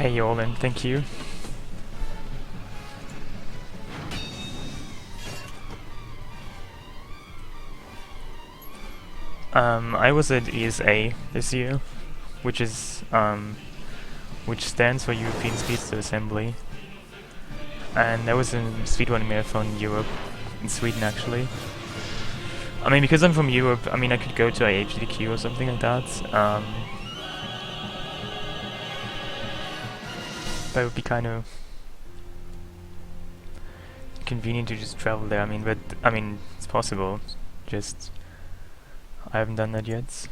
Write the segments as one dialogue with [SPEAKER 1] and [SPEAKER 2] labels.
[SPEAKER 1] Hey all, and thank you. I was at ESA this year, which is which stands for European Speedster Assembly, and there was a speedrunning marathon in Europe, in Sweden actually. I mean, because I'm from Europe, I mean I could go to IHDQ or something like that. That would be kind of convenient to just travel there. I mean, but I mean it's possible. Just I haven't done that yet.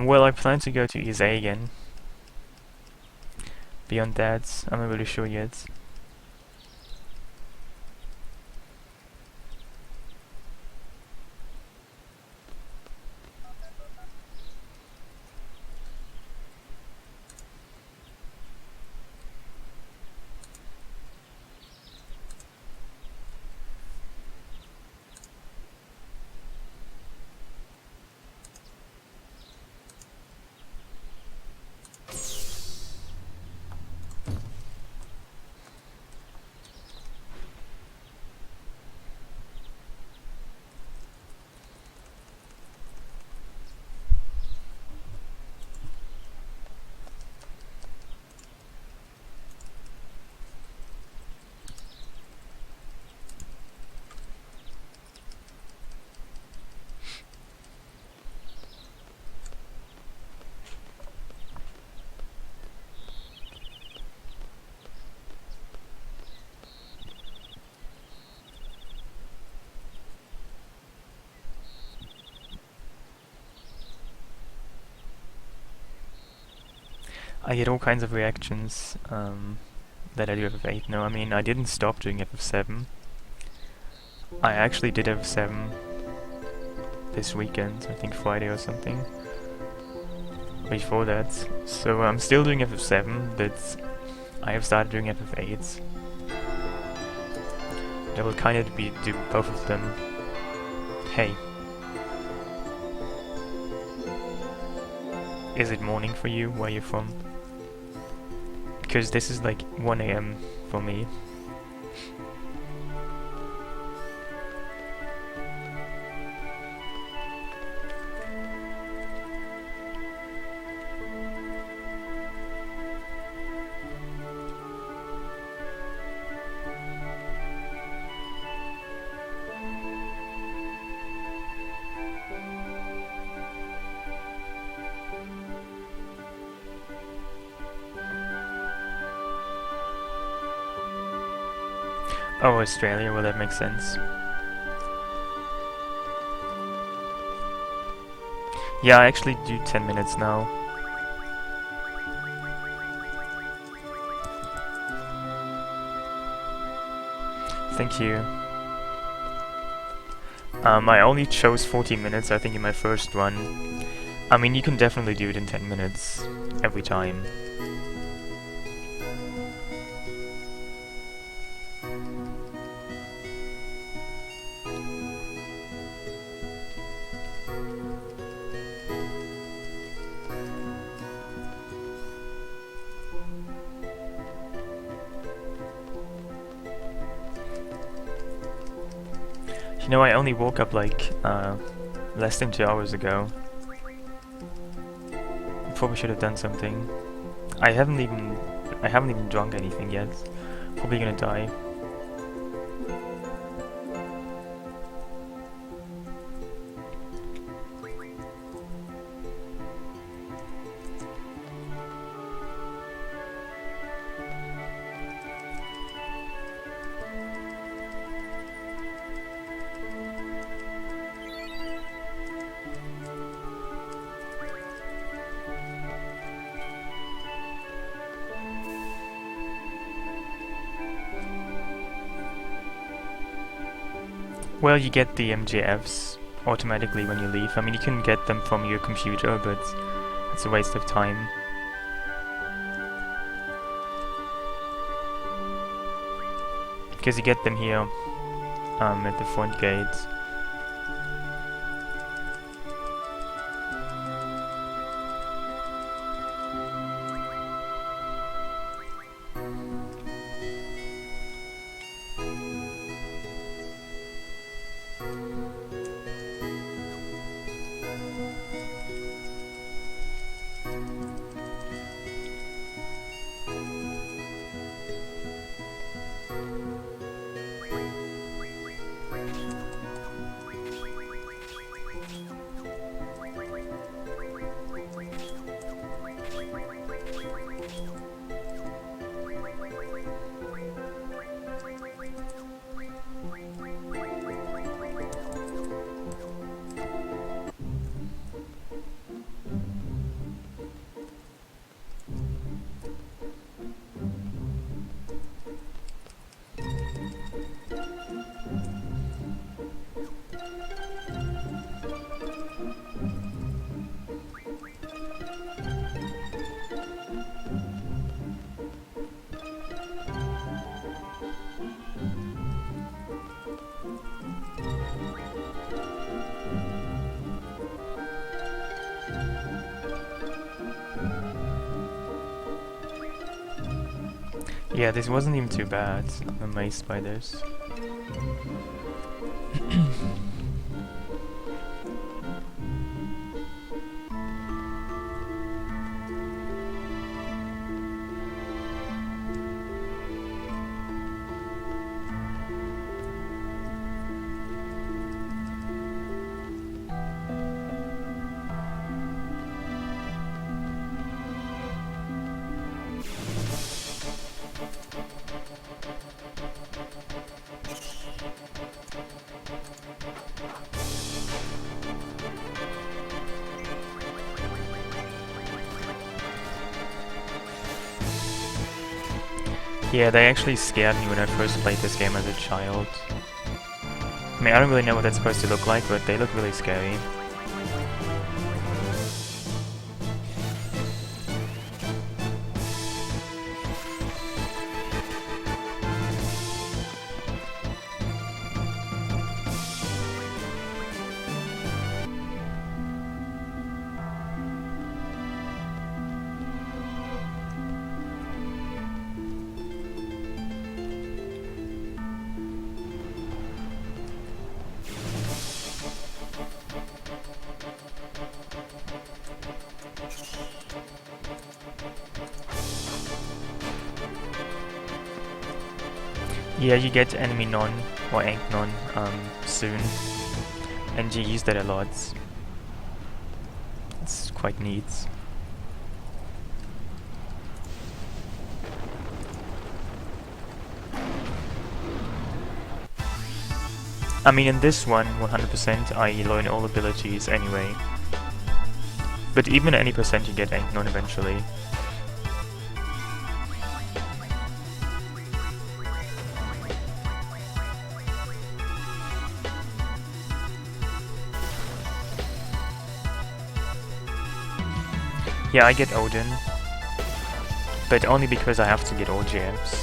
[SPEAKER 1] Well, I plan to go to ESA again. Beyond that, I'm not really sure yet. I get all kinds of reactions that I do FF8. No, I mean, I didn't stop doing FF7. I actually did FF7 this weekend, I think Friday or something. Before that. So I'm still doing FF7, but I have started doing FF8. I will kind of do both of them. Hey. Is it morning for you, where you're from? Because this is like 1 AM for me. Oh, Australia, well that makes sense. Yeah, I actually do 10 minutes now. Thank you. I only chose 40 minutes, I think, in my first run. I mean, you can definitely do it in 10 minutes every time. You know, I only woke up like less than 2 hours ago. Probably should have done something. I haven't even drunk anything yet. Probably gonna die. Well, you get the MGFs automatically when you leave. I mean, you can get them from your computer, but it's a waste of time. Because you get them here at the front gate. Yeah, this wasn't even too bad. I'm amazed by this. Yeah, they actually scared me when I first played this game as a child. I mean, I don't really know what that's supposed to look like, but they look really scary. Yeah, you get enemy non or ink non soon, and you use that a lot. It's quite neat. I mean, in this one, 100% I learn all abilities anyway. But even at any percent you get ink non eventually. Yeah, I get Odin, but only because I have to get all gems.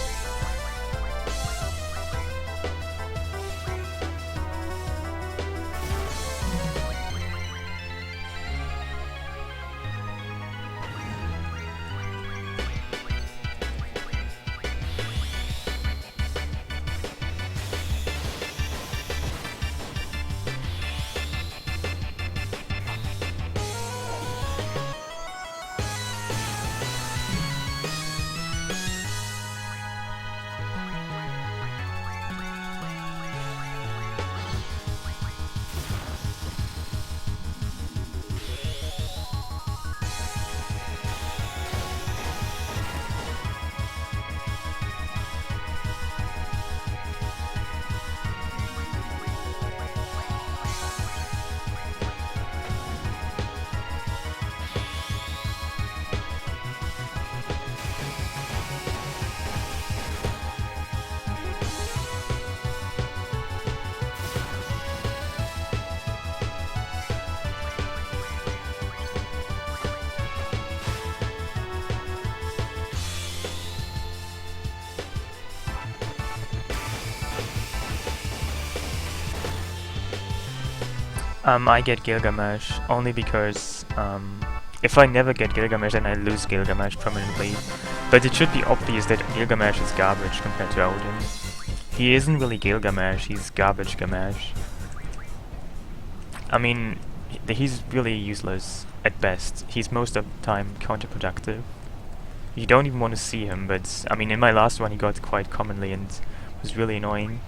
[SPEAKER 1] I get Gilgamesh only because if I never get Gilgamesh, then I lose Gilgamesh permanently. But it should be obvious that Gilgamesh is garbage compared to Odin. He isn't really Gilgamesh, he's garbage Gamesh. I mean, he's really useless at best. He's most of the time counterproductive. You don't even want to see him, but I mean, in my last one he got quite commonly and was really annoying.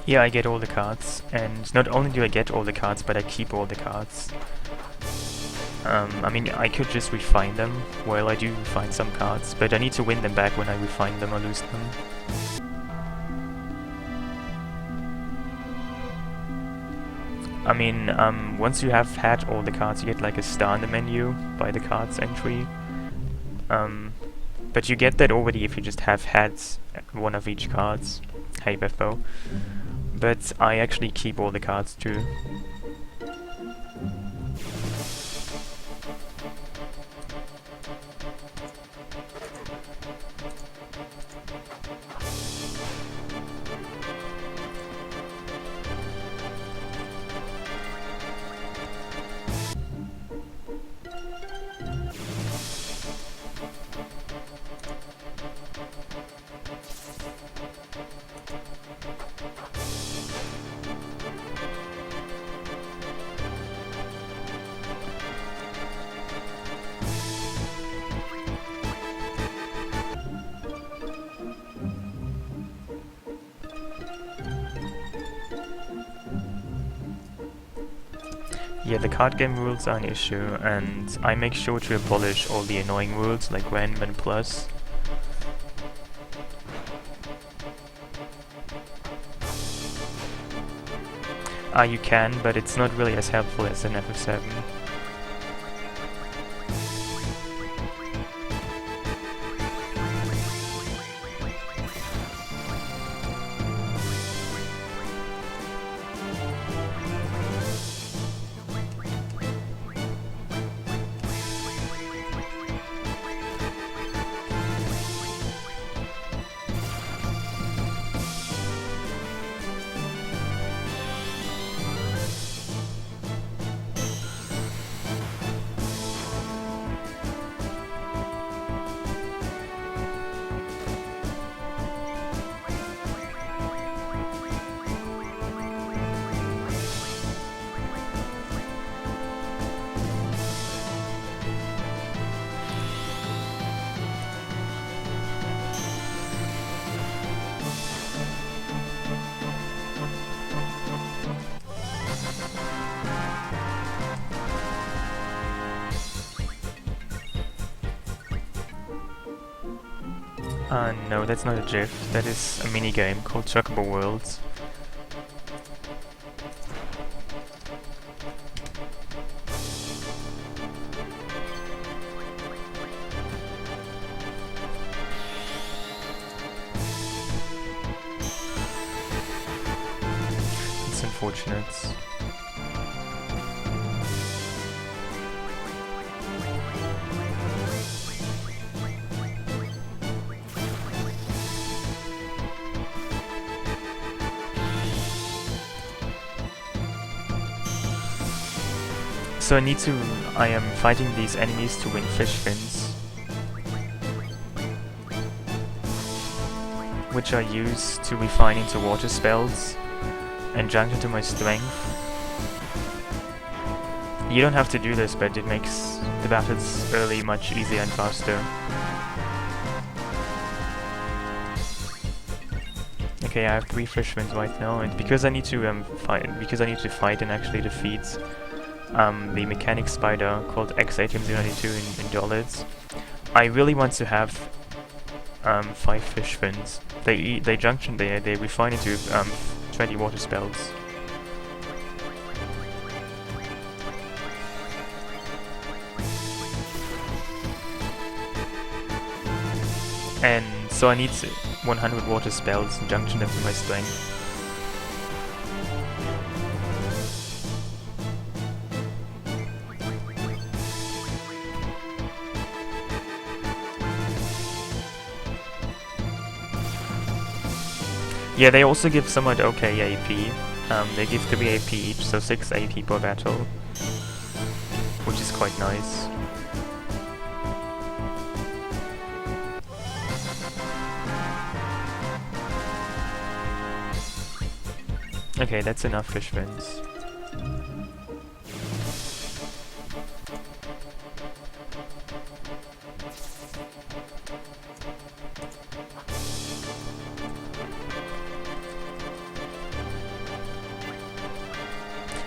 [SPEAKER 1] Yeah, I get all the cards, and not only do I get all the cards, but I keep all the cards. I mean, I could just refine them. Well, I do refine some cards, but I need to win them back when I refine them or lose them. I mean, once you have had all the cards, you get like a star in the menu by the cards entry. But you get that already if you just have had one of each cards. Hey, Befbo. But I actually keep all the cards too. Yeah, the card game rules are an issue, and I make sure to abolish all the annoying rules like random and plus. You can, but it's not really as helpful as an FF7. No, that's not a GIF, that is a minigame called Chocobo Worlds. It's unfortunate. So I am fighting these enemies to win fish fins, which I use to refine into water spells and junction to my strength. You don't have to do this, but it makes the battles early much easier and faster. Okay, I have 3 fish fins right now, and because I need to fight and actually defeat the mechanic spider called X18092 in Dollars, I really want to have 5 fish fins. They refine into 20 water spells. And so I need 100 water spells and junction them to my strength. Yeah, they also give somewhat okay AP. They give 3 AP each, so 6 AP per battle, which is quite nice. Okay, that's enough fish fins.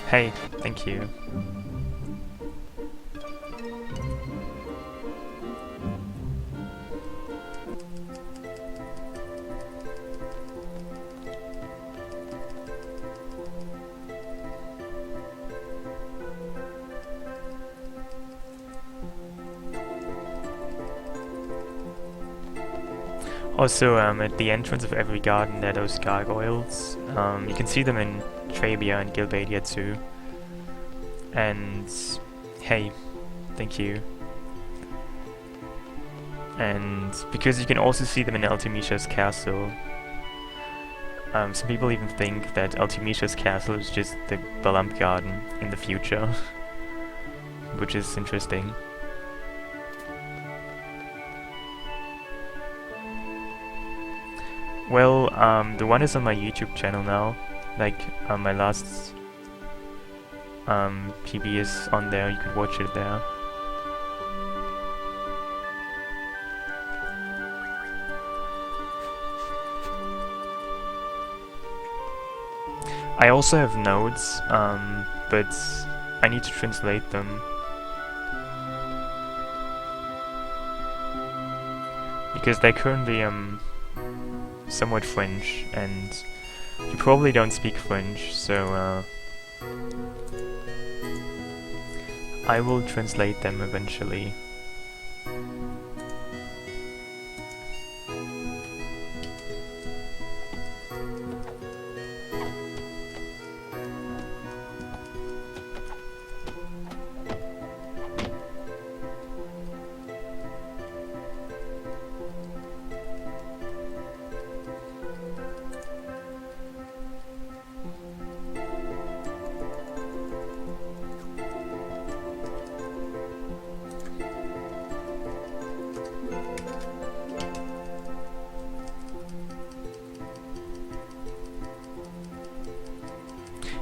[SPEAKER 1] Hey, thank you. Also, at the entrance of every garden there are those gargoyles. You can see them in Trabia and Gilbadia too. And hey, thank you. And because you can also see them in Ultimisha's castle. Some people even think that Ultimisha's castle is just the Balamp garden in the future, which is interesting. Well, the one is on my YouTube channel now. Like, my last PB is on there, you could watch it there. I also have nodes, but I need to translate them. Because they're currently, somewhat French, and you probably don't speak French, so I will translate them eventually.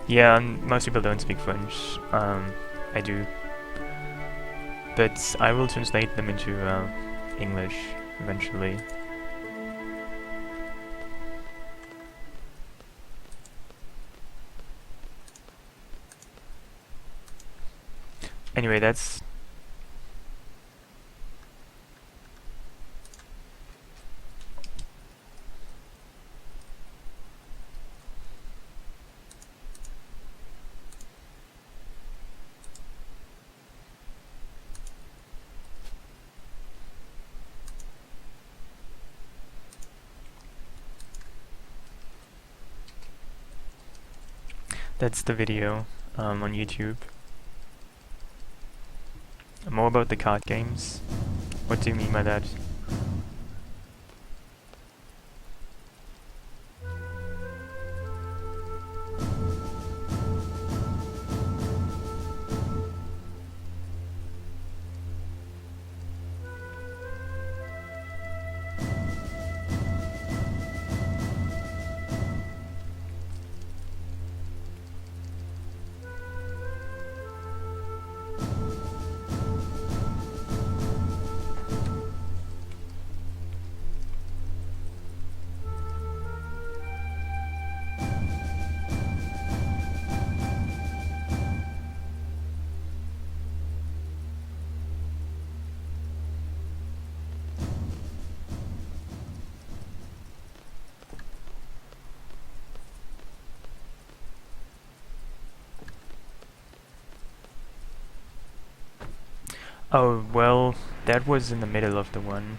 [SPEAKER 1] Yeah, and most people don't speak French. I do. But I will translate them into English eventually. Anyway, that's... That's the video on YouTube. More about the card games. What do you mean by that? Oh, well, that was in the middle of the one.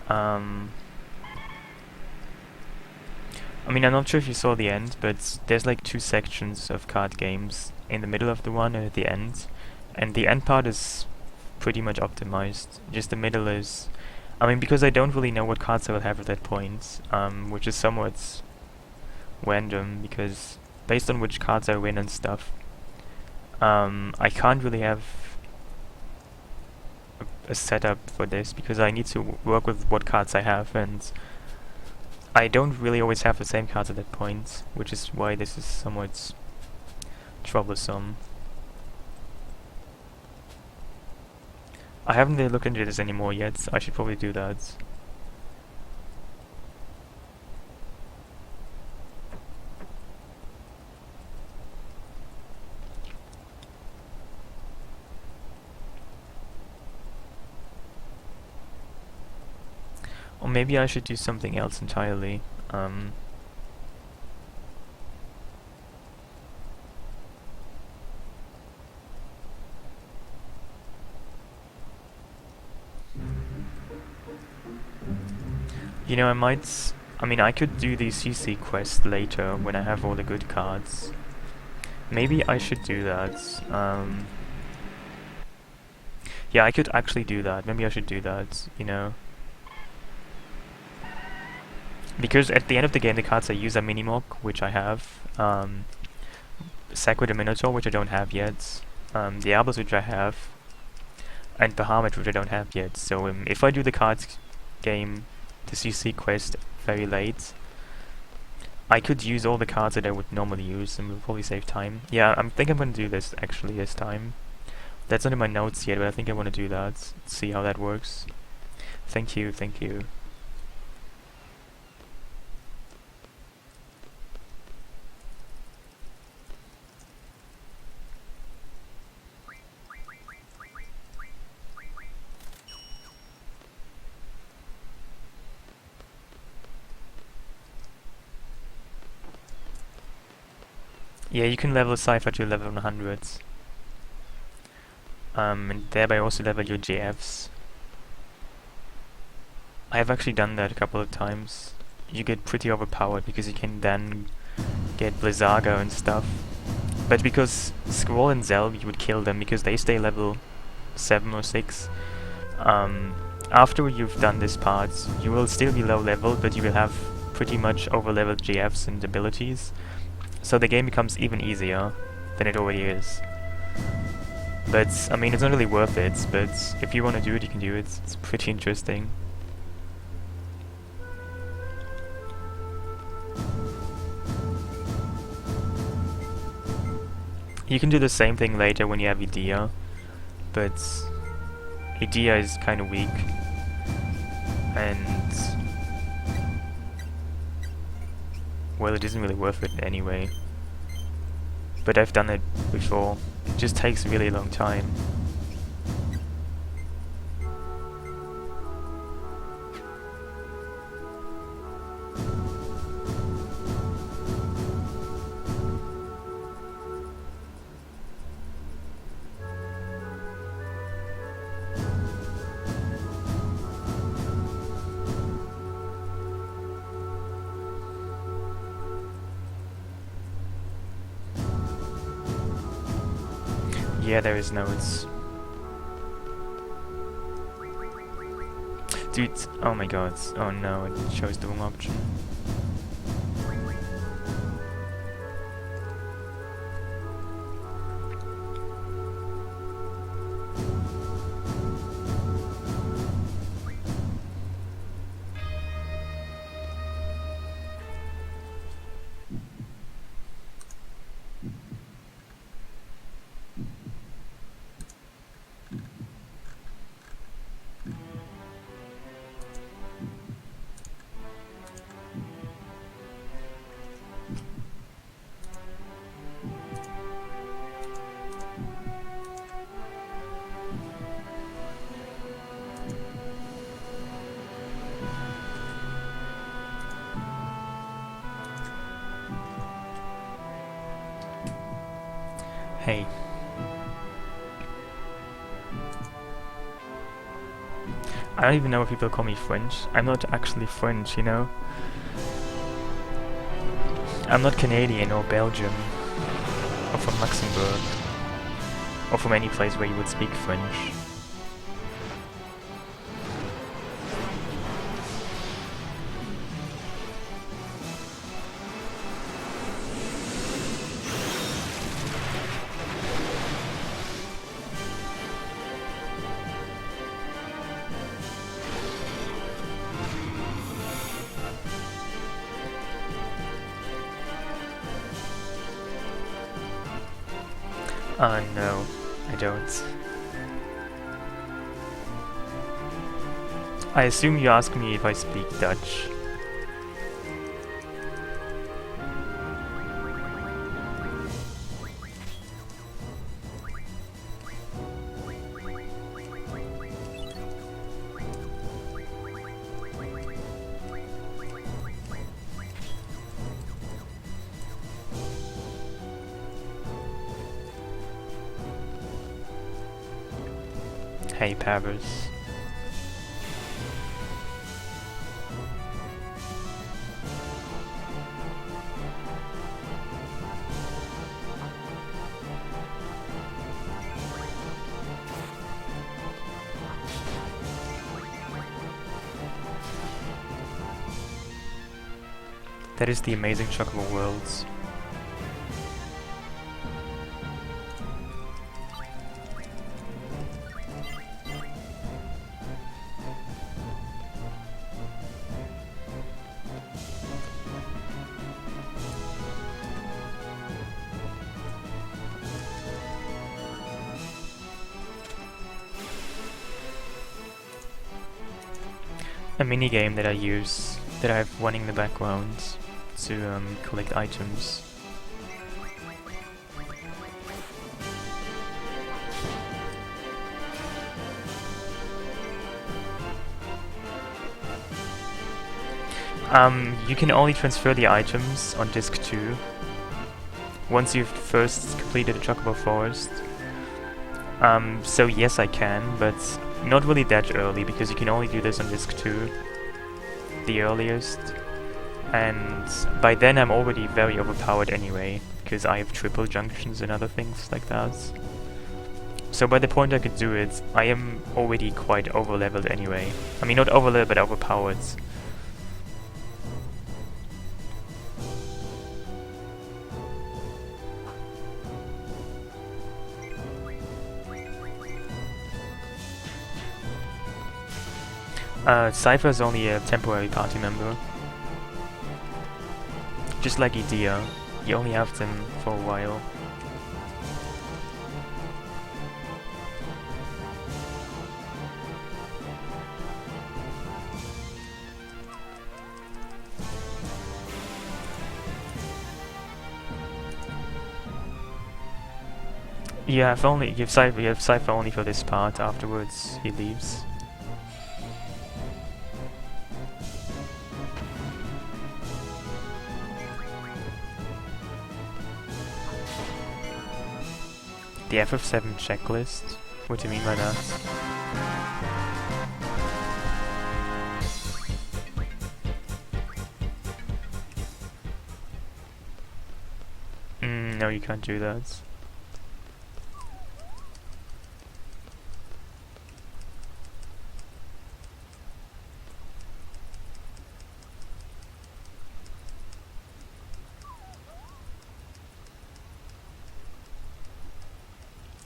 [SPEAKER 1] I mean, I'm not sure if you saw the end, but there's like two sections of card games in the middle of the one and at the end. And the end part is pretty much optimized. Just the middle is... I mean, because I don't really know what cards I will have at that point, which is somewhat random, because based on which cards I win and stuff, I can't really have a setup for this, because I need to work with what cards I have, and I don't really always have the same cards at that point, which is why this is somewhat troublesome. I haven't really looked into this anymore yet, I should probably do that. Or maybe I should do something else entirely. You know, I mean, I could do the CC quest later when I have all the good cards. Maybe I should do that. Yeah, I could actually do that. Maybe I should do that, you know. Because at the end of the game, the cards I use are MiniMog, which I have. Sacred the Minotaur, which I don't have yet. Diablos, which I have. And Bahamut, which I don't have yet. So if I do the cards game, the CC quest, very late, I could use all the cards that I would normally use and will probably save time. Yeah, I think I'm going to do this actually this time. That's not in my notes yet, but I think I want to do that. See how that works. Thank you, thank you. Yeah, you can level Cypher to level 100. And thereby also level your JFs. I have actually done that a couple of times. You get pretty overpowered because you can then get Blizzaga and stuff. But because Squall and Zelb, you would kill them because they stay level 7 or 6. After you've done this part, you will still be low level, but you will have pretty much over-leveled GFs and abilities. So the game becomes even easier than it already is. But, I mean, it's not really worth it, but if you want to do it, you can do it. It's pretty interesting. You can do the same thing later when you have Idea, but Idea is kind of weak, and well, it isn't really worth it anyway. But I've done it before. It just takes a really long time. Yeah, there is nodes. Dude, oh my god, oh no, it shows the wrong option. Hey. I don't even know if people call me French. I'm not actually French, you know? I'm not Canadian or Belgium, or from Luxembourg, or from any place where you would speak French. No, I don't. I assume you ask me if I speak Dutch. Hey, Paris. That is the amazing Chocobo worlds. A minigame that I use, that I have running in the background to collect items. You can only transfer the items on disc 2 once you've first completed the Chocobo Forest. So yes, I can, but not really that early, because you can only do this on disc 2, the earliest. And by then I'm already very overpowered anyway, because I have triple junctions and other things like that. So by the point I could do it, I am already quite overleveled anyway. I mean, not overleveled, but overpowered. Cypher is only a temporary party member. Just like Idea, you only have them for a while. You have Cypher only for this part. Afterwards, he leaves. The FF7 checklist? What do you mean by that? No, you can't do that.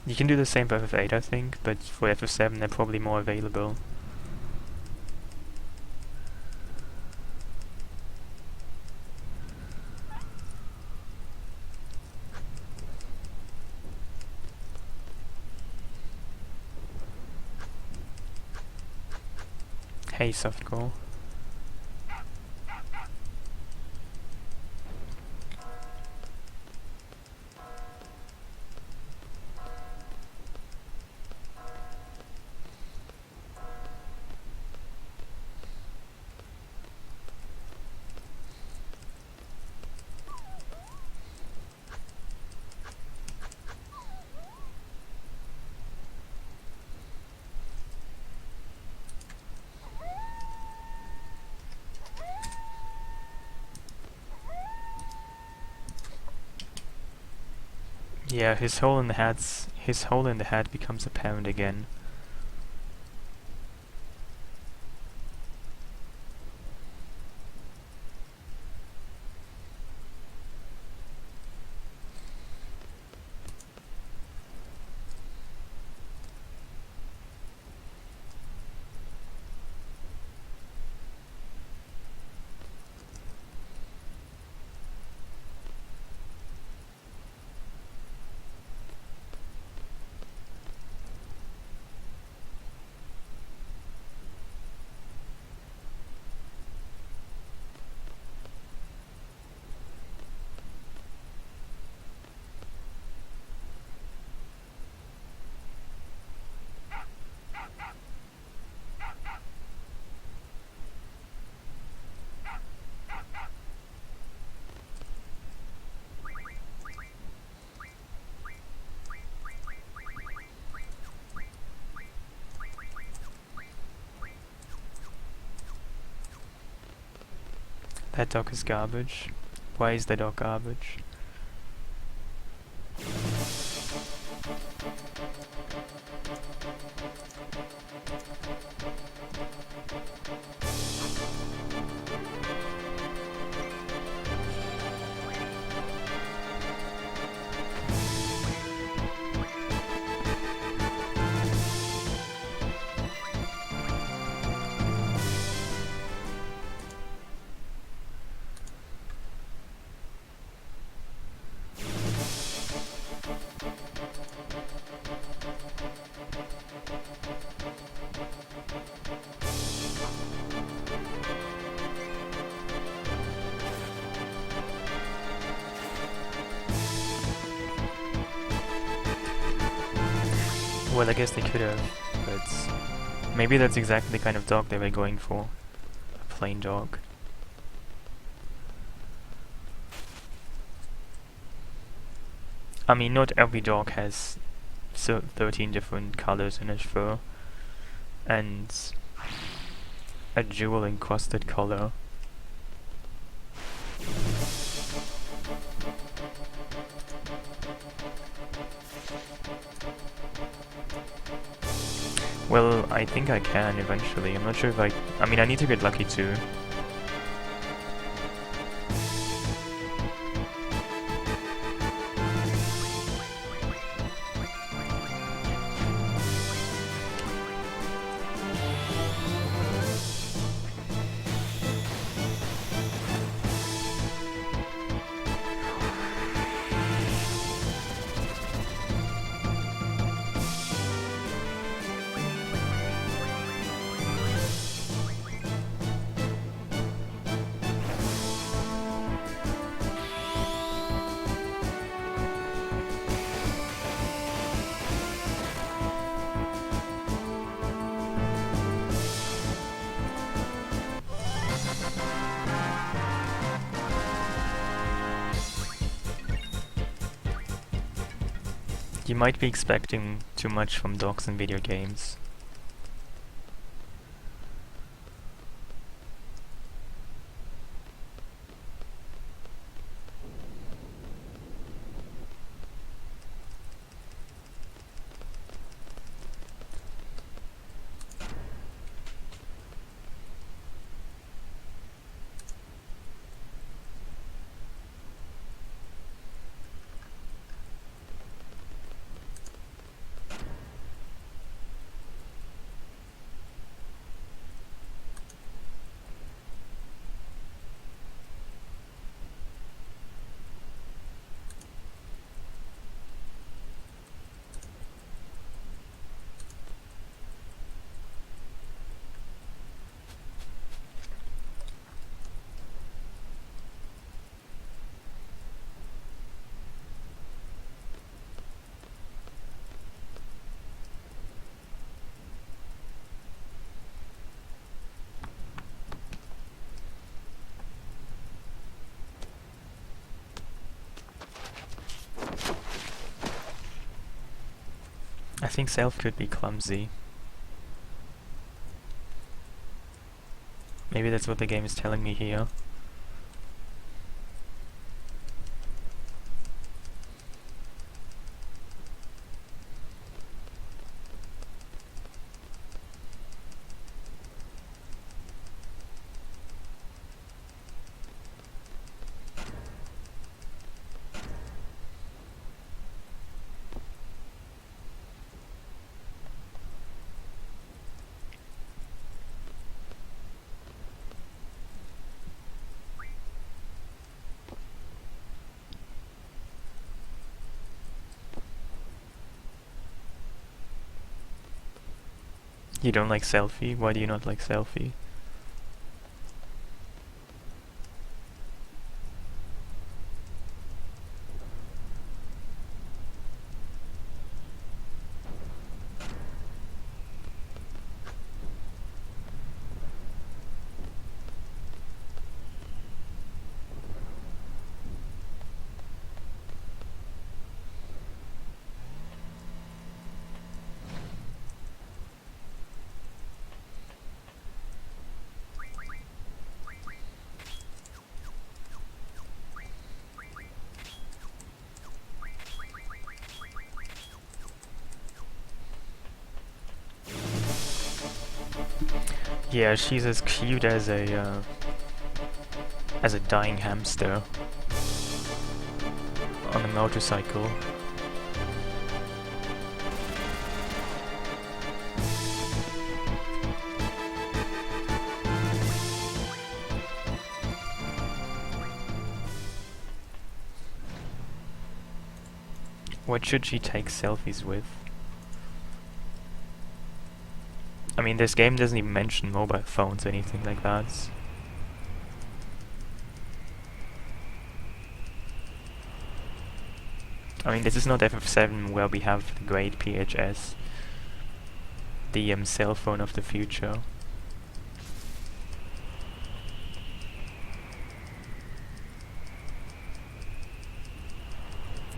[SPEAKER 1] You can do the same for FF8, I think, but for FF7 they're probably more available. Hey, Softcore. Yeah, his hole in the hat becomes apparent again. That dog is garbage. Why is the dog garbage? Well, I guess they could have, but maybe that's exactly the kind of dog they were going for. A plain dog. I mean, not every dog has 13 different colors in its fur, and a jewel encrusted collar. Well, I think I can eventually. I'm not sure if I mean, I need to get lucky too. You might be expecting too much from dogs in video games. I think Self could be clumsy. Maybe that's what the game is telling me here. You don't like selfie? Why do you not like selfie? Yeah, she's as cute as a dying hamster on a motorcycle. What should she take selfies with? I mean, this game doesn't even mention mobile phones or anything like that. I mean, this is not FF7 where we have the great PHS, the cell phone of the future.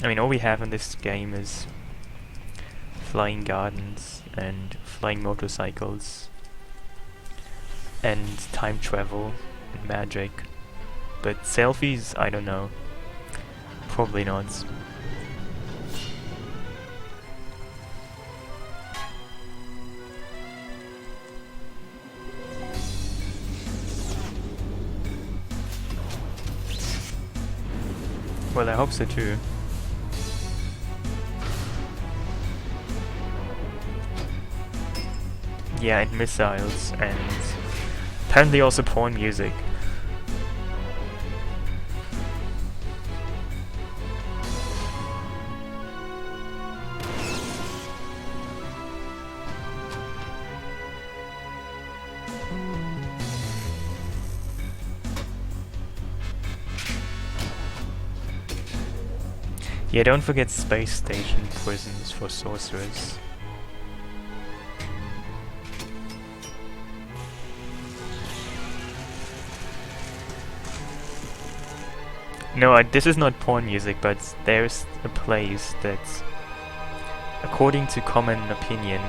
[SPEAKER 1] I mean, all we have in this game is flying gardens and flying motorcycles and time travel and magic. But selfies, I don't know. Probably not. Well, I hope so too. Yeah, and missiles, and apparently also porn music. Yeah, don't forget space station prisons for sorcerers. No, this is not porn music, but there's a place that, according to common opinion,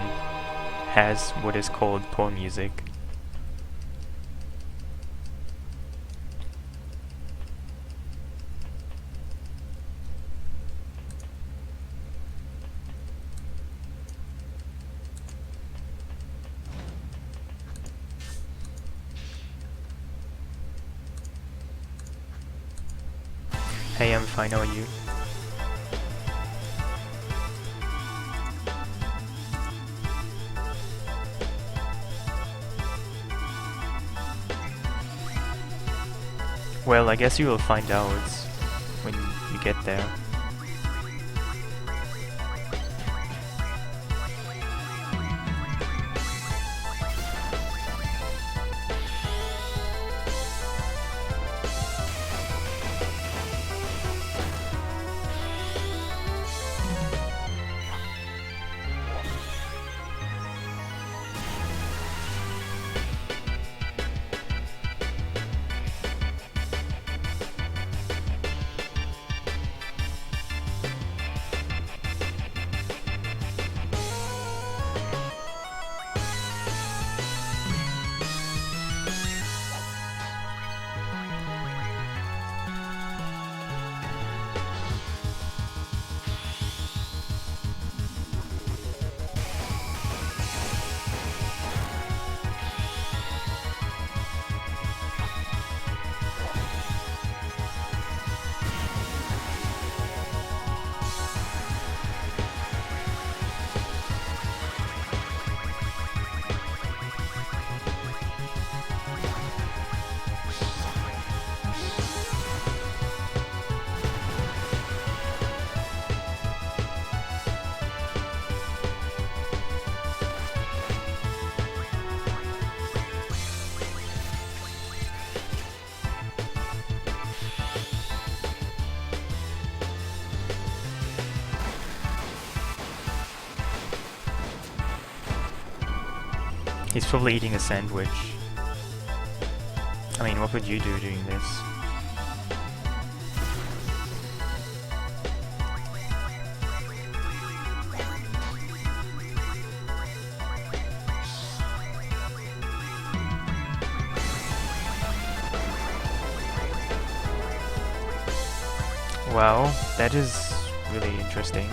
[SPEAKER 1] has what is called porn music. Hey, I'm fine, how are you? Well, I guess you will find out when you get there. He's probably eating a sandwich. I mean, what would you do doing this? Wow, that is really interesting.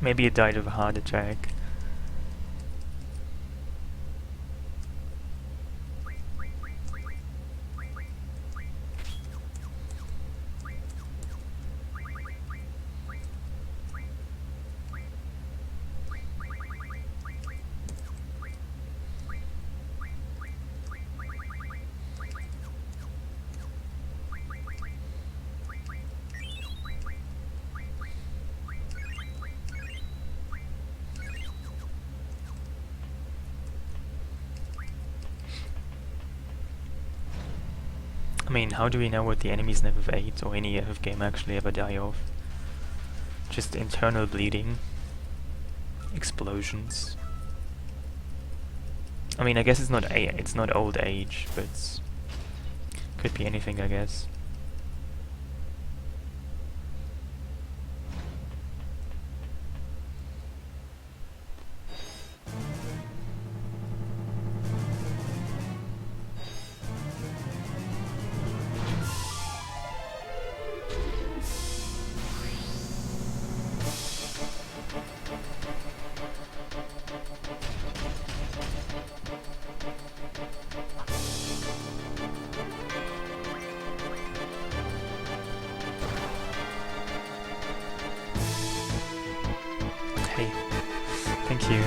[SPEAKER 1] Maybe it died of a heart attack. I mean, how do we know what the enemies in FF8 or any FF game actually ever die of? Just internal bleeding. Explosions. I mean, I guess it's not old age, but could be anything, I guess. Hey, thank you.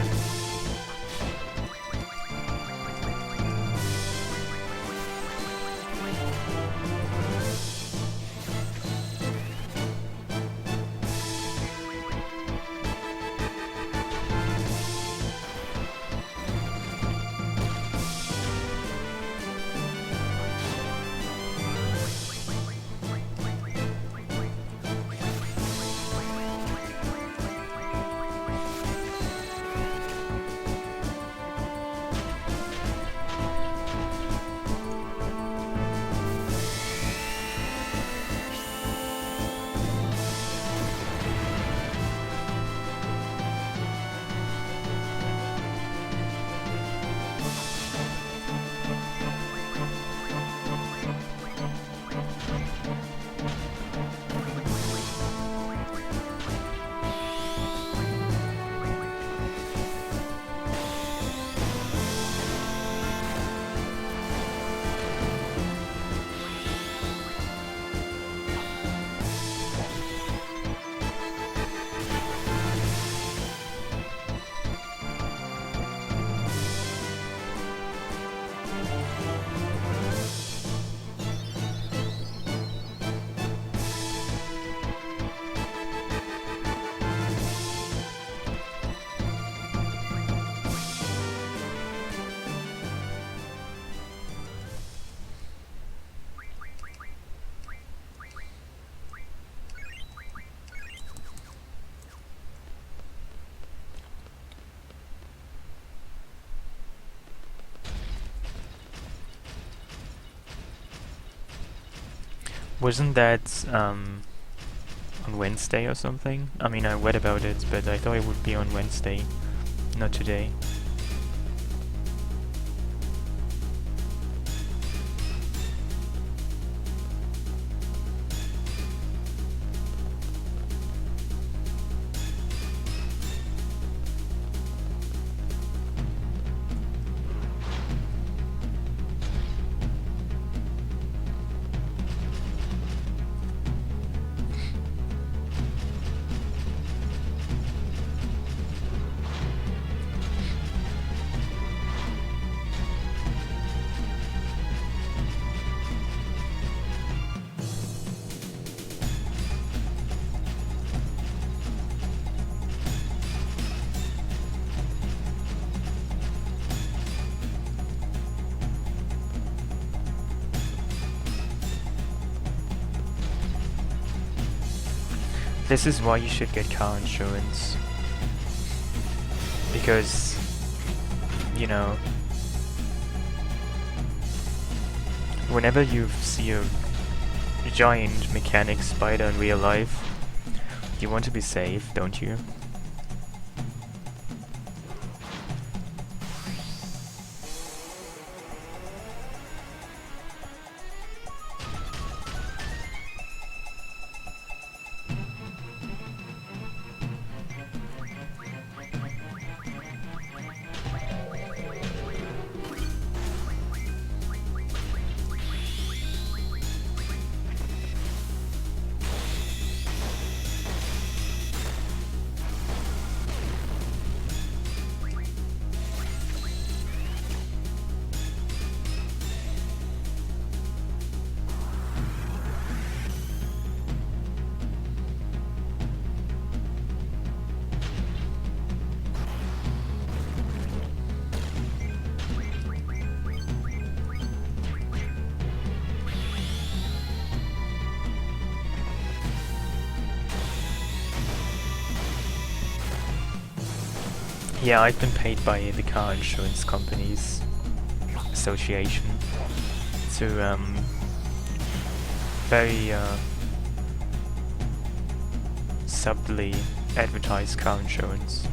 [SPEAKER 1] Wasn't that on Wednesday or something? I mean, I read about it, but I thought it would be on Wednesday, not today. This is why you should get car insurance. Because, you know, whenever you see a giant mechanic spider in real life, you want to be safe, don't you? Yeah, I've been paid by the car insurance companies association to very subtly advertise car insurance.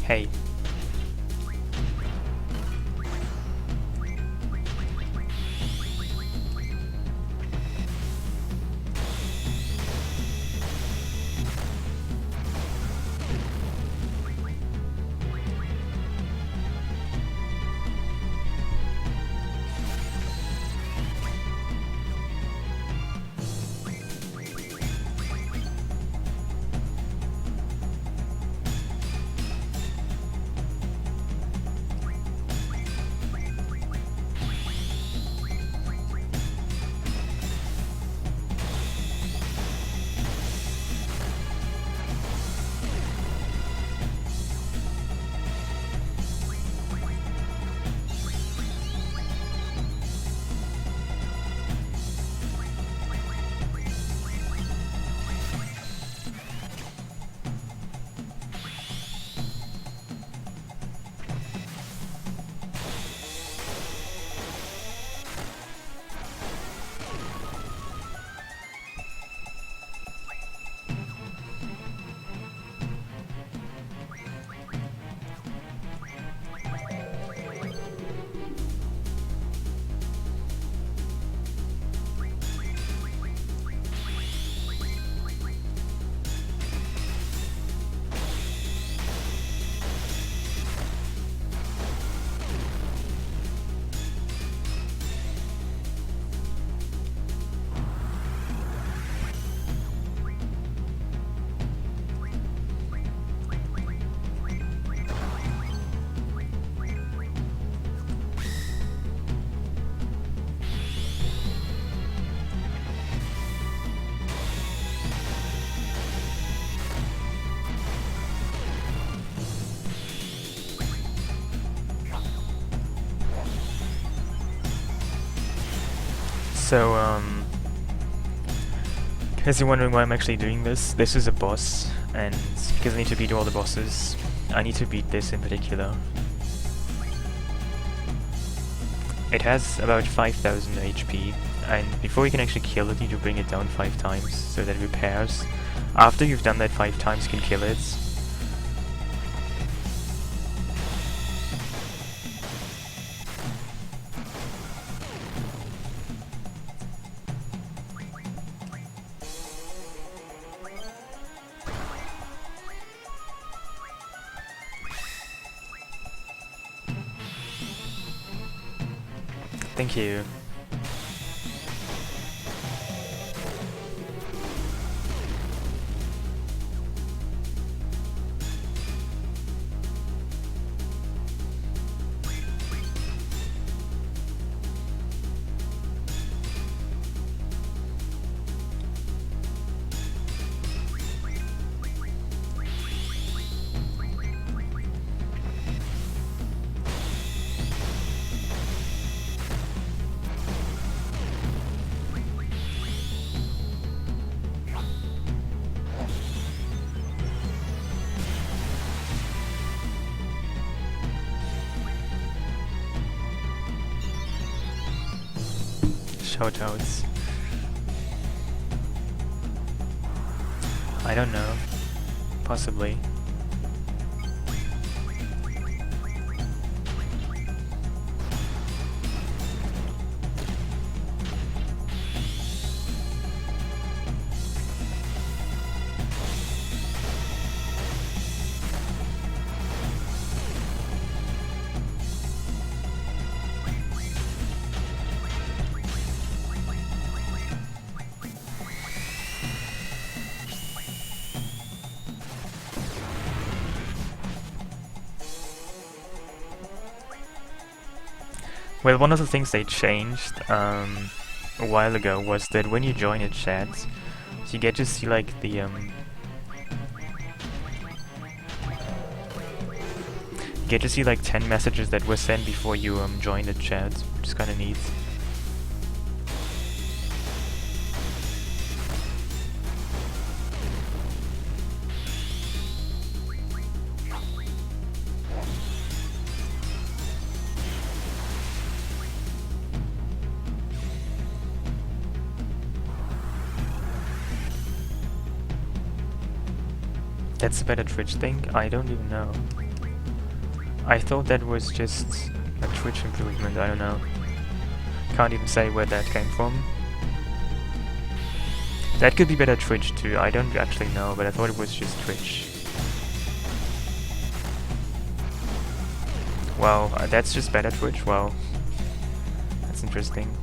[SPEAKER 1] Hey. So, in case you're wondering why I'm actually doing this, this is a boss, and because I need to beat all the bosses, I need to beat this in particular. It has about 5000 HP, and before you can actually kill it, you need to bring it down 5 times, so that it repairs. After you've done that 5 times, you can kill it. Thank you. Shoutouts. I don't know. Possibly. Well, one of the things they changed a while ago was that when you join a chat, you get to see like the you get to see like 10 messages that were sent before you joined the chat, which is kind of neat. That's a better Twitch thing? I don't even know. I thought that was just a Twitch improvement, I don't know. Can't even say where that came from. That could be better Twitch too, I don't actually know, but I thought it was just Twitch. Wow, that's just better Twitch? Wow. That's interesting.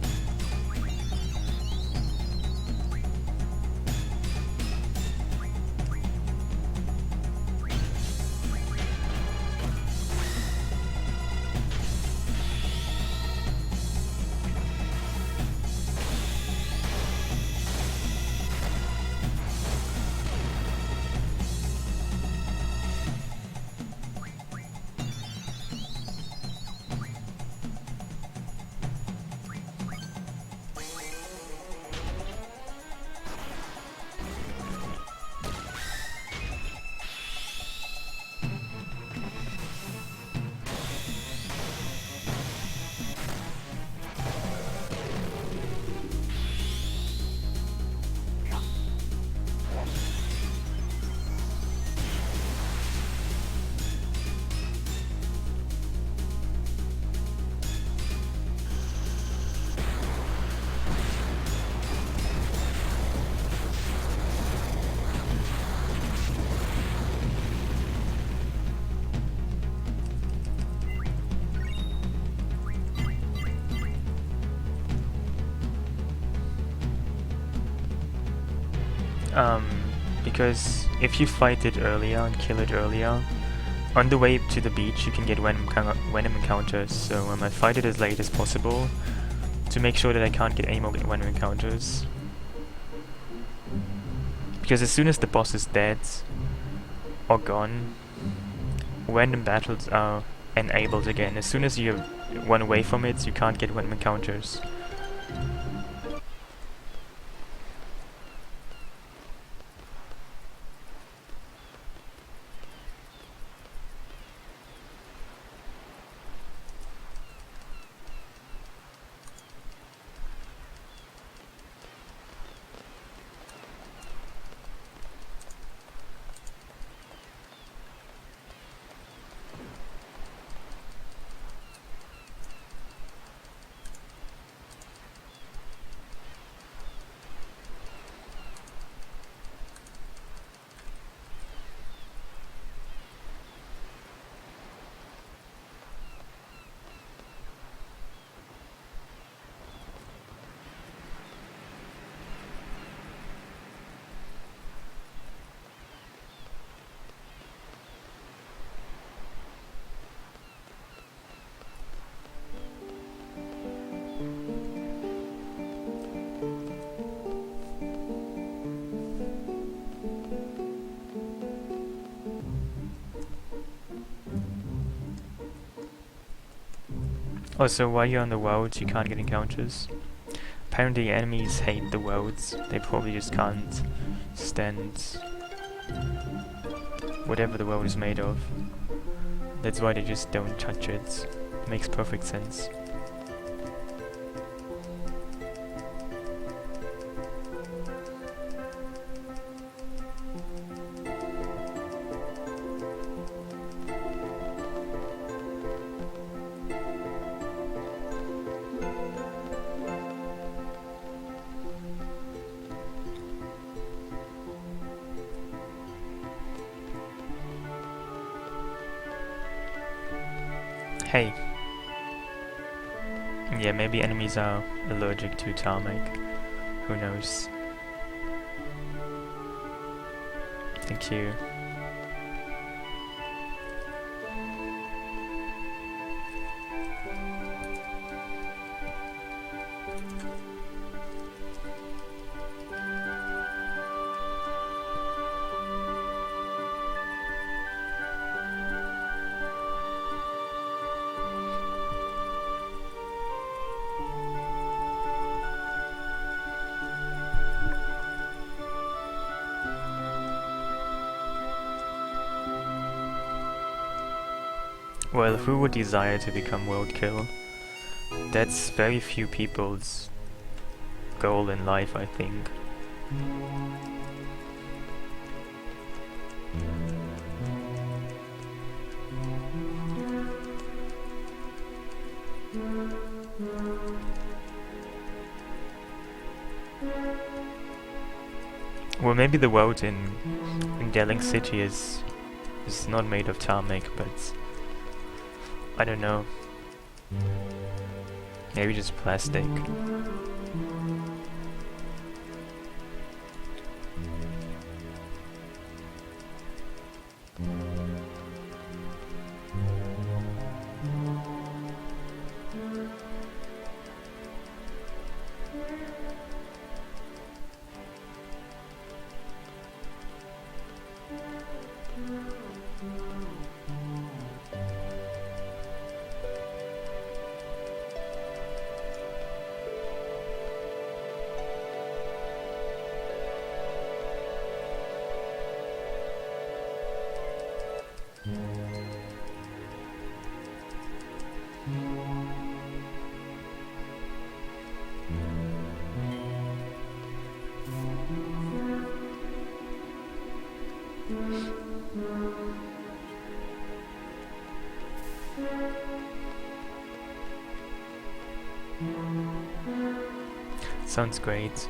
[SPEAKER 1] Because if you fight it earlier and kill it earlier, on the way to the beach you can get Venom encounters, so I fight it as late as possible to make sure that I can't get any more Venom encounters. Because as soon as the boss is dead or gone, random battles are enabled again. As soon as you run away from it, you can't get random encounters. Also, while you're on the world, you can't get encounters. Apparently enemies hate the worlds. They probably just can't stand whatever the world is made of. That's why they just don't touch it. Makes perfect sense. Hey. Yeah, maybe enemies are allergic to tarmac. Who knows? Thank you. Well, who would desire to become world kill? That's very few people's goal in life, I think. Well, maybe the world in Galing City is not made of tarmac, but I don't know. Maybe just plastic. Sounds great.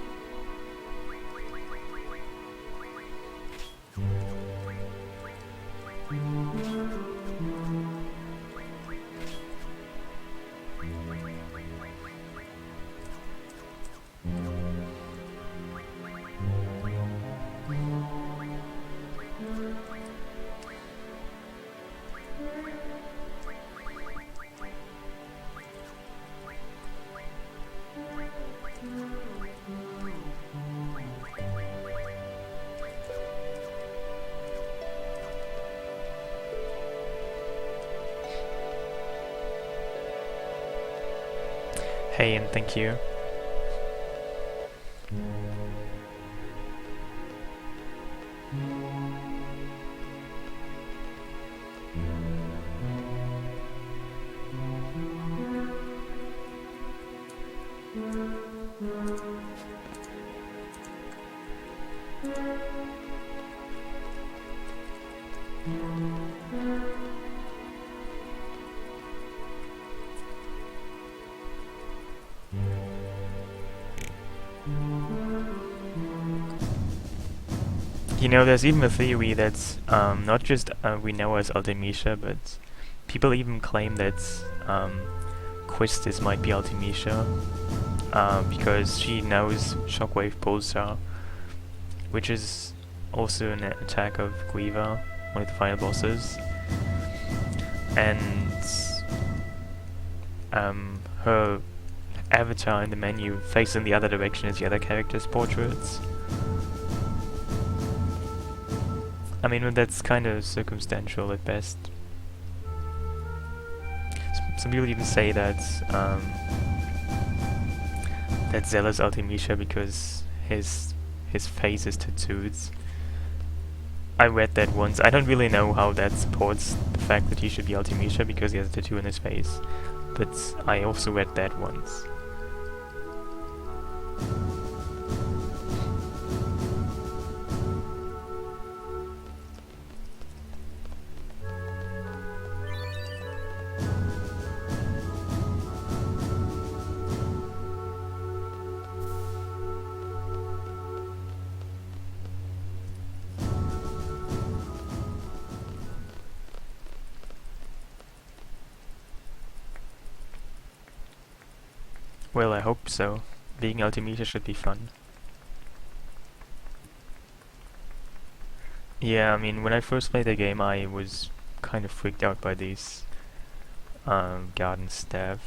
[SPEAKER 1] Hey, and thank you. You know, there's even a theory that's not just we know as Artemisia, but people even claim that Quistis might be Artemisia because she knows Shockwave Pulsar, which is also an attack of Guiva, one of the final bosses, and her avatar in the menu facing the other direction as the other characters' portraits. I mean, that's kind of circumstantial at best. some people even say that that Zella's Ultimecia because his face is tattooed. I read that once. I don't really know how that supports the fact that he should be Ultimecia because he has a tattoo on his face, but I also read that once. Well, I hope so. Being Ultimecia should be fun. Yeah, I mean, when I first played the game, I was kind of freaked out by these garden staff.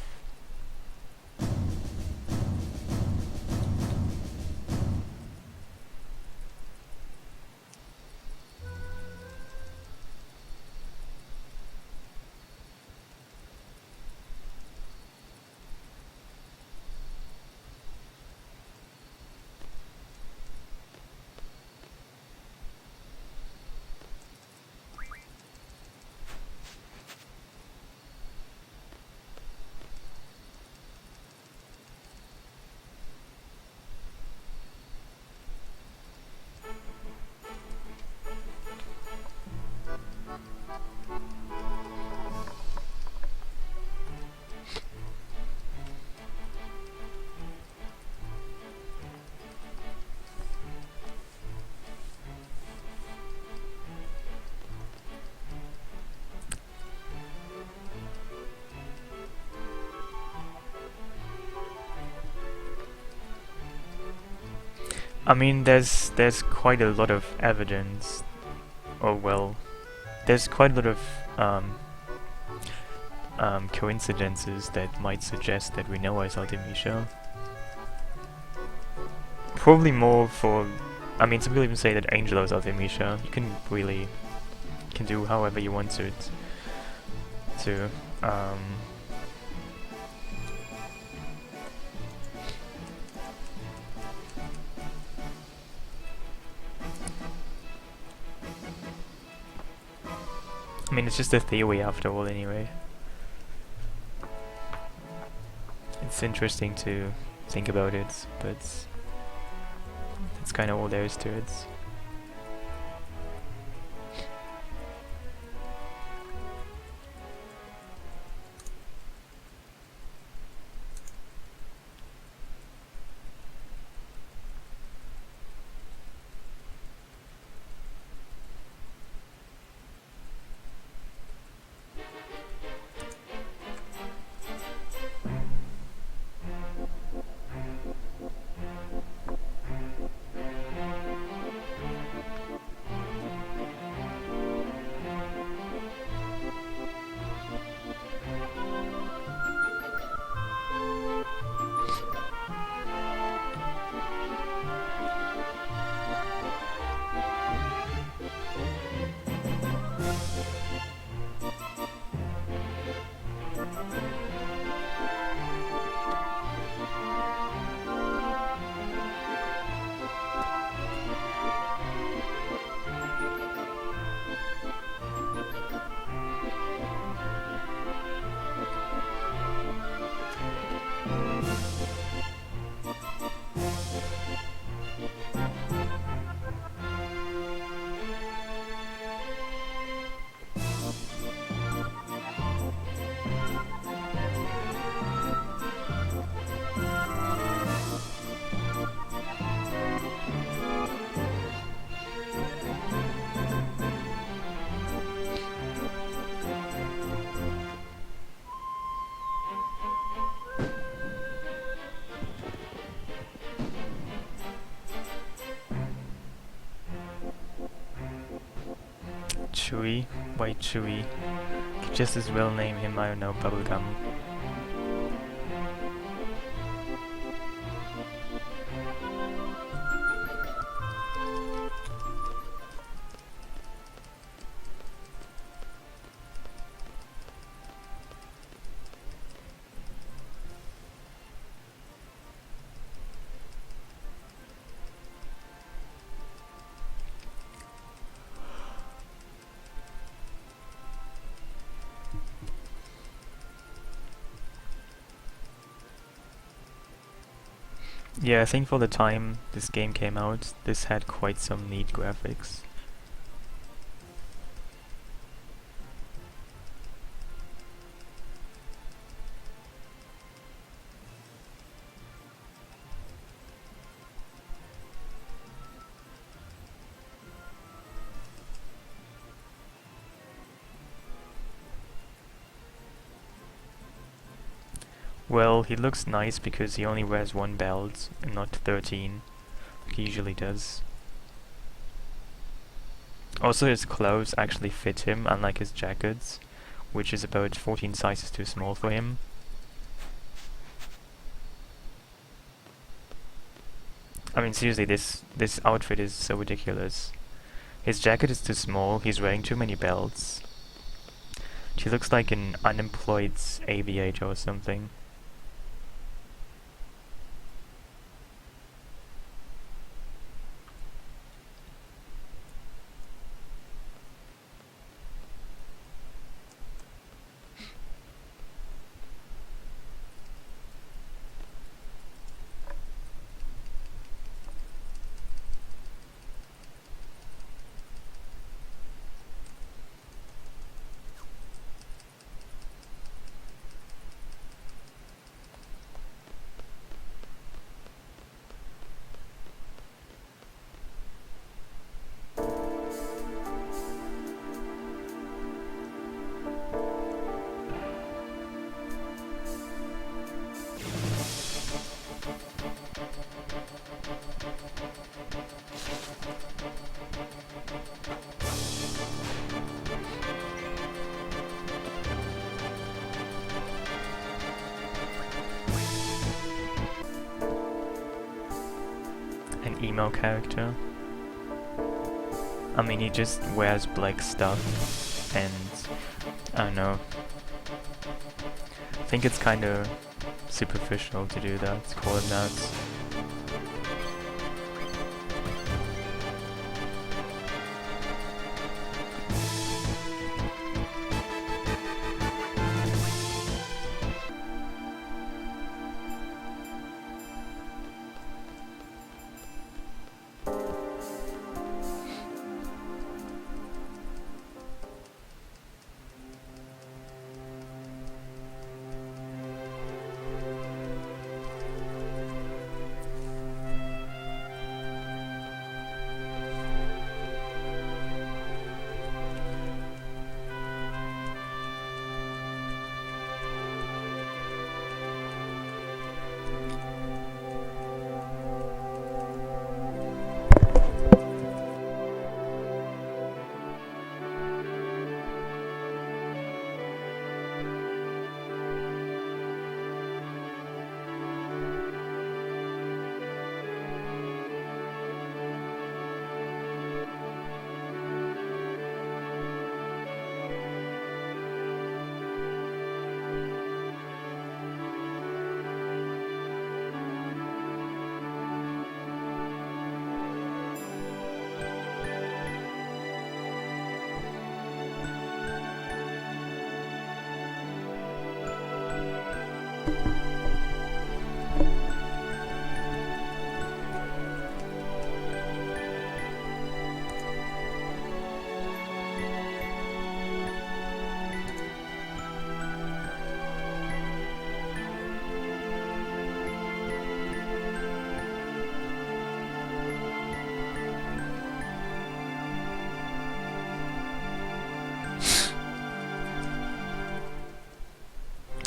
[SPEAKER 1] I mean, there's quite a lot of evidence, or well, there's quite a lot of coincidences that might suggest that we know as Ultimecia. Probably more for, I mean, some people even say that Angelo is Ultimecia. You can really, can do however you want to. I mean, it's just a theory after all, anyway. It's interesting to think about it, but that's kind of all there is to it. Chewy? Why Chewy? Could just as well name him, I don't know, Bubblegum. Yeah, I think for the time this game came out, this had quite some neat graphics. Well, he looks nice because he only wears one belt and not 13, like he usually does. Also, his clothes actually fit him, unlike his jackets, which is about 14 sizes too small for him. I mean, seriously, this outfit is so ridiculous. His jacket is too small, he's wearing too many belts. He looks like an unemployed aviator or something. An emo character. I mean, he just wears black stuff, and I don't know. I think it's kinda superficial to do that, to call him that.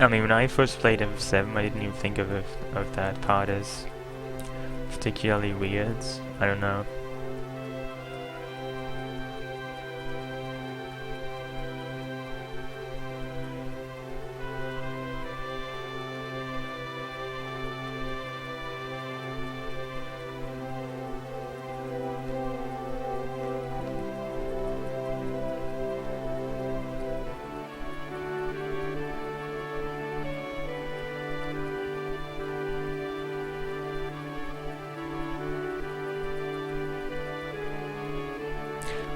[SPEAKER 1] I mean, when I first played FF7, I didn't even think of that part as particularly weird. I don't know.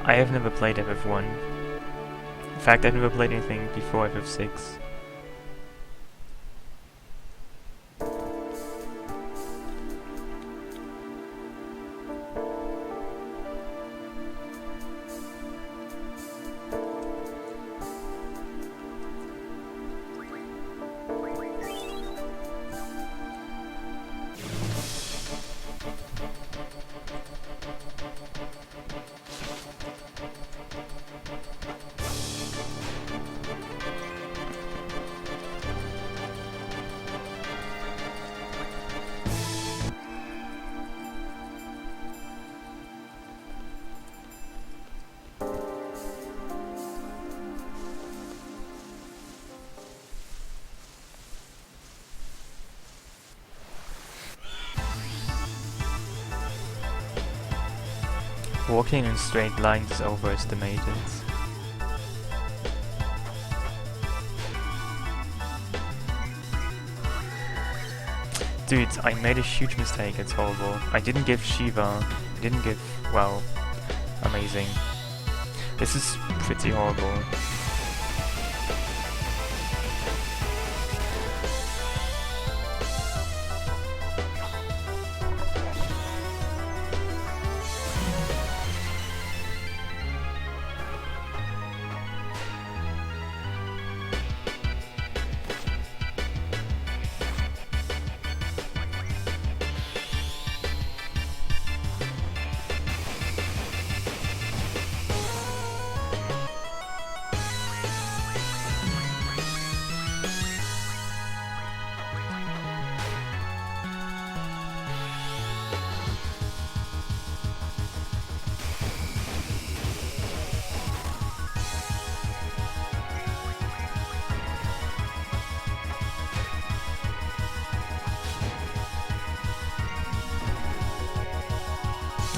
[SPEAKER 1] I have never played FF1. In fact, I've never played anything before FF6. Walking in straight lines is overestimated. Dude, I made a huge mistake, it's horrible. I didn't give Shiva, I didn't give... wow. Amazing. This is pretty horrible.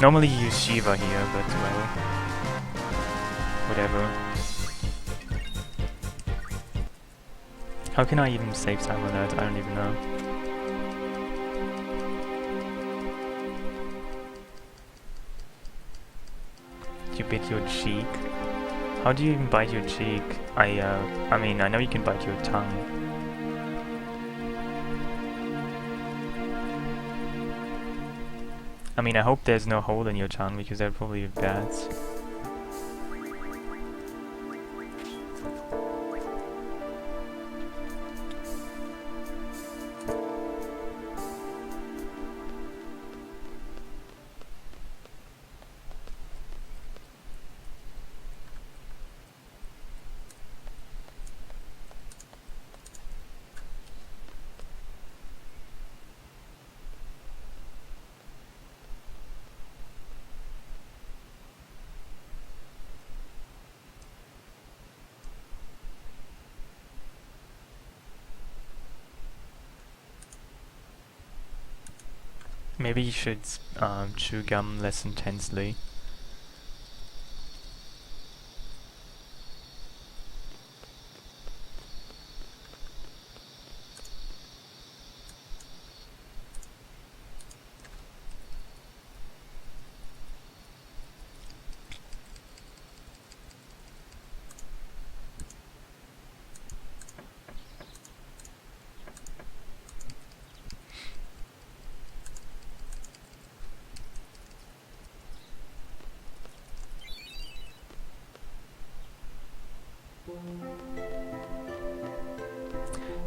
[SPEAKER 1] Normally you use Shiva here, but well, whatever. How can I even save time on that? I don't even know. You bit your cheek? How do you even bite your cheek? I mean, I know you can bite your tongue. I mean, I hope there's no hole in your tongue, because that would probably be bad. Maybe you should chew gum less intensely.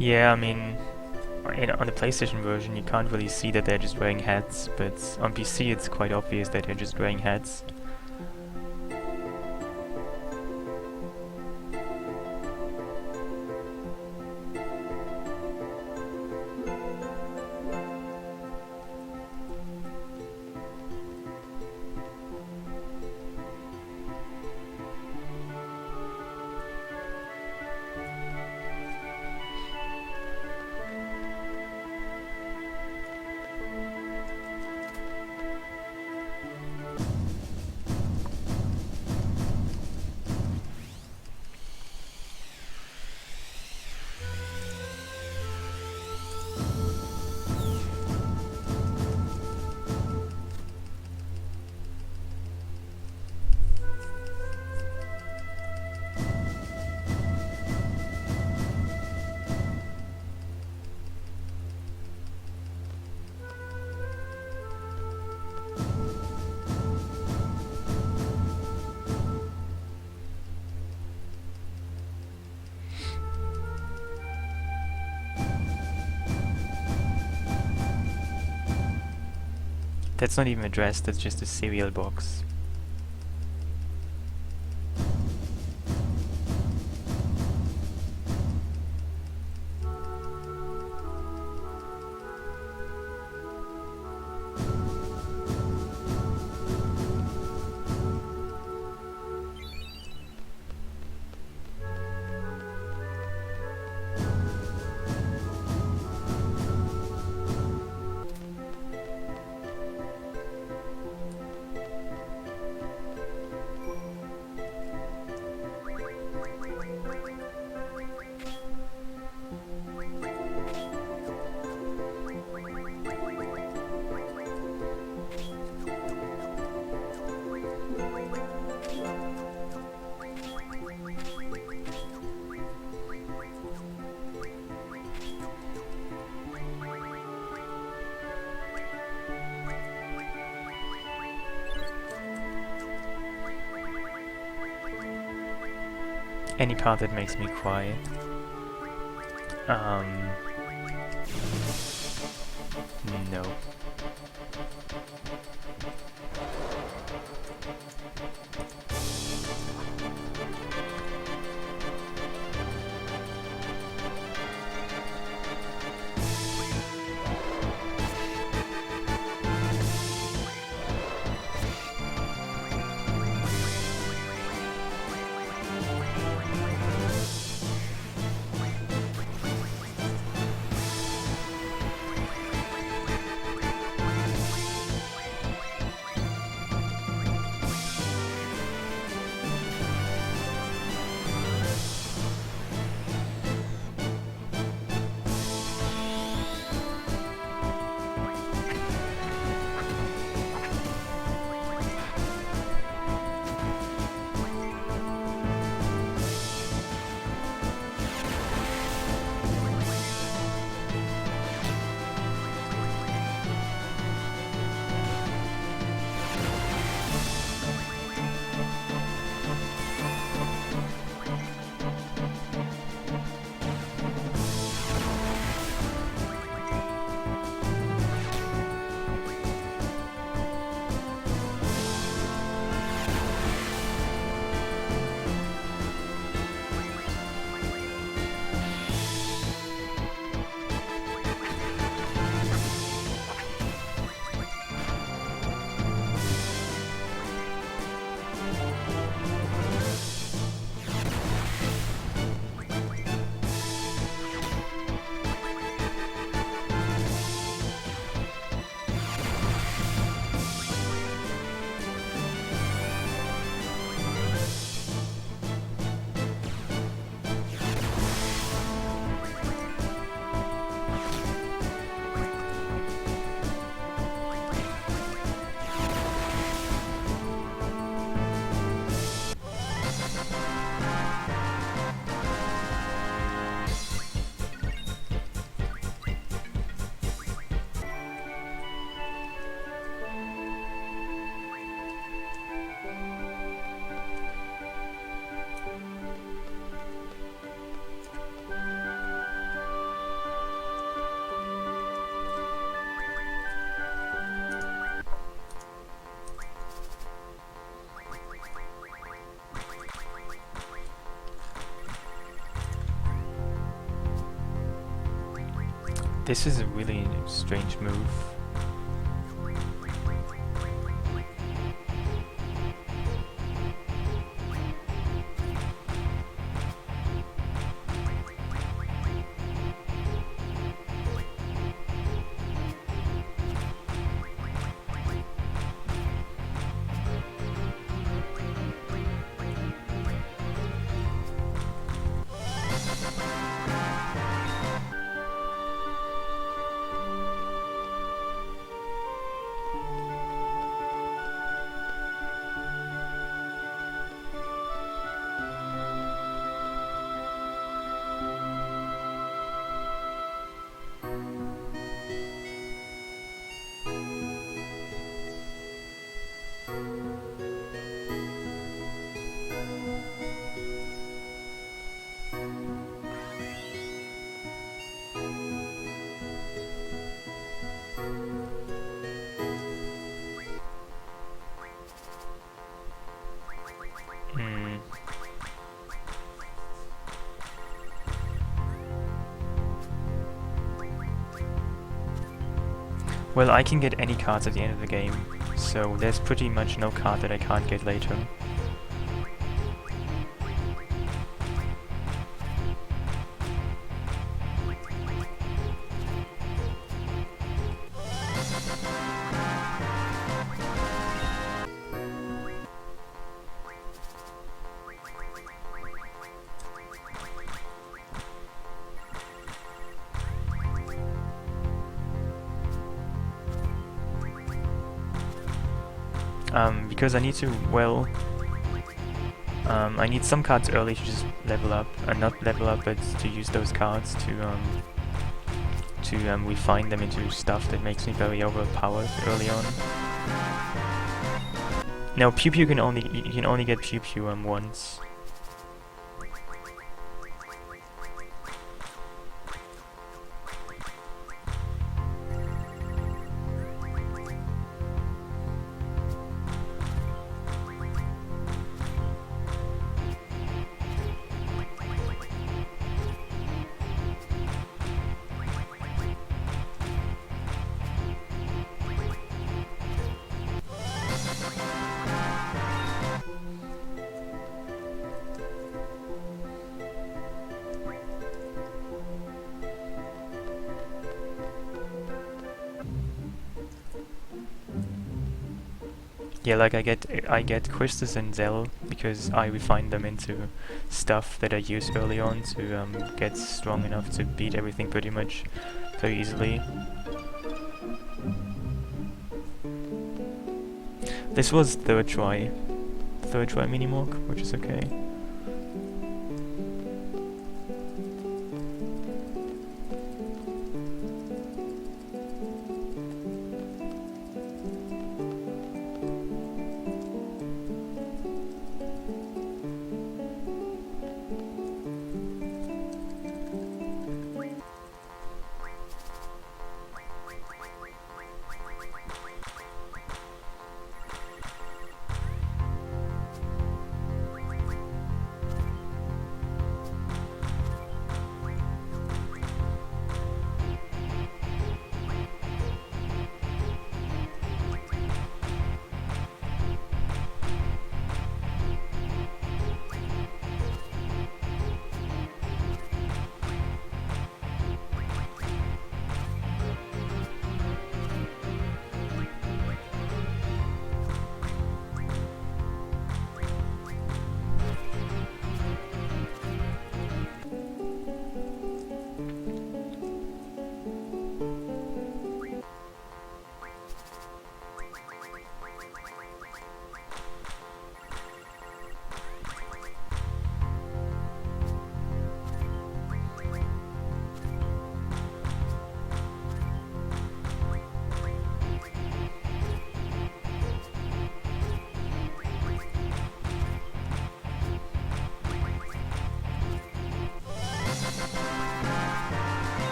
[SPEAKER 1] Yeah, I mean, on the PlayStation version you can't really see that they're just wearing hats, but on PC it's quite obvious that they're just wearing hats. That's not even addressed, that's just a cereal box. Any part that makes me cry. No. This is a really strange move. Well, I can get any cards at the end of the game, so there's pretty much no card that I can't get later. Because I need to, well, I need some cards early to just level up, not level up, but to use those cards to refine them into stuff that makes me very overpowered early on. Now, Pew Pew you can only get Pew Pew once. Yeah, like I get crystals and Zell because I refine them into stuff that I use early on to get strong enough to beat everything pretty much very easily. This was third try MiniMog, which is okay.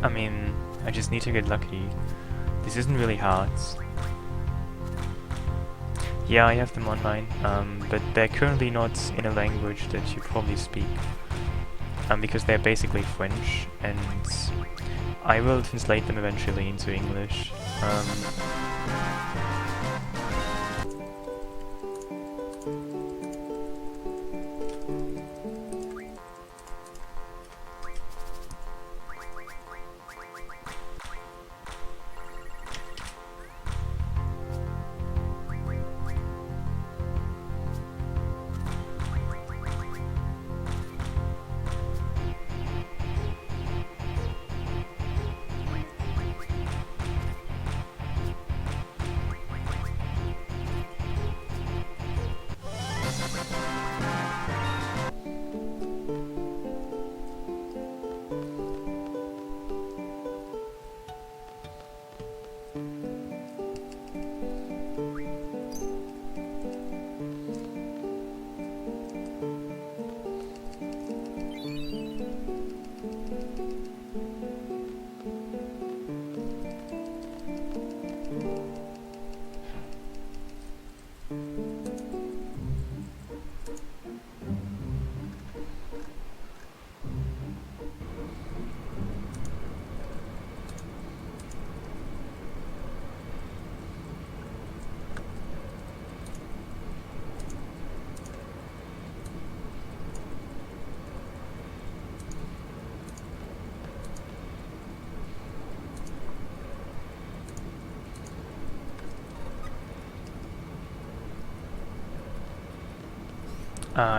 [SPEAKER 1] I mean, I just need to get lucky. This isn't really hard. Yeah, I have them online, but they're currently not in a language that you probably speak. Because they're basically French, and I will translate them eventually into English.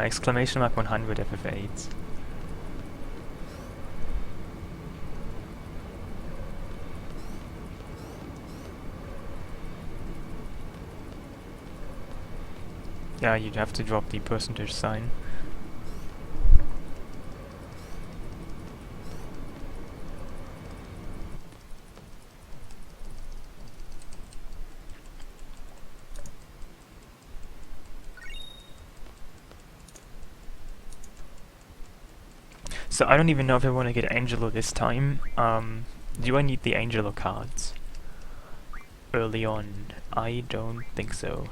[SPEAKER 1] Exclamation mark 100 FF8. Yeah, you'd have to drop the percentage sign. So I don't even know if I want to get Angelo this time. Do I need the Angelo cards early on? I don't think so.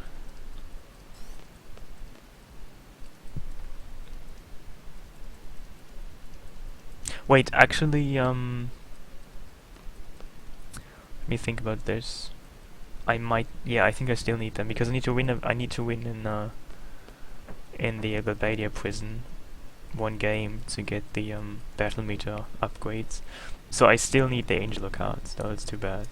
[SPEAKER 1] Wait, actually, let me think about this. I might, yeah, I think I still need them because I need to win. I need to win in the Barbadia prison one game to get the battle meter upgrades. So I still need the Angelo cards. Though it's too bad.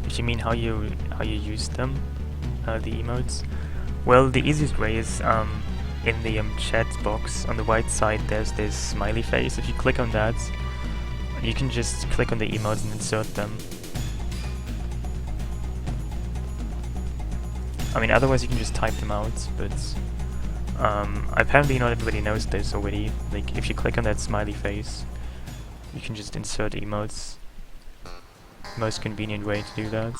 [SPEAKER 1] If you mean how you use them, the emotes. Well, the easiest way is in the chat box on the right side. There's this smiley face. If you click on that, you can just click on the emotes and insert them. I mean, otherwise you can just type them out, but apparently not everybody knows this already. Like, if you click on that smiley face, you can just insert emotes. Most convenient way to do that.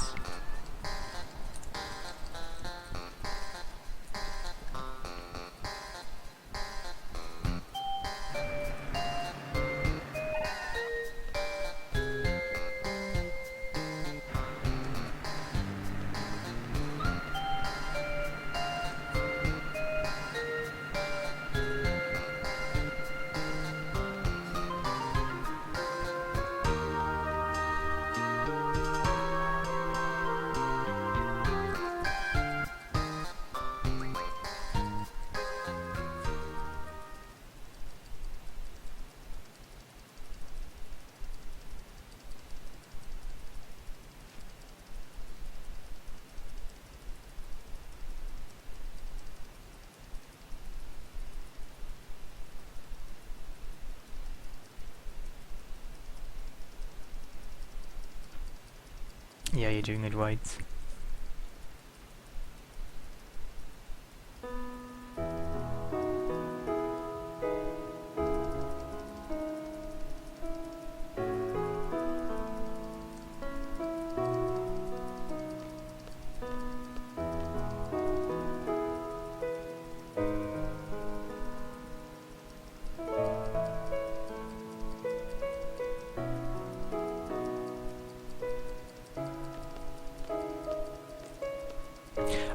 [SPEAKER 1] Yeah, you're doing it right.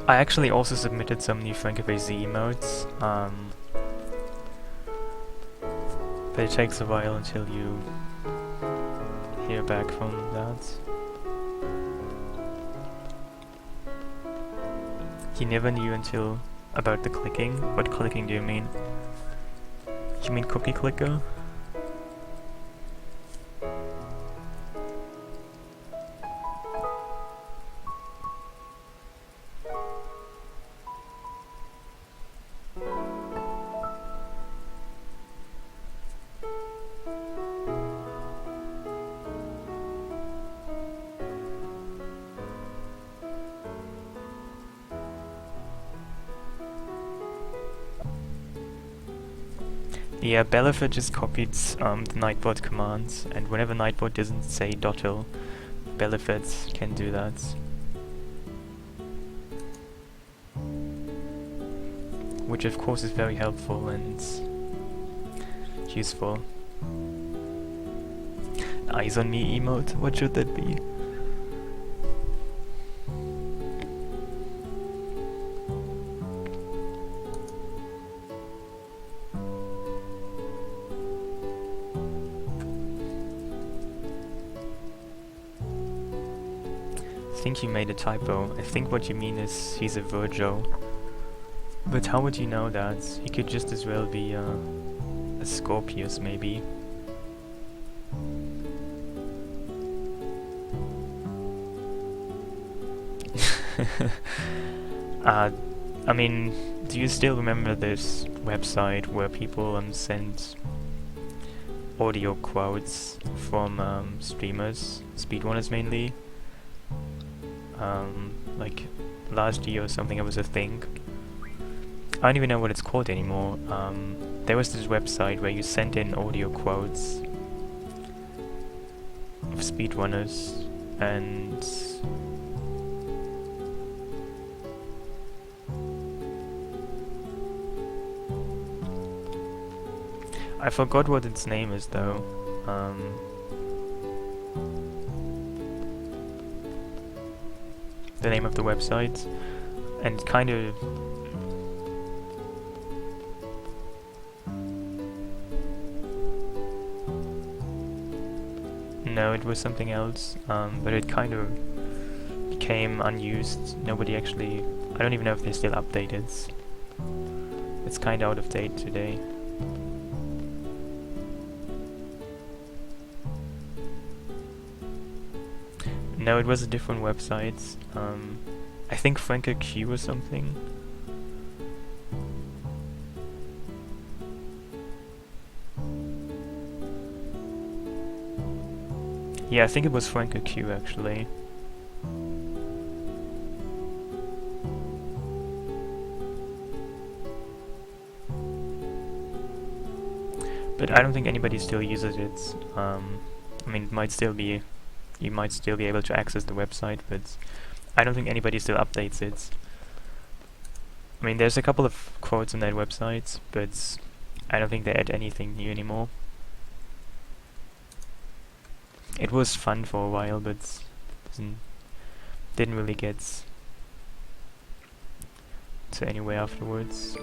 [SPEAKER 1] I actually also submitted some new VIII emotes, but it takes a while until you hear back from that. You never knew until about the clicking. What clicking do you mean? You mean cookie clicker? Yeah, Bellifer just copied the Nightbot commands, and whenever Nightbot doesn't say .il, Bellifer can do that. Which of course is very helpful and useful. Eyes on me emote, what should that be? I think you made a typo. I think what you mean is he's a Virgo. But how would you know that? He could just as well be a Scorpius, maybe. I mean, do you still remember this website where people send audio quotes from streamers, speedrunners mainly? Like last year or something, it was a thing. I don't even know what it's called anymore. There was this website where you sent in audio quotes of speedrunners, and I forgot what its name is though. The name of the website, and kind of no, it was something else, but it kind of became unused. Nobody actually, I don't even know if they still update it. It's kind of out of date today. No, it was a different website. I think Franco Q or something. Yeah, I think it was Franco Q actually. But I don't think anybody still uses it. I mean, it might still be, you might still be able to access the website, but I don't think anybody still updates it. I mean, there's a couple of quotes on that website, but I don't think they add anything new anymore. It was fun for a while, but didn't really get to anywhere afterwards.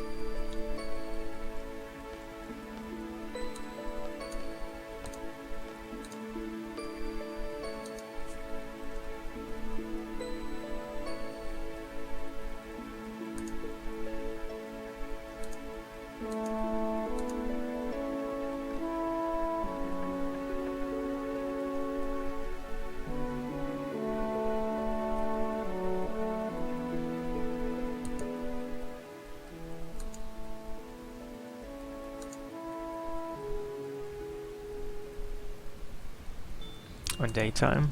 [SPEAKER 1] On daytime?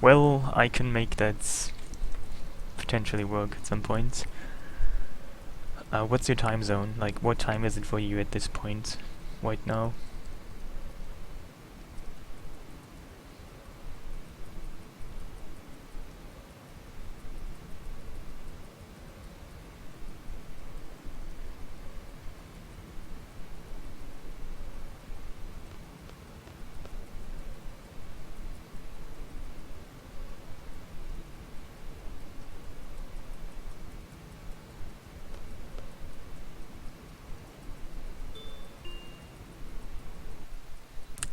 [SPEAKER 1] Well, I can make that potentially work at some point. What's your time zone? Like, what time is it for you at this point right now?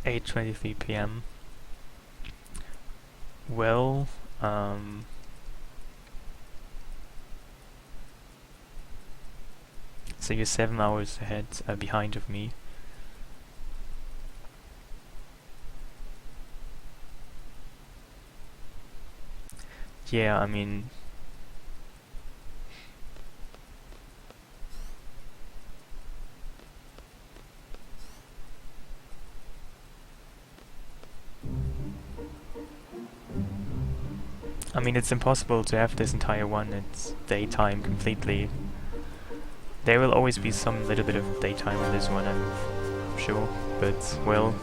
[SPEAKER 1] (8:23 p.m.) Well, so you're 7 hours ahead, behind of me. Yeah, I mean, it's impossible to have this entire one at daytime completely. There will always be some little bit of daytime in this one, sure, but well.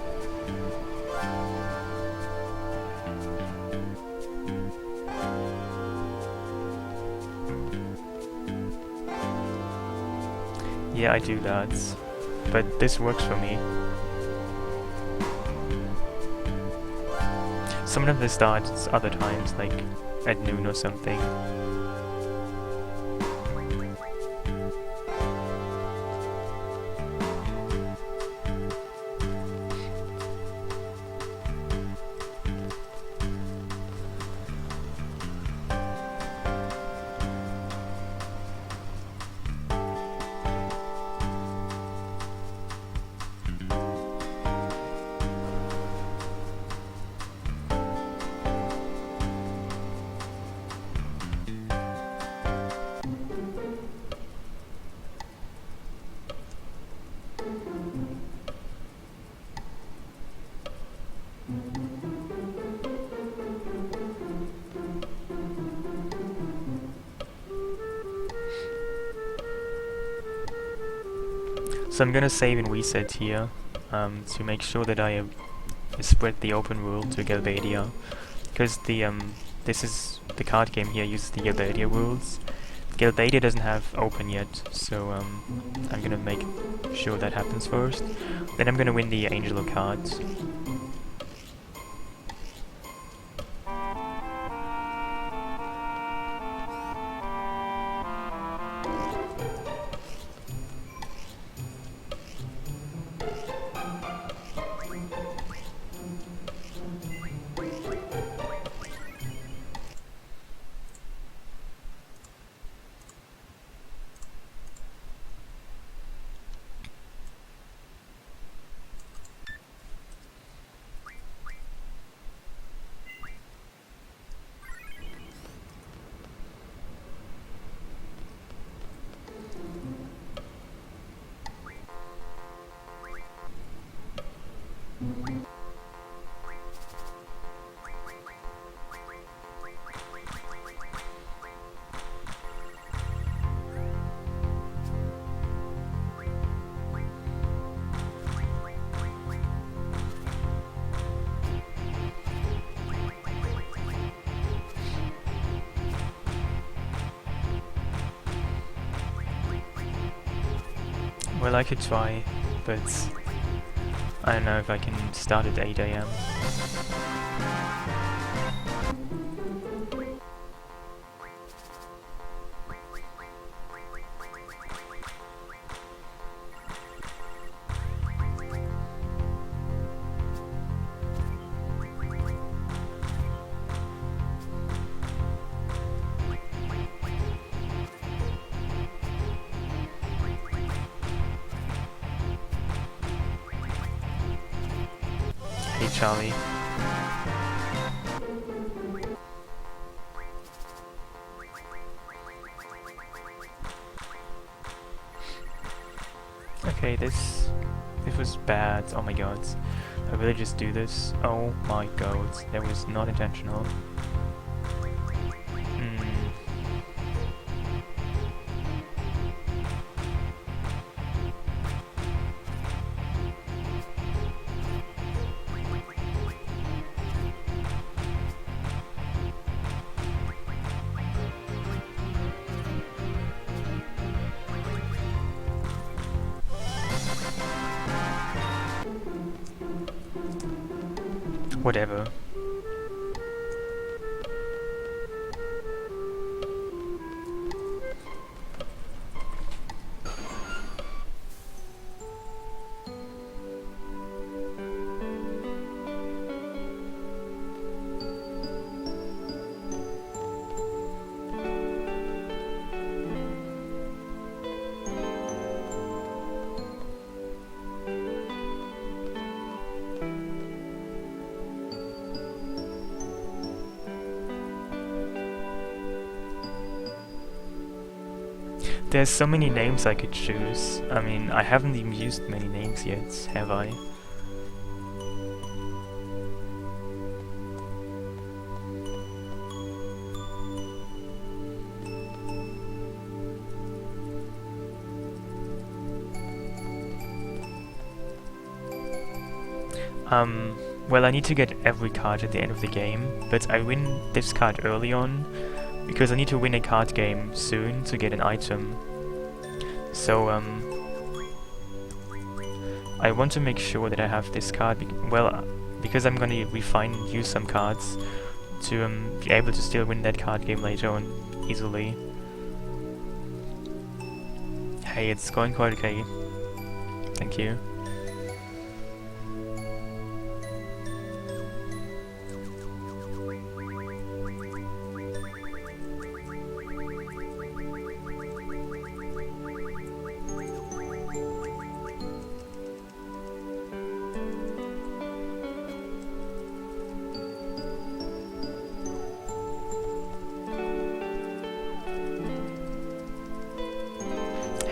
[SPEAKER 1] Yeah, I do that, but this works for me. Sometimes it starts other times, like at noon or something. So I'm gonna save in VIII here, to make sure that I spread the open world to Galbadia, because the card game here uses the Galbadia rules. Galbadia doesn't have open yet, so I'm gonna make sure that happens first. Then I'm gonna win the Angelo cards. Well, I could try, but I don't know if I can start at 8 AM. Hey Charlie. Okay, this was bad. Oh my god. I really just do this? Oh my god. That was not intentional. Whatever. There's so many names I could choose. I mean, I haven't even used many names yet, have I? Well, I need to get every card at the end of the game, but I win this card early on, because I need to win a card game soon to get an item. So, I want to make sure that I have this card, because I'm gonna refine and use some cards to be able to still win that card game later on easily. Hey, it's going quite okay. Thank you.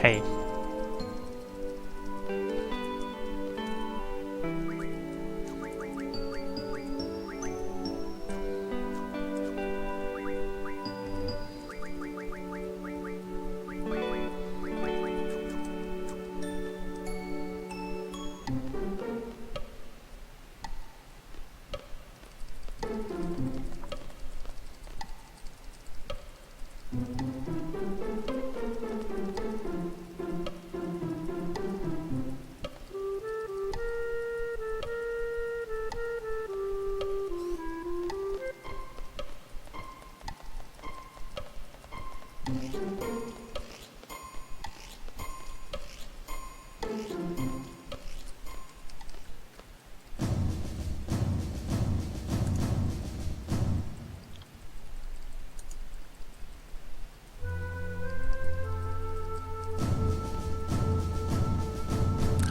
[SPEAKER 1] Hey.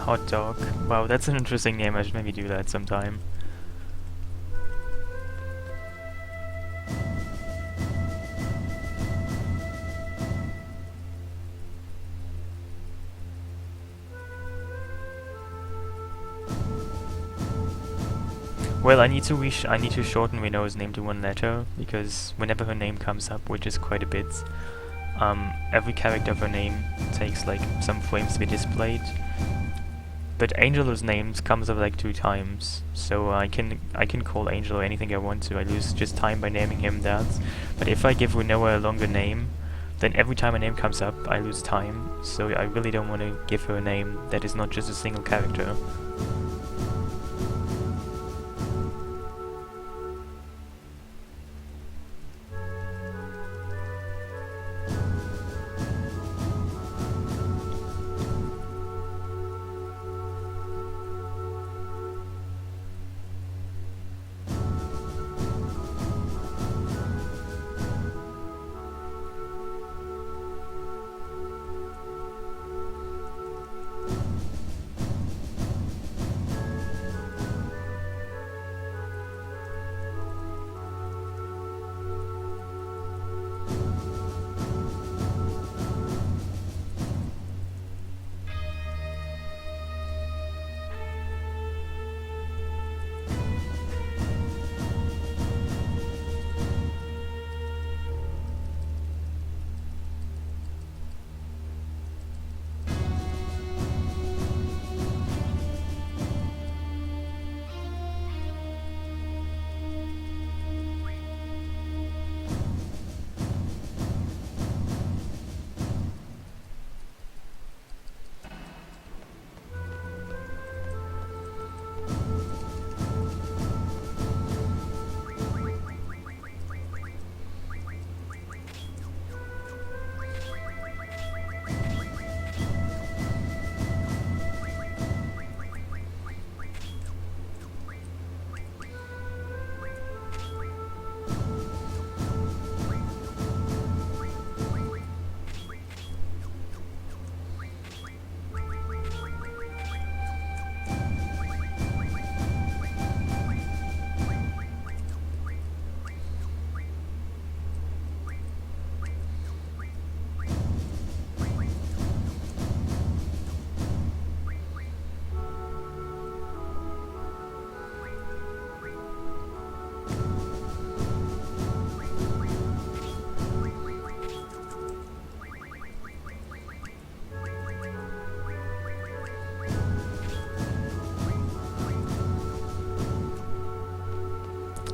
[SPEAKER 1] Hot dog. Wow, that's an interesting name. I should maybe do that sometime. Well, I need to shorten Reno's name to one letter, because whenever her name comes up, which is quite a bit, every character of her name takes like some frames to be displayed. But Angelo's name comes up like 2 times, so I can call Angelo anything I want to. I lose just time by naming him that. But if I give Renoa a longer name, then every time a name comes up, I lose time. So I really don't want to give her a name that is not just a single character.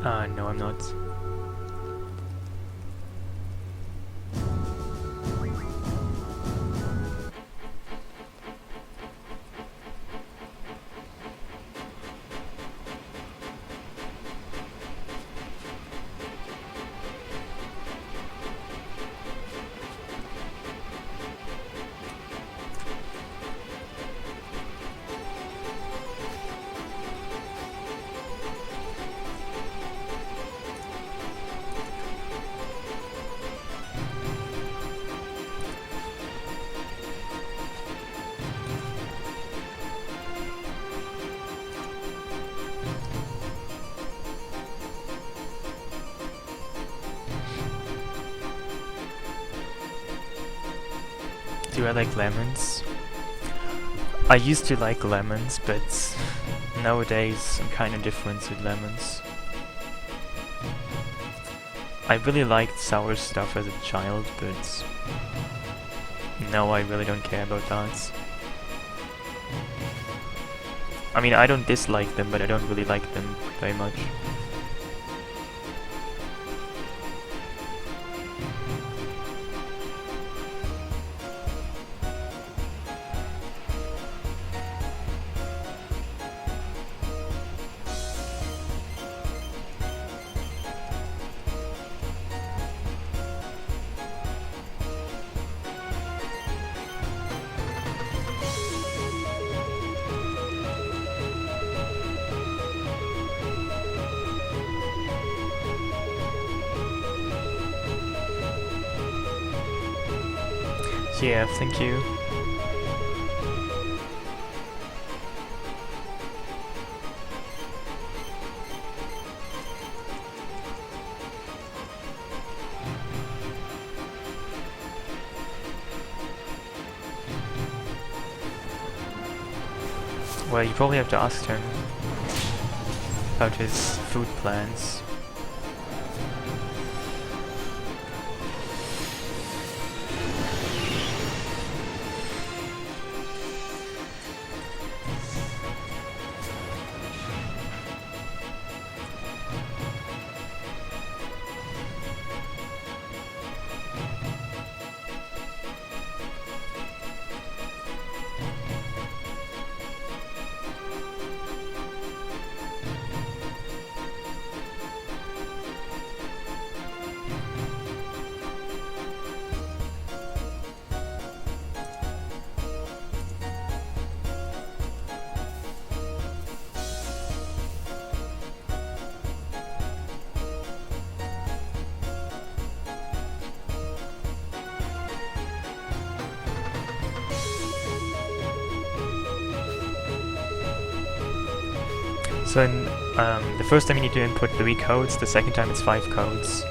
[SPEAKER 1] No, I'm not. Do I like lemons? I used to like lemons, but nowadays I'm kind of different with lemons. I really liked sour stuff as a child, but now I really don't care about that. I mean, I don't dislike them, but I don't really like them very much. Yeah, thank you. Well, you probably have to ask him about his food plans. So in, the first time you need to input 3 codes, the second time it's 5 codes.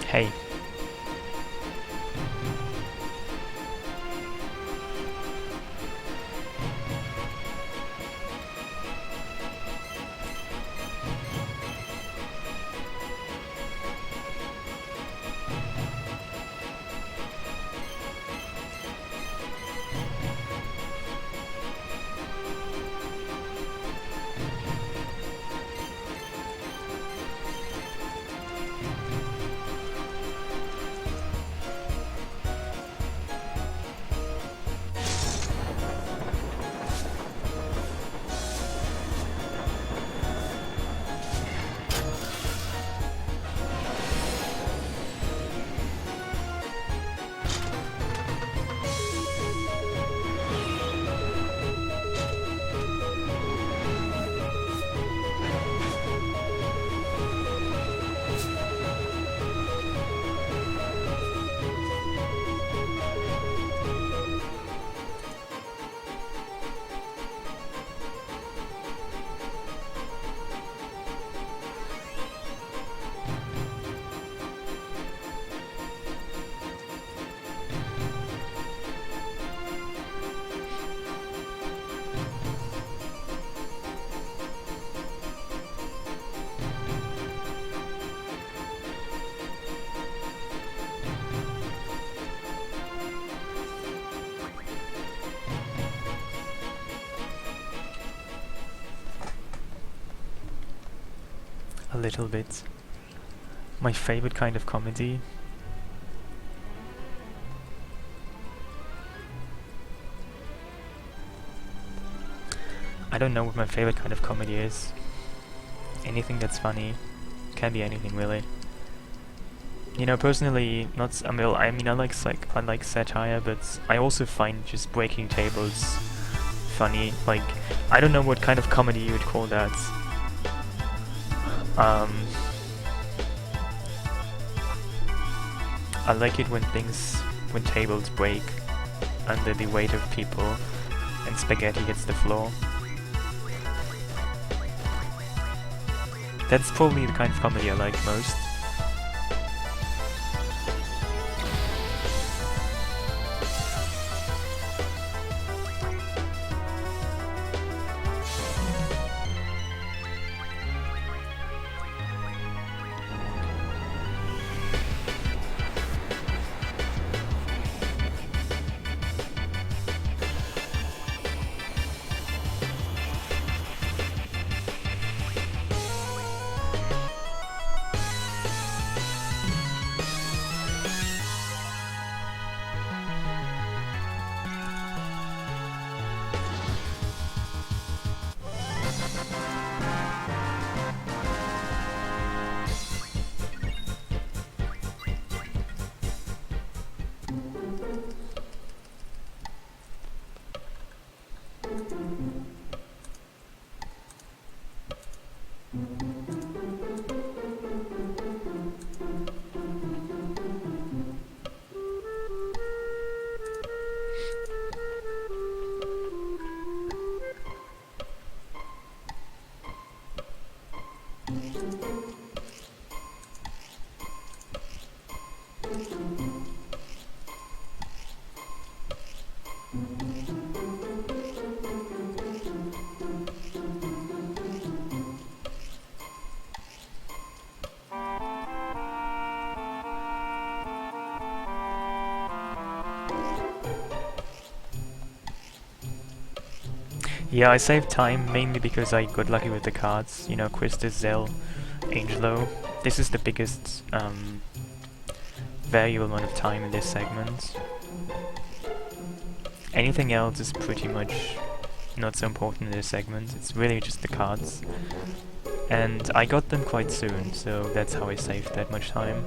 [SPEAKER 1] Hey. little bit. My favorite kind of comedy. I don't know what my favorite kind of comedy is. Anything that's funny. Can be anything really. You know, personally, not. I mean, I like satire, but I also find just breaking tables funny. Like, I don't know what kind of comedy you would call that. I like it when tables break under the weight of people and spaghetti hits the floor. That's probably the kind of comedy I like most. Yeah, I saved time mainly because I got lucky with the cards. You know, Quistis, Zell, Angelo. This is the biggest valuable amount of time in this segment. Anything else is pretty much not so important in this segment. It's really just the cards. And I got them quite soon, so that's how I saved that much time.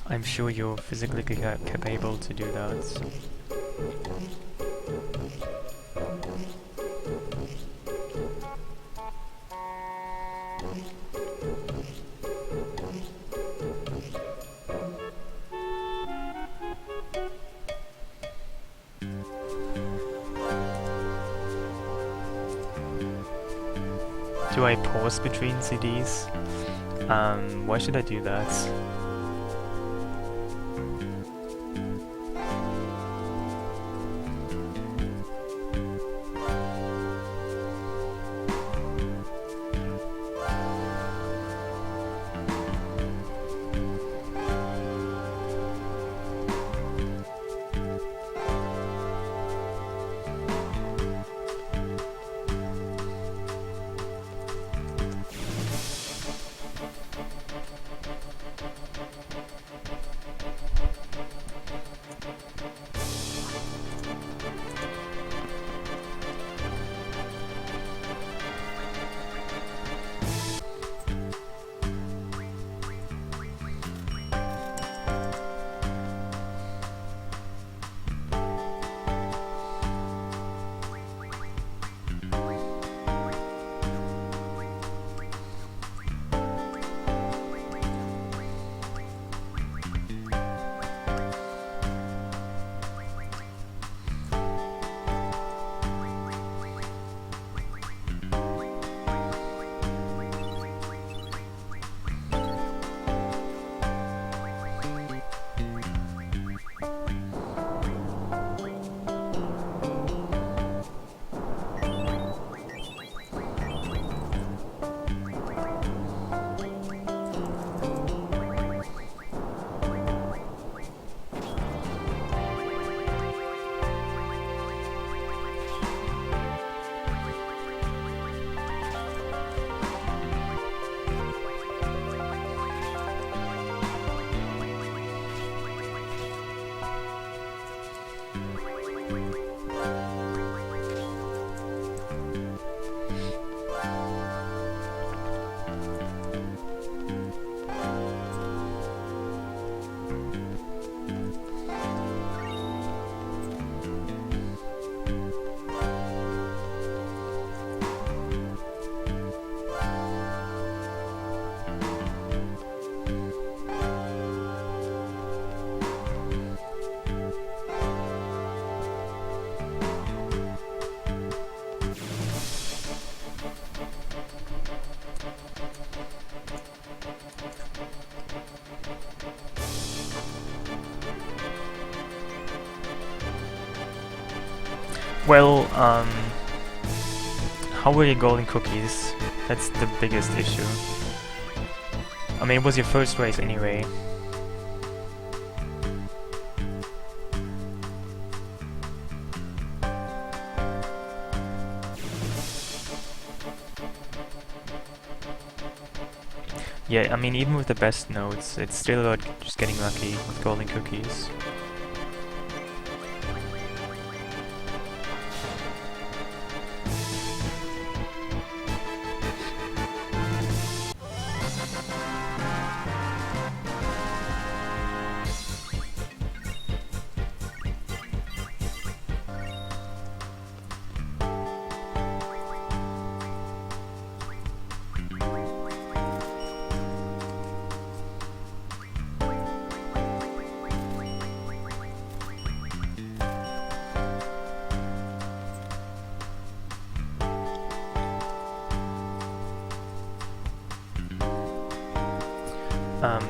[SPEAKER 1] I'm sure you're physically capable to do that. Do I pause between CDs? Why should I do that? Well, how were your golden cookies? That's the biggest issue. I mean, it was your first race anyway. Yeah, I mean, even with the best notes, it's still about just getting lucky with golden cookies.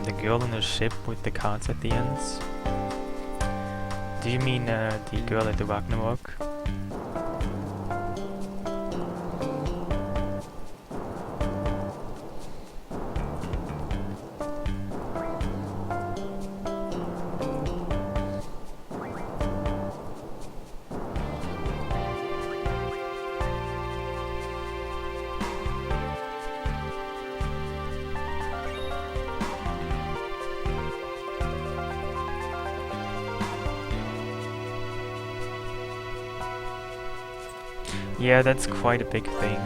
[SPEAKER 1] The girl on the ship with the cards at the ends? Do you mean the girl at the Ragnarok? Yeah, that's quite a big thing.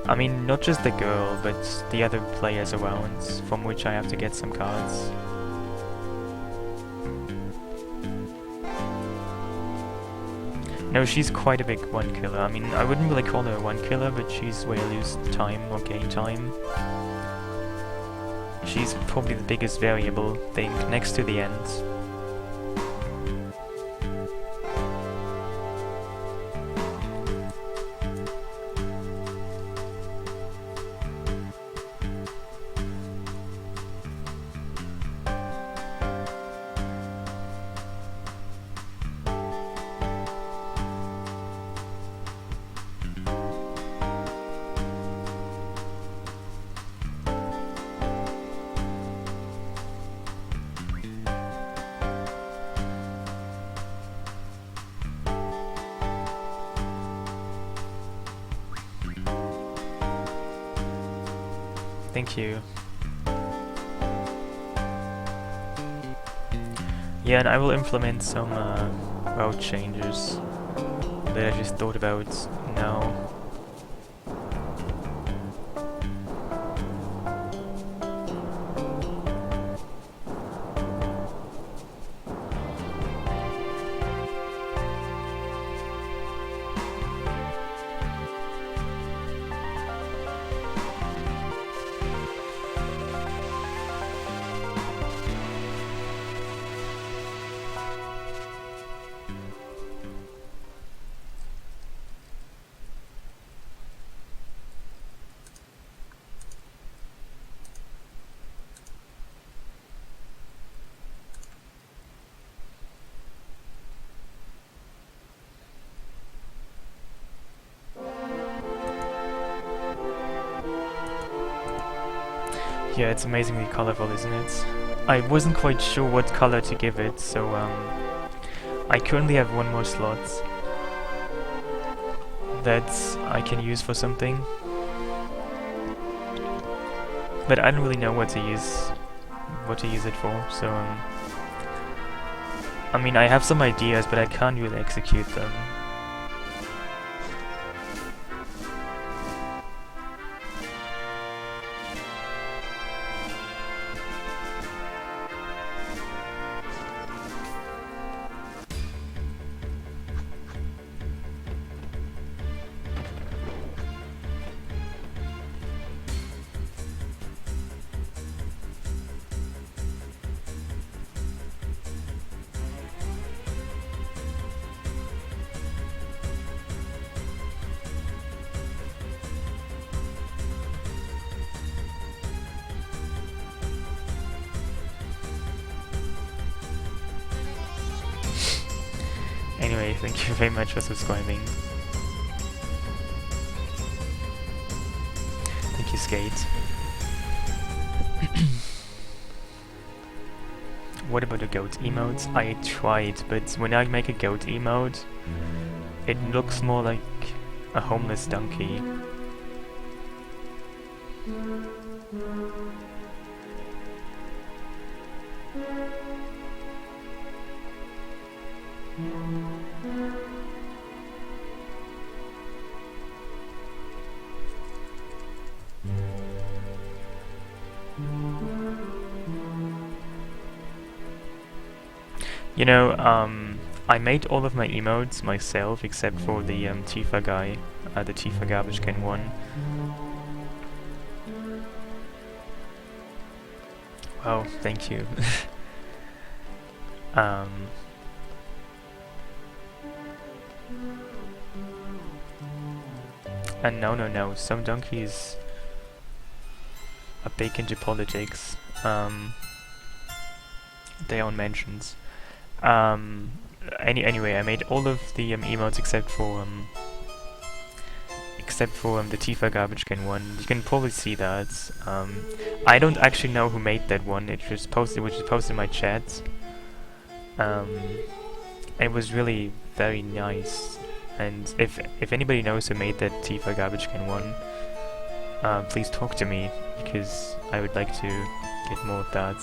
[SPEAKER 1] I mean, not just the girl, but the other players around, from which I have to get some cards. No, she's quite a big one killer. I mean, I wouldn't really call her a one killer, but she's where I lose time or gain time. She's probably the biggest variable thing next to the end. Thank you. Yeah, and I will implement some route changes that I just thought about now. Yeah, it's amazingly colorful, isn't it? I wasn't quite sure what color to give it, so I currently have one more slot that I can use for something. But I don't really know what to use it for, so I mean, I have some ideas, but I can't really execute them. thank you very much for subscribing. Thank you, Skate. What about the goat emote? I tried, but when I make a goat emote, it looks more like a homeless donkey. You know, I made all of my emotes myself except for the Tifa guy, the Tifa garbage can one. Oh, thank you. And no, some donkeys are big into politics. They own mansions. Anyway, I made all of the emotes except for the Tifa garbage can one. You can probably see that. I don't actually know who made that one. It was posted in my chat. It was really very nice. And if anybody knows who made that Tifa garbage can one, please talk to me, because I would like to get more of that.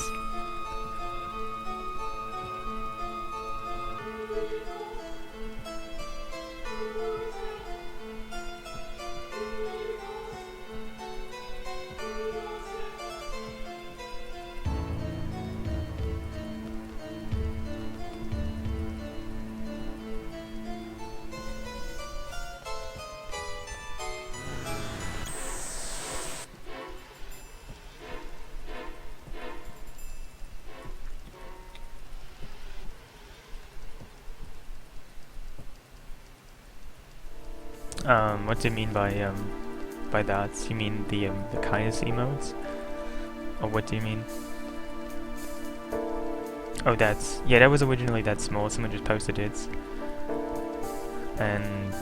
[SPEAKER 1] What do you mean by that? You mean the kindness emotes? Or what do you mean? Oh, yeah, that was originally that small. Someone just posted it, and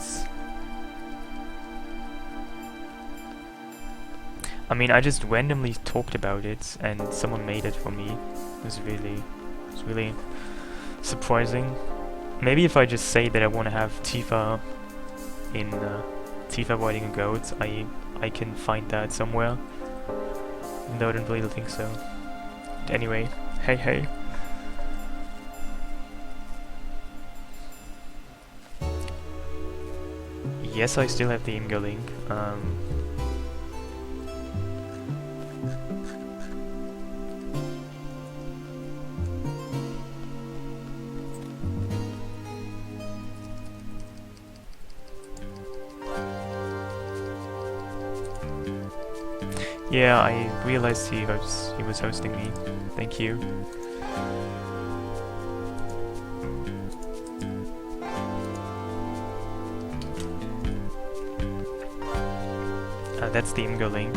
[SPEAKER 1] I mean, I just randomly talked about it, and someone made it for me. It was really surprising. Maybe if I just say that I want to have Tifa in Tifa riding a goat, I can find that somewhere. No, I don't really think so. Anyway, hey. Yes, I still have the Imgo link. Yeah, I realized he was hosting me. Thank you. That's the Imgo link.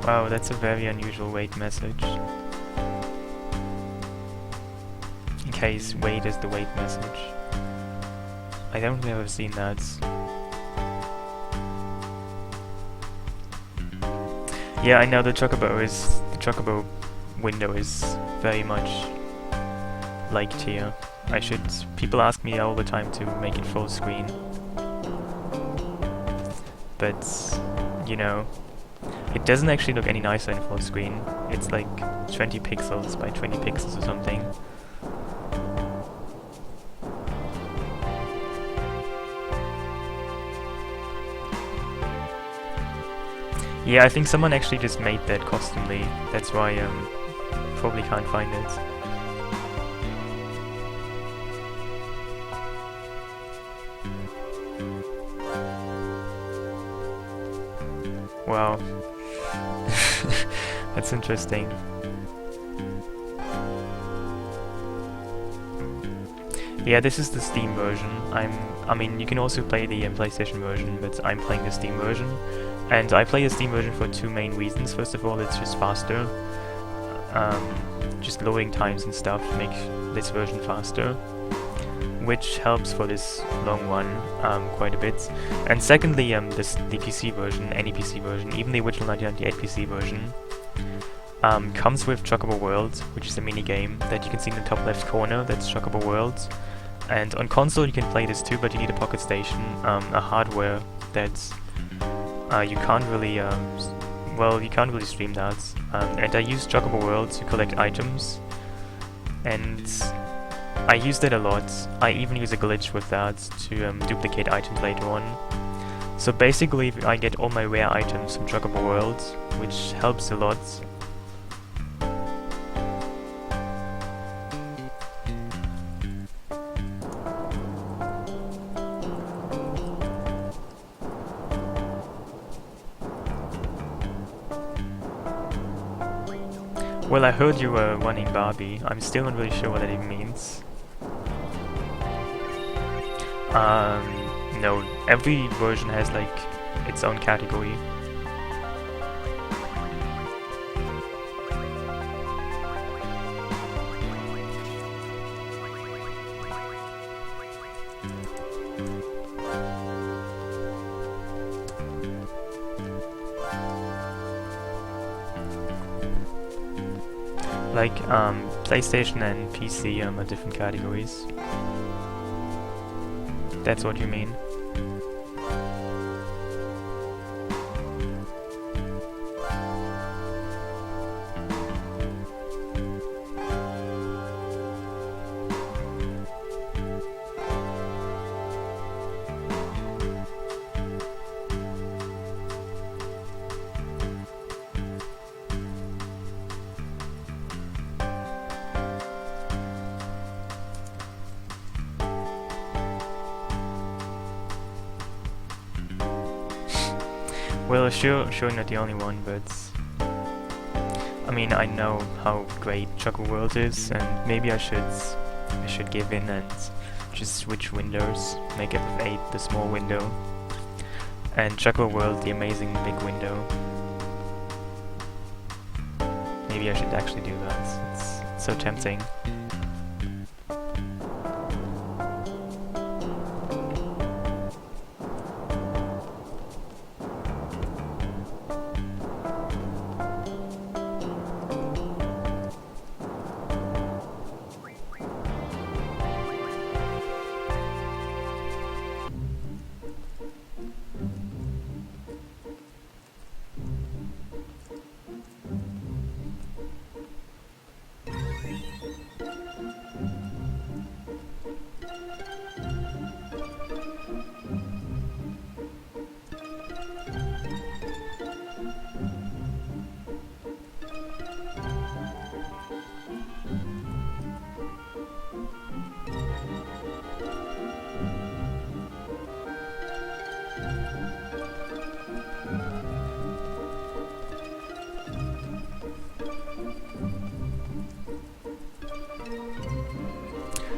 [SPEAKER 1] Wow, that's a very unusual wait message. In case wait is the wait message. I don't think I've ever seen that. Yeah, I know the Chocobo window is very much liked here. People ask me all the time to make it full screen. But, you know, it doesn't actually look any nicer in full screen. It's like 20 pixels by 20 pixels or something. Yeah, I think someone actually just made that customly. That's why probably can't find it. Wow. That's interesting. Yeah, this is the Steam version. I mean, you can also play the PlayStation version, but I'm playing the Steam version. And I play the Steam version for two main reasons. First of all, it's just faster. Just loading times and stuff make this version faster, which helps for this long one quite a bit. And secondly, the PC version, any PC version, even the original 1998 PC version, comes with Chocobo World, which is a mini game that you can see in the top left corner. That's Chocobo World. And on console you can play this too, but you need a Pocket Station, a hardware that you can't really, well, you can't really stream that. And I use Chocobo World to collect items, and I use that a lot. I even use a glitch with that to duplicate items later on. So basically I get all my rare items from Chocobo World, which helps a lot. Well, I heard you were running Barbie. I'm still not really sure what that even means. No, every version has like its own category. Like, PlayStation and PC are different categories. That's what you mean. Well, sure, not the only one, but I mean, I know how great Chocobo World is, and maybe I should give in and just switch windows, make FF8 the small window, and Chocobo World the amazing big window. Maybe I should actually do that. It's so tempting.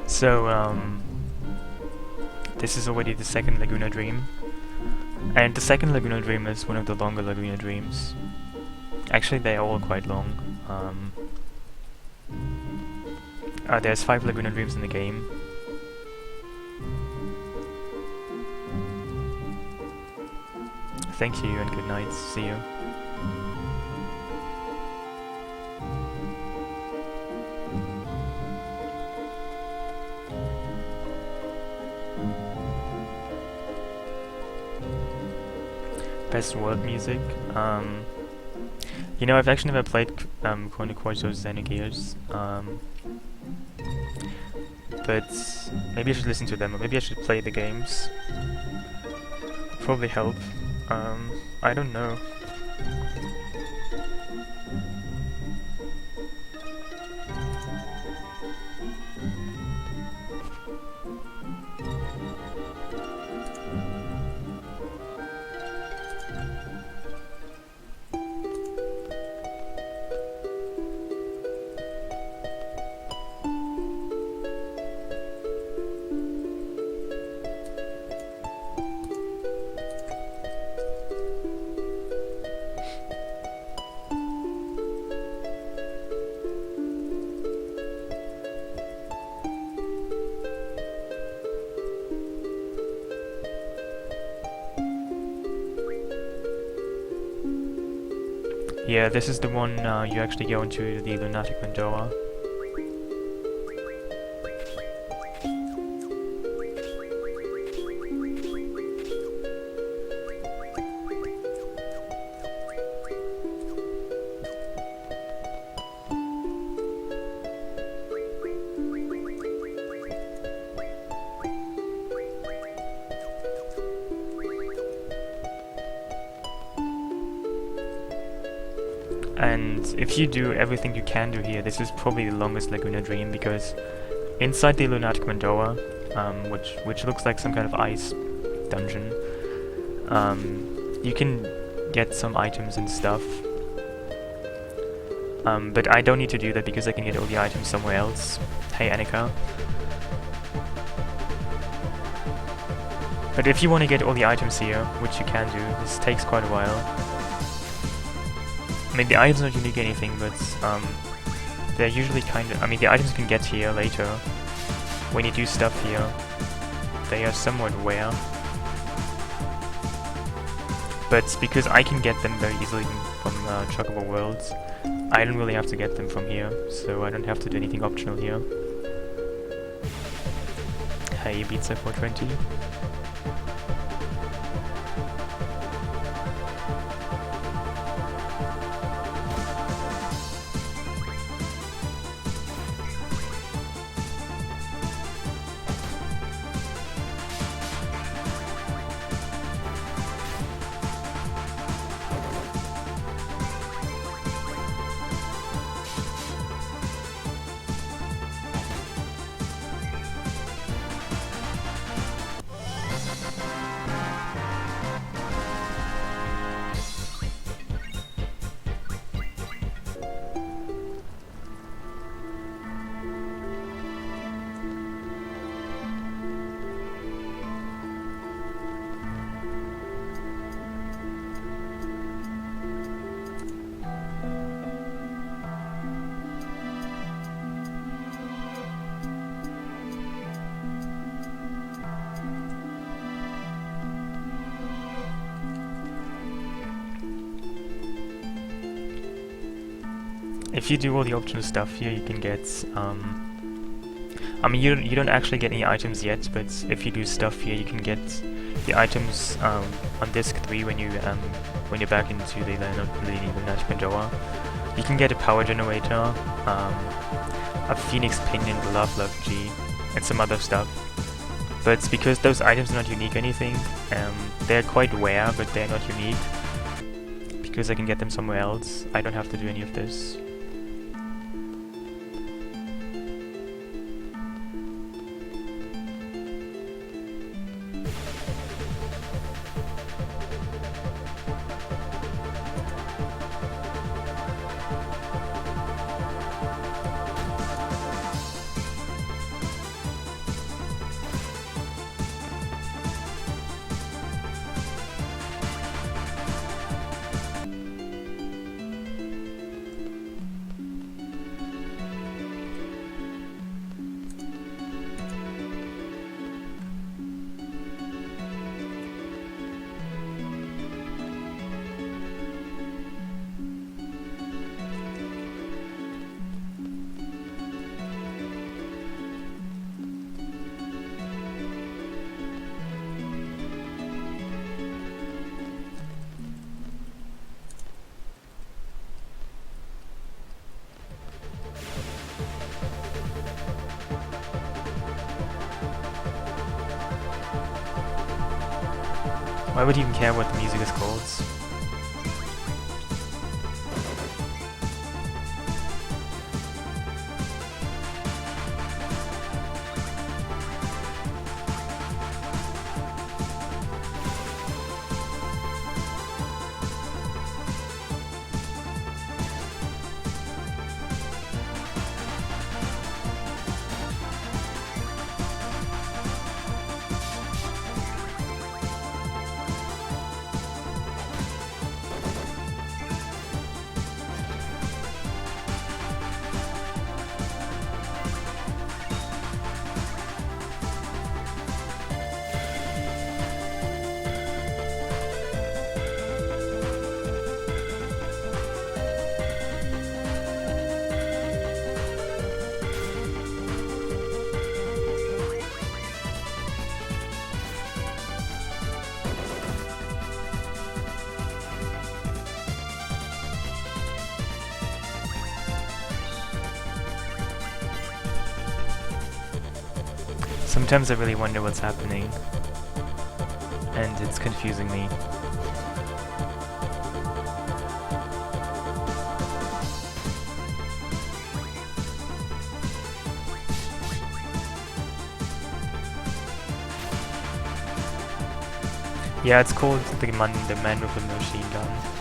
[SPEAKER 1] So, this is already the second Laguna Dream, and the second Laguna Dream is one of the longer Laguna Dreams. Actually, they're all quite long. There's 5 Laguna Dreams in the game. Thank you and good night. See you. Best world music? You know, I've actually never played Chrono Cross Xenogears, but maybe I should listen to them, or maybe I should play the games. Probably help. I don't know. Yeah, this is the one you actually go into the Lunatic Mandora. And if you do everything you can do here, this is probably the longest Laguna Dream, because inside the Lunatic Mandora, which looks like some kind of ice dungeon, you can get some items and stuff. But I don't need to do that because I can get all the items somewhere else. Hey Annika. But if you want to get all the items here, which you can do, this takes quite a while. I mean, the items are not unique or anything, but they're usually kind of... I mean, the items you can get here later, when you do stuff here, they are somewhat rare. But because I can get them very easily from Chocobo Worlds, I don't really have to get them from here, so I don't have to do anything optional here. Hey, Pizza 420. If you do all the optional stuff here, you can get, I mean, you don't actually get any items yet, but if you do stuff here, you can get the items on disc 3 when you're back into the Lunatic Mandora. You can get a power generator, a Phoenix Pinion, the Love G, and some other stuff. But because those items are not unique or anything, they're quite rare, but they're not unique. Because I can get them somewhere else, I don't have to do any of this. Why would you even care what the music is called? Sometimes I really wonder what's happening, and it's confusing me. Yeah, it's called the man with the machine gun.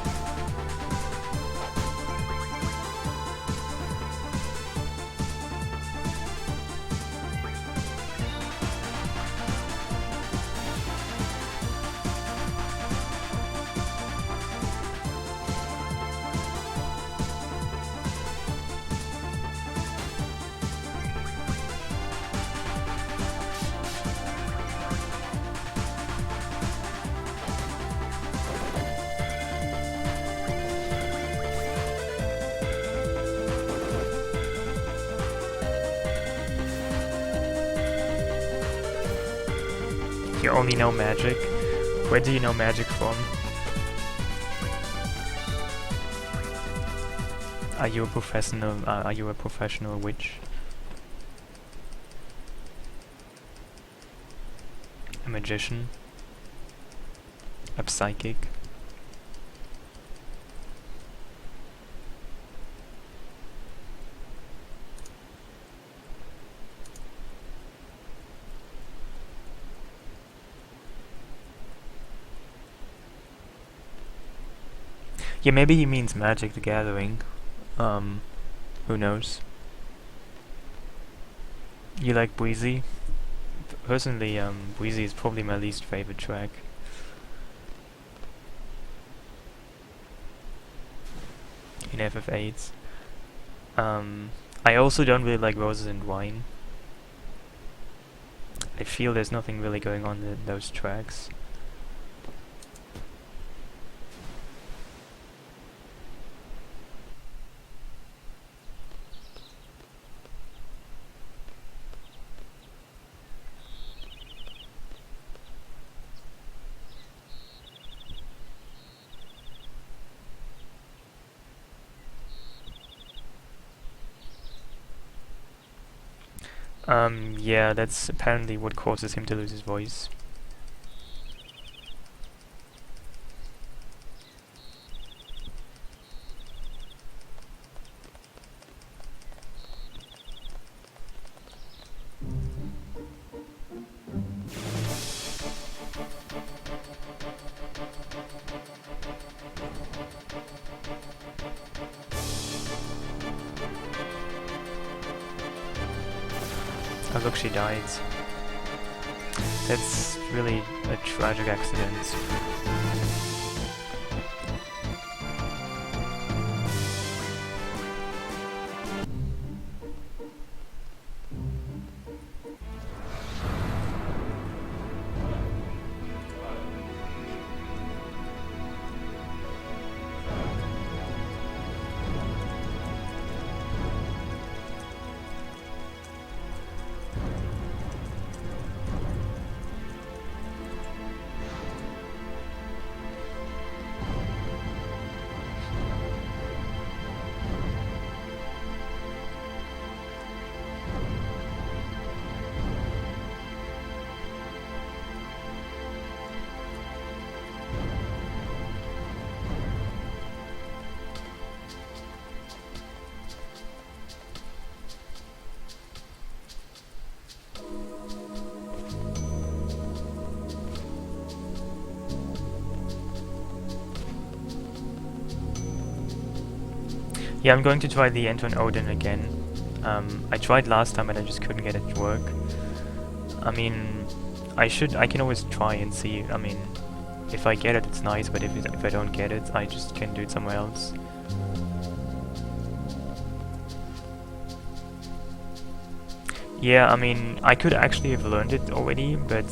[SPEAKER 1] You only know magic? Where do you know magic from? Are you a professional witch? A magician? A psychic? Yeah, maybe he means Magic the Gathering. Who knows? You like Breezy? Personally, Breezy is probably my least favorite track. In FF8. I also don't really like Roses and Wine. I feel there's nothing really going on in those tracks. Yeah, that's apparently what causes him to lose his voice. Oh look, she died. That's really a tragic accident. Yeah, I'm going to try the end on Odin again. I tried last time and I just couldn't get it to work. I mean, I can always try and see. I mean, if I get it, it's nice, but if I don't get it, I just can do it somewhere else. Yeah, I mean, I could actually have learned it already, but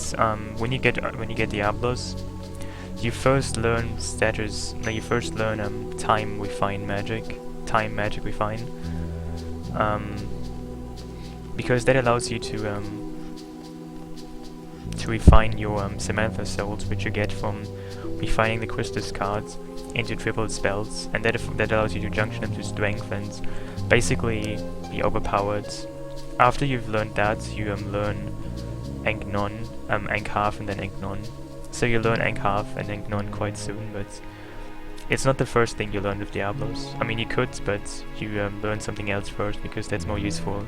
[SPEAKER 1] when you get Diablos, you first learn status. No, you first learn time refine magic. Time magic refine, because that allows you to refine your Samantha souls, which you get from refining the Christus cards into triple spells, and that allows you to junction them to strength and basically be overpowered. After you've learned that, you learn Eng non, Eng half and then Eng non. So you learn Eng half and Eng non quite soon, but it's not the first thing you learn with Diablos. I mean, you could, but you learn something else first because that's more useful.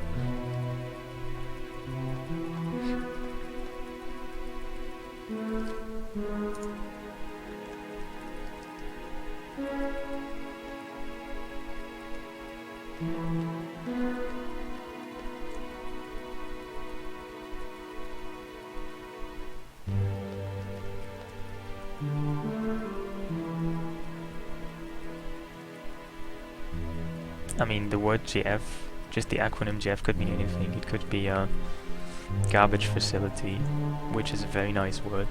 [SPEAKER 1] I mean, the word GF, just the acronym GF could mean anything. It could be a garbage facility, which is a very nice word.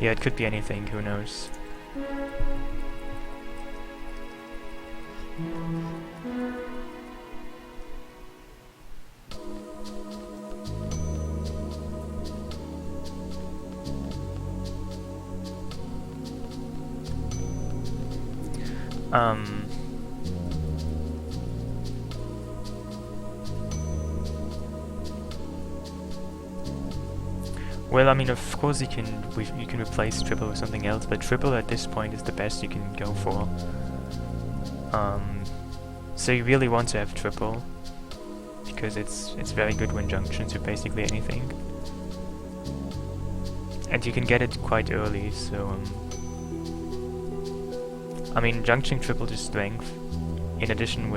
[SPEAKER 1] Yeah, it could be anything, who knows. Well, I mean, of course you can replace triple with something else, but triple at this point is the best you can go for. So you really want to have triple, because it's very good when junctions to basically anything. And you can get it quite early, so I mean, junction triple to strength, in addition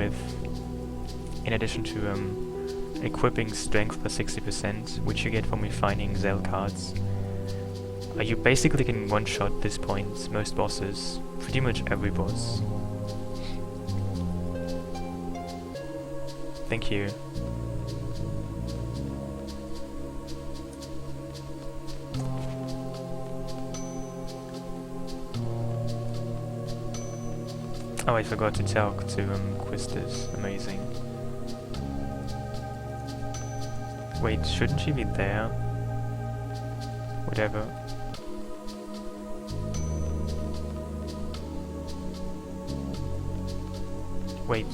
[SPEAKER 1] to equipping strength plus 60%, which you get from refining Zell cards. You basically can one-shot this point most bosses, pretty much every boss. Thank you. Oh, I forgot to talk to Quistis. Amazing. Wait, shouldn't she be there? Whatever. Wait.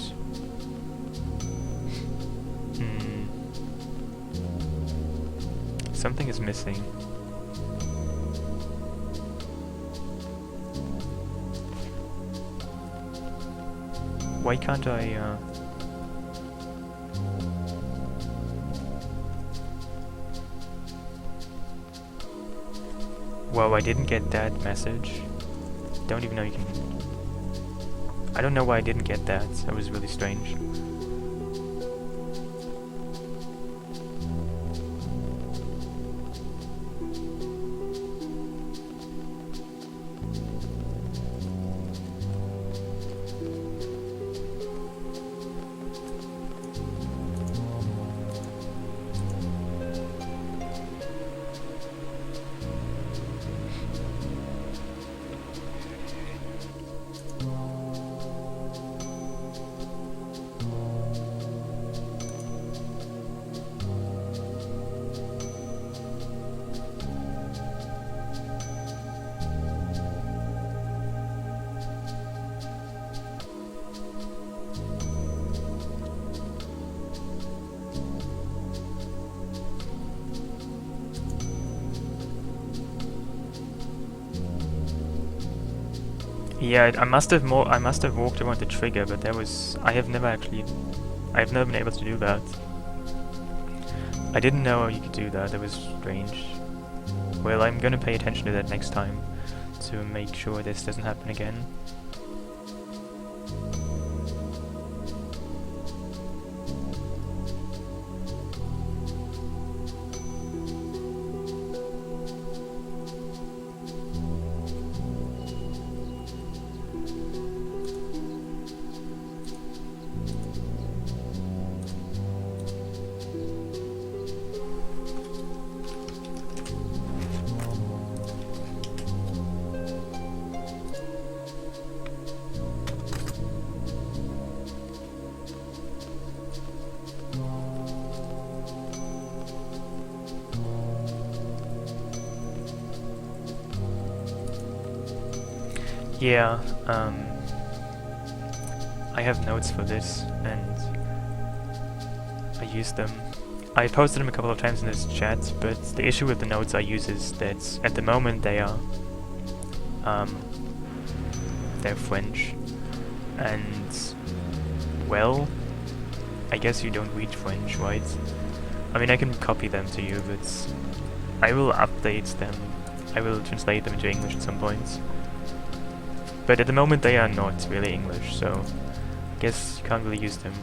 [SPEAKER 1] Something is missing. Why can't I, Wow, I didn't get that message. Don't even know you can... I don't know why I didn't get that. That was really strange. Yeah, I must have walked around the trigger, but I have never been able to do that. I didn't know you could do that. That was strange. Well, I'm gonna pay attention to that next time to make sure this doesn't happen again. Yeah, I have notes for this, and I use them. I posted them a couple of times in this chat, but the issue with the notes I use is that at the moment they're French, and well, I guess you don't read French, right? I mean, I can copy them to you, but I will update them. I will translate them into English at some point. But at the moment they are not really English, so I guess you can't really use them.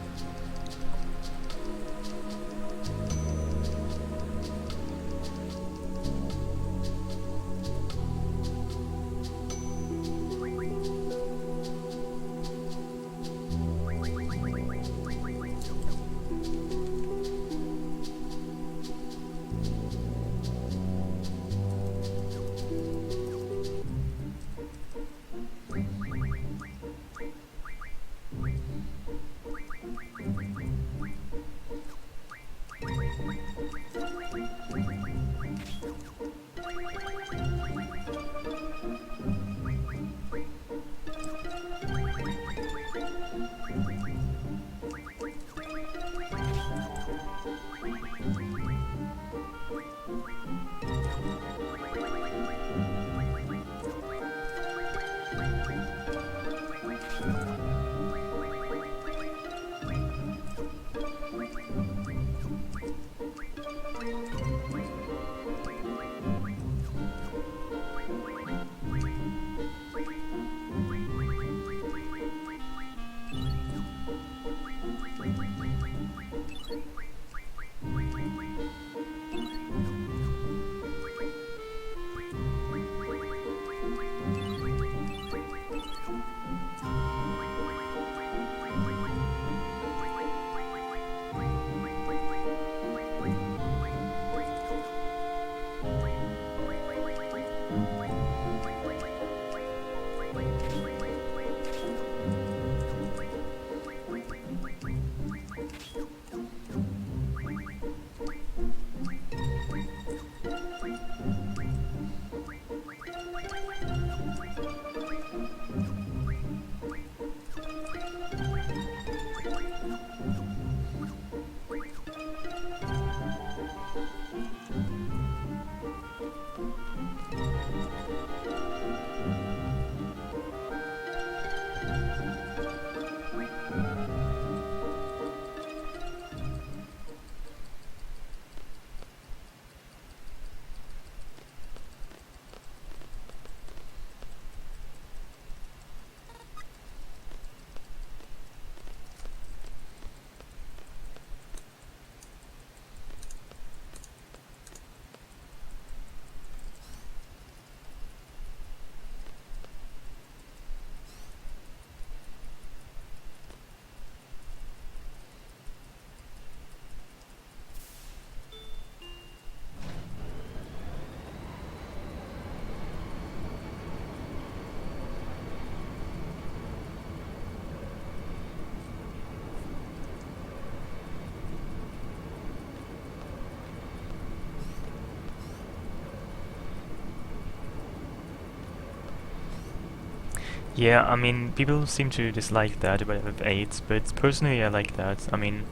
[SPEAKER 1] Yeah, I mean, people seem to dislike that about FF8, but personally I like that. I mean,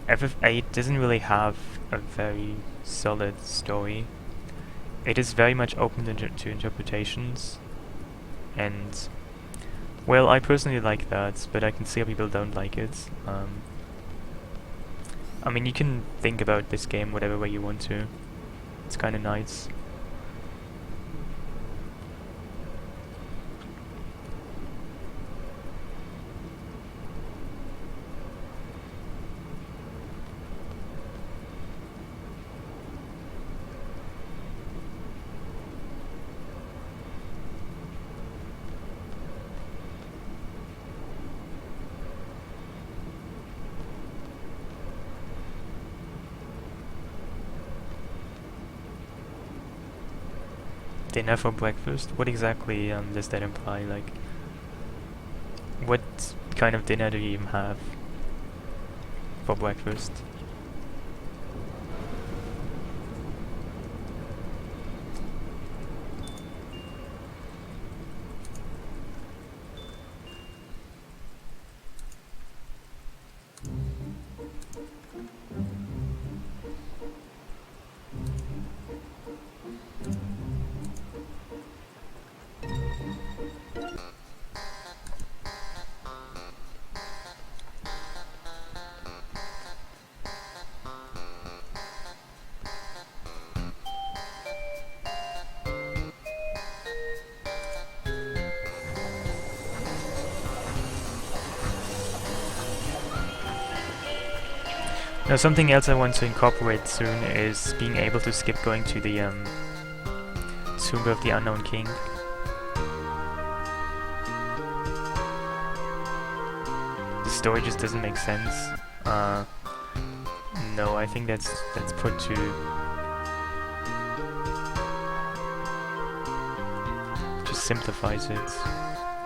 [SPEAKER 1] FF8 doesn't really have a very solid story. It is very much open to interpretations, and well, I personally like that, but I can see how people don't like it. I mean, you can think about this game whatever way you want to. It's kind of nice. Dinner for breakfast? What exactly does that imply? Like, what kind of dinner do you even have for breakfast? Now something else I want to incorporate soon is being able to skip going to the Tomb of the Unknown King. The story just doesn't make sense. No, I think that's put to just simplifies it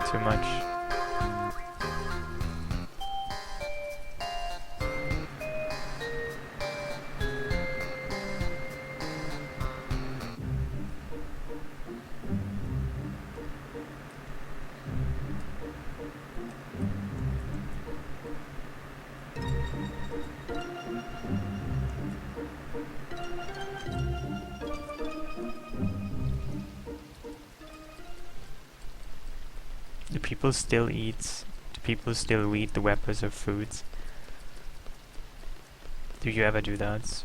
[SPEAKER 1] too much. Do people still eat? Do people still read the wrappers of foods? Do you ever do that?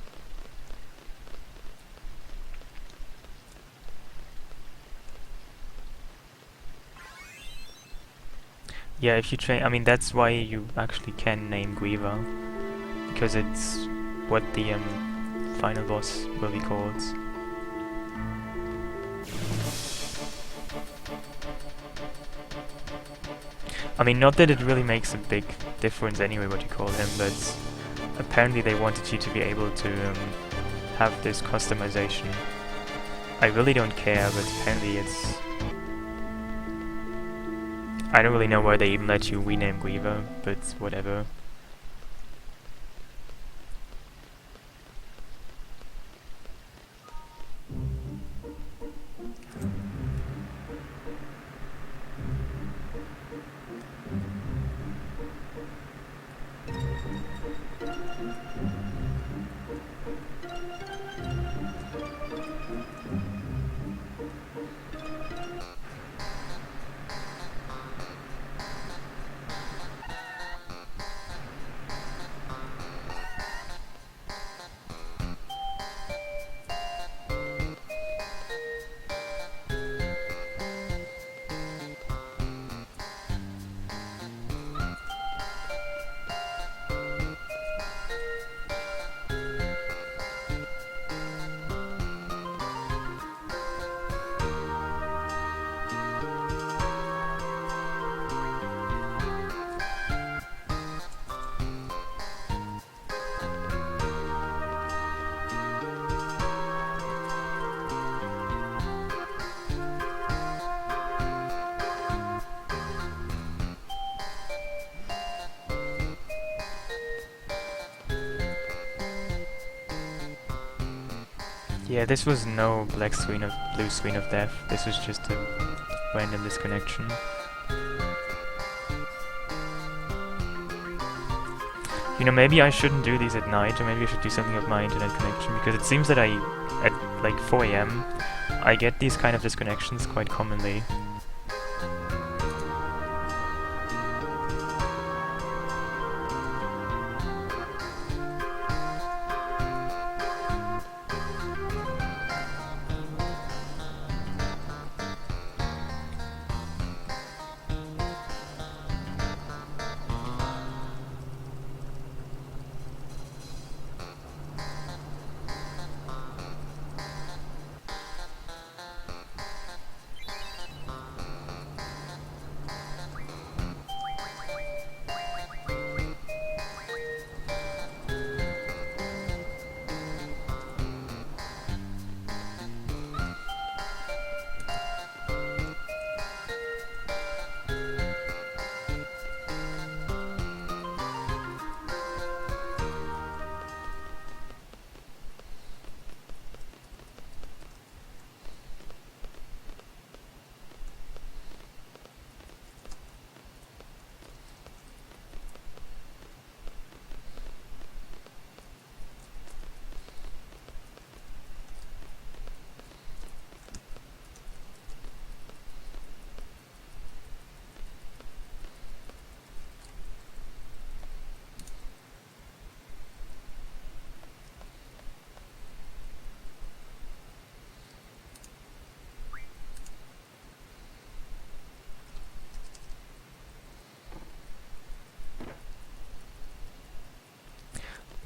[SPEAKER 1] Yeah, if you train, I mean that's why you actually can name Guiva, because it's what the final boss will be called. I mean, not that it really makes a big difference anyway what you call him, but apparently they wanted you to be able to have this customization. I really don't care, but apparently it's... I don't really know why they even let you rename Guiva, but whatever. Yeah, this was no blue screen of death. This was just a random disconnection. You know, maybe I shouldn't do these at night, or maybe I should do something with my internet connection, because it seems that at like 4 AM, I get these kind of disconnections quite commonly.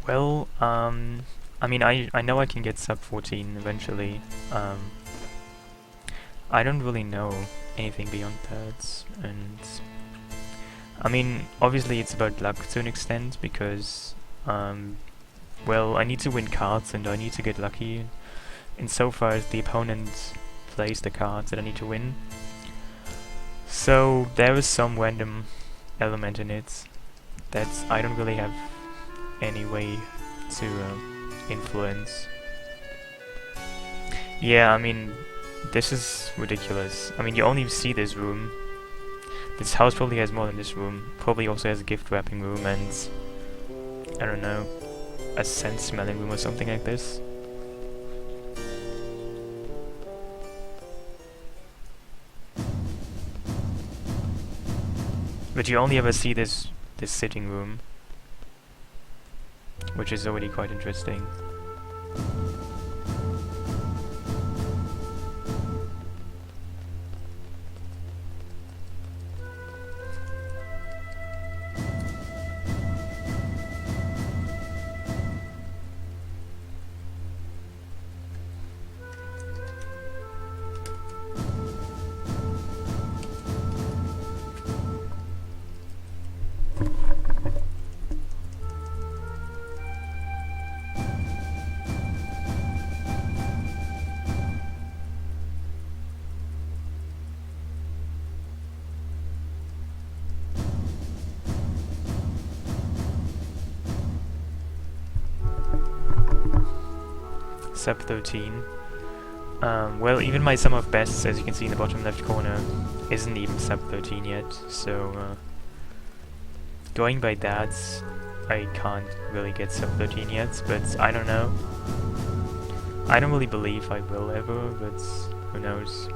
[SPEAKER 1] Well, I mean, I know I can get sub 14 eventually. I don't really know anything beyond that, and I mean, obviously it's about luck to an extent, because, well, I need to win cards and I need to get lucky, insofar as the opponent plays the cards that I need to win. So there is some random element in it that I don't really have any way to influence. Yeah, I mean, this is ridiculous. I mean, you only see this room. This house probably has more than this room. Probably also has a gift wrapping room and, I don't know, a scent smelling room or something like this. But you only ever see this sitting room, which is already quite interesting. Sub 13. Well, even my sum of bests, as you can see in the bottom left corner, isn't even sub 13 yet, so going by that, I can't really get sub 13 yet, but I don't know. I don't really believe I will ever, but who knows.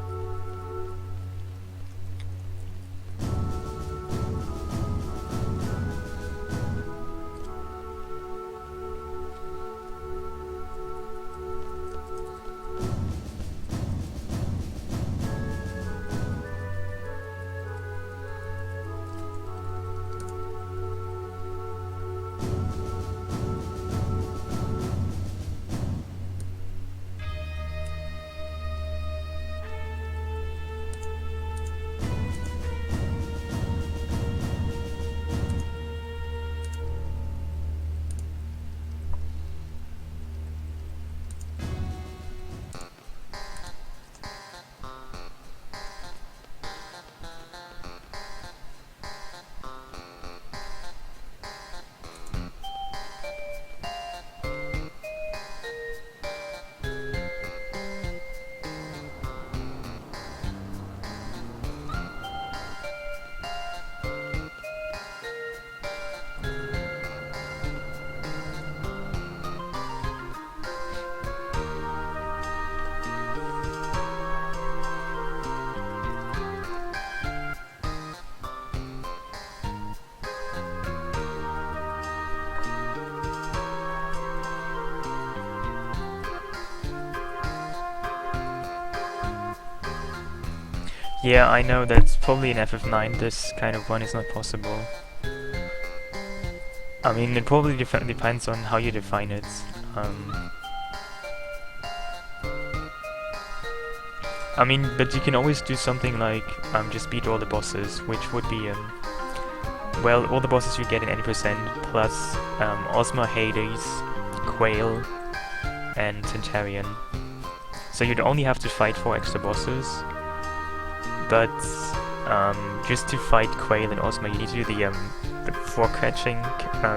[SPEAKER 1] Yeah, I know that's probably an FF9, this kind of one is not possible. I mean, it probably depends on how you define it. I mean, but you can always do something like just beat all the bosses, which would be well, all the bosses you get in any percent, plus Ozma, Hades, Quail, and Centurion. So you'd only have to fight 4 extra bosses. But just to fight Quail and Ozma, you need to do the frog catching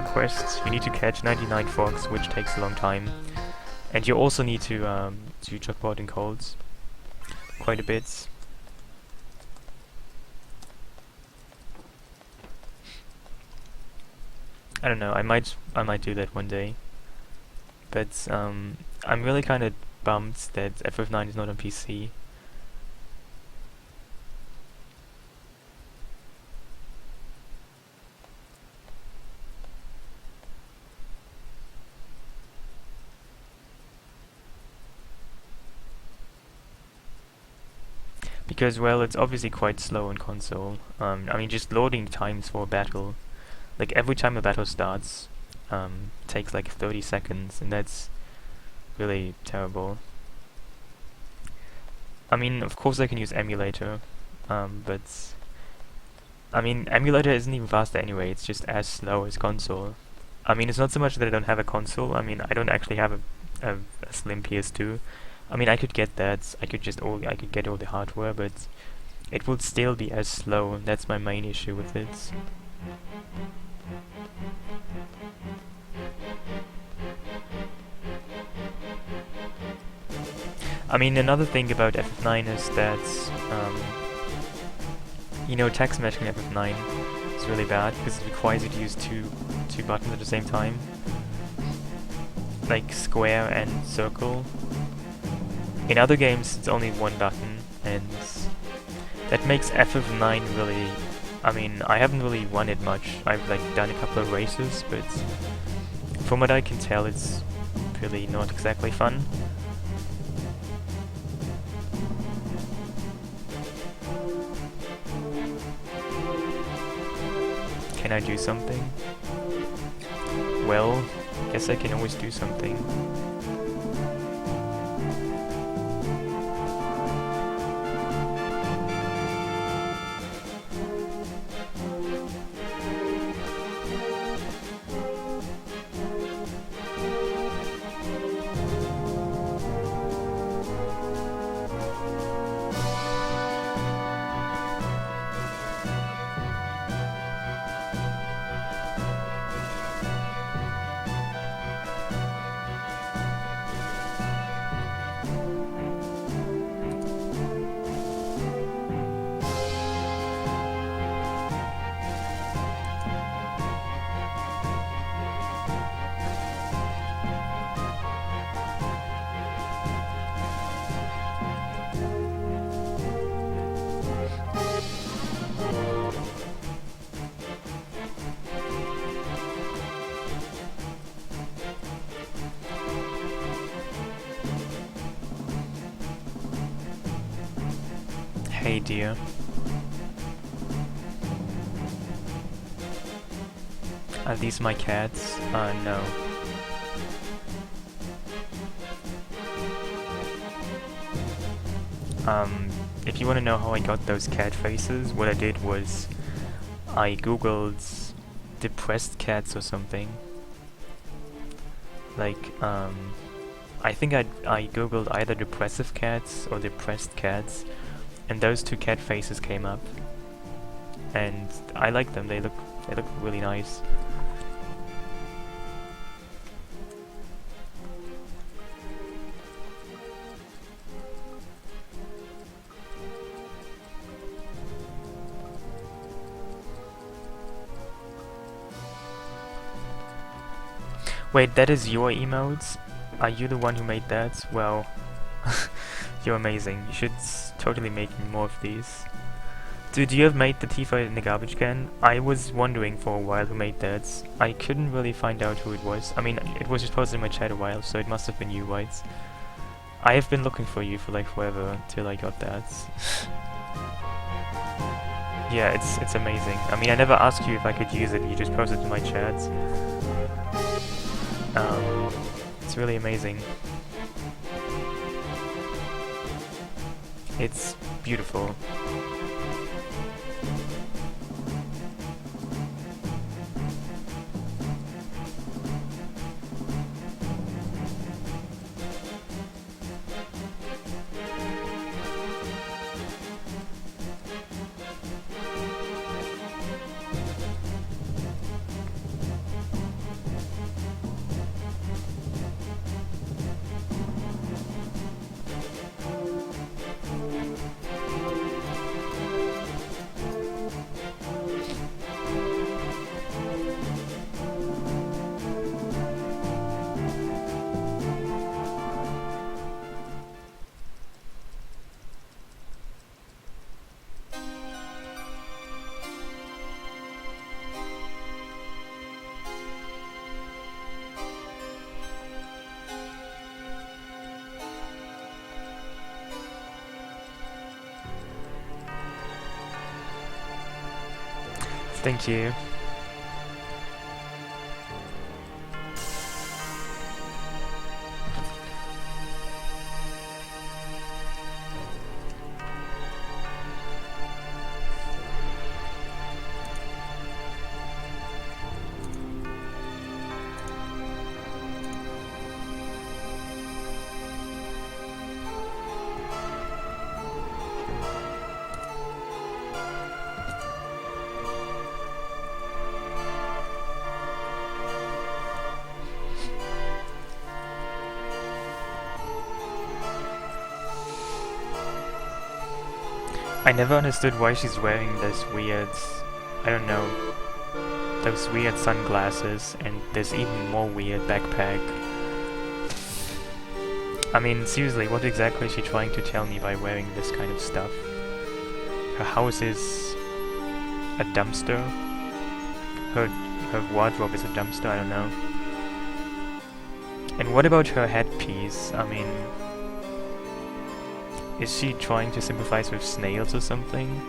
[SPEAKER 1] quests. You need to catch 99 frogs, which takes a long time, and you also need to do Chocobo and colds quite a bit. I don't know. I might do that one day, but I'm really kind of bummed that FF9 is not on PC. Because, well, it's obviously quite slow on console. I mean, just loading times for a battle. Like, every time a battle starts, takes like 30 seconds, and that's really terrible. I mean, of course I can use emulator, but I mean, emulator isn't even faster anyway, it's just as slow as console. I mean, it's not so much that I don't have a console, I mean, I don't actually have a slim PS2. I mean, I could get that, I could get all the hardware, but it would still be as slow, and that's my main issue with it. I mean, another thing about FF9 is that, you know, text matching in FF9 is really bad because it requires you to use two buttons at the same time, like square and circle. In other games, it's only one button, and that makes FF9 really. I mean, I haven't really won it much. I've like done a couple of races, but from what I can tell, it's really not exactly fun. Can I do something? Well, guess I can always do something. Hey dear. Are these my cats? No. If you want to know how I got those cat faces, what I did was I googled depressed cats or something. Like, I think I googled either depressive cats or depressed cats, and those two cat faces came up, and I like them. They look really nice. Wait, that is your emotes? Are you the one who made that? Well, you're amazing. You should totally make more of these. Dude, you have made the Tifa in the garbage can? I was wondering for a while who made that. I couldn't really find out who it was. I mean, it was just posted in my chat a while, so it must have been you, right? I have been looking for you for like forever till I got that. Yeah, it's amazing. I mean, I never asked you if I could use it, you just posted it in my chat. It's really amazing. It's beautiful. Thank you. I never understood why she's wearing those weird, I don't know, those weird sunglasses and this even more weird backpack. I mean, seriously, what exactly is she trying to tell me by wearing this kind of stuff? Her house is a dumpster? Her wardrobe is a dumpster, I don't know. And what about her headpiece? I mean, is she trying to sympathize with snails or something?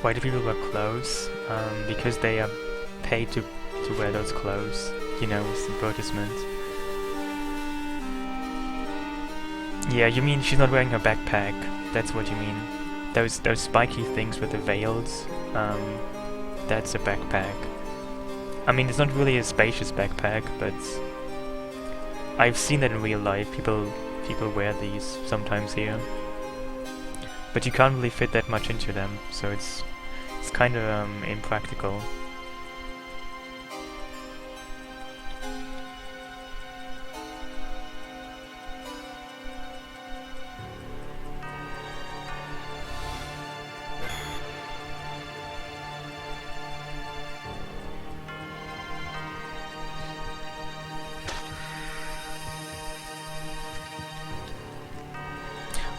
[SPEAKER 1] Why do people wear clothes? Because they are paid to wear those clothes. You know, it's advertisement. Yeah, you mean she's not wearing her backpack. That's what you mean. Those spiky things with the veils. That's a backpack. I mean, it's not really a spacious backpack, but I've seen that in real life. People wear these sometimes here. But you can't really fit that much into them, so it's kind of impractical.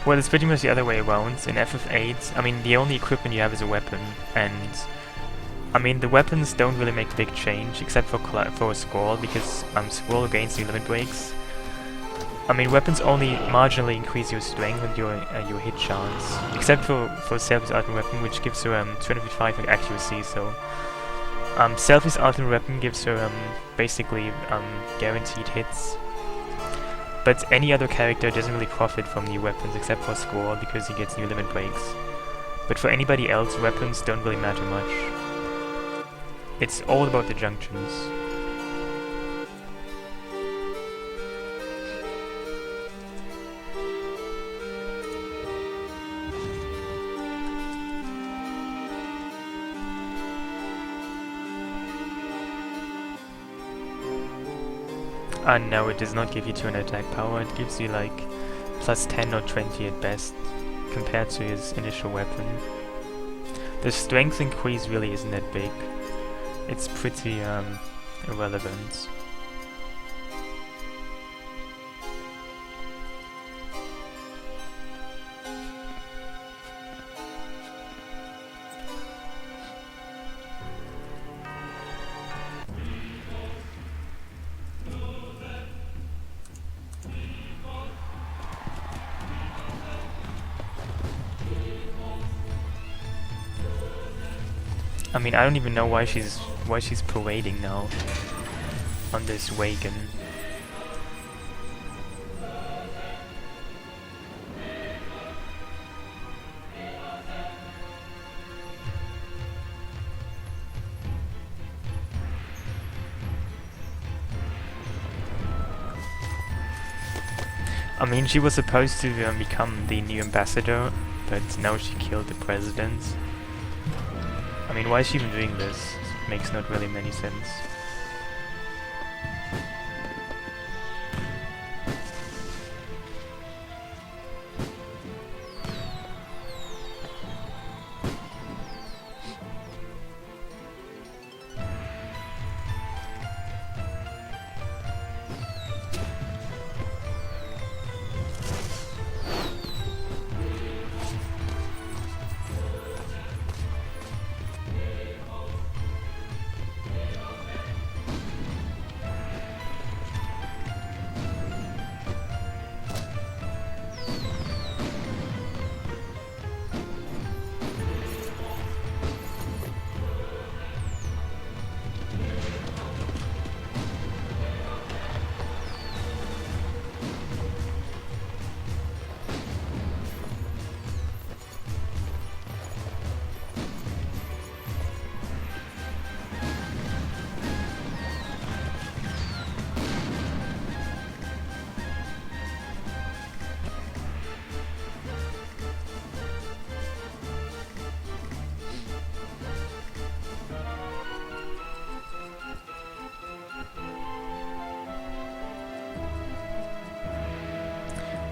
[SPEAKER 1] Well, it's pretty much the other way around. In FF8, I mean, the only equipment you have is a weapon, and I mean, the weapons don't really make a big change, except for Squall, because Squall gains new limit breaks. I mean, weapons only marginally increase your strength and your hit chance, except for Selphie's ultimate weapon, which gives her 255 accuracy. So Selphie's ultimate weapon gives her basically guaranteed hits. But any other character doesn't really profit from new weapons except for Squall because he gets new limit breaks. But for anybody else, weapons don't really matter much. It's all about the junctions. No, it does not give you 200 attack power, it gives you like plus 10 or 20 at best, compared to his initial weapon. The strength increase really isn't that big. It's pretty irrelevant. I mean, I don't even know why she's parading now on this wagon. I mean, she was supposed to become the new ambassador, but now she killed the president. I mean, why is she even doing this? Makes not really many sense.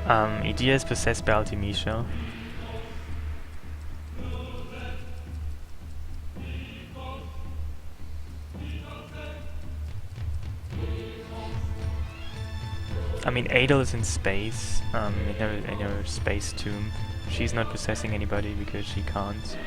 [SPEAKER 1] Idea is possessed by Ultimecia. I mean, Adel is in space, in her space tomb. She's not possessing anybody because she can't.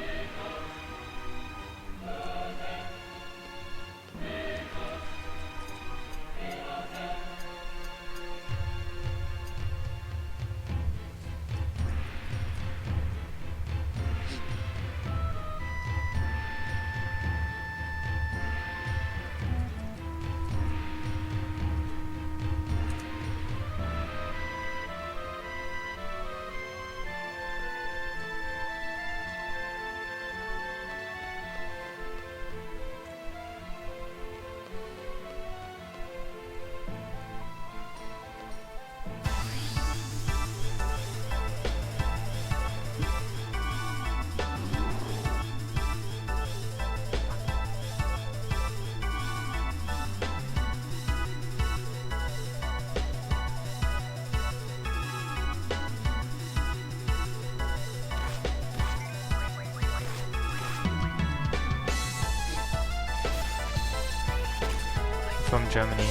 [SPEAKER 1] From Germany.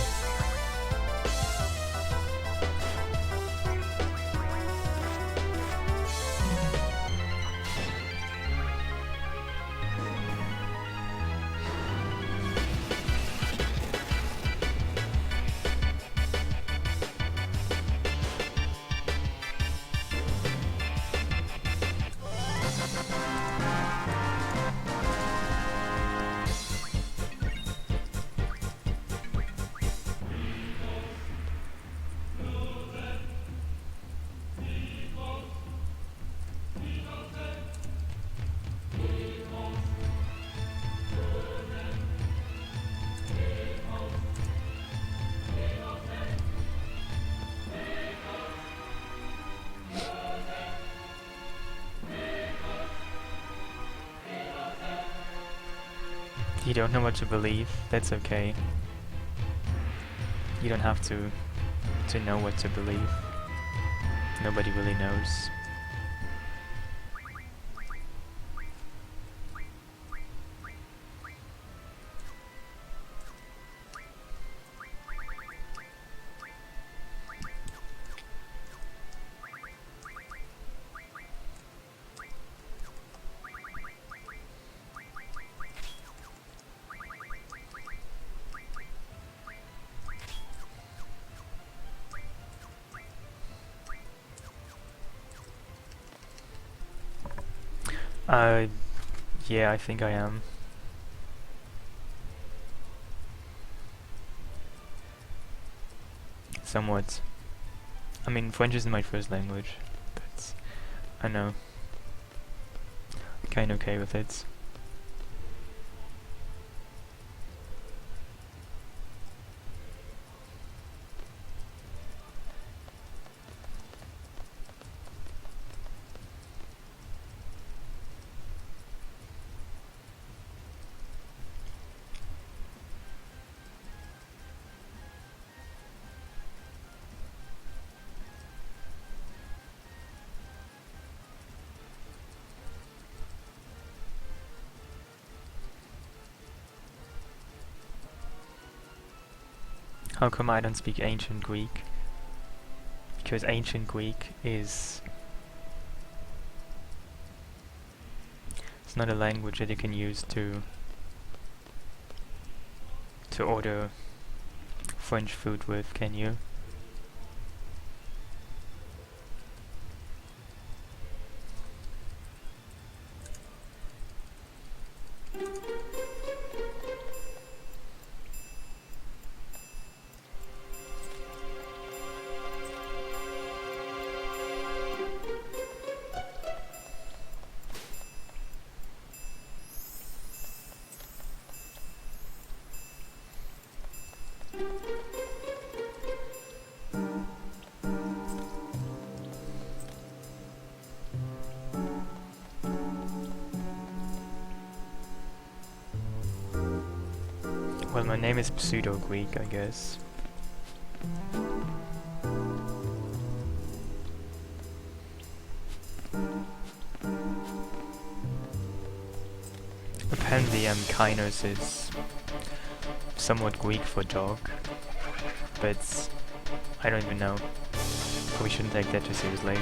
[SPEAKER 1] You don't know what to believe, that's okay. You don't have to know what to believe. Nobody really knows. Yeah, I think I am. Somewhat. I mean, French isn't my first language, but I know. Kinda okay with it. How come I don't speak Ancient Greek? Because Ancient Greek is... it's not a language that you can use to order French food with, can you? Well, my name is Pseudo-Greek, I guess. the kainos is somewhat Greek for dog, but I don't even know. Probably shouldn't take that too seriously.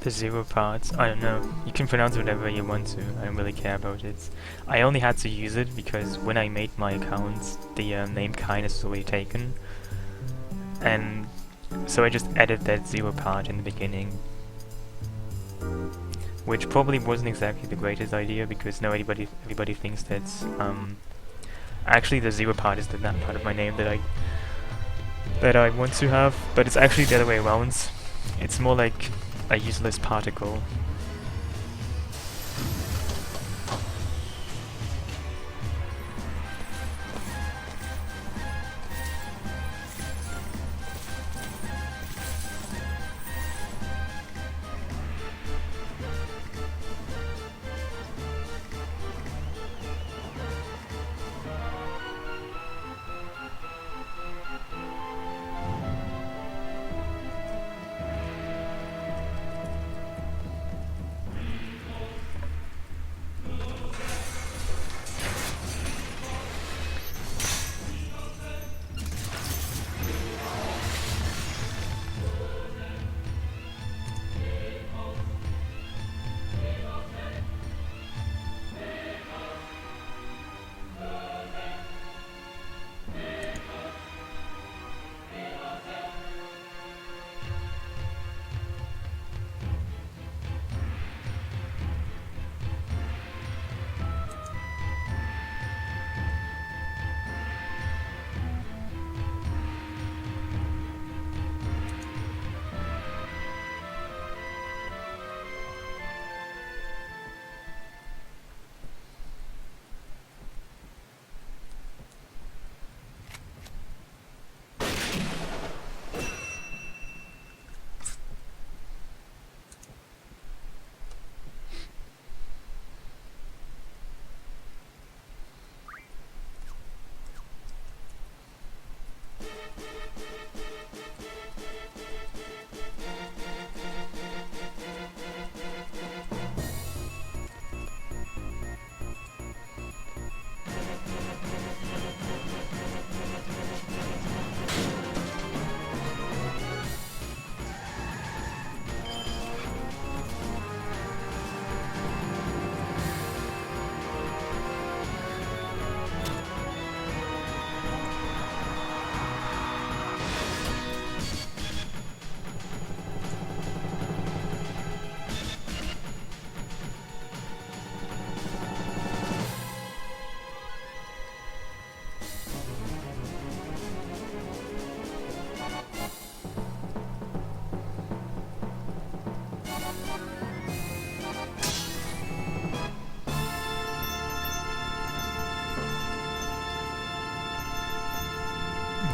[SPEAKER 1] The zero parts, I don't know. You can pronounce whatever you want to, I don't really care about it. I only had to use it because when I made my account, the name kindness was already taken. And so I just added that zero part in the beginning. Which probably wasn't exactly the greatest idea because now everybody thinks that's actually the zero part is that part of my name that I want to have, but it's actually the other way around. It's more like a useless particle.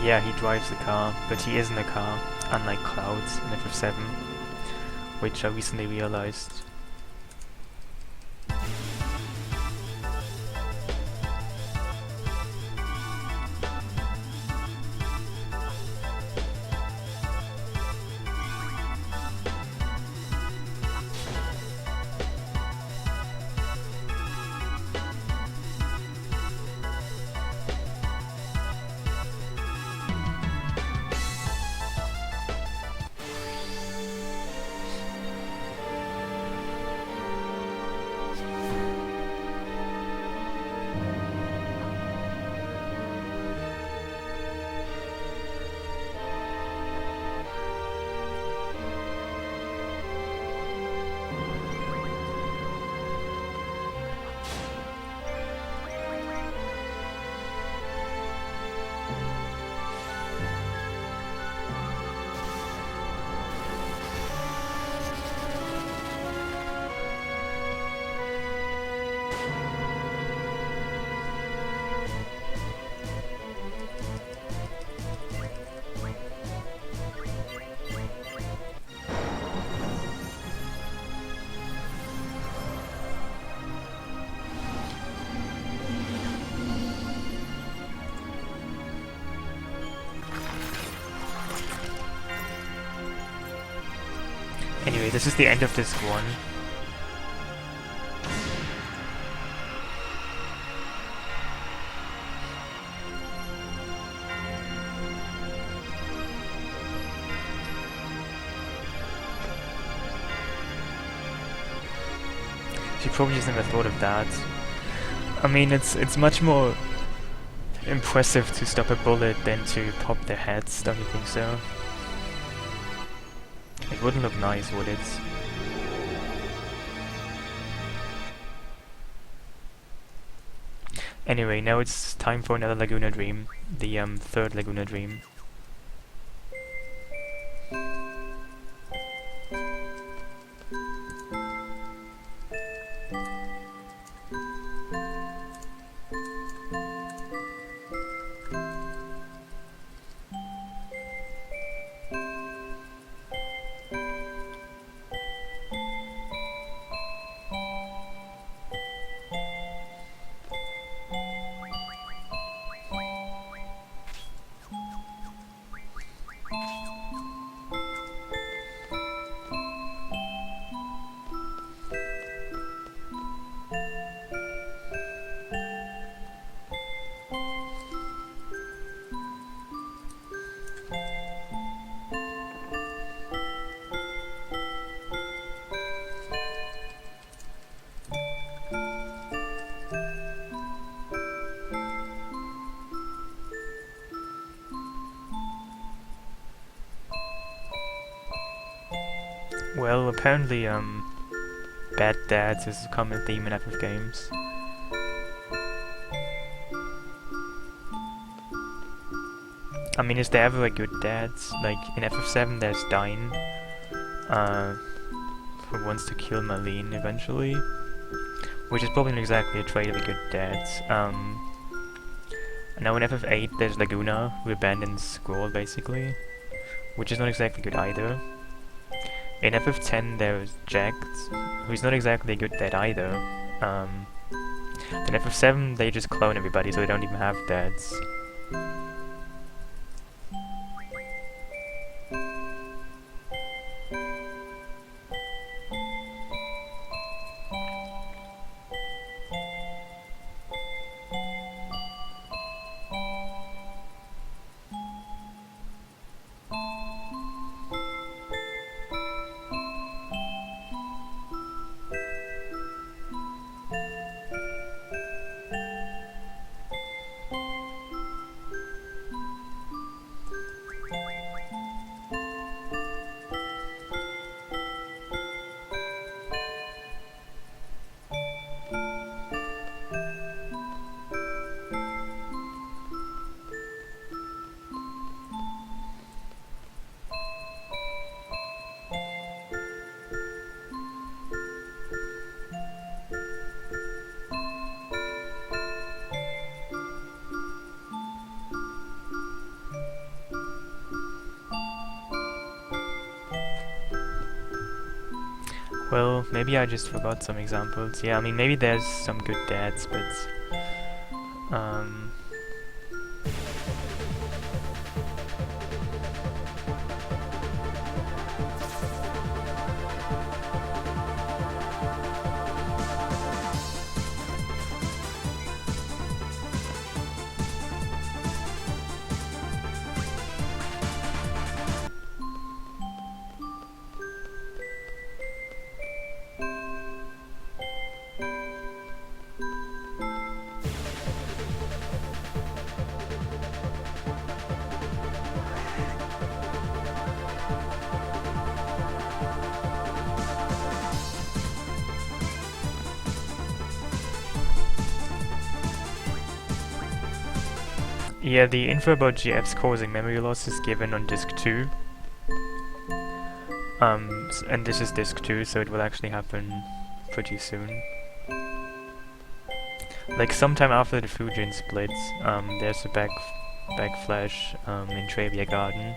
[SPEAKER 1] Yeah, he drives the car, but he isn't a car, unlike Clouds in FF7, which I recently realized. Anyway, this is the end of disc 1. You probably just never thought of that. I mean, it's much more impressive to stop a bullet than to pop their heads, don't you think so? It wouldn't look nice, would it? Anyway, now it's time for another Laguna Dream, the third Laguna Dream. Well, apparently, bad dads is a common theme in FF games. I mean, is there ever a good dad? Like, in FF7 there's Dine, who wants to kill Marlene eventually, which is probably not exactly a trait of a good dad. Now in FF8 there's Laguna, who abandons Squall basically, which is not exactly good either. In FF10 there's Jax, who's not exactly a good dad either. In FF7 they just clone everybody, so they don't even have dads. Well, maybe I just forgot some examples. Yeah, I mean, maybe there's some good dads, but yeah, the info about GFs causing memory loss is given on disc 2. And this is disc 2, so it will actually happen pretty soon. Like sometime after the Fujin splits, there's a backflash in Trevia Garden,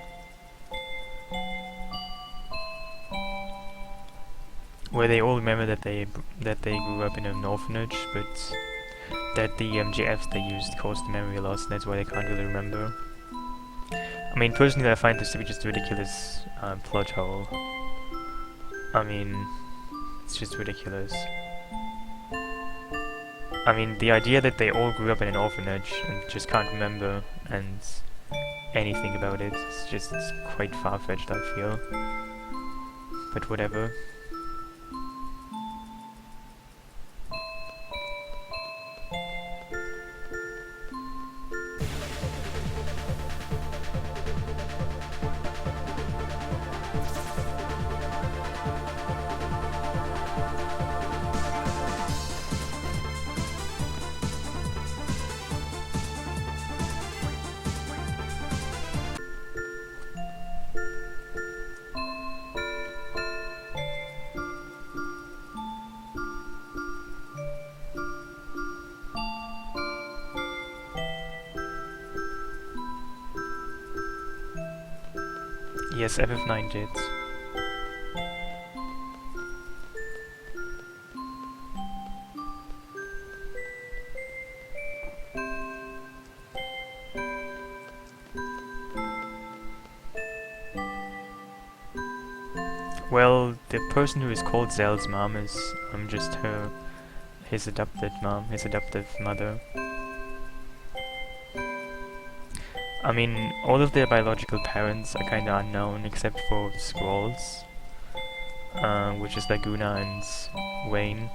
[SPEAKER 1] where they all remember that they grew up in an orphanage, but that the GFs they used caused the memory loss, and that's why they can't really remember. I mean, personally I find this to be just a ridiculous plot hole. I mean, it's just ridiculous. I mean, the idea that they all grew up in an orphanage and just can't remember and anything about it is just quite far-fetched, I feel. But whatever. Yes, FF9 did. Well, the person who is called Zell's mom is just his adopted mother. I mean, all of their biological parents are kinda unknown except for Squalls, which is Laguna and Wayne.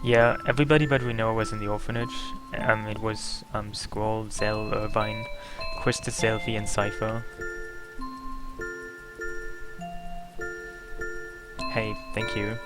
[SPEAKER 1] Yeah, everybody but Reno was in the orphanage. It was Squall, Zell, Irvine, Quista, Selvi, and Cypher. Hey, thank you.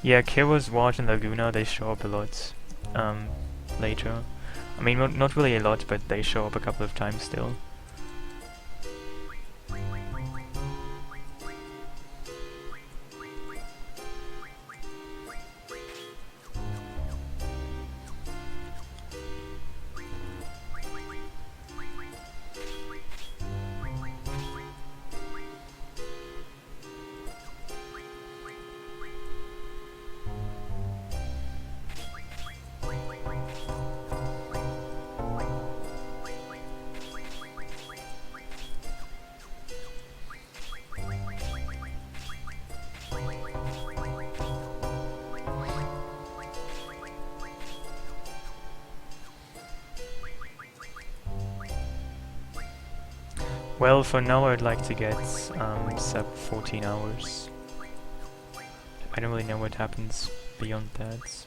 [SPEAKER 1] Yeah, Kira's Watch and Laguna, they show up a lot later. I mean, not really a lot, but they show up a couple of times still. Well, for now I'd like to get sub 14 hours. I don't really know what happens beyond that.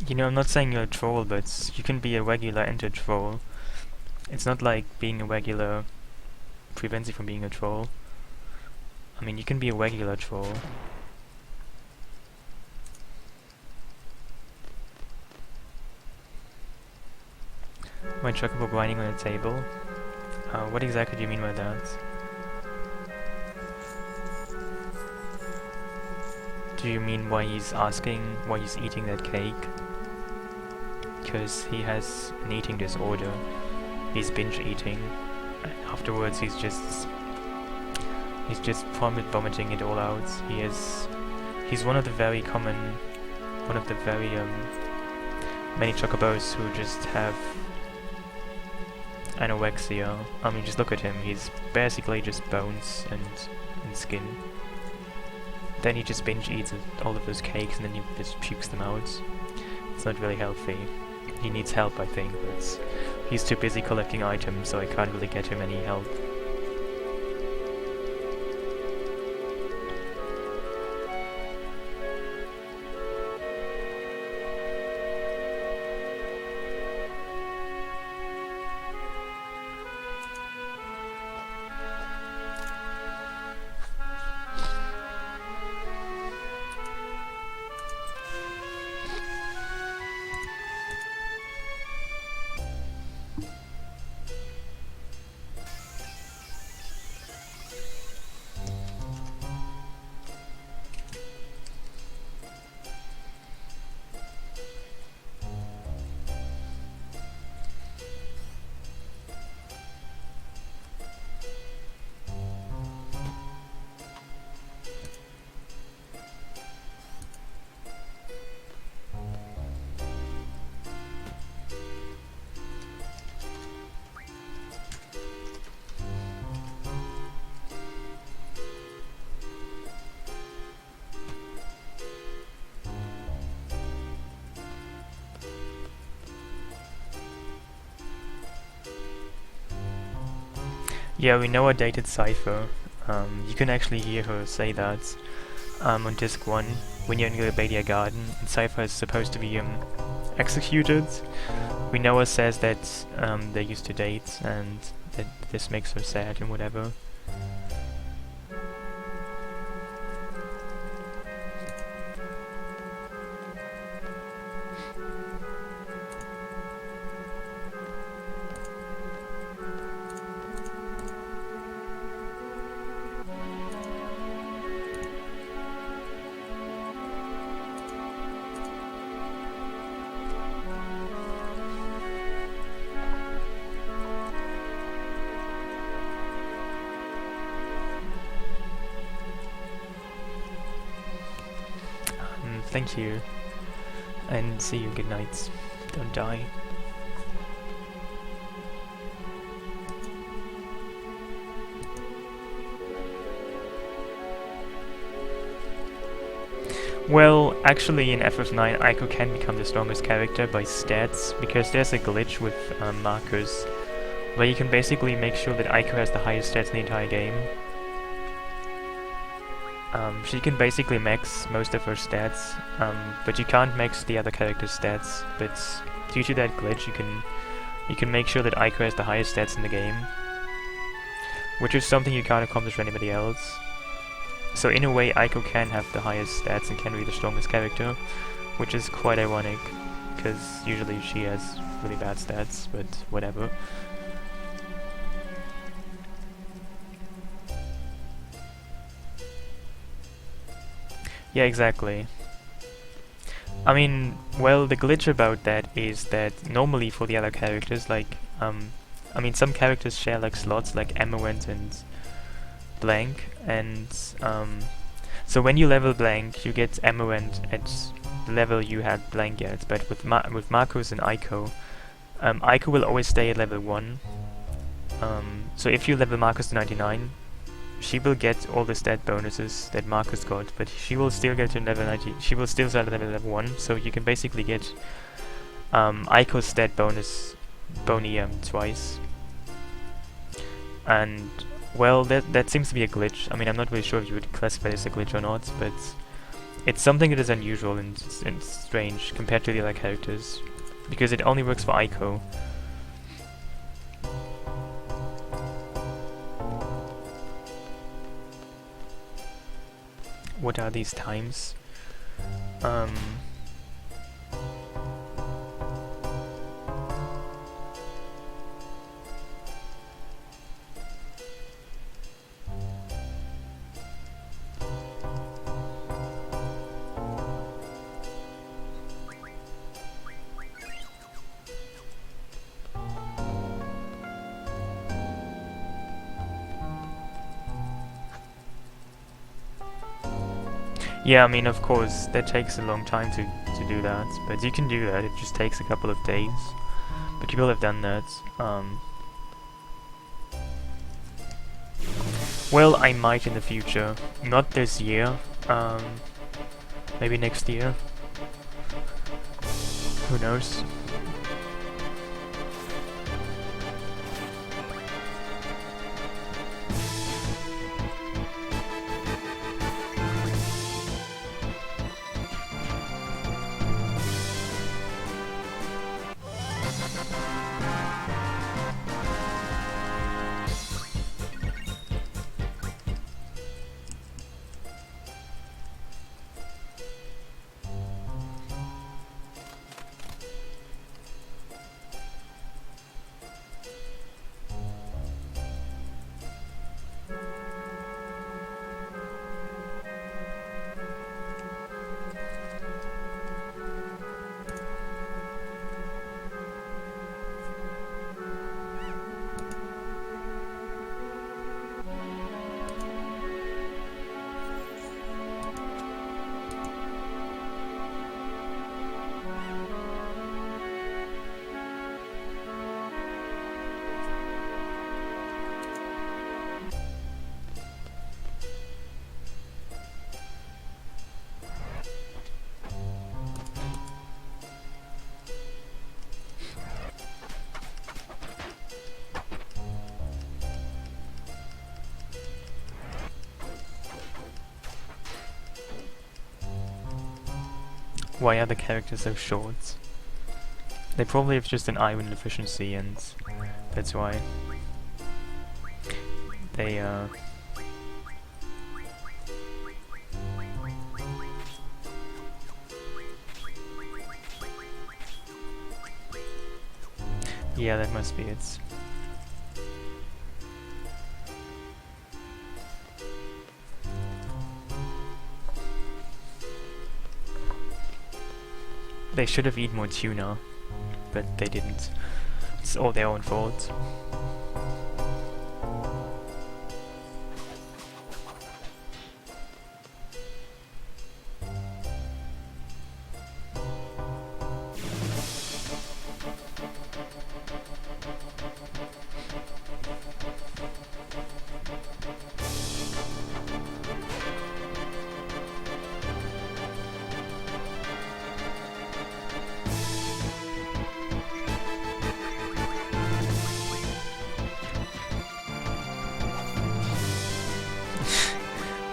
[SPEAKER 1] You know, I'm not saying you're a troll, but you can be a regular and a troll. It's not like being a regular prevents you from being a troll. I mean, you can be a regular troll. My Chocobo grinding on a table? What exactly do you mean by that? Do you mean why he's asking why he's eating that cake? Because he has an eating disorder. He's binge eating. Afterwards he's just vomiting it all out. He's one of the very many chocobos who just have anorexia. I mean, just look at him. He's basically just bones and skin. Then he just binge eats all of those cakes and then he just pukes them out. It's not really healthy. He needs help, I think, but he's too busy collecting items, so I can't really get him any help. Yeah, we know a dated cipher. You can actually hear her say that on disc 1 when you're in the Badia Garden and Cypher is supposed to be executed. We know her says that they used to date and that this makes her sad and whatever. Thank you, and see you, good night. Don't die. Well, actually in FF9 Aiko can become the strongest character by stats, because there's a glitch with markers, where you can basically make sure that Aiko has the highest stats in the entire game. She can basically max most of her stats, but you can't max the other character's stats. But due to that glitch, you can make sure that Aiko has the highest stats in the game, which is something you can't accomplish with anybody else. So in a way, Aiko can have the highest stats and can be the strongest character, which is quite ironic, because usually she has really bad stats. But whatever. Yeah, exactly. I mean, well, the glitch about that is that normally for the other characters, like, I mean, some characters share like slots, like Emerald and Blank, and so when you level Blank, you get Emerald at the level you had Blank at. But with Marcus and Aiko, Aiko will always stay at level 1. So if you level Marcus to 99. She will get all the stat bonuses that Marcus got, but she will still get to level 90. She will still start at level 1, so you can basically get Aiko's stat boni twice. And well, that seems to be a glitch. I mean, I'm not really sure if you would classify it as a glitch or not, but It's something that is unusual and strange compared to the other characters, because it only works for Aiko. What are these times? Yeah, I mean, of course, that takes a long time to do that, but you can do that, it just takes a couple of days. But people have done that. Well, I might in the future. Not this year, maybe next year. Who knows? Why are the characters so short? They probably have just an iron deficiency, and that's why. They, yeah, that must be it. They should have eaten more tuna, but they didn't. It's all their own fault.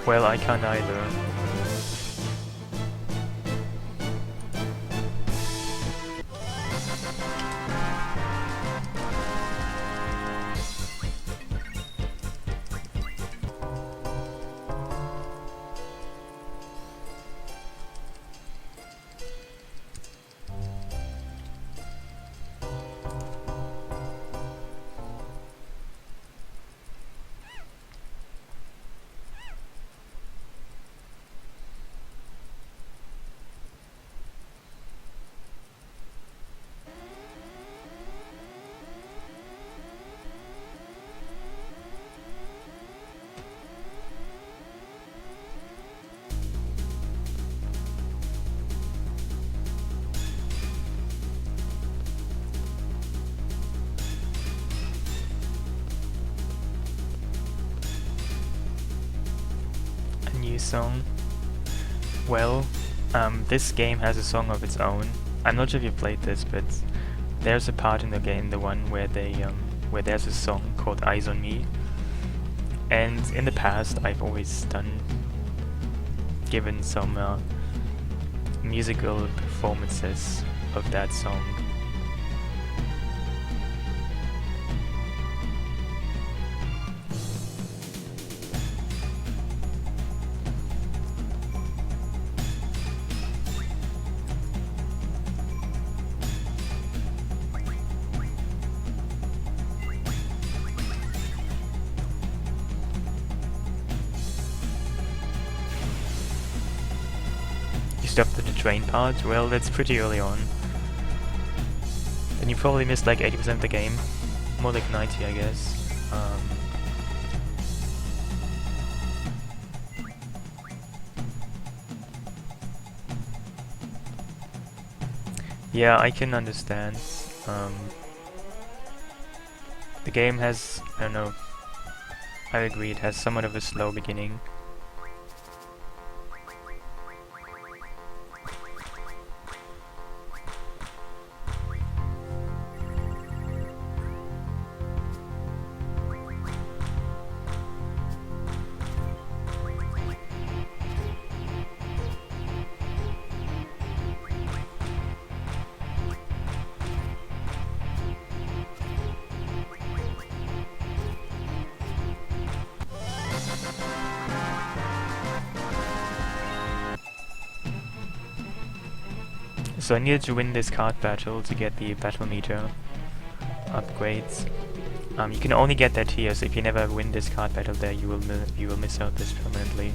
[SPEAKER 1] Well, I can't either. Song. Well, this game has a song of its own. I'm not sure if you played this, but there's a part in the game, the one where they where there's a song called Eyes on Me. And in the past, I've always given some musical performances of that song. Stopped at the train part? Well, that's pretty early on. Then you probably missed like 80% of the game. More like 90, I guess. Yeah, I can understand. The game has, I don't know, I agree, it has somewhat of a slow beginning. So I needed to win this card battle to get the battle meter upgrades. You can only get that here, so if you never win this card battle there, you will miss out this permanently.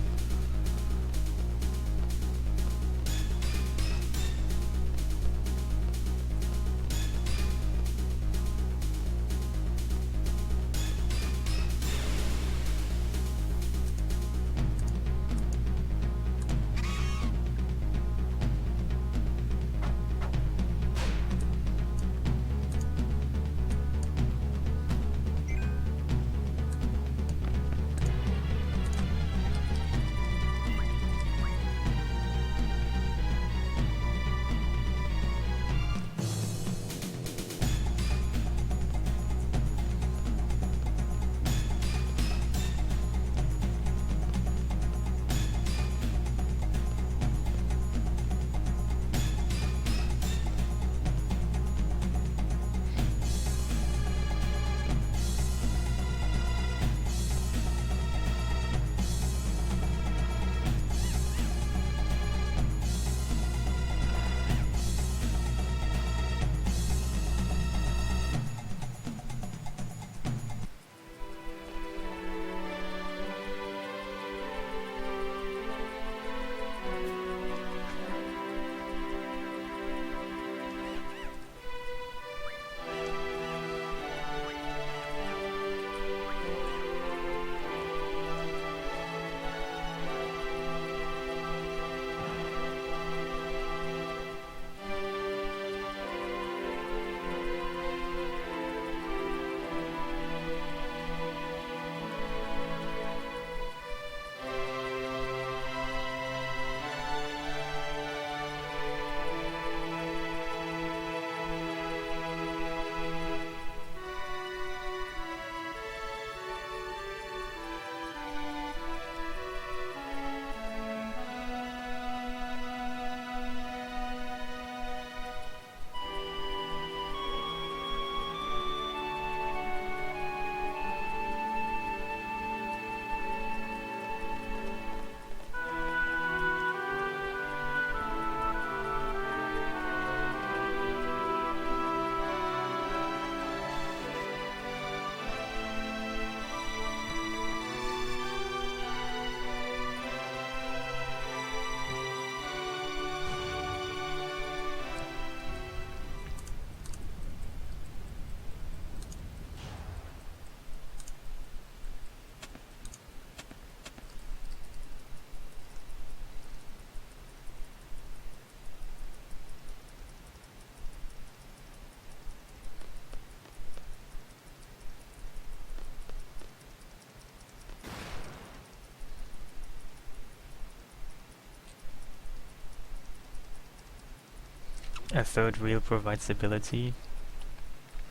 [SPEAKER 1] A third wheel provides stability.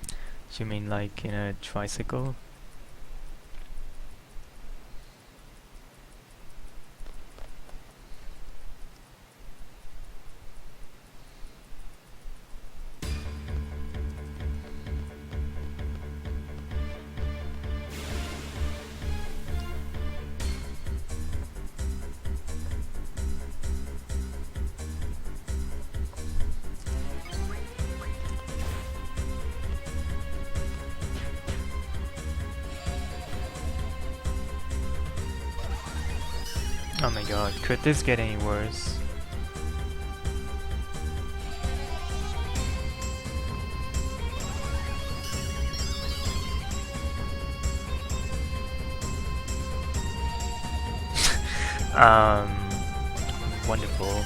[SPEAKER 1] Do you mean like in a tricycle? Oh my god, could this get any worse? Wonderful.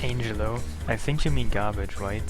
[SPEAKER 1] Angelo, I think you mean garbage, right?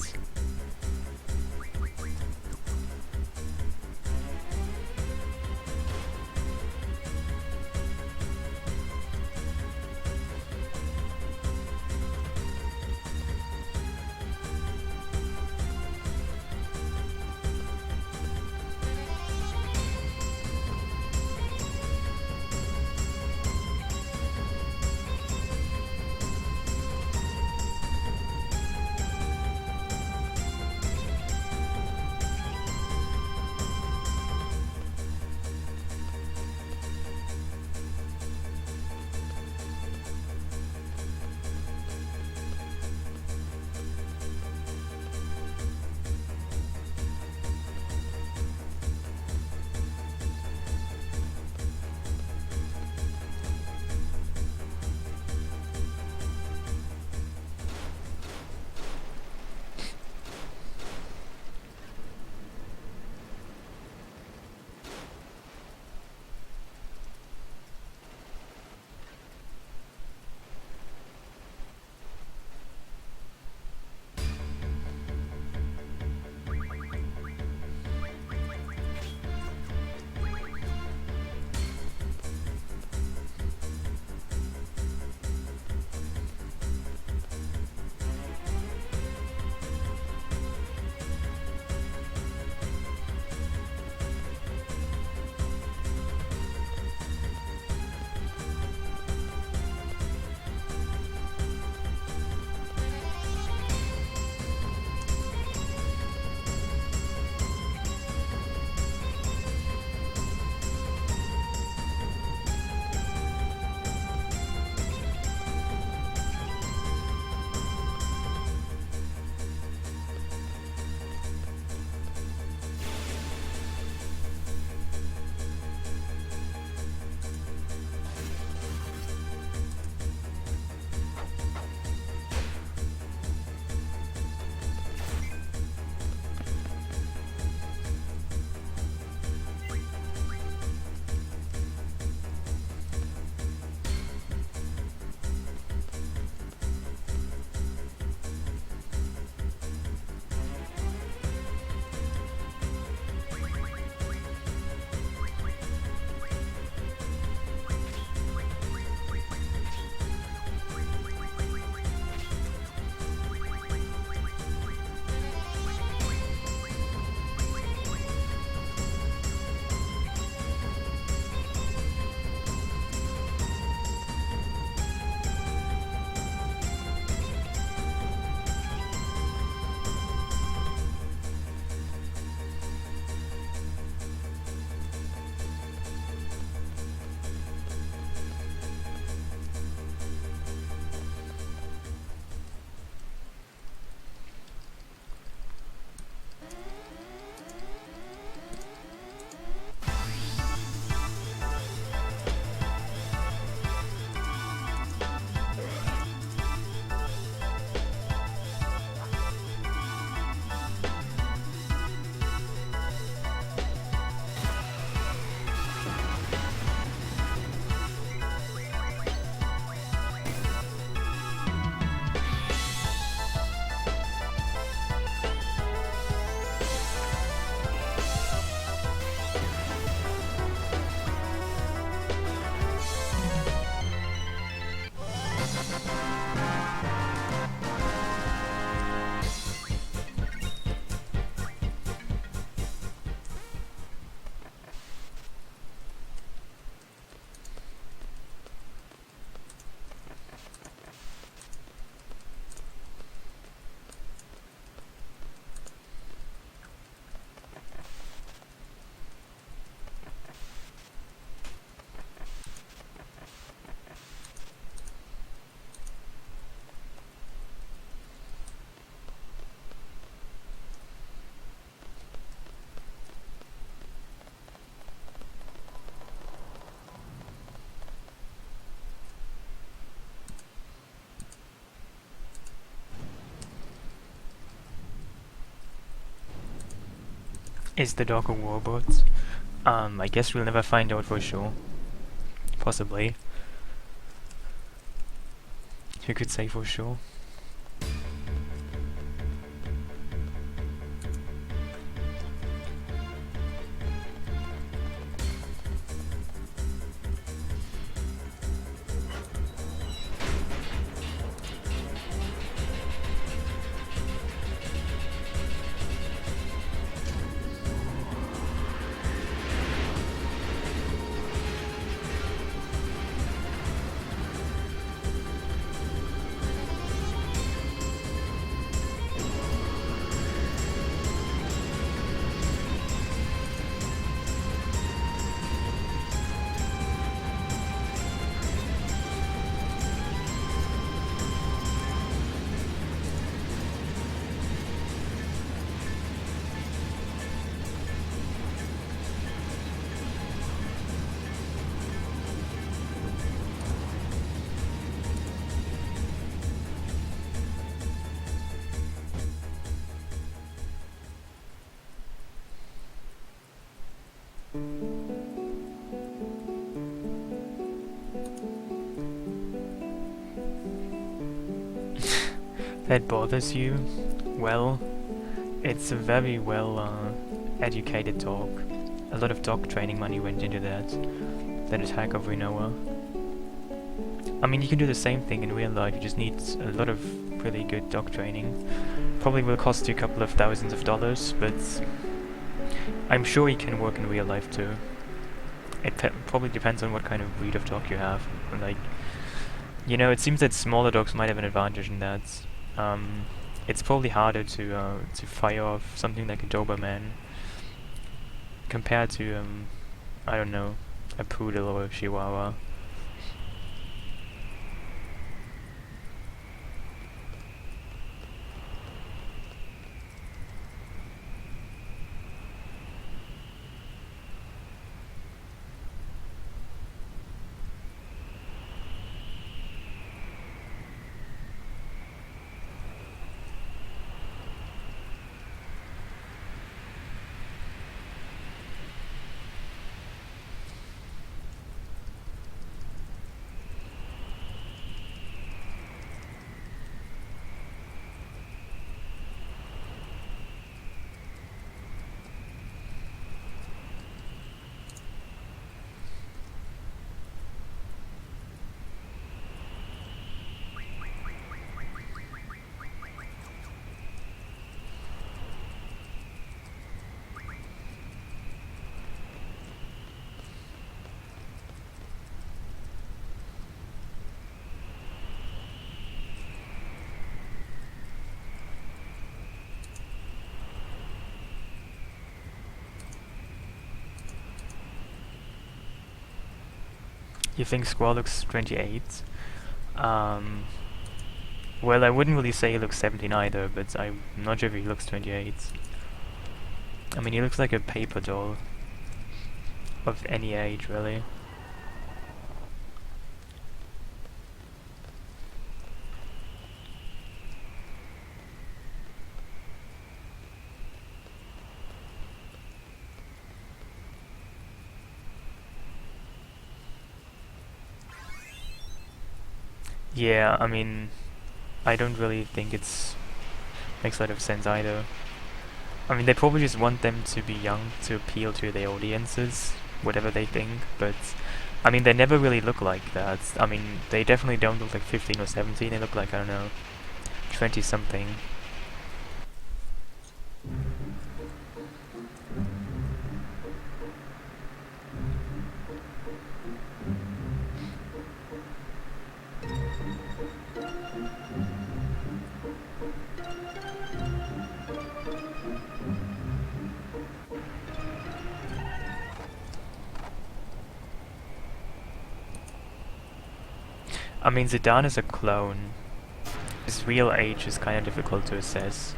[SPEAKER 1] Is the dog a warbot? I guess we'll never find out for sure. Possibly. You could say for sure. That bothers you? Well, it's a very well educated dog. A lot of dog training money went into that. That attack of Rinoa. I mean, you can do the same thing in real life, you just need a lot of really good dog training. Probably will cost you a couple of thousands of dollars, but I'm sure it can work in real life too. It probably depends on what kind of breed of dog you have. Like, you know, it seems that smaller dogs might have an advantage in that. It's probably harder to fire off something like a Doberman compared to I don't know, a poodle or a chihuahua. You think Squall looks 28? Well, I wouldn't really say he looks 17 either, but I'm not sure if he looks 28. I mean, he looks like a paper doll. Of any age, really. Yeah, I mean, I don't really think makes a lot of sense either. I mean, they probably just want them to be young to appeal to their audiences, whatever they think, but I mean, they never really look like that. I mean, they definitely don't look like 15 or 17, they look like, I don't know, 20 something. I mean, Zidane is a clone. His real age is kind of difficult to assess.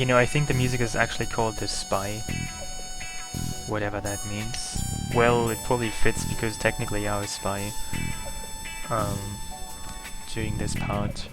[SPEAKER 1] You know, I think the music is actually called The Spy. Whatever that means. Well, it probably fits because technically I was spy during this part.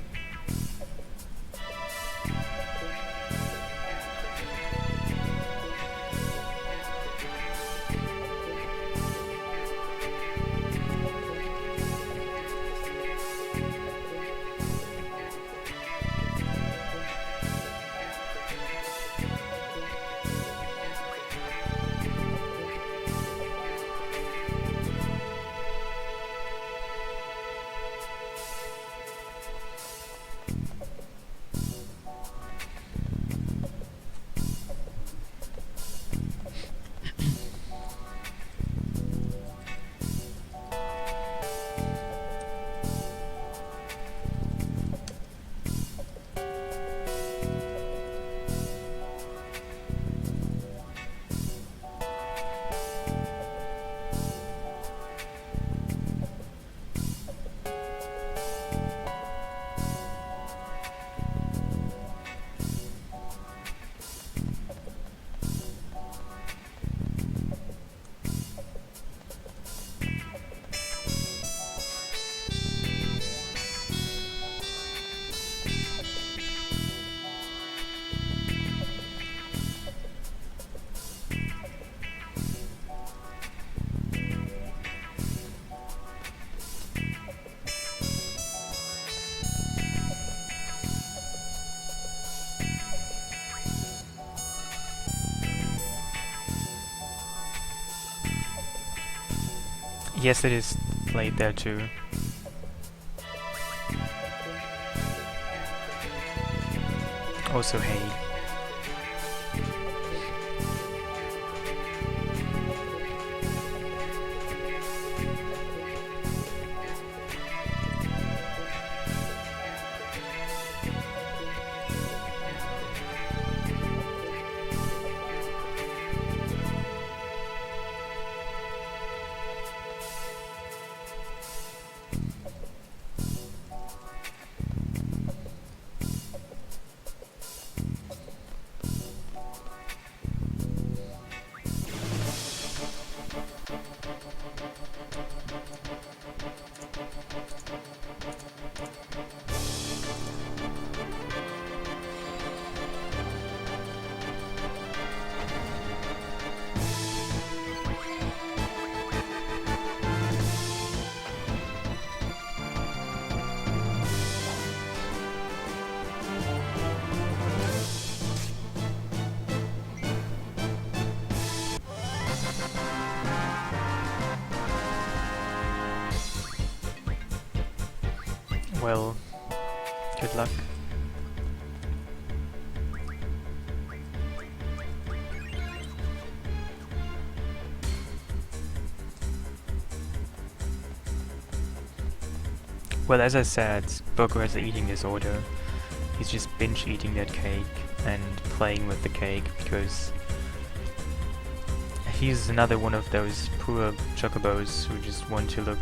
[SPEAKER 1] Yes, it is played there too. Also, hey. Well, good luck. Well, as I said, Boko has an eating disorder. He's just binge eating that cake and playing with the cake because he's another one of those poor chocobos who just want to look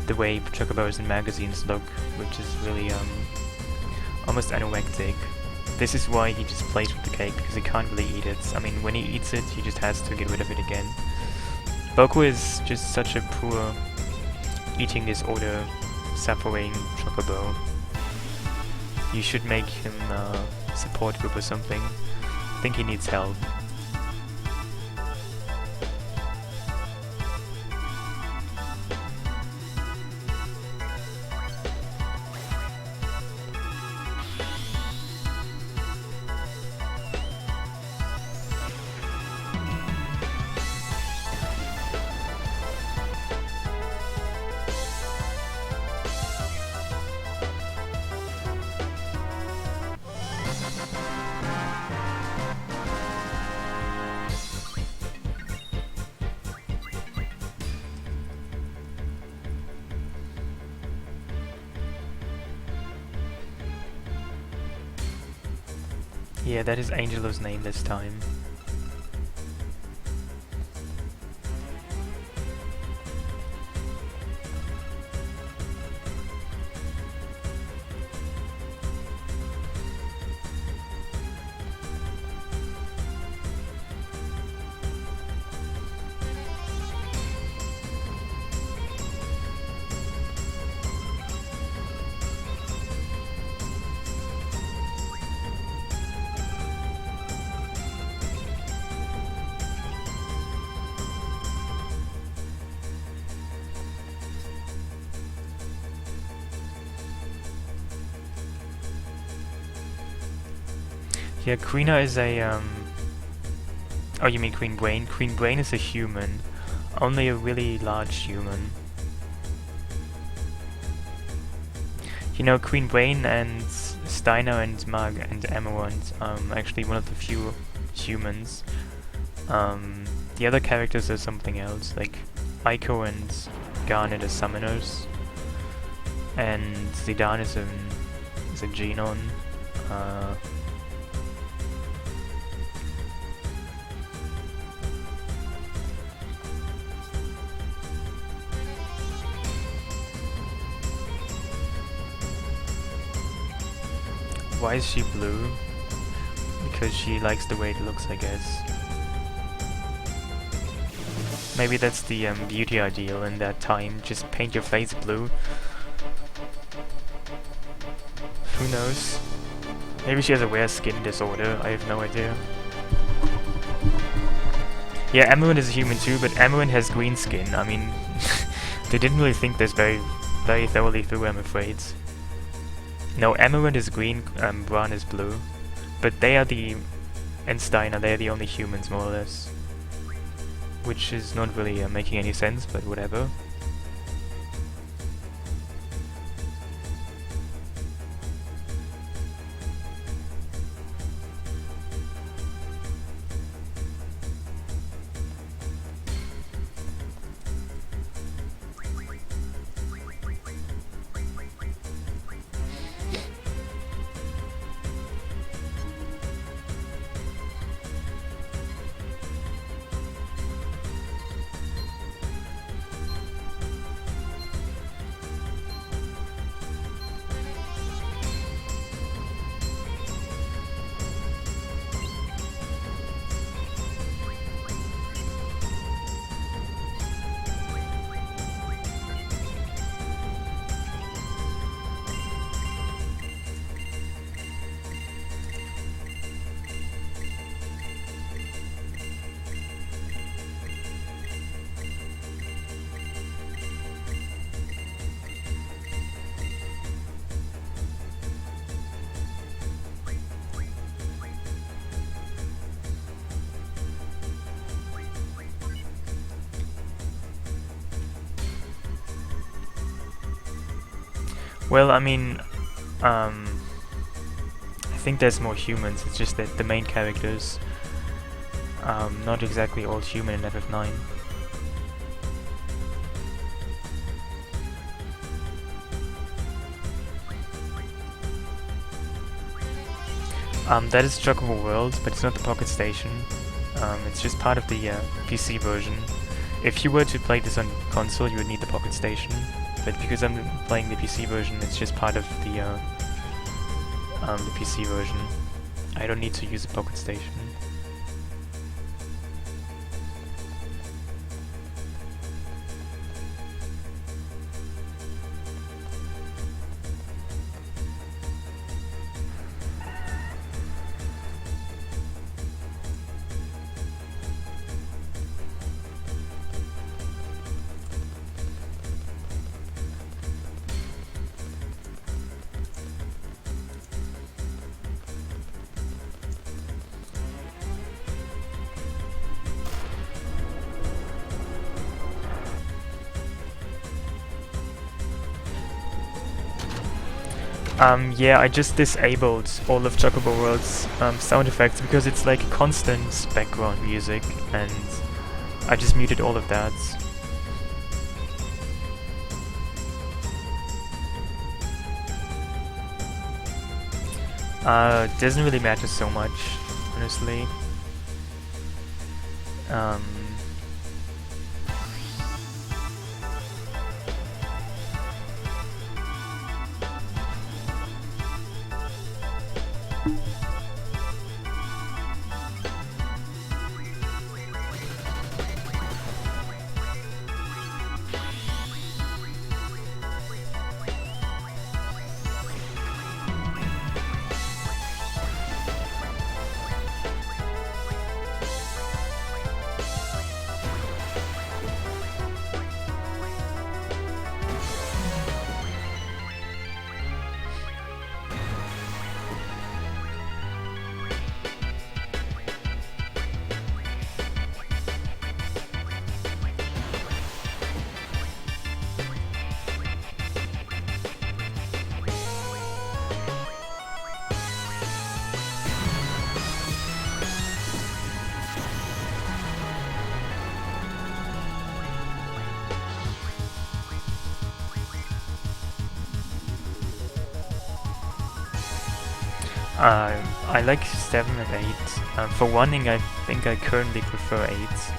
[SPEAKER 1] the way chocobos in magazines look, which is really almost anorectic. This is why he just plays with the cake, because he can't really eat it. I mean, when he eats it, he just has to get rid of it again. Boko is just such a poor eating disorder suffering chocobo. You should make him a support group or something. I think he needs help. Yeah, that is Angelo's name this time. Yeah, Queena is a, oh, you mean Queen Brain? Queen Brain is a human. Only a really large human. You know, Queen Brain and Steiner and Mag and Emerald, actually one of the few humans. The other characters are something else, like Aiko and Garnet are summoners. And Zidane is a Genon. Why is she blue? Because she likes the way it looks, I guess. Maybe that's the beauty ideal in that time. Just paint your face blue. Who knows? Maybe she has a rare skin disorder. I have no idea. Yeah, Amaranth is a human too, but Amaranth has green skin. I mean, they didn't really think this very thoroughly through, I'm afraid. No, Amaranth is green, Bran is blue. But they are and Steiner, they are the only humans, more or less. Which is not really making any sense, but whatever. Well, I mean, I think there's more humans, it's just that the main characters, not exactly all human in FF9. That is Chocobo World, but it's not the Pocket Station. It's just part of the PC version. If you were to play this on console, you would need the Pocket Station. But because I'm playing the PC version, it's just part of the PC version. I don't need to use a Pocket Station. Yeah, I just disabled all of Chocobo World's sound effects because it's like constant background music, and I just muted all of that. Doesn't really matter so much, honestly. Um, I like 7 and 8. For running, I think I currently prefer 8.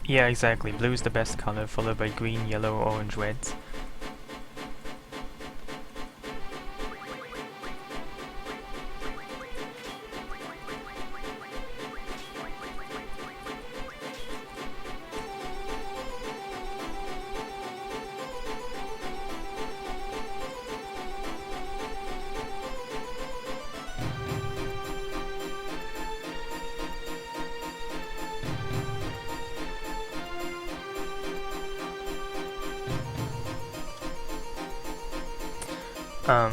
[SPEAKER 1] Yeah, exactly. Blue is the best color, followed by green, yellow, orange, red. Um,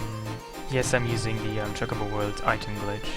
[SPEAKER 1] yes, I'm using the Chocobo World item glitch.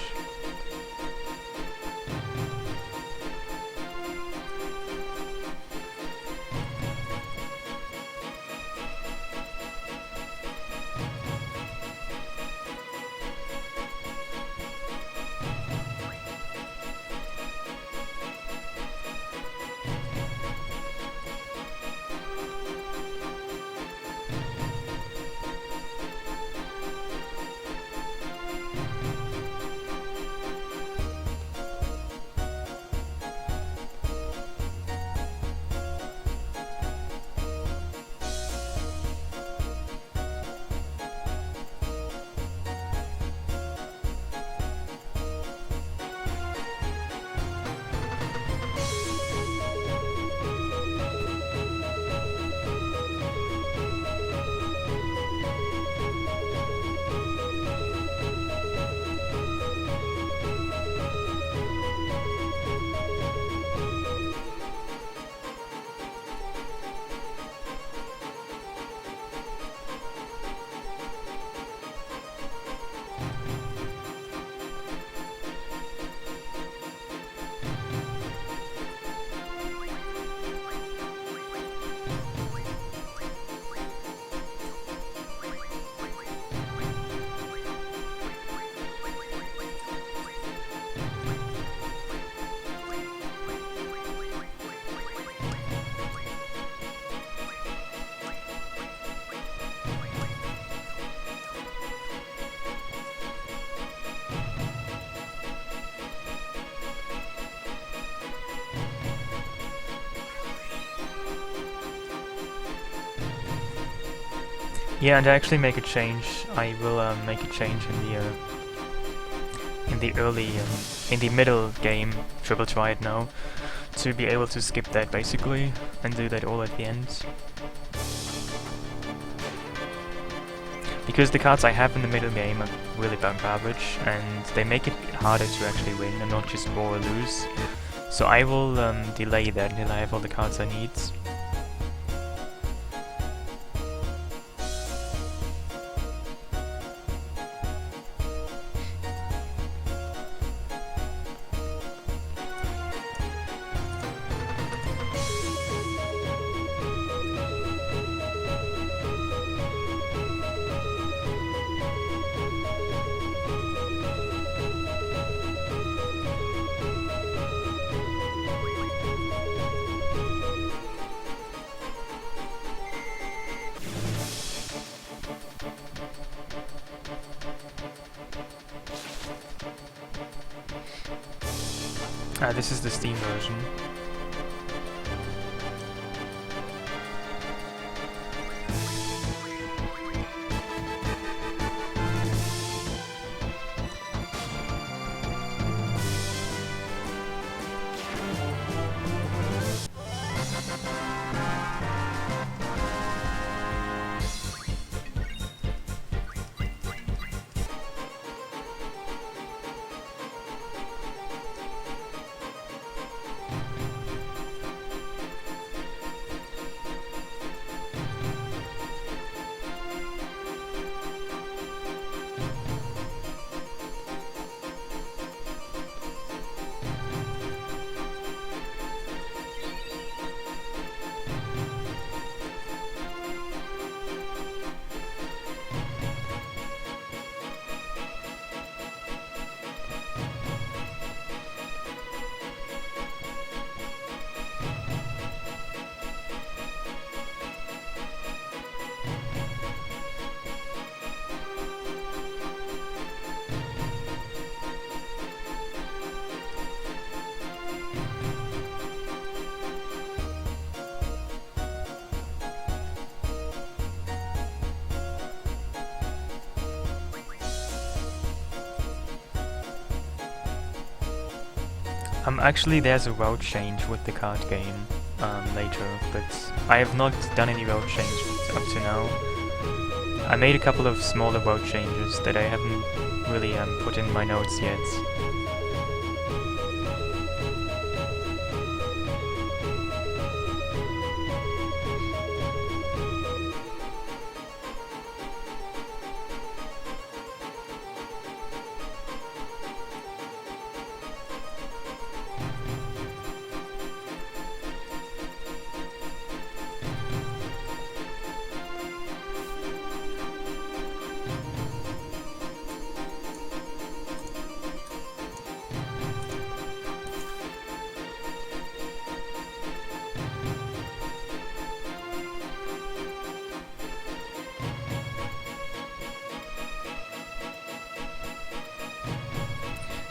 [SPEAKER 1] Yeah, and I actually make a change. I will make a change in the early, in the middle game. Triple try it now to be able to skip that basically and do that all at the end. Because the cards I have in the middle game are really garbage, and they make it harder to actually win and not just draw or lose. So I will delay that until I have all the cards I need. This is the Steam version. Actually there's a route change with the card game later, but I have not done any route changes up to now. I made a couple of smaller route changes that I haven't really put in my notes yet.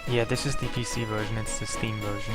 [SPEAKER 1] Yeah, this is the PC version, it's the Steam version.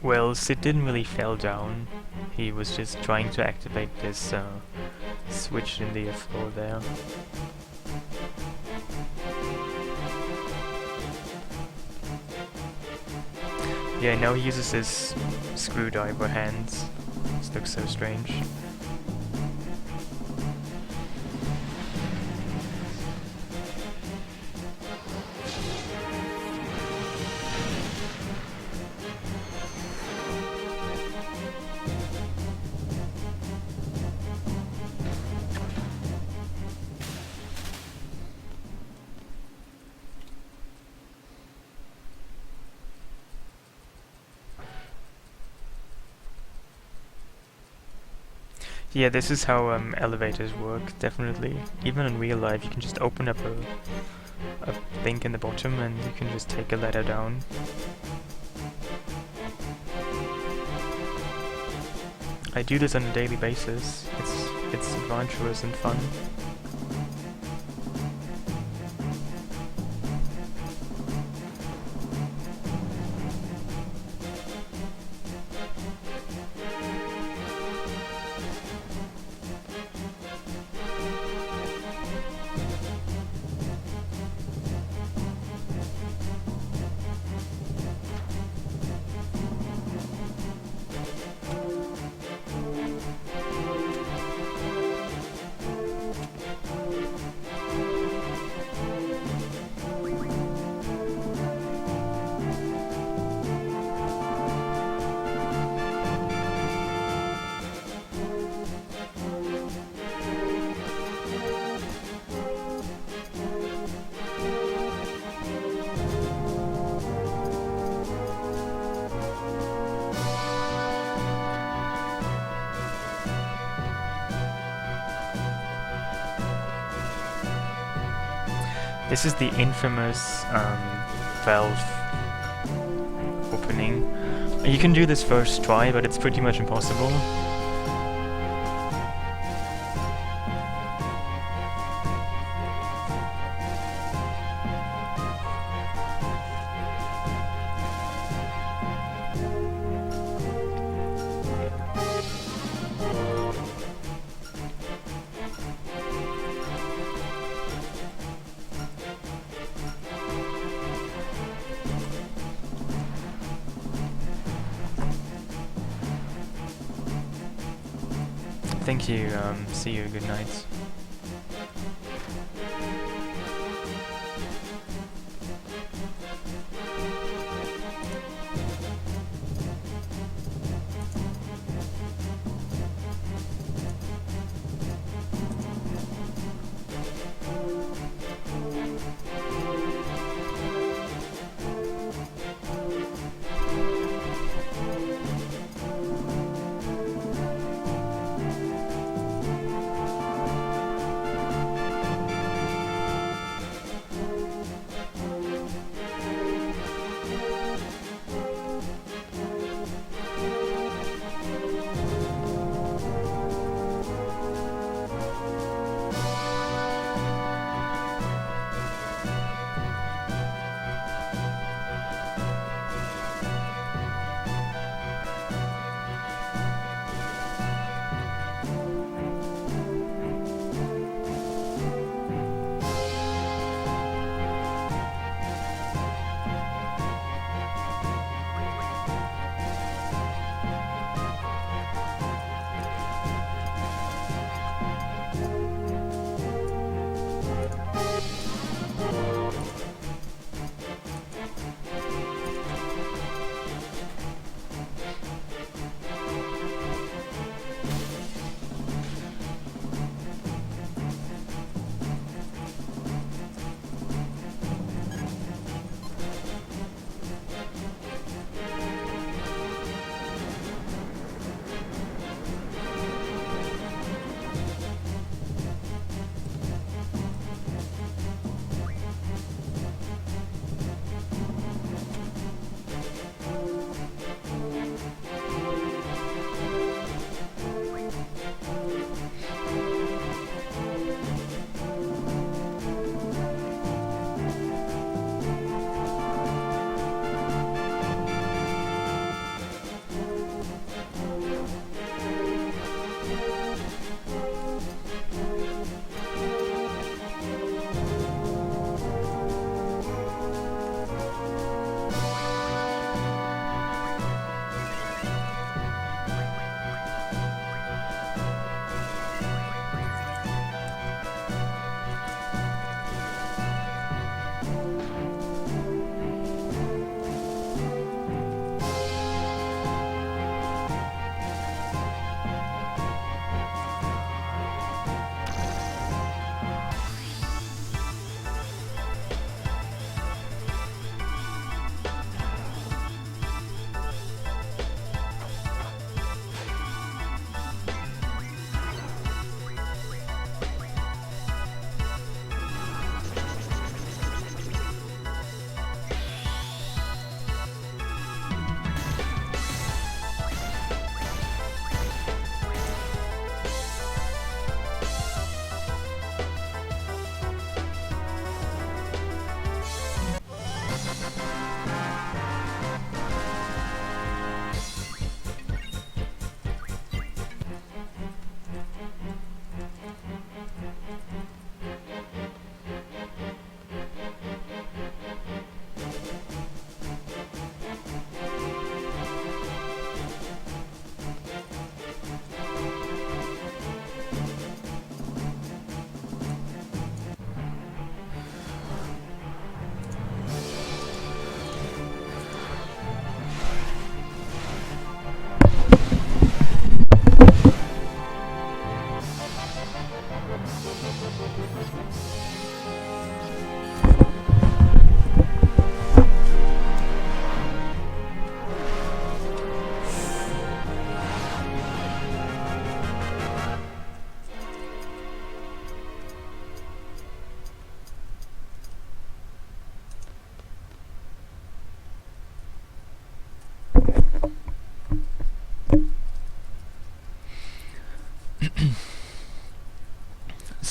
[SPEAKER 1] Well, Sid didn't really fall down. He was just trying to activate this switch in the floor there. Yeah, now he uses his screwdriver hands. This looks so strange. Yeah, this is how elevators work, definitely. Even in real life, you can just open up a thing in the bottom and you can just take a ladder down. I do this on a daily basis. It's adventurous and fun. This is the infamous valve opening. You can do this first try, but it's pretty much impossible. Thank you, see you, good night.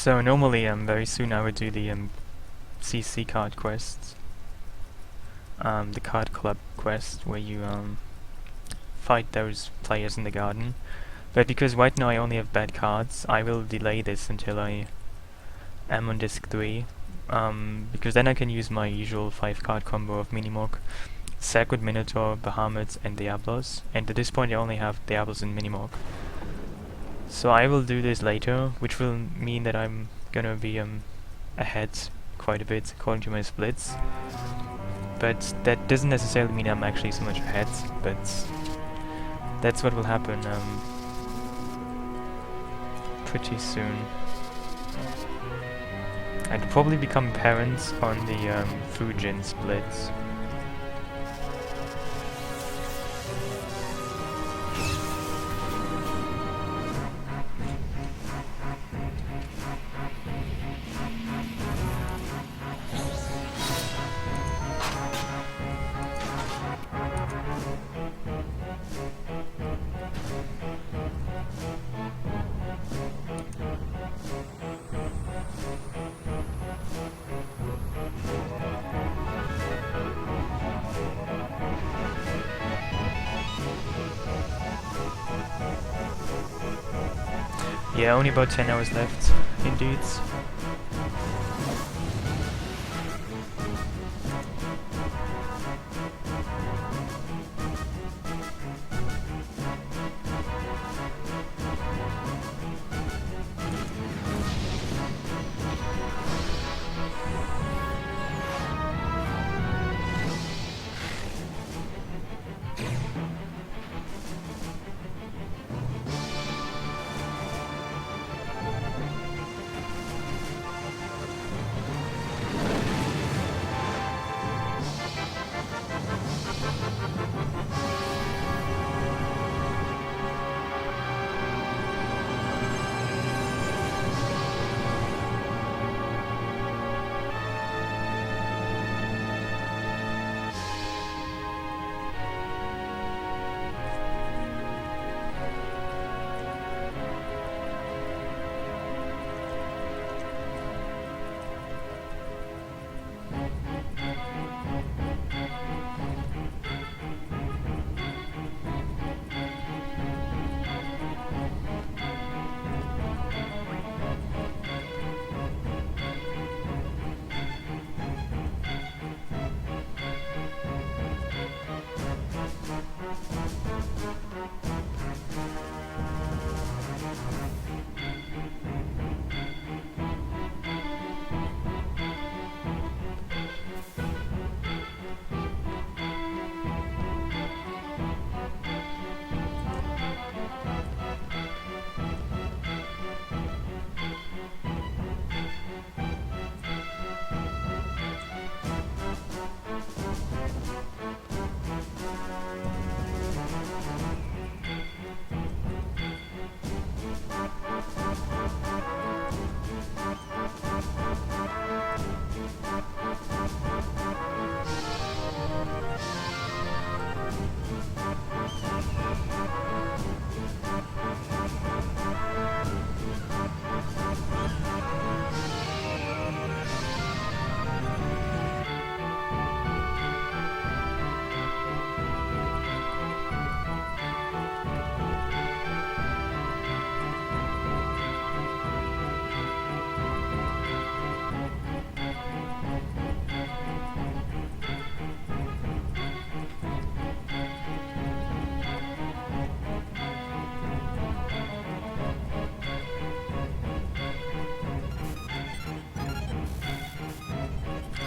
[SPEAKER 1] So normally, very soon I would do the CC card quests, the card club quest, where you fight those players in the garden. But because right now I only have bad cards, I will delay this until I am on disc 3, because then I can use my usual 5-card combo of MiniMog, Sacred Minotaur, Bahamut, and Diablos, and at this point I only have Diablos and MiniMog. So I will do this later, which will mean that I'm gonna be ahead quite a bit according to my splits. But that doesn't necessarily mean I'm actually so much ahead, but that's what will happen pretty soon. I'd probably become parent on the Fujin splits. Yeah, only about 10 hours left, indeed.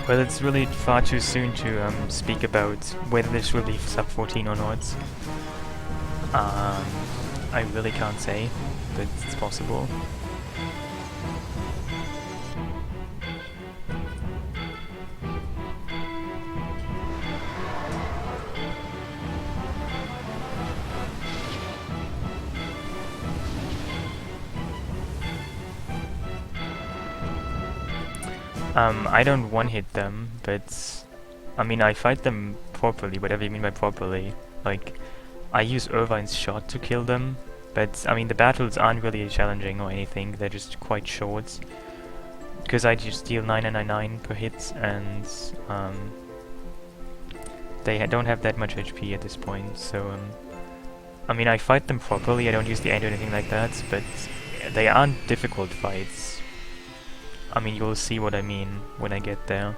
[SPEAKER 1] Well, it's really far too soon to speak about whether this will be sub 14 or not. I really can't say, but it's possible. I don't one-hit them, but I mean, I fight them properly, whatever you mean by properly. Like, I use Irvine's shot to kill them, but I mean, the battles aren't really challenging or anything, they're just quite short. because I just deal 999 per hit, and they don't have that much HP at this point, so I mean, I fight them properly, I don't use the end or anything like that, but they aren't difficult fights. I mean, you'll see what I mean when I get there.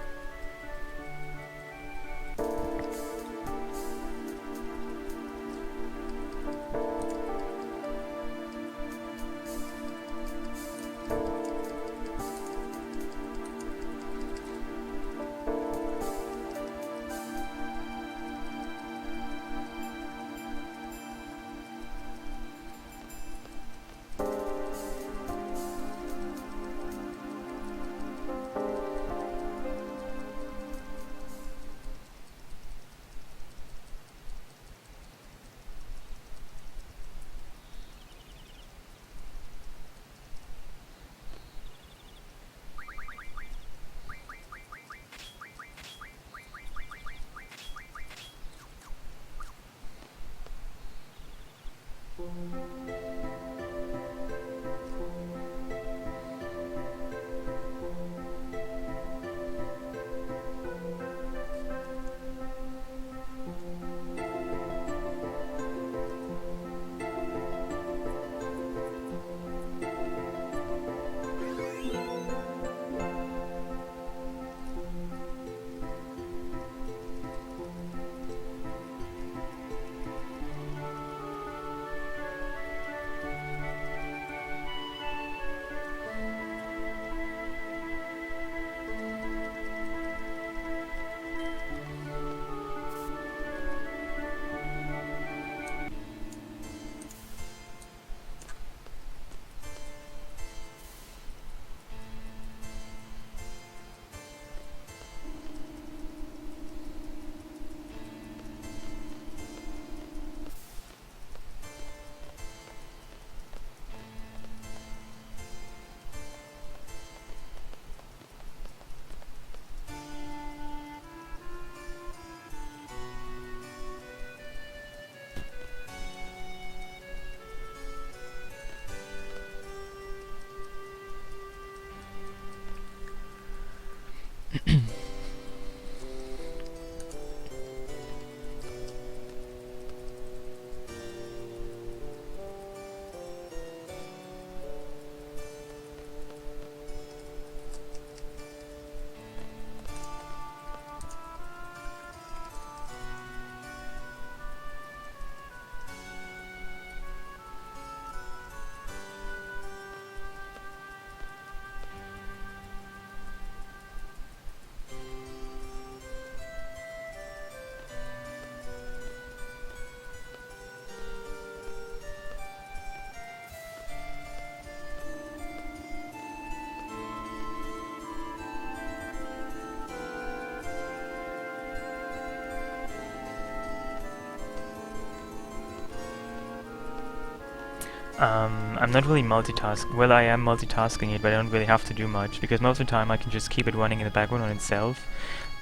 [SPEAKER 1] I'm not really well, I am multitasking it, but I don't really have to do much, because most of the time I can just keep it running in the background on itself.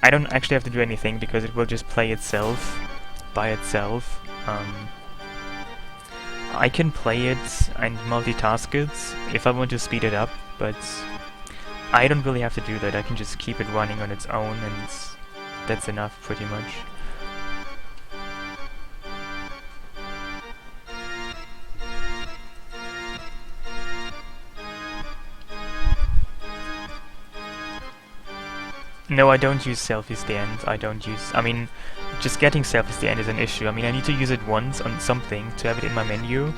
[SPEAKER 1] I don't actually have to do anything, because it will just play itself, by itself. I can play it and multitask it if I want to speed it up, but I don't really have to do that. I can just keep it running on its own, and that's enough, pretty much. No, I don't use selfies the end. I mean, just getting selfies the end is an issue. I mean, I need to use it once on something to have it in my menu.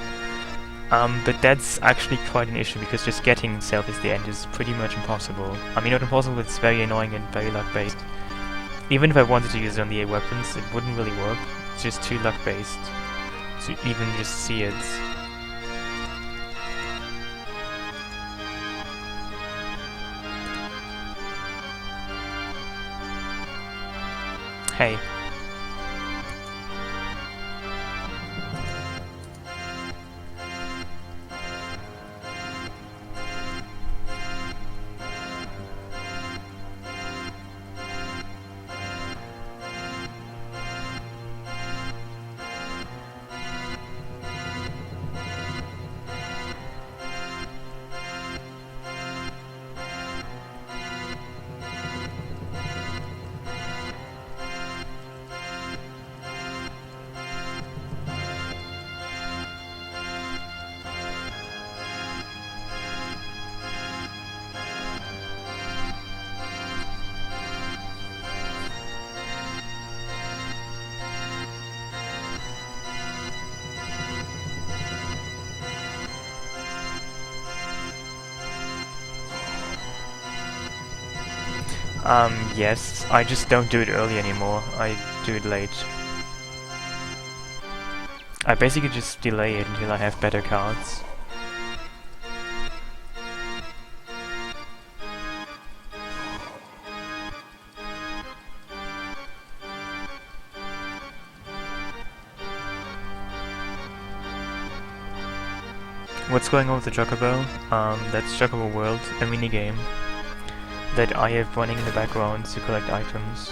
[SPEAKER 1] But that's actually quite an issue, because just getting selfies the end is pretty much impossible. I mean, not impossible, it's very annoying and very luck-based. Even if I wanted to use it on the A weapons, it wouldn't really work. It's just too luck-based to even just see it. Hey. Yes, I just don't do it early anymore. I do it late. I basically just delay it until I have better cards. What's going on with the Chocobo? That's Chocobo World, a minigame that I have running in the background to collect items.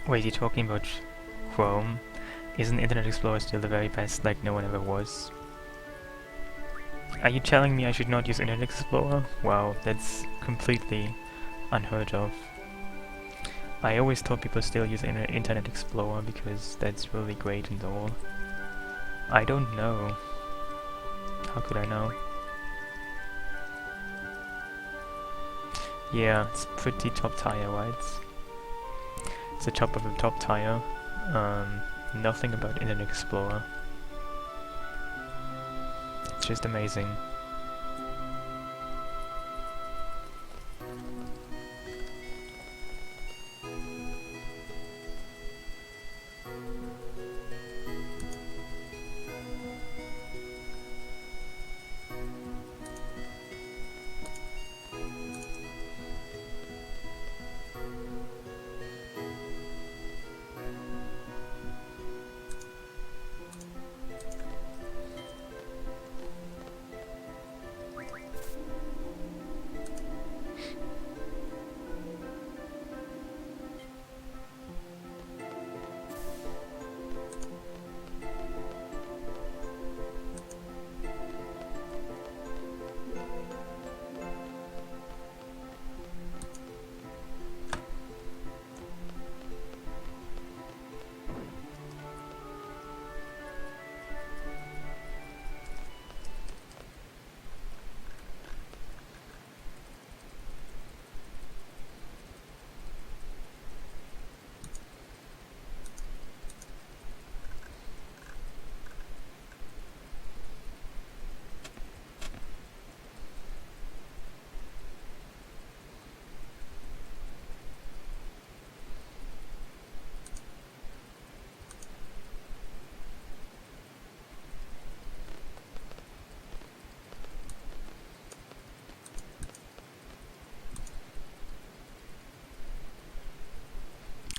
[SPEAKER 1] Wait, you're talking about Chrome? Isn't Internet Explorer still the very best, like no one ever was? Are you telling me I should not use Internet Explorer? Wow, that's completely unheard of. I always thought people still use Internet Explorer because that's really great and all. I don't know. How could I know? Yeah, it's pretty top tier, right? It's the top of the top tier. Nothing about Internet Explorer. It's just amazing.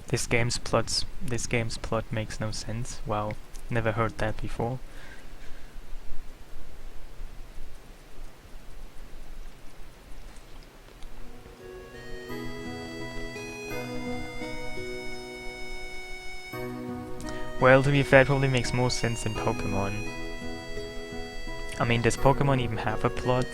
[SPEAKER 1] This game's plot makes no sense. Wow, never heard that before. Well, to be fair, it probably makes more sense in Pokemon. I mean, does Pokemon even have a plot?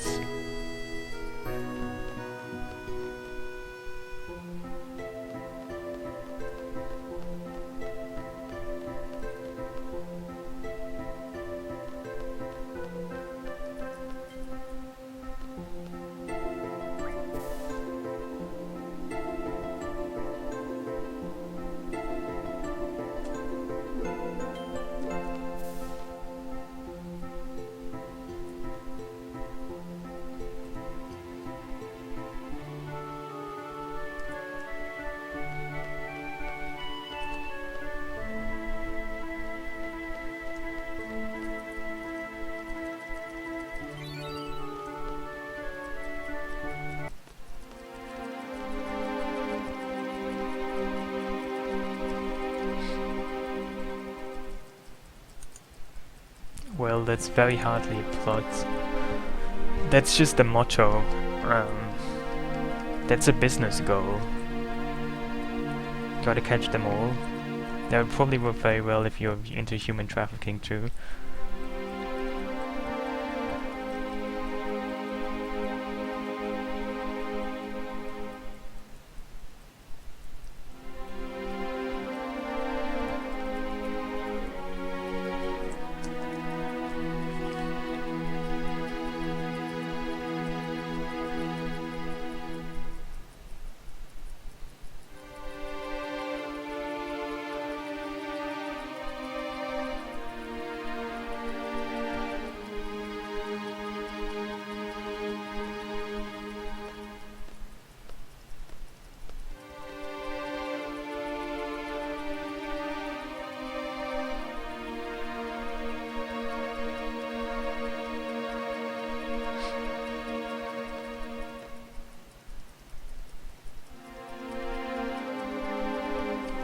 [SPEAKER 1] Well, that's very hardly a plot. That's just the motto. That's a business goal. Gotta catch them all. That would probably work very well if you're into human trafficking too.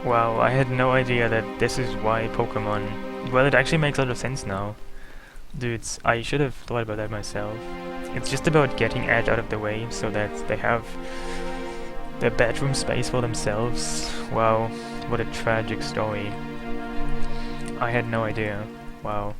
[SPEAKER 1] Wow, I had no idea that this is why Pokemon... Well, it actually makes a lot of sense now. Dudes, I should have thought about that myself. It's just about getting Edge out of the way so that they have their bedroom space for themselves. Wow, what a tragic story. I had no idea. Wow.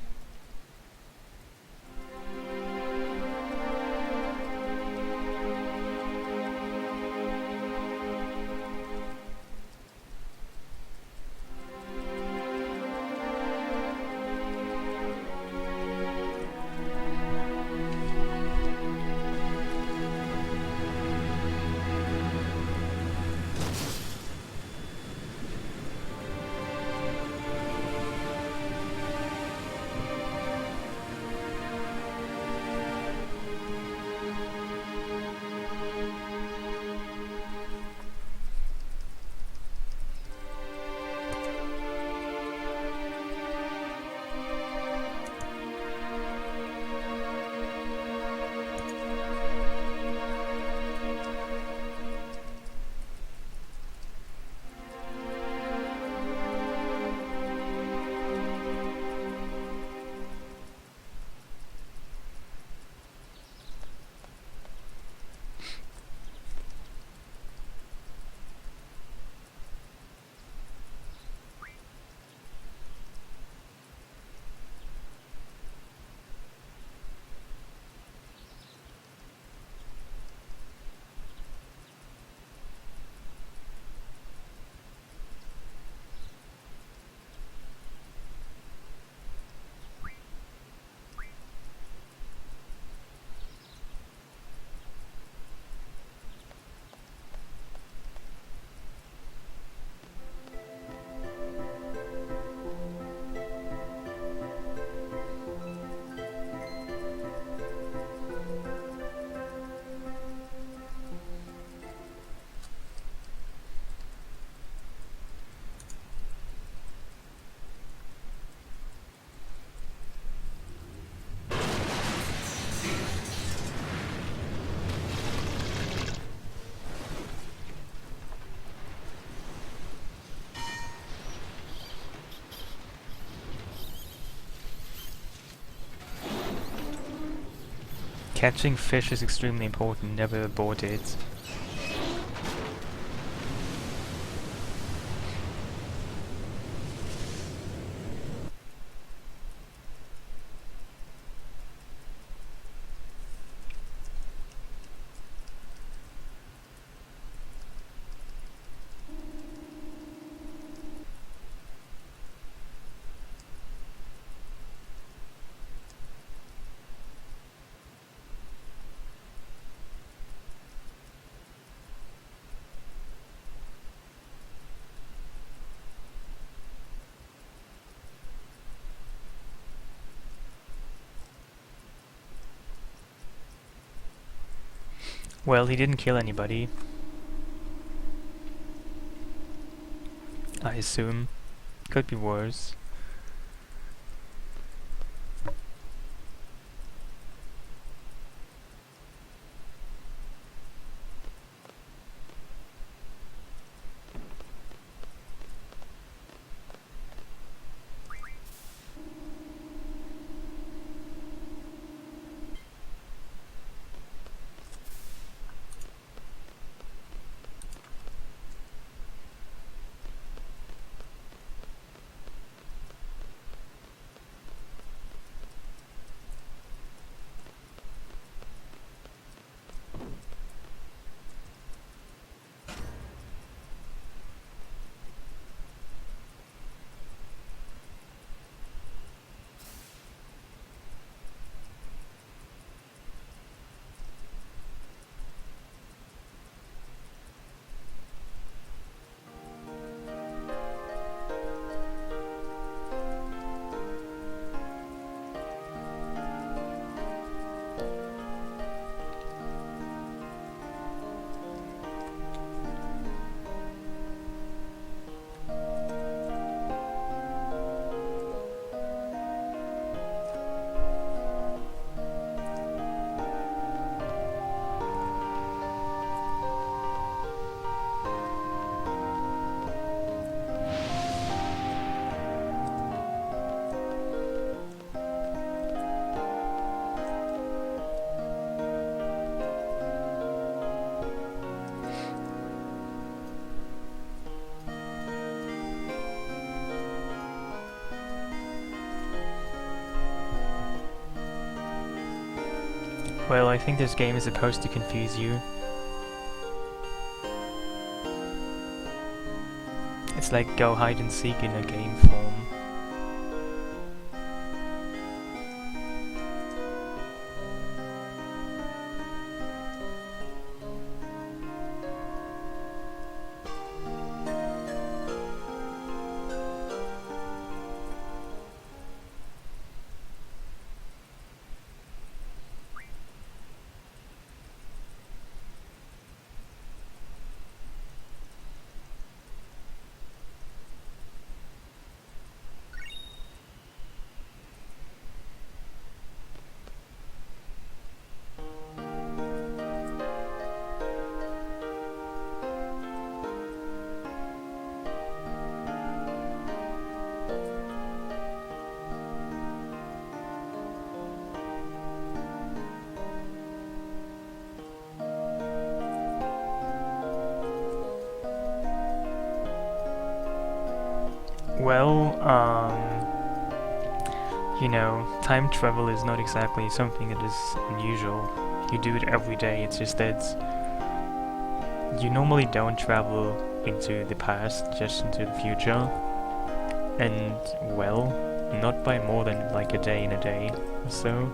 [SPEAKER 1] Catching fish is extremely important, never abort it. Well, he didn't kill anybody, I assume. Could be worse. Well, I think this game is supposed to confuse you. It's like go hide and seek in a game form. Well, you know, time travel is not exactly something that is unusual. You do it every day, it's just that you normally don't travel into the past, just into the future. And, well, not by more than like a day in a day or so.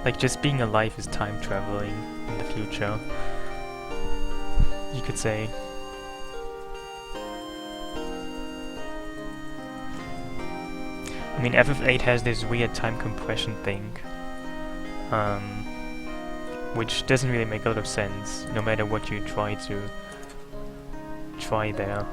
[SPEAKER 1] Like, just being alive is time traveling in the future, you could say. I mean, FF8 has this weird time compression thing, which doesn't really make a lot of sense, no matter what you try there.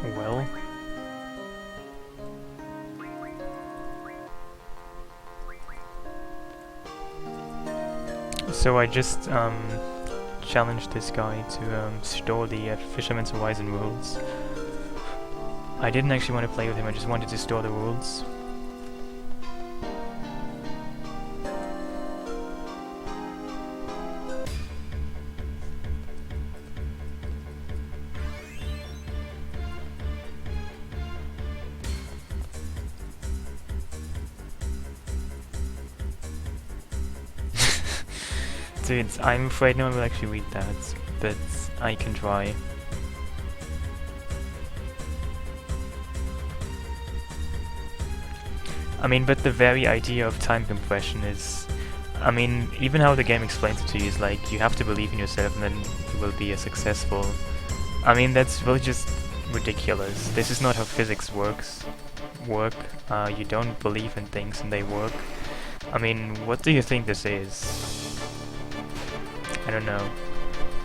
[SPEAKER 1] Well... So I just challenged this guy to store the Fisherman's Horizon rules. I didn't actually want to play with him, I just wanted to store the rules. Dude, I'm afraid no one will actually read that, but I can try. I mean, but the very idea of time compression is... I mean, even how the game explains it to you is like, you have to believe in yourself and then you will be successful. I mean, that's really just ridiculous. This is not how physics works. You don't believe in things and they work. I mean, what do you think this is? I don't know.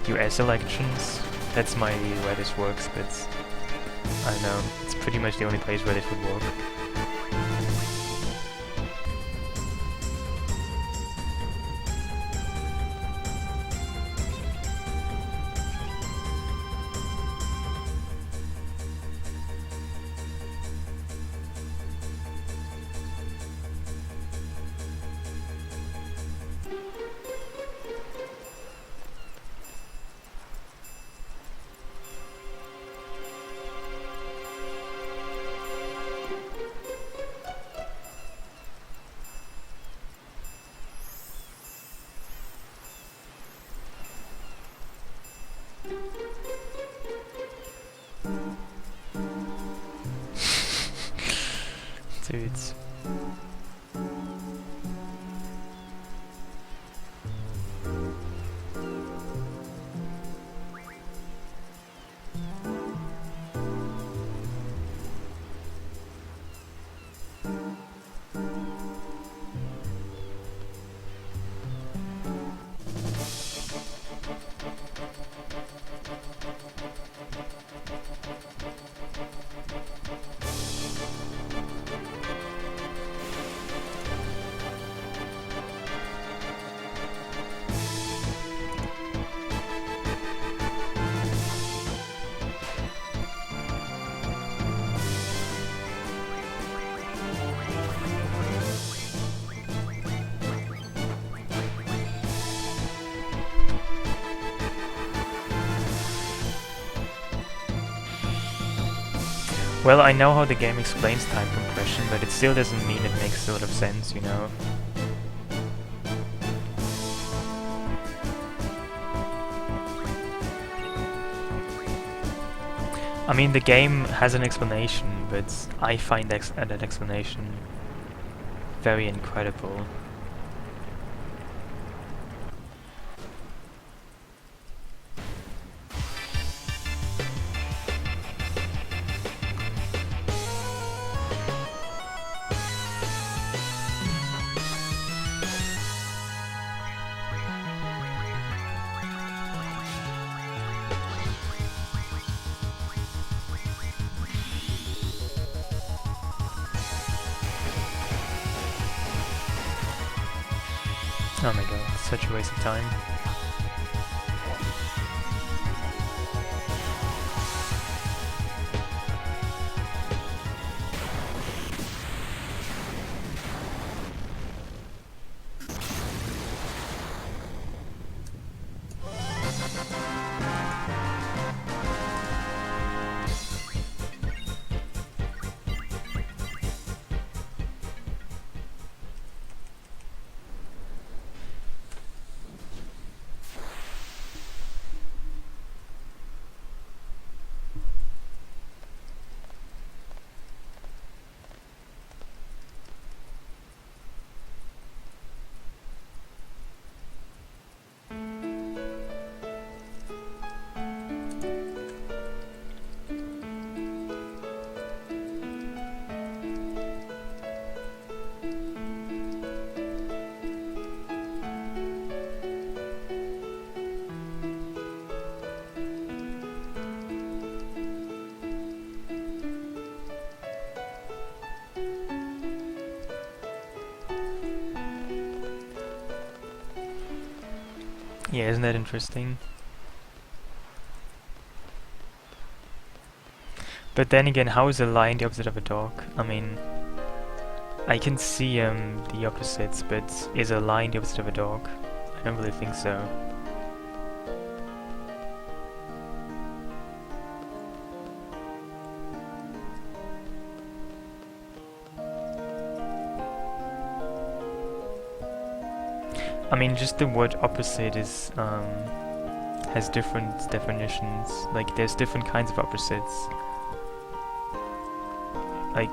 [SPEAKER 1] US elections? That's my where this works, but I don't know. It's pretty much the only place where this would work. Dudes. Well, I know how the game explains time compression, but it still doesn't mean it makes a lot of sense, you know? I mean, the game has an explanation, but I find that explanation very incredible. Oh my god, such a waste of time. Yeah, isn't that interesting? But then again, how is a lion the opposite of a dog? I mean, I can see the opposites, but is a lion the opposite of a dog? I don't really think so. I mean, just the word opposite is has different definitions. Like, there's different kinds of opposites. Like,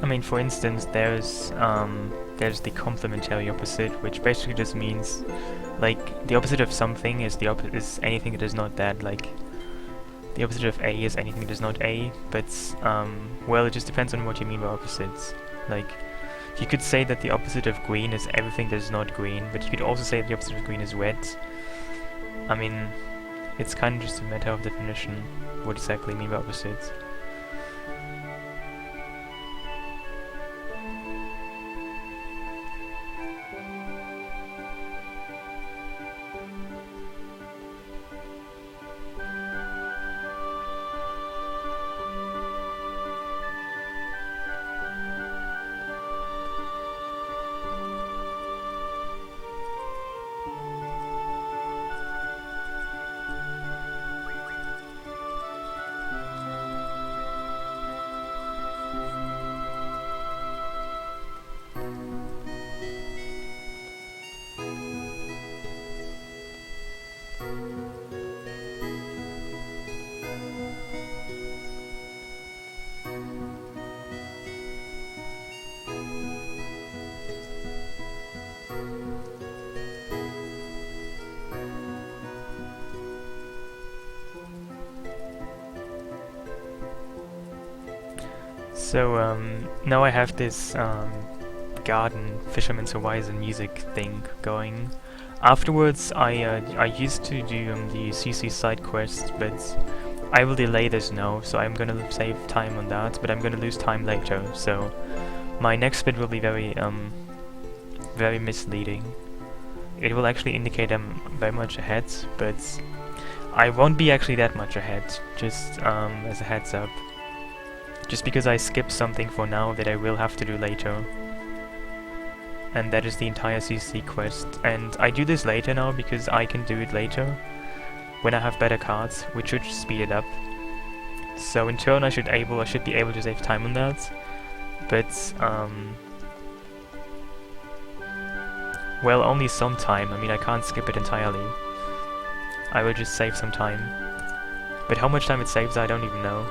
[SPEAKER 1] I mean, for instance, there's the complementary opposite, which basically just means, like, the opposite of something is is anything that is not that. Like, the opposite of A is anything that is not A, but well, it just depends on what you mean by opposites. Like, you could say that the opposite of green is everything that is not green, but you could also say the opposite of green is red. I mean, it's kind of just a matter of definition, what exactly you mean by opposites. So, now I have this garden Fisherman's Horizon music thing going. Afterwards, I used to do the CC side quests, but I will delay this now, so I'm gonna save time on that, but I'm gonna lose time later, so my next bit will be very misleading. It will actually indicate I'm very much ahead, but I won't be actually that much ahead, just as a heads up. Just because I skipped something for now that I will have to do later. And that is the entire CC quest. And I do this later now because I can do it later when I have better cards, which should speed it up. So in turn I should be able to save time on that. But well, only some time. I mean, I can't skip it entirely. I will just save some time. But how much time it saves I don't even know.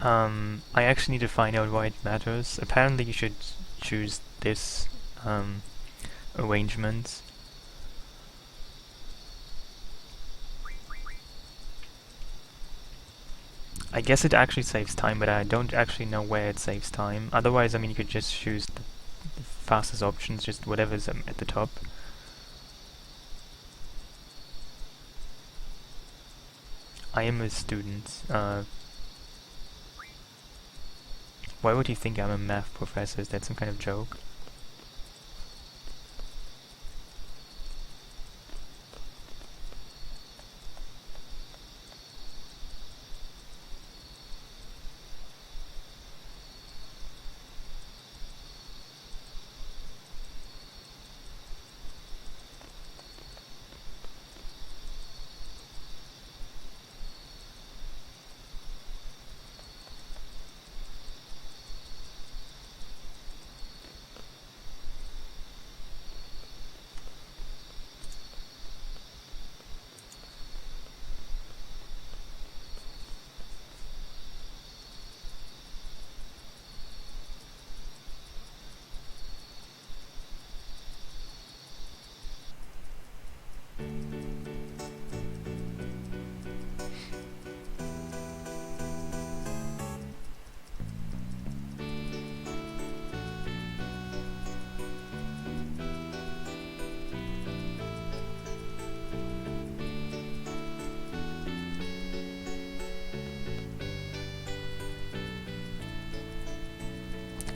[SPEAKER 1] I actually need to find out why it matters. Apparently you should choose this arrangement. I guess it actually saves time, but I don't actually know where it saves time. Otherwise, I mean, you could just choose the fastest options, just whatever's at the top. I am a student. Why would you think I'm a math professor? Is that some kind of joke?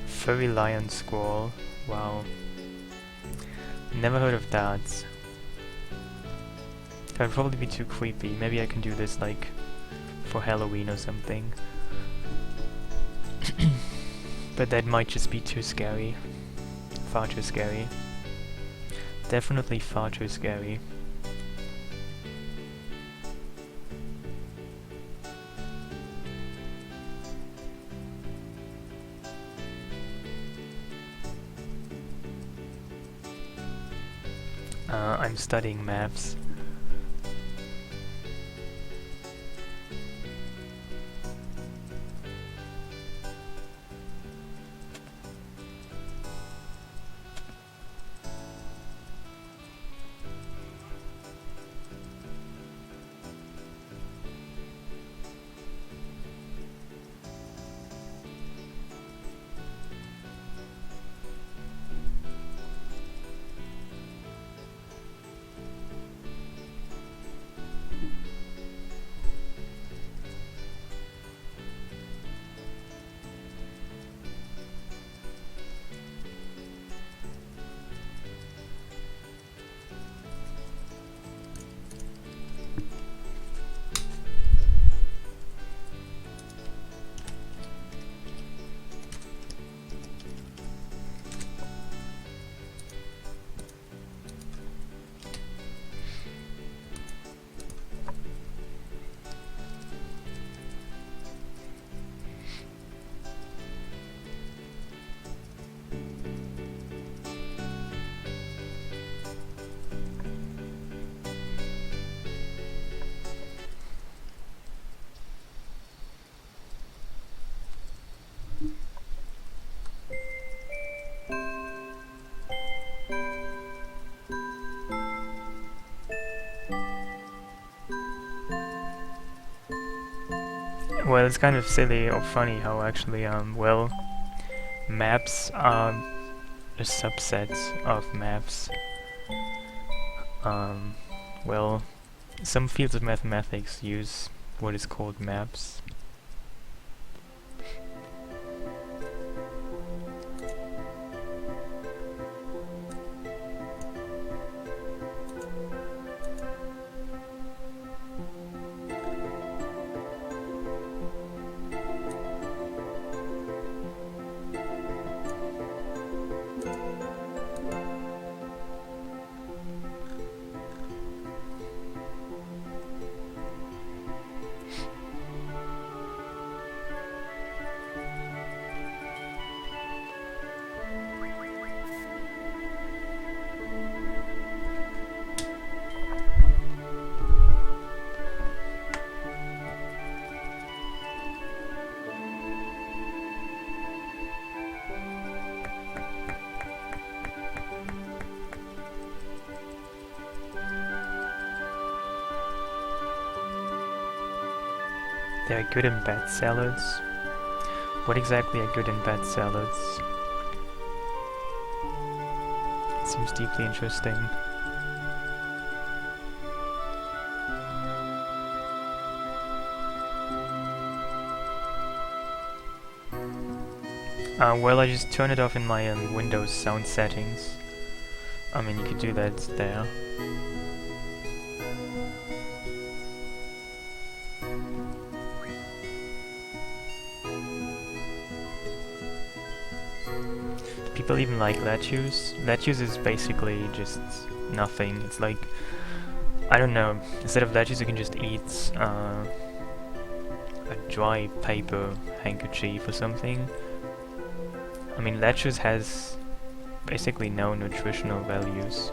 [SPEAKER 1] Furry lion squall. Wow. Never heard of that. That would probably be too creepy. Maybe I can do this like for Halloween or something. But that might just be too scary. Far too scary. Definitely far too scary. I'm studying maths. Well, it's kind of silly or funny how actually, well, maps are a subset of maps. Well, some fields of mathematics use what is called maps. They're good and bad salads. What exactly are good and bad salads? It seems deeply interesting. Well, I just turn it off in my Windows sound settings. I mean, you could do that there. People even like lettuce. Lettuce is basically just nothing. It's like, I don't know, instead of lettuce you can just eat a dry paper handkerchief or something. I mean, lettuce has basically no nutritional values.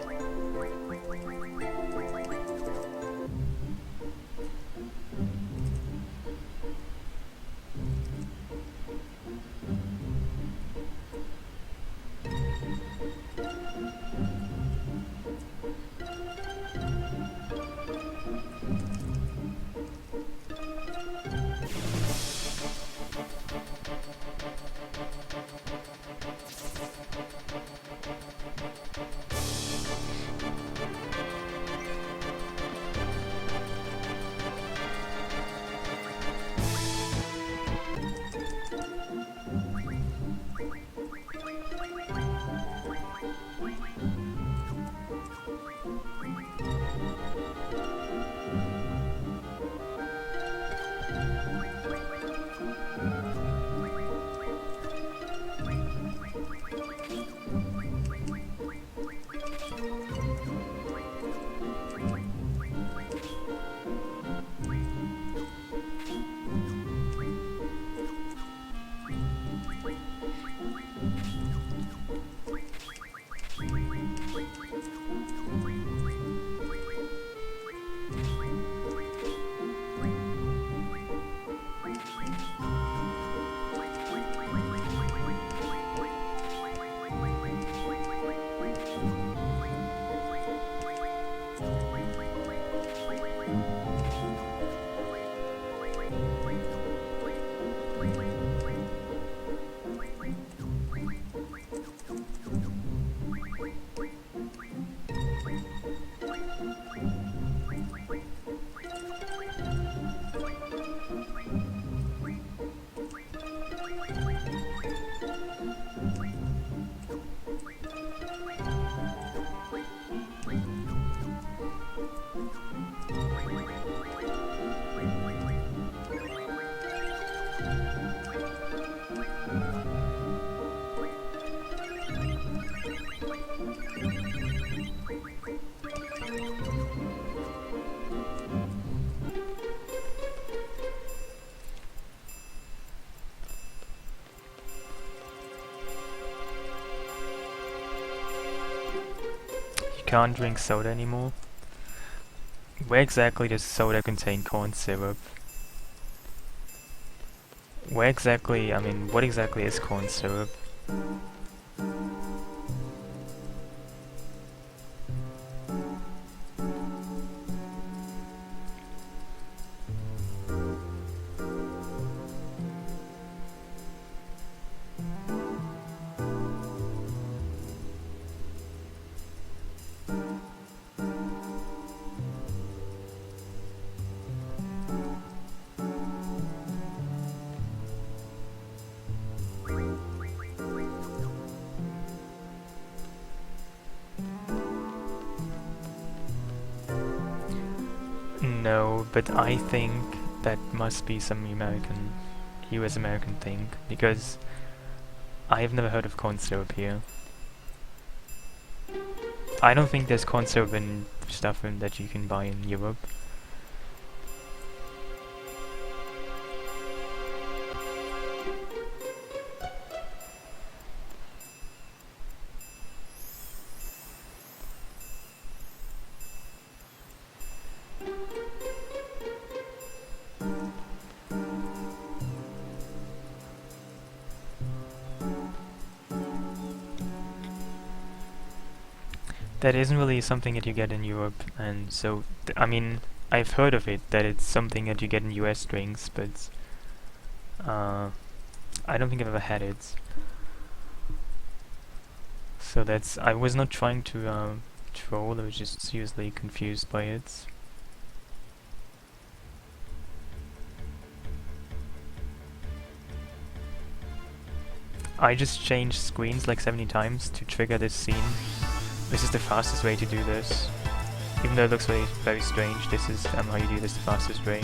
[SPEAKER 1] Can't drink soda anymore. Where exactly does soda contain corn syrup? Where exactly, I mean, what exactly is corn syrup? No, but I think that must be some US American thing, because I have never heard of corn syrup here. I don't think there's corn syrup in stuff that you can buy in Europe. That isn't really something that you get in Europe, and so, I mean, I've heard of it, that it's something that you get in US drinks, but I don't think I've ever had it. So that's, I was not trying to troll, I was just seriously confused by it. I just changed screens like 70 times to trigger this scene. This is the fastest way to do this. Even though it looks very, very strange, this is how you do this the fastest way.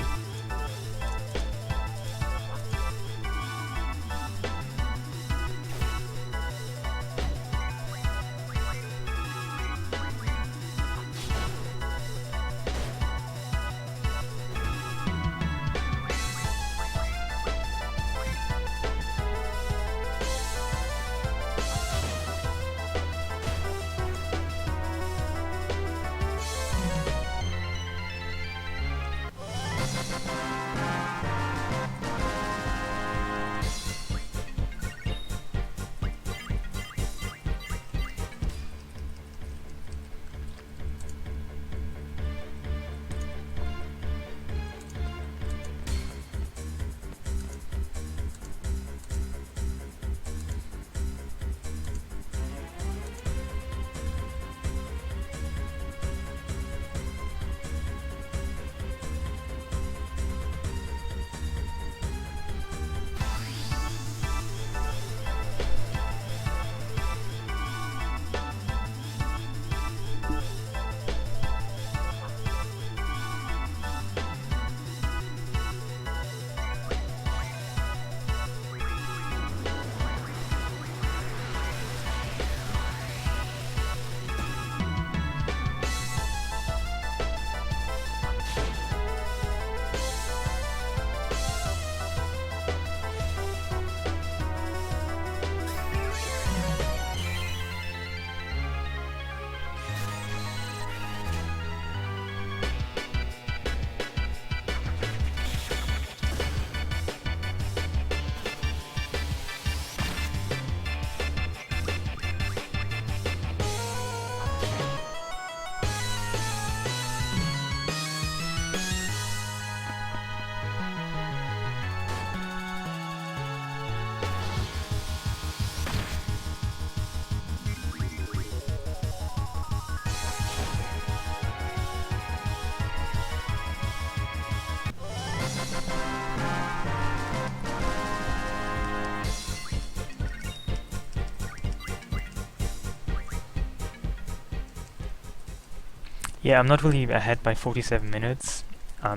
[SPEAKER 1] Yeah, I'm not really ahead by 47 minutes.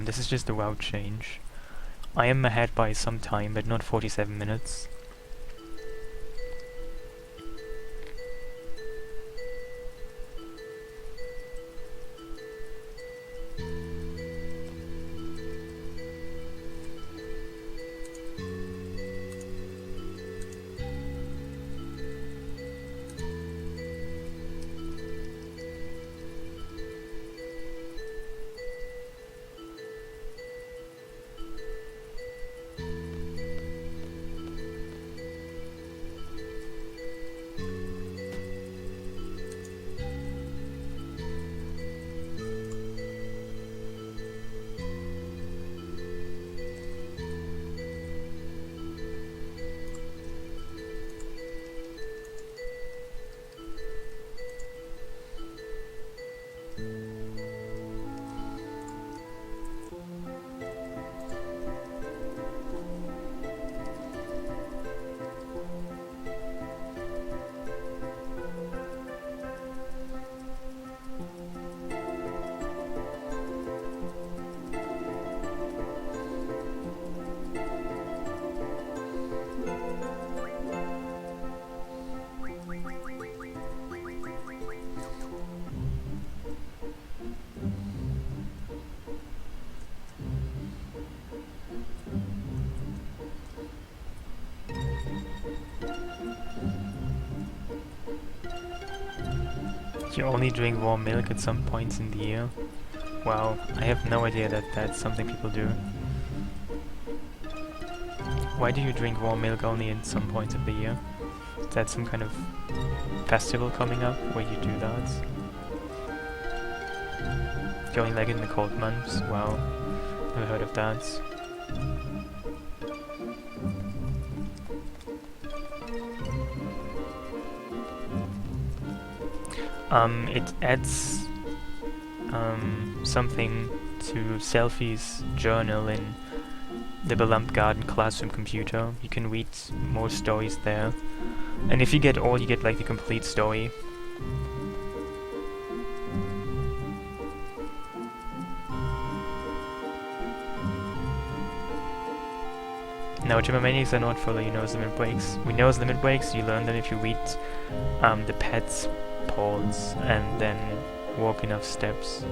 [SPEAKER 1] This is just the route change. I am ahead by some time, but not 47 minutes. You only drink warm milk at some points in the year? Wow, I have no idea that that's something people do. Why do you drink warm milk only at some points of the year? Is that some kind of festival coming up where you do that? You only like it in the cold months? Wow, never heard of that. It adds something to Selfie's journal in the Beloved Garden Classroom computer. You can read more stories there. And if you get all, you get like the complete story. No, Timbermaniacs are not for, limit breaks. We know limit breaks, you learn them if you read the pet's polls and then walk enough steps.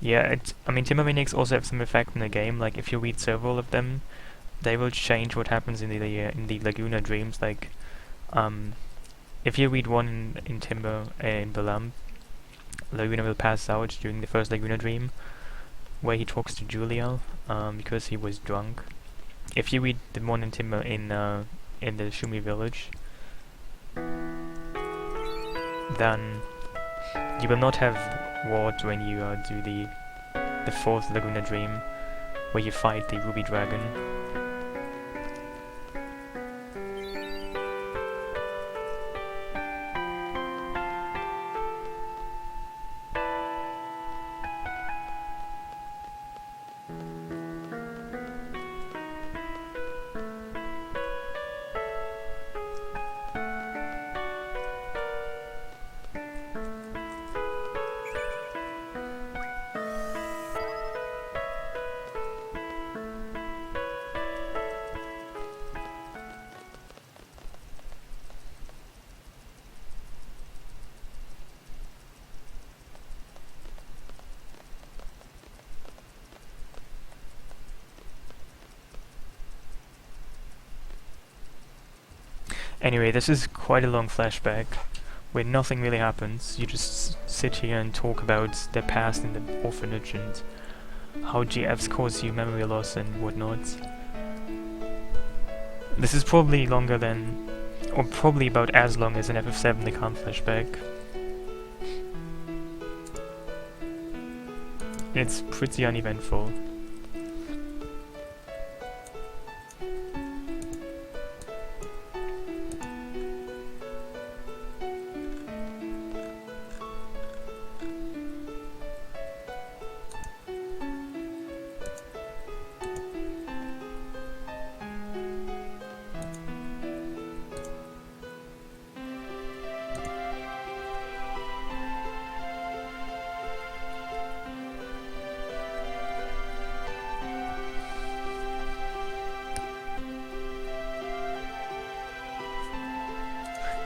[SPEAKER 1] Yeah, Timbermaniacs also have some effect in the game. Like if you read several of them, they will change what happens in the Laguna dreams. Like, if you read one in Belam, Laguna will pass out during the first Laguna dream, where he talks to Julia, because he was drunk. If you read the one in the Shumi village, then you will not have ward when you do the fourth Laguna dream, where you fight the Ruby Dragon. Anyway, this is quite a long flashback, where nothing really happens. You just sit here and talk about their past in the orphanage and how GFs cause you memory loss and whatnot. This is probably longer than, or probably about as long as an FF7 the Calm flashback. It's pretty uneventful.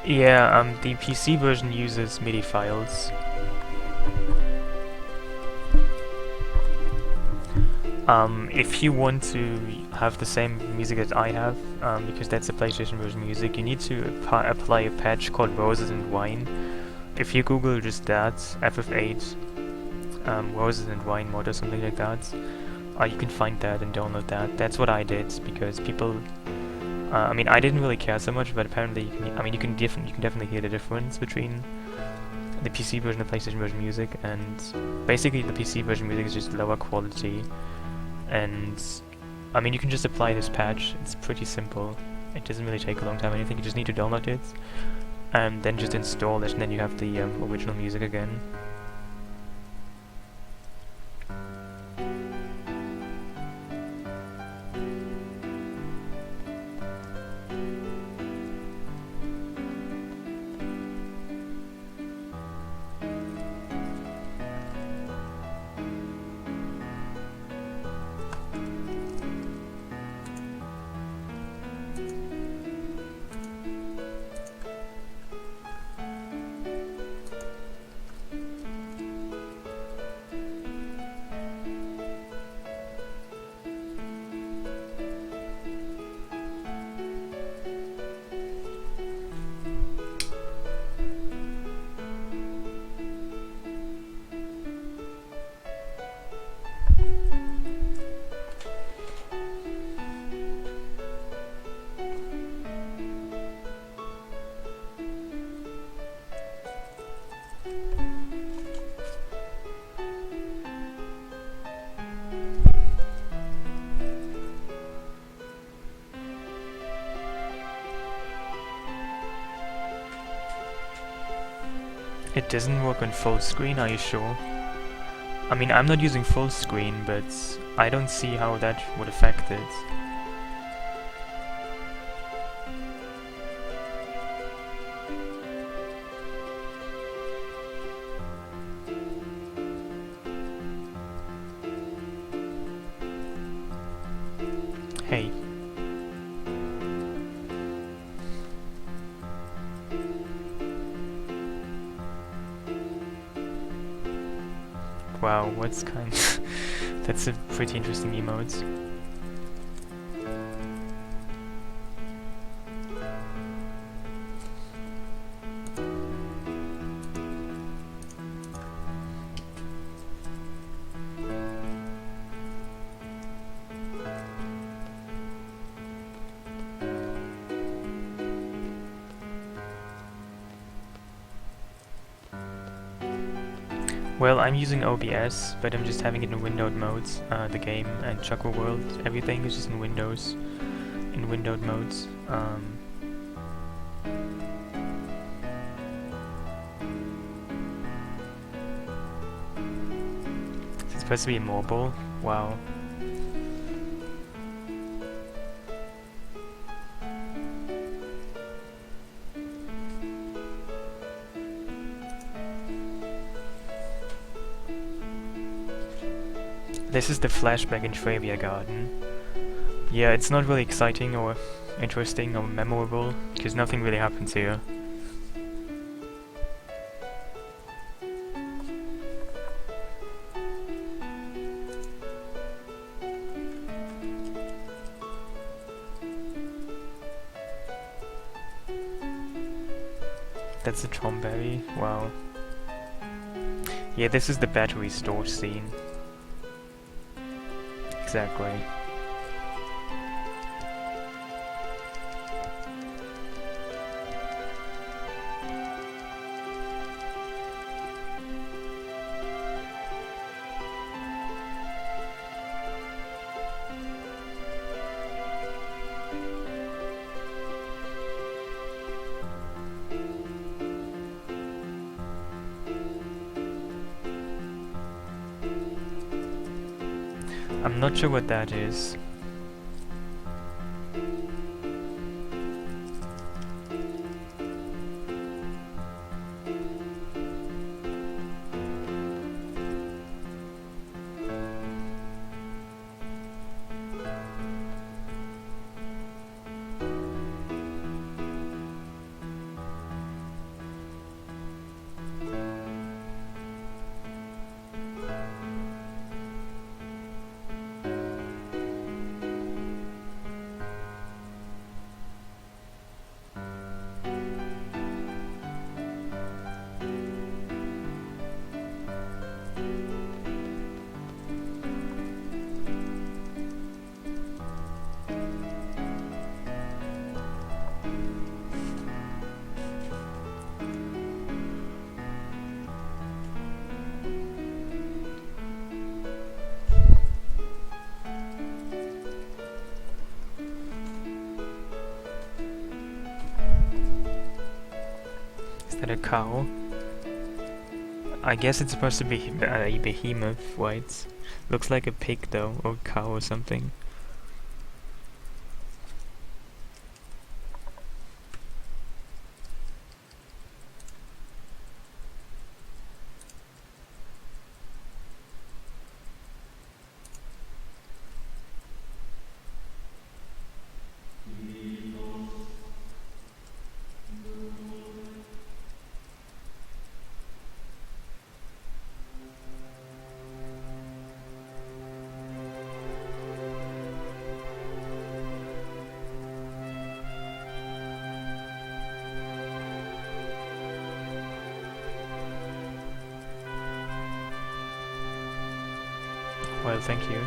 [SPEAKER 1] Yeah, the PC version uses MIDI files. If you want to have the same music that I have, because that's the PlayStation version music, you need to apply a patch called Roses and Wine. If you Google just that, FF8, Roses and Wine mod or something like that, you can find that and download that. That's what I did, because people... I didn't really care so much, but apparently you can definitely hear the difference between the PC version and PlayStation version music, and basically the PC version music is just lower quality, and you can just apply this patch. It's pretty simple. It doesn't really take a long time or anything. You just need to download it, and then just install it, and then you have the original music again. It doesn't work on full screen, are you sure? I mean, I'm not using full screen, but I don't see how that would affect it. Hey. Wow, what's kind of that's a pretty interesting emote. Well, I'm using OBS, but I'm just having it in windowed modes. The game and Chocobo World, everything is just in Windows, in windowed modes. It's supposed to be mobile. Wow. This is the flashback in Trivia Garden. Yeah, it's not really exciting or interesting or memorable, because nothing really happens here. That's the Tromberry, wow. Yeah, this is the battery storage scene. Exactly. I'm not sure what that is. Is that a cow? I guess it's supposed to be a behemoth, right? Looks like a pig though, or cow or something. Well, thank you.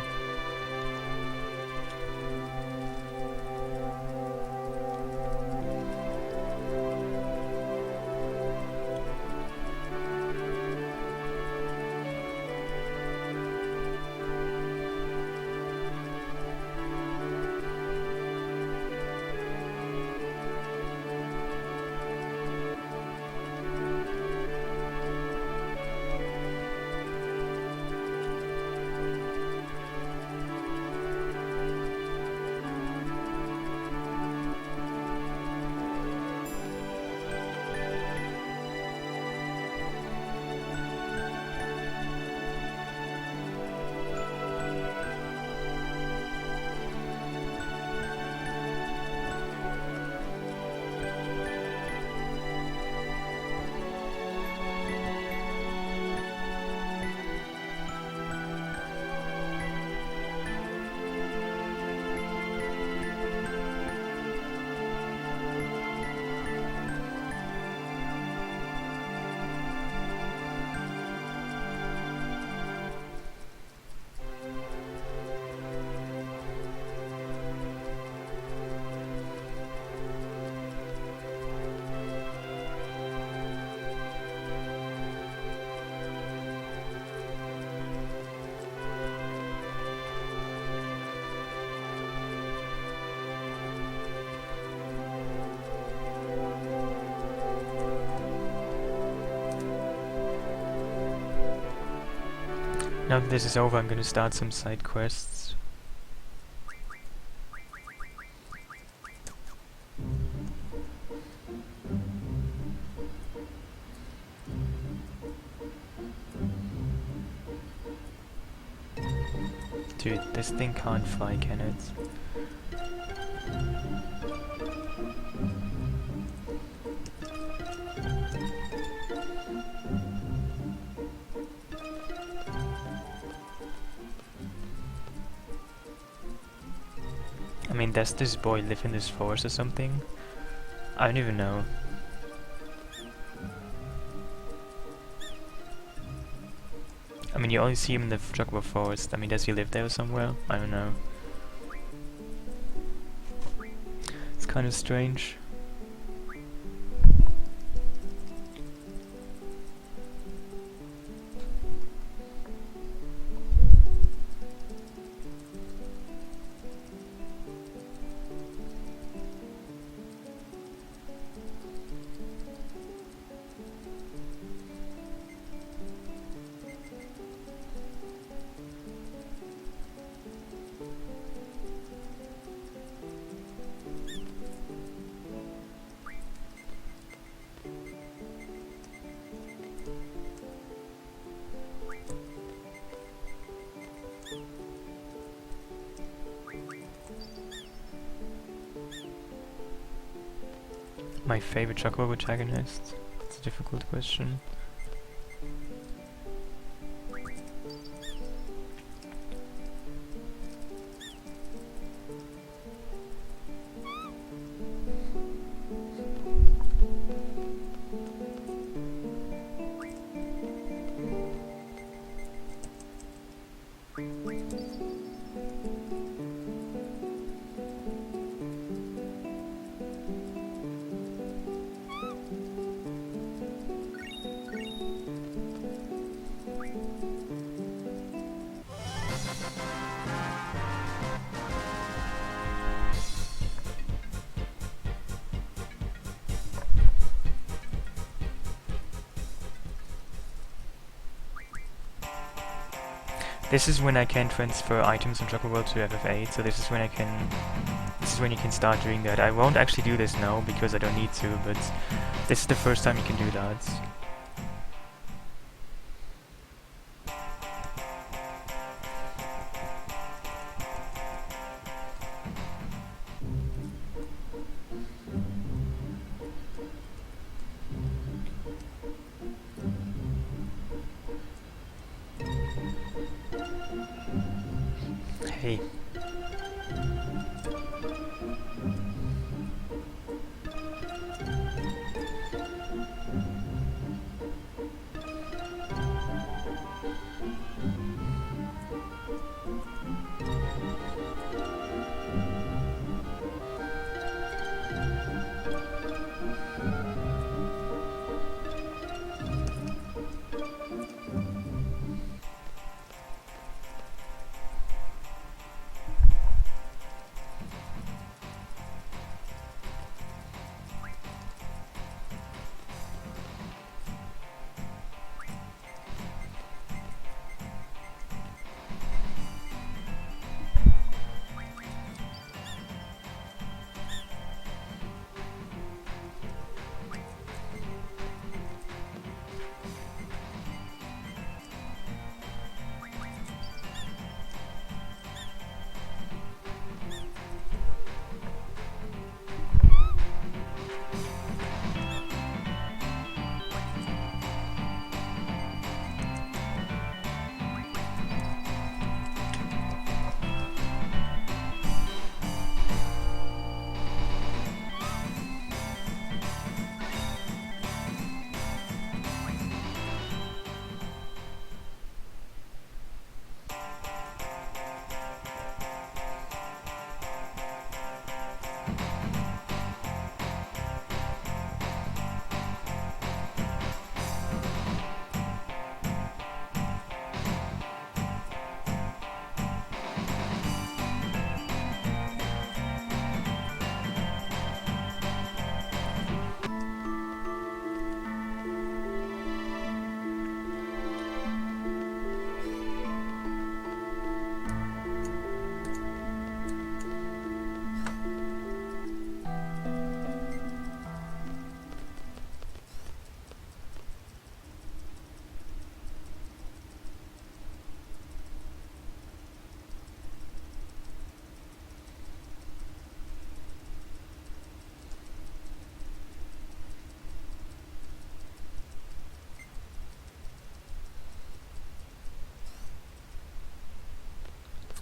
[SPEAKER 1] Now that this is over, I'm gonna start some side quests. Dude, this thing can't fly, can it? I mean, does this boy live in this forest or something? I don't even know. I mean, you only see him in the Chocobo forest. I mean, does he live there somewhere? I don't know. It's kind of strange. My favorite Chocobo protagonist? It's a difficult question. This is when I can transfer items from Chocobo to FF8, so this is when you can start doing that. I won't actually do this now because I don't need to, but this is the first time you can do that. Hey.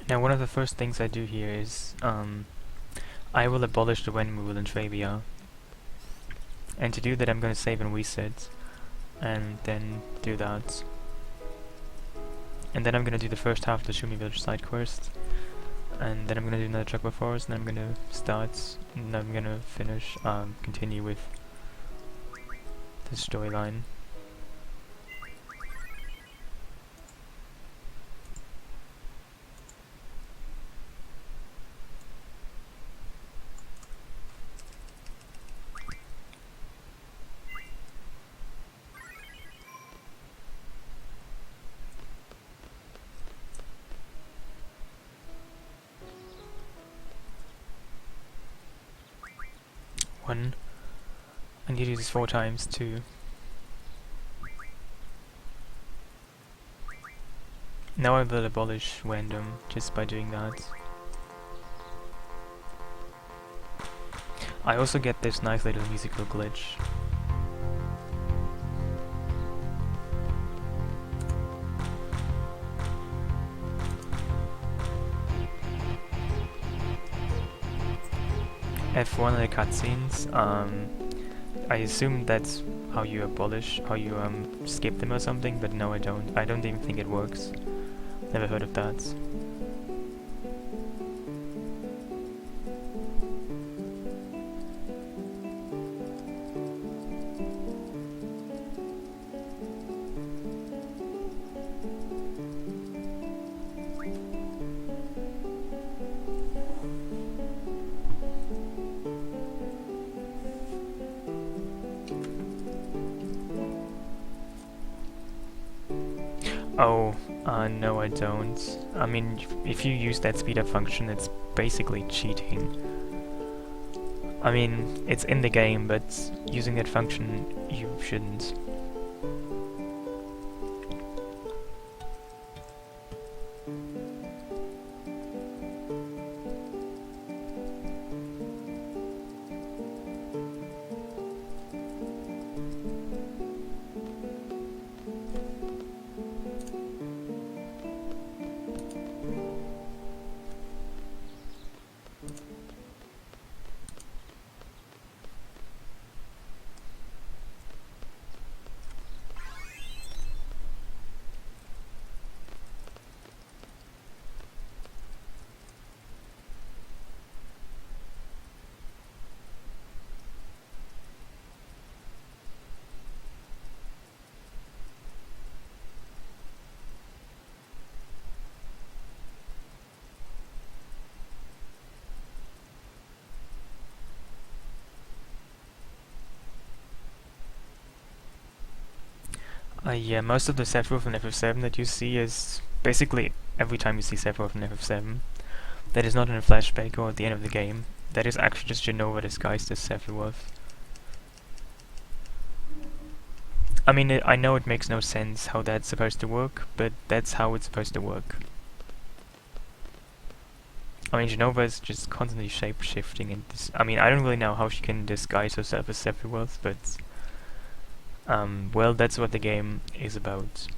[SPEAKER 1] Now one of the first things I do here is I will abolish the when rule in Trivia. And to do that I'm going to save and reset, and then do that. And then I'm going to do the first half of the Shumi Village side quest, and then I'm going to do another Chocobo Forest, and then I'm going to start, and I'm going to finish, continue with the storyline. One. I need to do this 4 times, 2. Now I will abolish random just by doing that. I also get this nice little musical glitch. F1 of the cutscenes, I assume that's how you abolish, how you skip them or something, but no I don't. I don't even think it works. Never heard of that. Oh, no I don't. I mean, if you use that speed up function, it's basically cheating. I mean, it's in the game, but using that function, you shouldn't. Yeah, most of the Sephiroth in FF7 that you see is basically every time you see Sephiroth in FF7. That is not in a flashback or at the end of the game. That is actually just Genova disguised as Sephiroth. I mean, I know it makes no sense how that's supposed to work, but that's how it's supposed to work. I mean, Genova is just constantly shape-shifting, and I mean, I don't really know how she can disguise herself as Sephiroth, but well, that's what the game is about.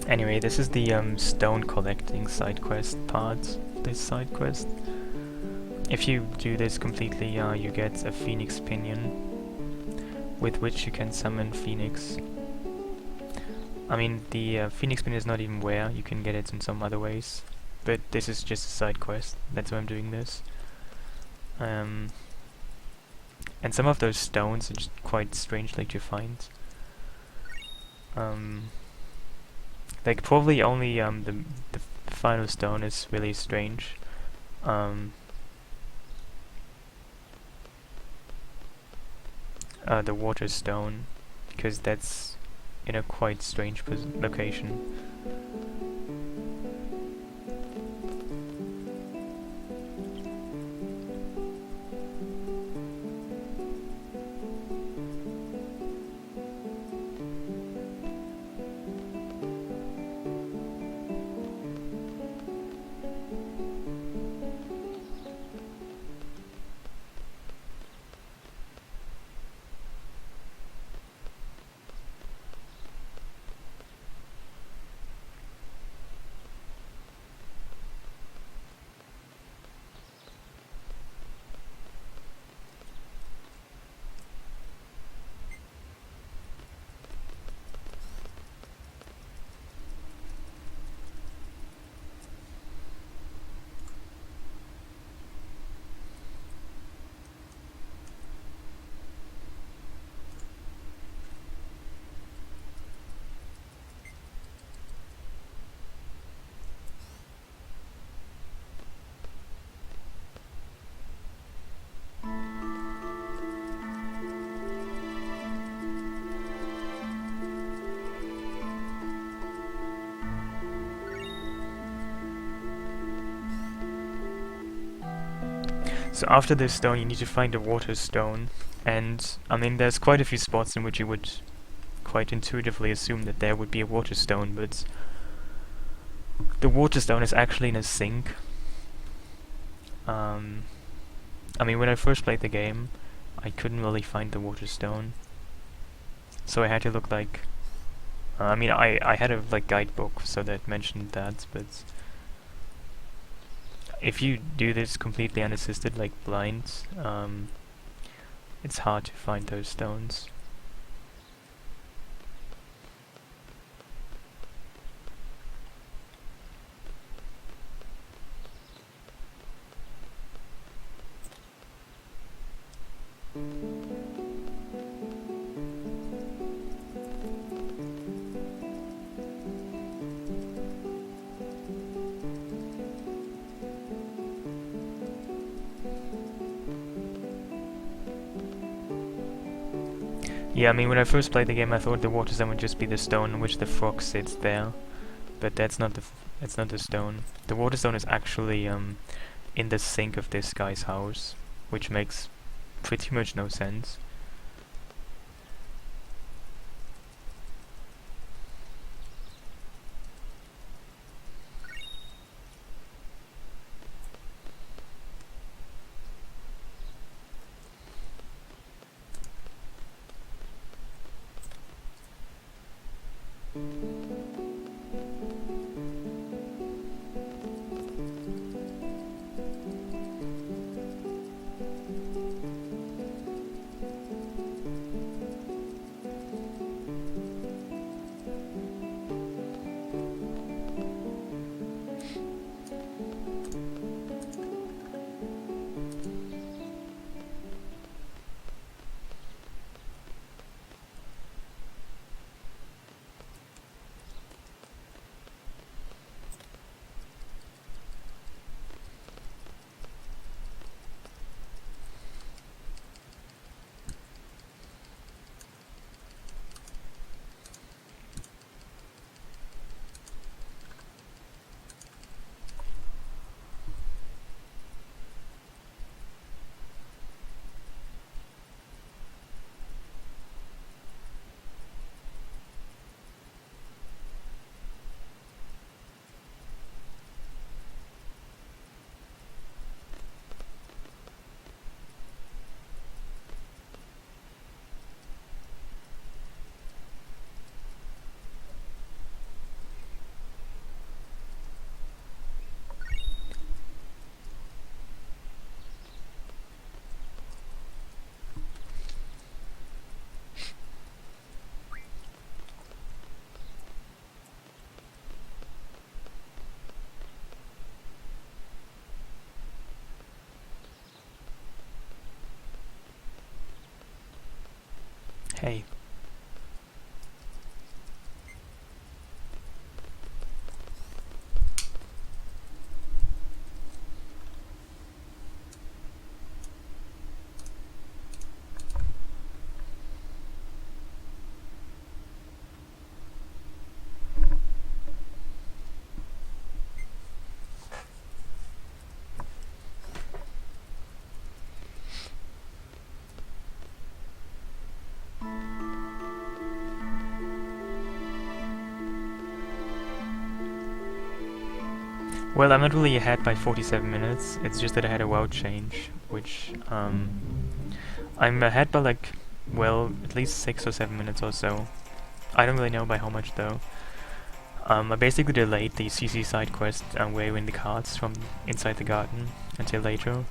[SPEAKER 1] Anyway, this is the stone collecting side quest part. This side quest. If you do this completely, you get a Phoenix Pinion, with which you can summon Phoenix. I mean, the Phoenix Pinion is not even rare, you can get it in some other ways. But this is just a side quest, that's why I'm doing this. And some of those stones are just quite strange to find. Like, probably only the final stone is really strange. The water stone, because that's in a quite strange location. So after this stone you need to find a water stone, and I mean there's quite a few spots in which you would quite intuitively assume that there would be a water stone, but the water stone is actually in a sink. I mean, when I first played the game I couldn't really find the water stone, so I had to look like I mean I had a guidebook so that mentioned that, but if you do this completely unassisted, like blind, it's hard to find those stones. Yeah, I mean, when I first played the game, I thought the water stone would just be the stone on which the frog sits there, but that's not the stone. The water stone is actually in the sink of this guy's house, which makes pretty much no sense. Hey. Well, I'm not really ahead by 47 minutes, it's just that I had a world change, which, I'm ahead by like, well, at least 6 or 7 minutes or so. I don't really know by how much though. I basically delayed the CC side quest where you win the cards from inside the garden until later.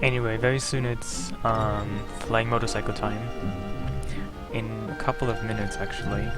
[SPEAKER 1] Anyway, very soon it's flying motorcycle time. In a couple of minutes, actually.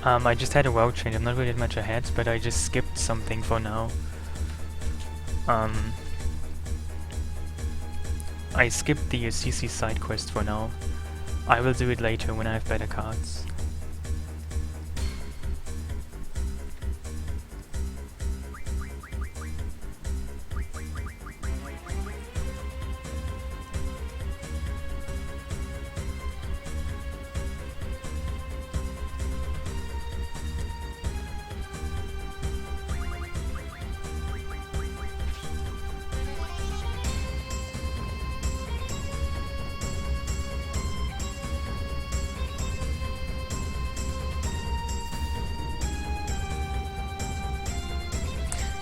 [SPEAKER 1] I just had a world change. I'm not really that much ahead, but I just skipped something for now. I skipped the CC side quest for now. I will do it later when I have better cards.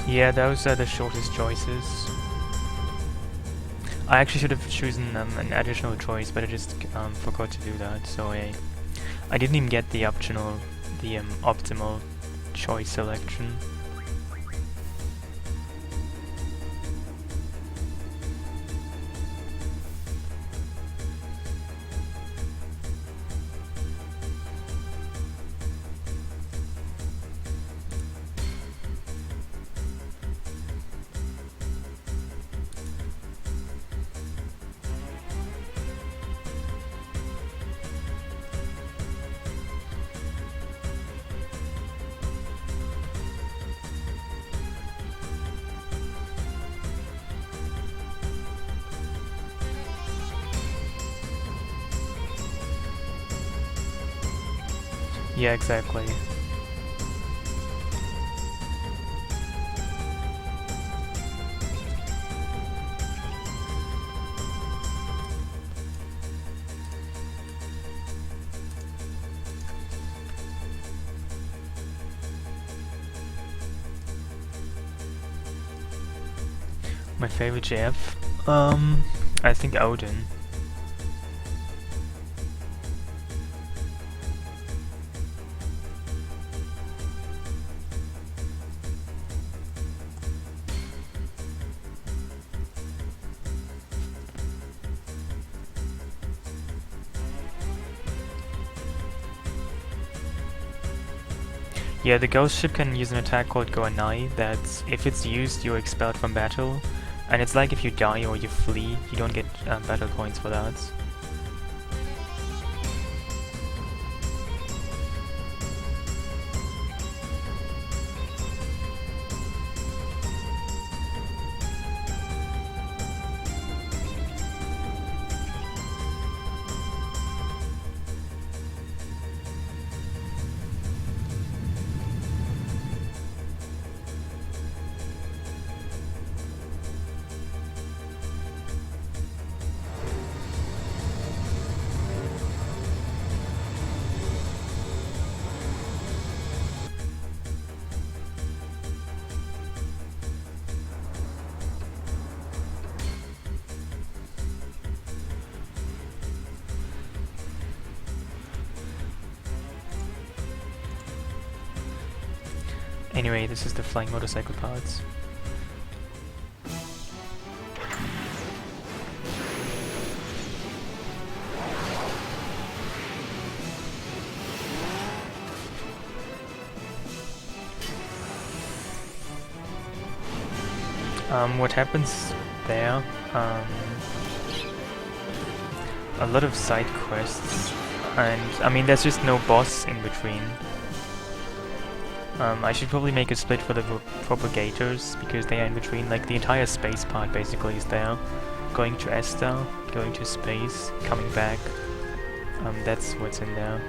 [SPEAKER 1] Yeah, those are the shortest choices. I actually should have chosen an additional choice, but I just forgot to do that, so I didn't even get the optimal choice selection. Yeah, exactly. My favorite GF? I think Odin. Yeah, the ghost ship can use an attack called Go Anai that, if it's used, you're expelled from battle. And it's like if you die or you flee, you don't get battle coins for that. Anyway, this is the flying motorcycle parts. What happens there? A lot of side quests, and I mean there's just no boss in between. I should probably make a split for the propagators, because they are in between. Like, the entire space part basically is there. Going to Esther, going to space, coming back. That's what's in there.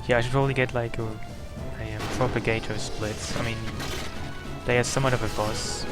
[SPEAKER 1] Yeah, I should probably get like a propagator splits. I mean, they are somewhat of a boss.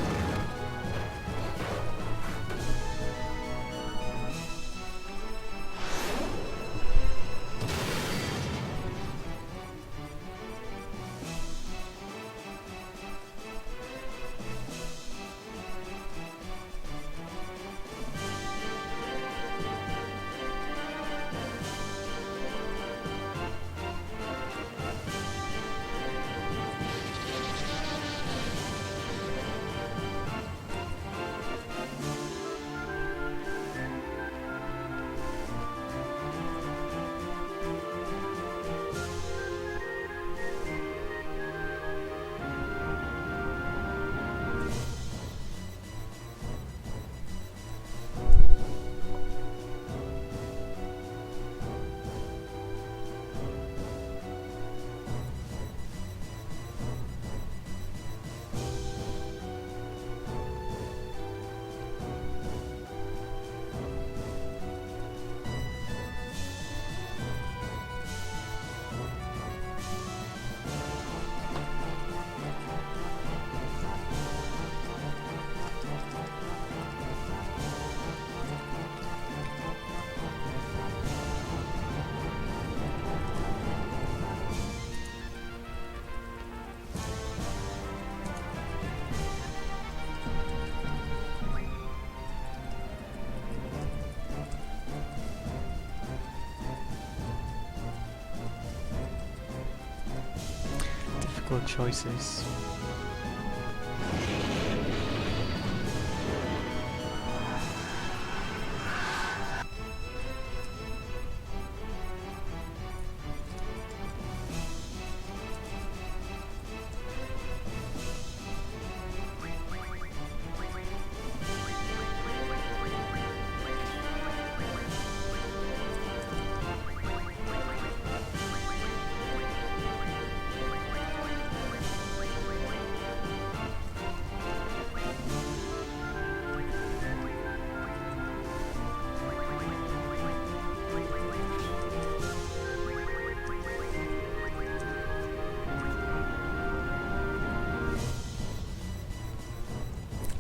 [SPEAKER 1] Difficult choices.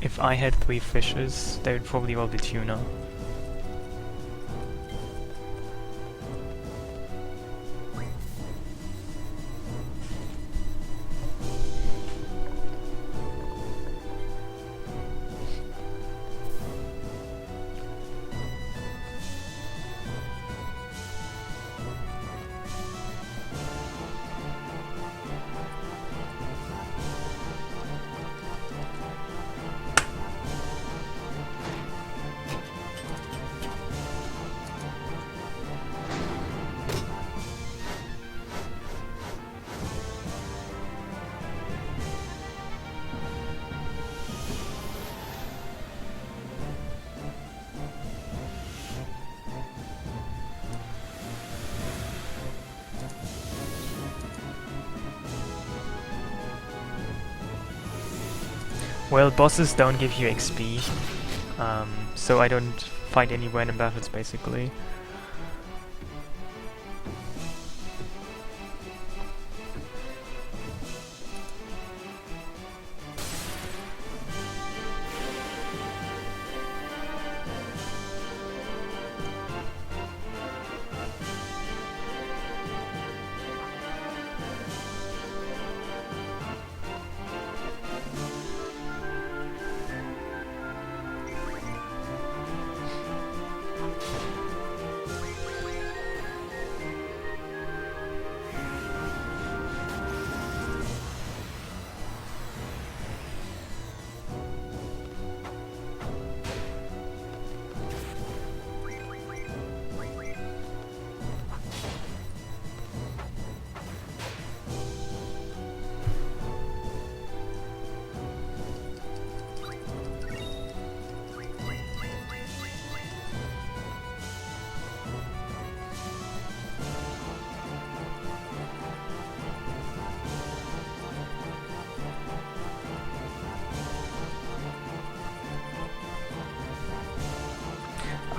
[SPEAKER 1] If I had 3 fishes, they would probably all be tuna. Well, bosses don't give you XP, so I don't fight any random battles basically.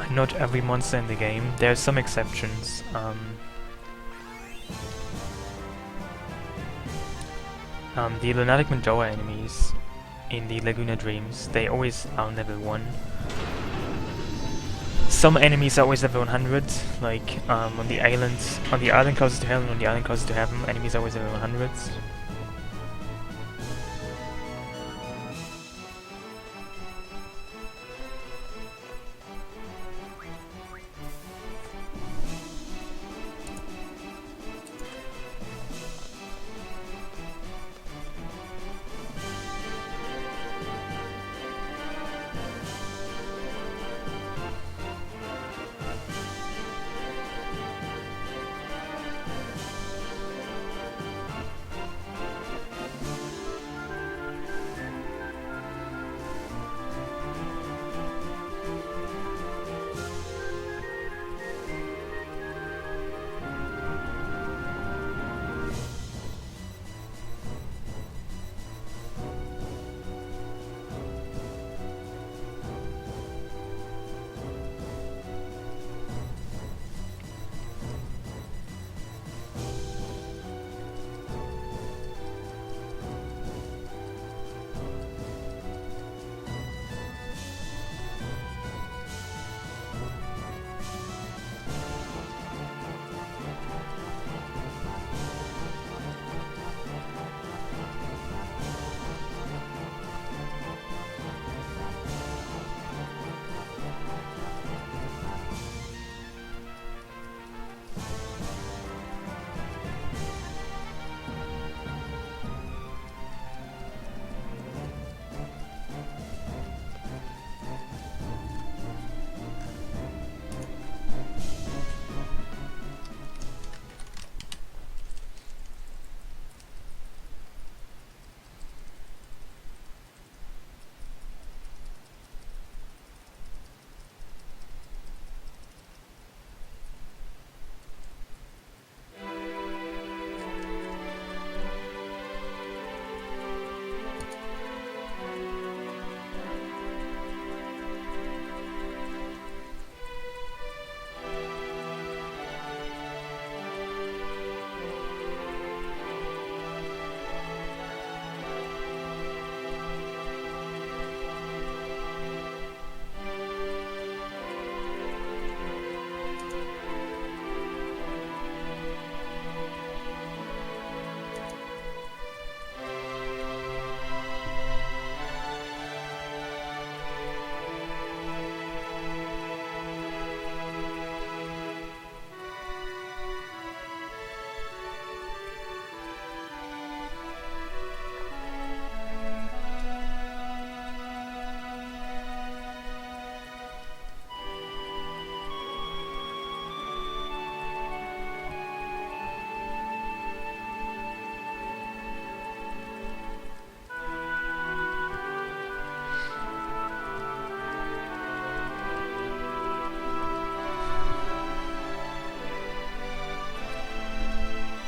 [SPEAKER 1] Not every monster in the game. There are some exceptions. The Lunatic Mandora enemies in the Laguna Dreams, they always are level 1. Some enemies are always level 100, like on the island closest to hell and on the island closest to heaven, enemies are always level 100.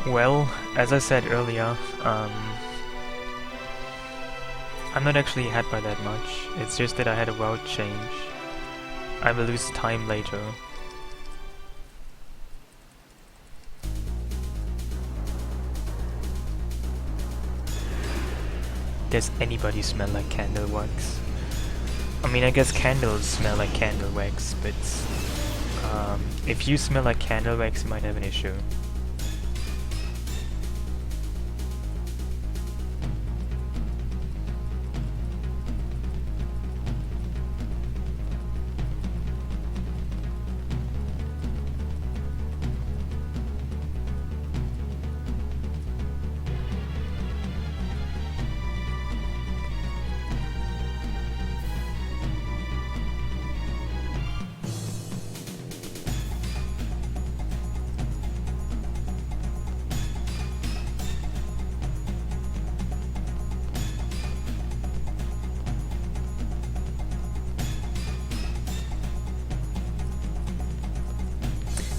[SPEAKER 1] Well, as I said earlier, I'm not actually ahead by that much. It's just that I had a world change. I will lose time later. Does anybody smell like candle wax? I mean, I guess candles smell like candle wax, but if you smell like candle wax, you might have an issue.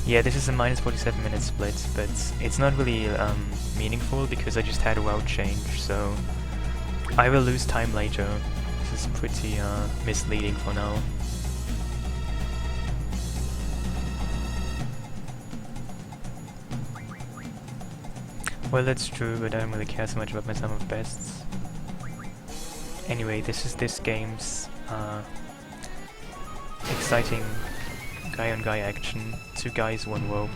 [SPEAKER 1] Yeah, this is a minus 47 minute split, but it's not really meaningful because I just had a world change, so I will lose time later. This is pretty misleading for now. Well, that's true, but I don't really care so much about my sum of bests. Anyway, this is this game's exciting guy-on-guy action. 2 guys, 1 rope.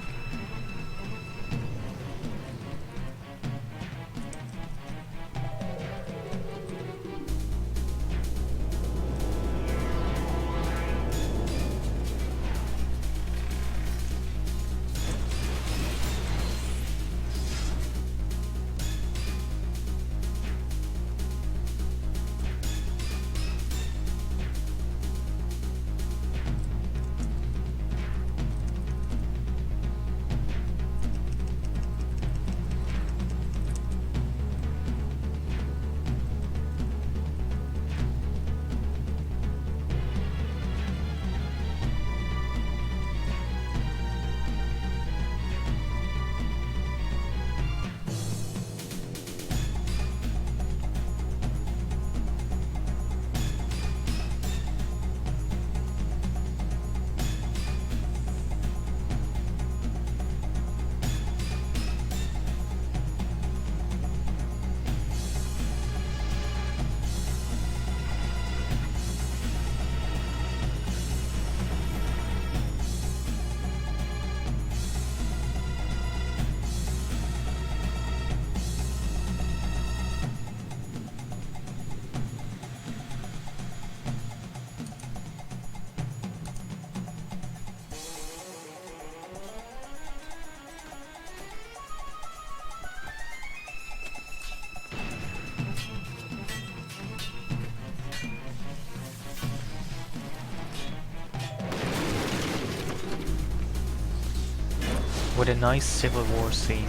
[SPEAKER 1] What a nice Civil War scene.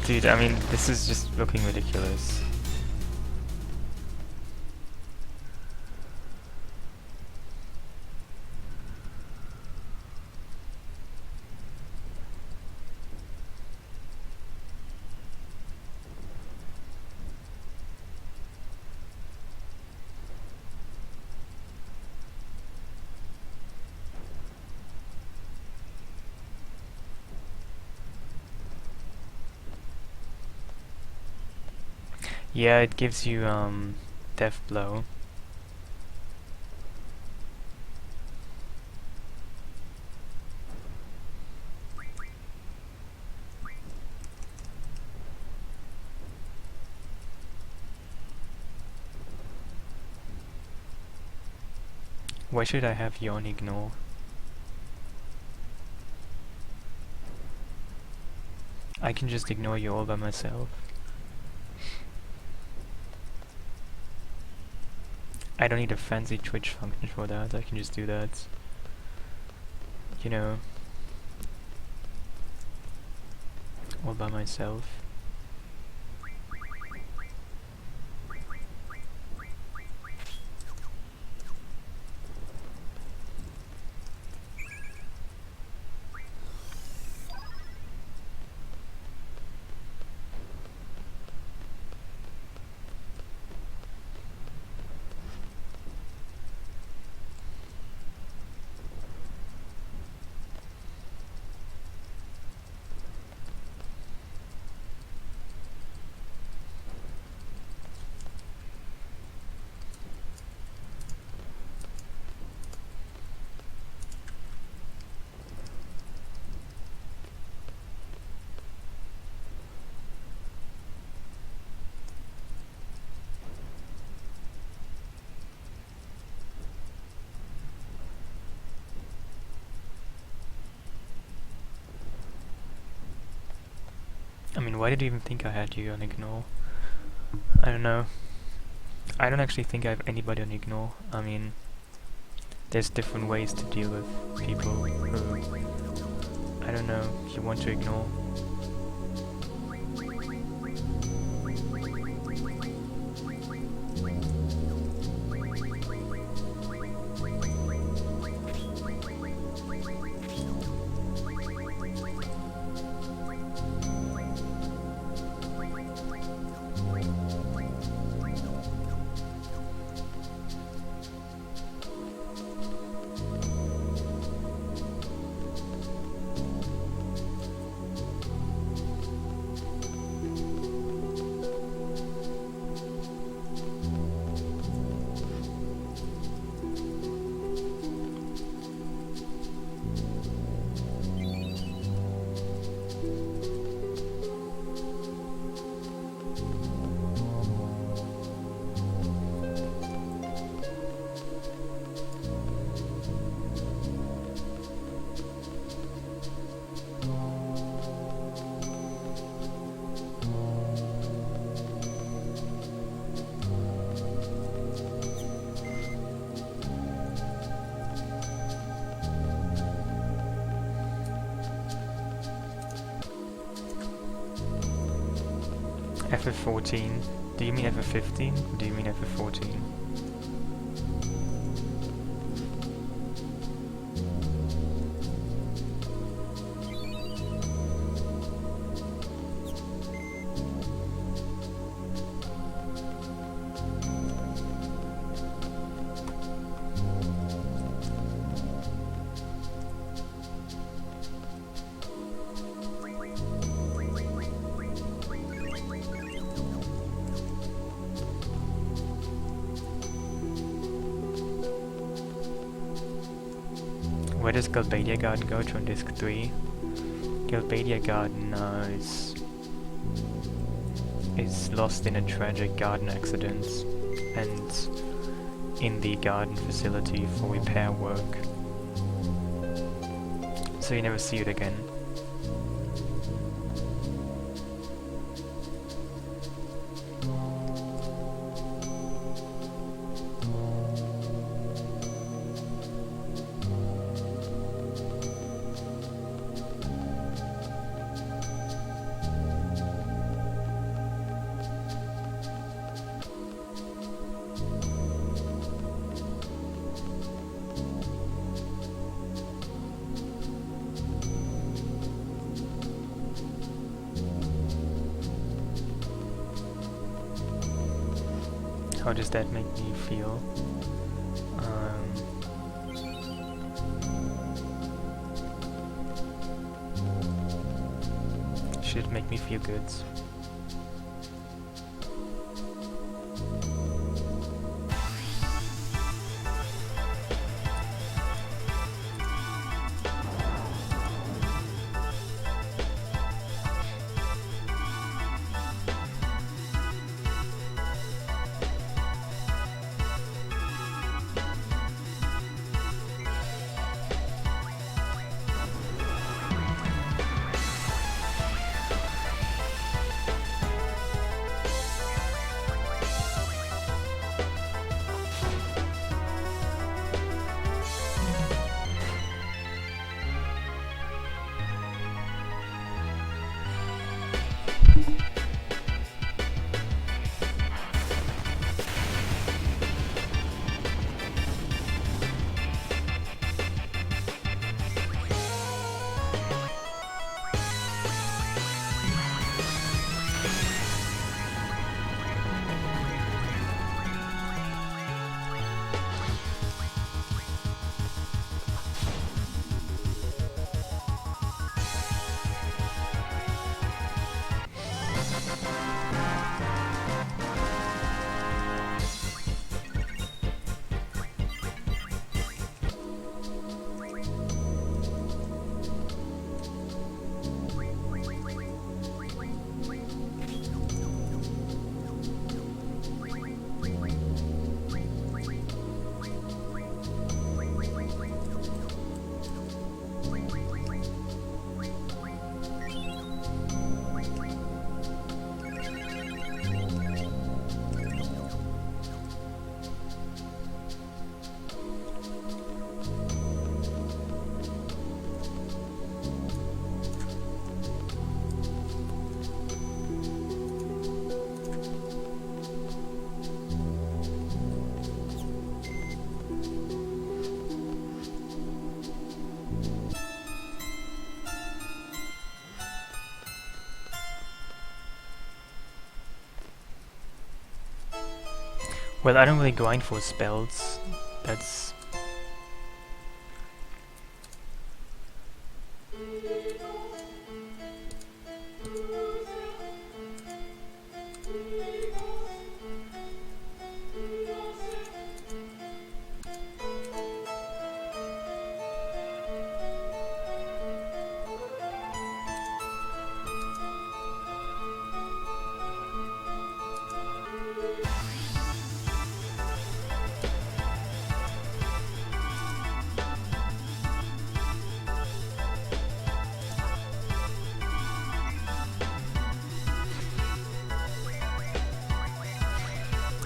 [SPEAKER 1] Dude, I mean, this is just looking ridiculous. Yeah, it gives you death blow. Why should I have you on ignore? I can just ignore you all by myself. I don't need a fancy Twitch function for that, I can just do that. You know, all by myself. I mean, why did you even think I had you on ignore? I don't know. I don't actually think I have anybody on ignore. I mean, there's different ways to deal with people who, I don't know, you want to ignore. FF14. Do you mean FF15? Or do you mean FF14? Where does Galbadia Garden go to on disc 3? Galbadia Garden is lost in a tragic garden accident and in the garden facility for repair work. So you never see it again. How does that make me feel? Should make me feel good. Well, I don't really grind for spells. That's...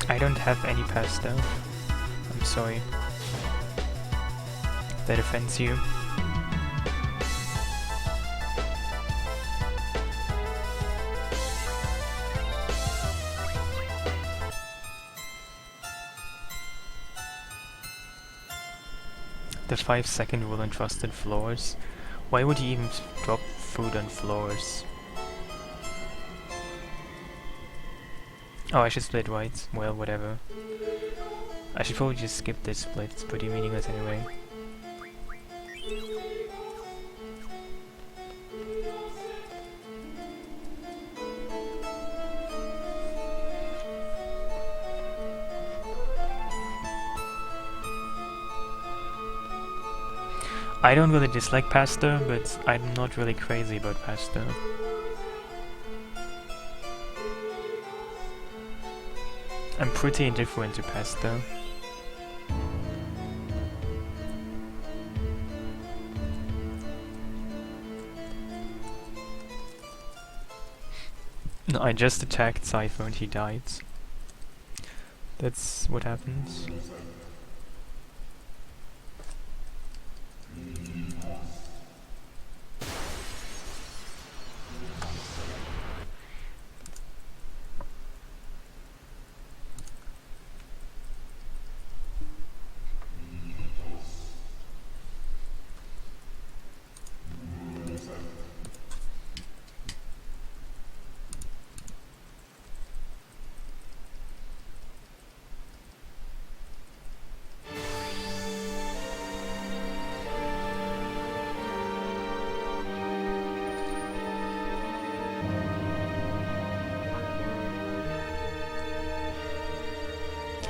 [SPEAKER 1] I don't have any pasta. I'm sorry. That offends you. The 5-second rule on trusted floors. Why would you even drop food on floors? Oh, I should split whites. Well, whatever. I should probably just skip this split, it's pretty meaningless anyway. I don't really dislike pasta, but I'm not really crazy about pasta. I'm pretty indifferent to pasta. No, I just attacked Cypher and he died. That's what happens.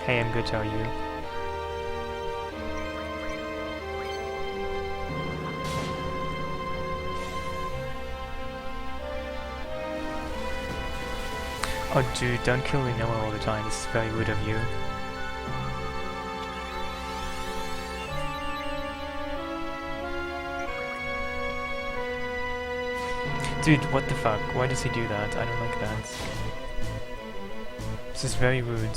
[SPEAKER 1] Hey, I'm good, how are you? Oh dude, don't kill Winhill all the time, this is very rude of you. Dude, what the fuck? Why does he do that? I don't like that. This is very rude.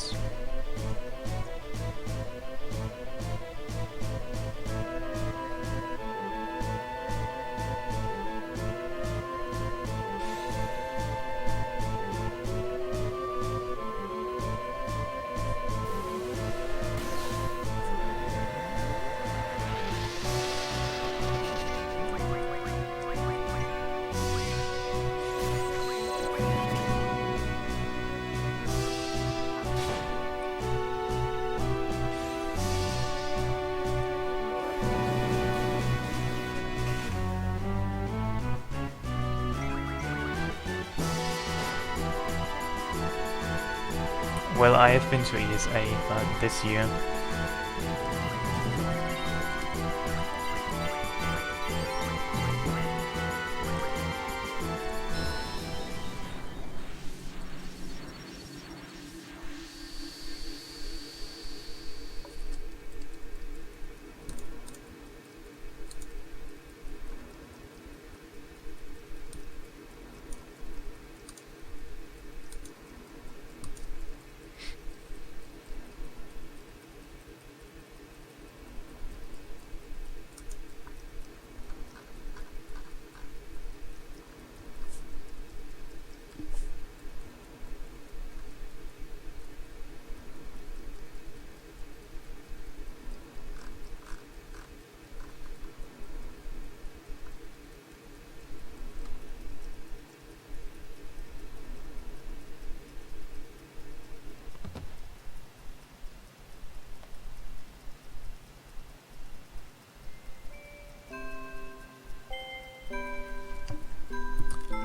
[SPEAKER 1] Well, I have been to ESA this year.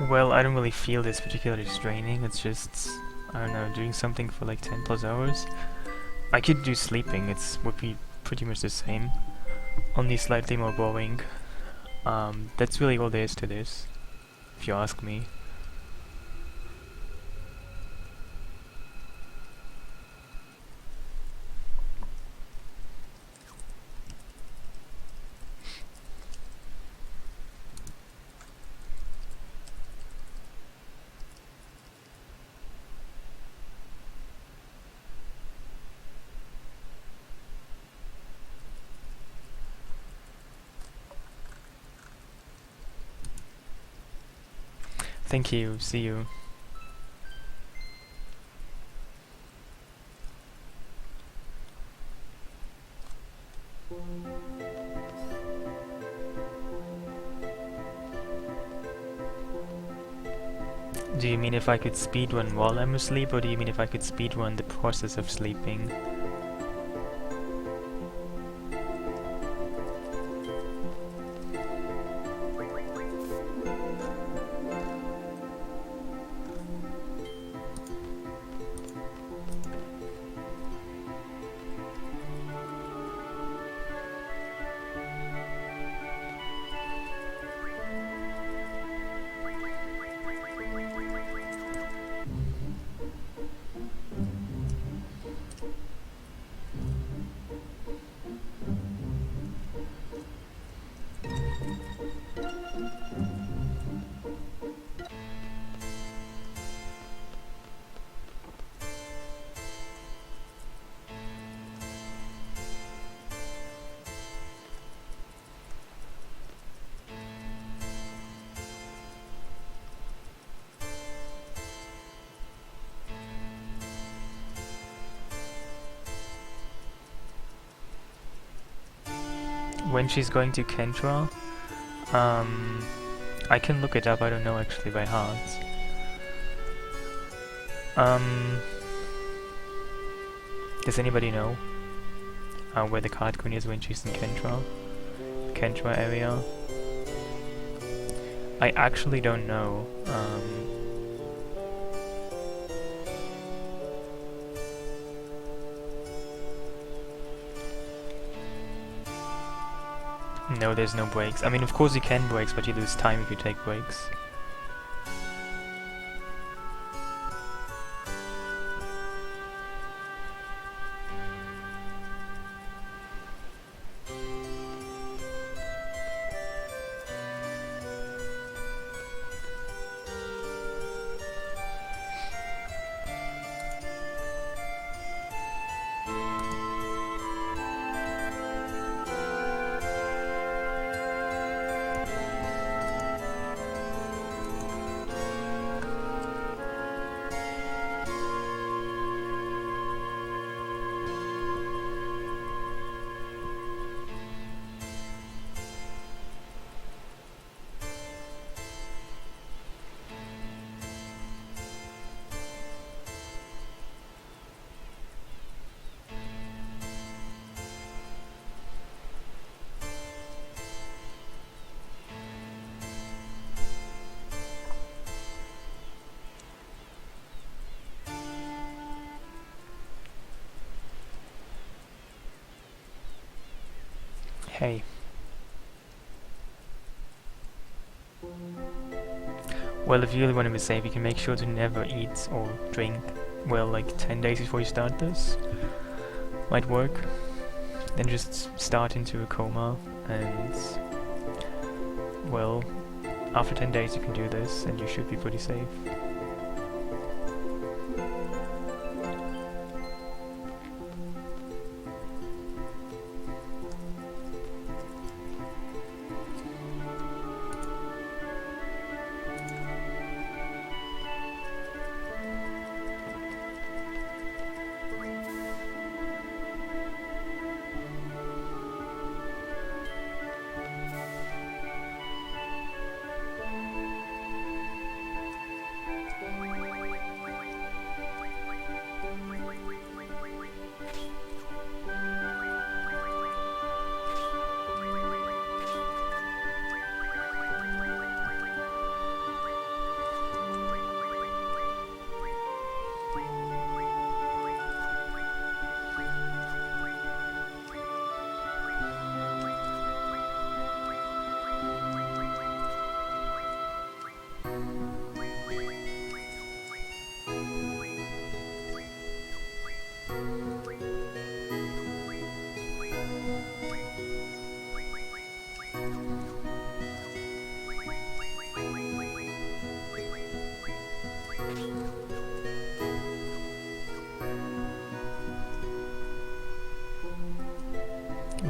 [SPEAKER 1] Well, I don't really feel this particularly straining, it's just, I don't know, doing something for like 10 plus hours. I could do sleeping, would be pretty much the same, only slightly more boring. That's really all there is to this, if you ask me. Thank you, see you. Do you mean if I could speedrun while I'm asleep, or do you mean if I could speedrun the process of sleeping? When she's going to Kentra, I can look it up, I don't know actually by heart. Does anybody know where the card queen is when she's in Kentra area? I actually don't know. No, there's no breaks. I mean, of course you can breaks, but you lose time if you take breaks. Hey. Well, if you really want to be safe, you can make sure to never eat or drink, well, like 10 days before you start this. Might work. Then just start into a coma, and, well, after 10 days you can do this, and you should be pretty safe.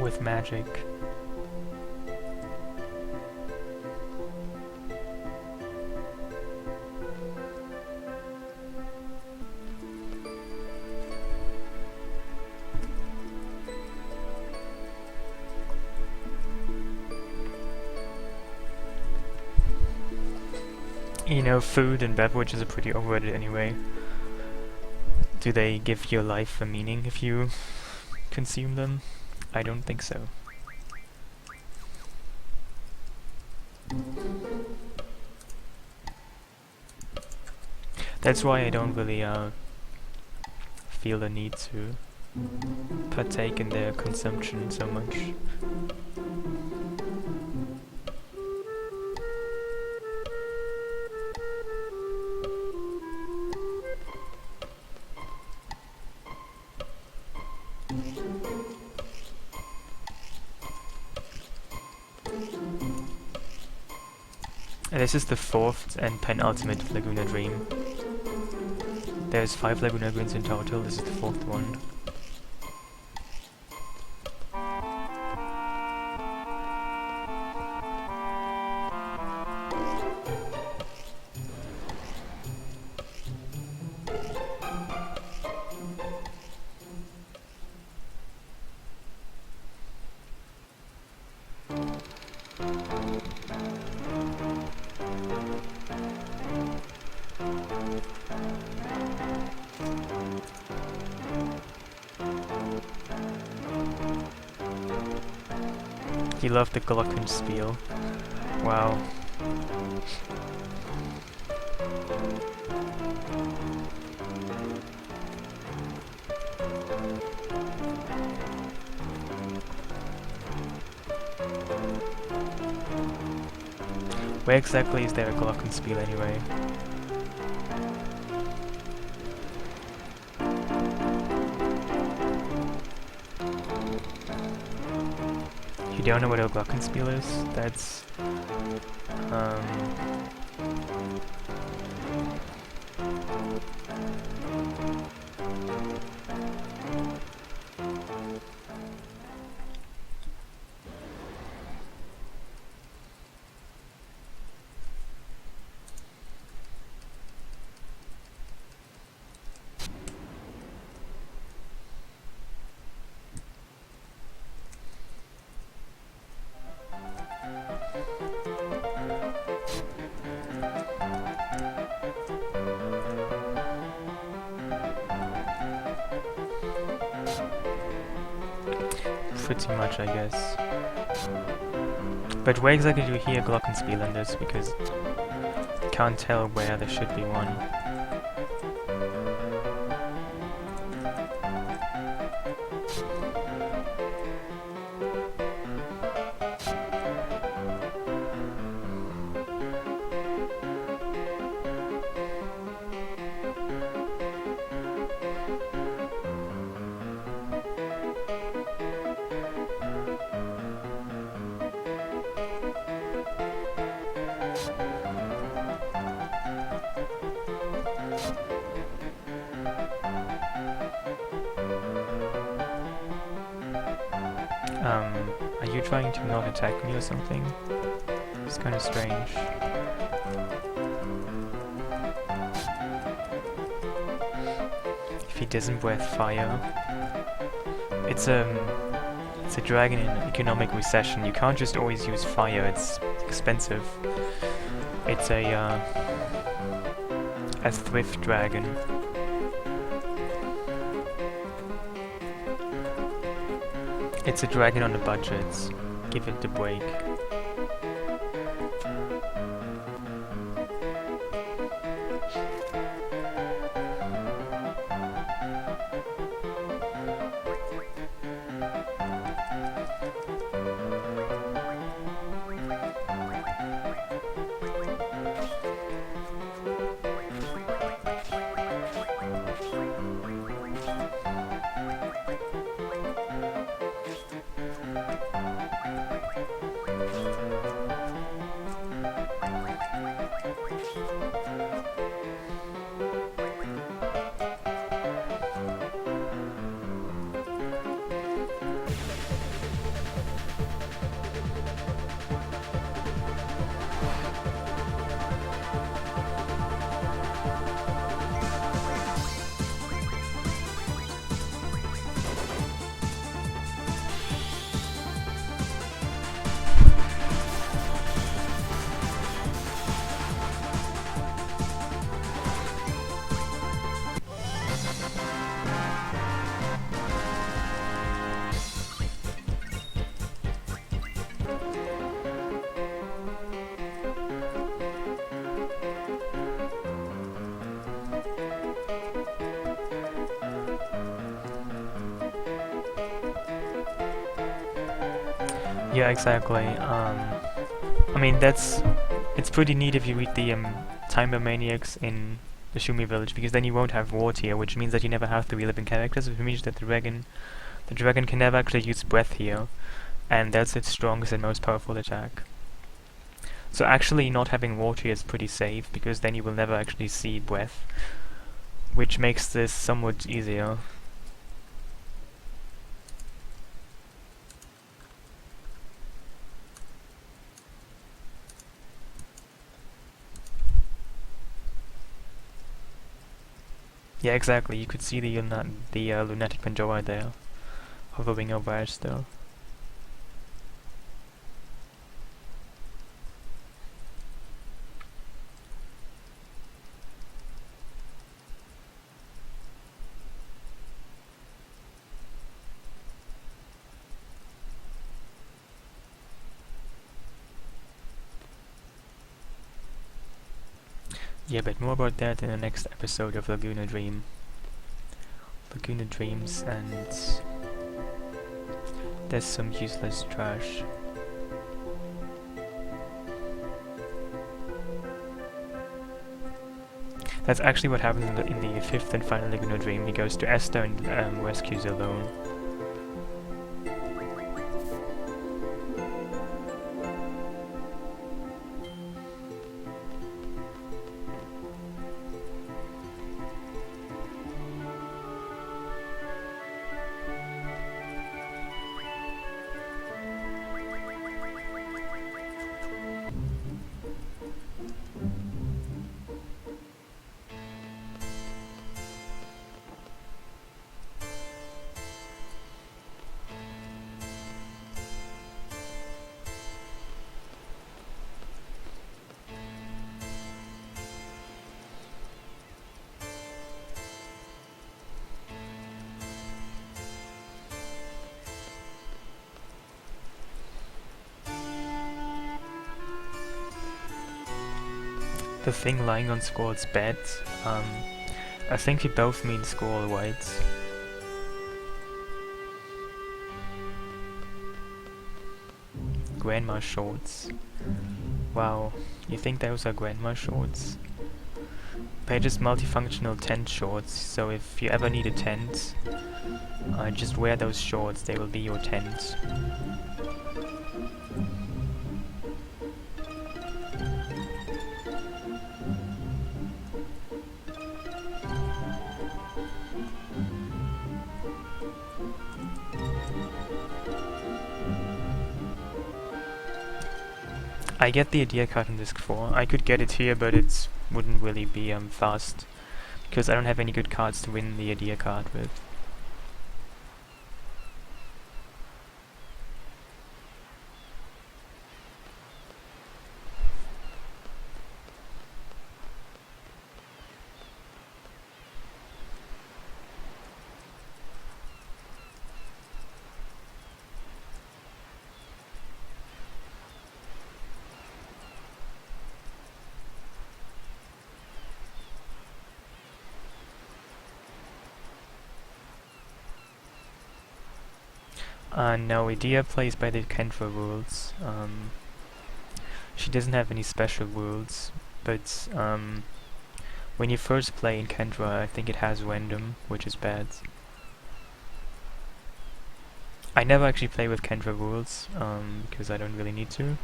[SPEAKER 1] With magic. You know, food and beverages are pretty overrated anyway. Do they give your life a meaning if you consume them? I don't think so. That's why I don't really feel the need to partake in their consumption so much. And this is the fourth and penultimate Laguna Dream. There's 5 Laguna Dreams in total, this is the fourth one. He loved the Glockenspiel. Wow. Where exactly is there a Glockenspiel anyway? You don't know what a Glockenspiel is? That's... pretty much, I guess. But where exactly do we hear Glockenspiel in this? Because I can't tell where there should be one. Are you trying to not attack me or something? It's kind of strange. If he doesn't breathe fire... It's a dragon in economic recession. You can't just always use fire, it's expensive. It's a thrift dragon. It's a dragon on a budget. Give it the break. Yeah, exactly. I mean, it's pretty neat if you read the Timer Maniacs in the Shumi village, because then you won't have war tier, which means that you never have 3 living characters, which means that the dragon can never actually use breath here, and that's its strongest and most powerful attack. So actually not having war tier is pretty safe, because then you will never actually see breath, which makes this somewhat easier. Yeah, exactly. You could see the lunatic Pandora there, hovering over us still. Yeah, but more about that in the next episode of Laguna Dreams, and there's some useless trash. That's actually what happens in the fifth and final Laguna Dream. He goes to Esther and rescues alone. The thing lying on Squall's bed, I think we both mean Squall, right? Grandma shorts. Wow, you think those are grandma shorts? They're just multifunctional tent shorts, so if you ever need a tent, just wear those shorts, they will be your tent. I get the idea card on disc 4. I could get it here, but it wouldn't really be fast, because I don't have any good cards to win the idea card with. No, Idea plays by the Kendra rules. She doesn't have any special rules, but when you first play in Kendra, I think it has random, which is bad. I never actually play with Kendra rules, because I don't really need to.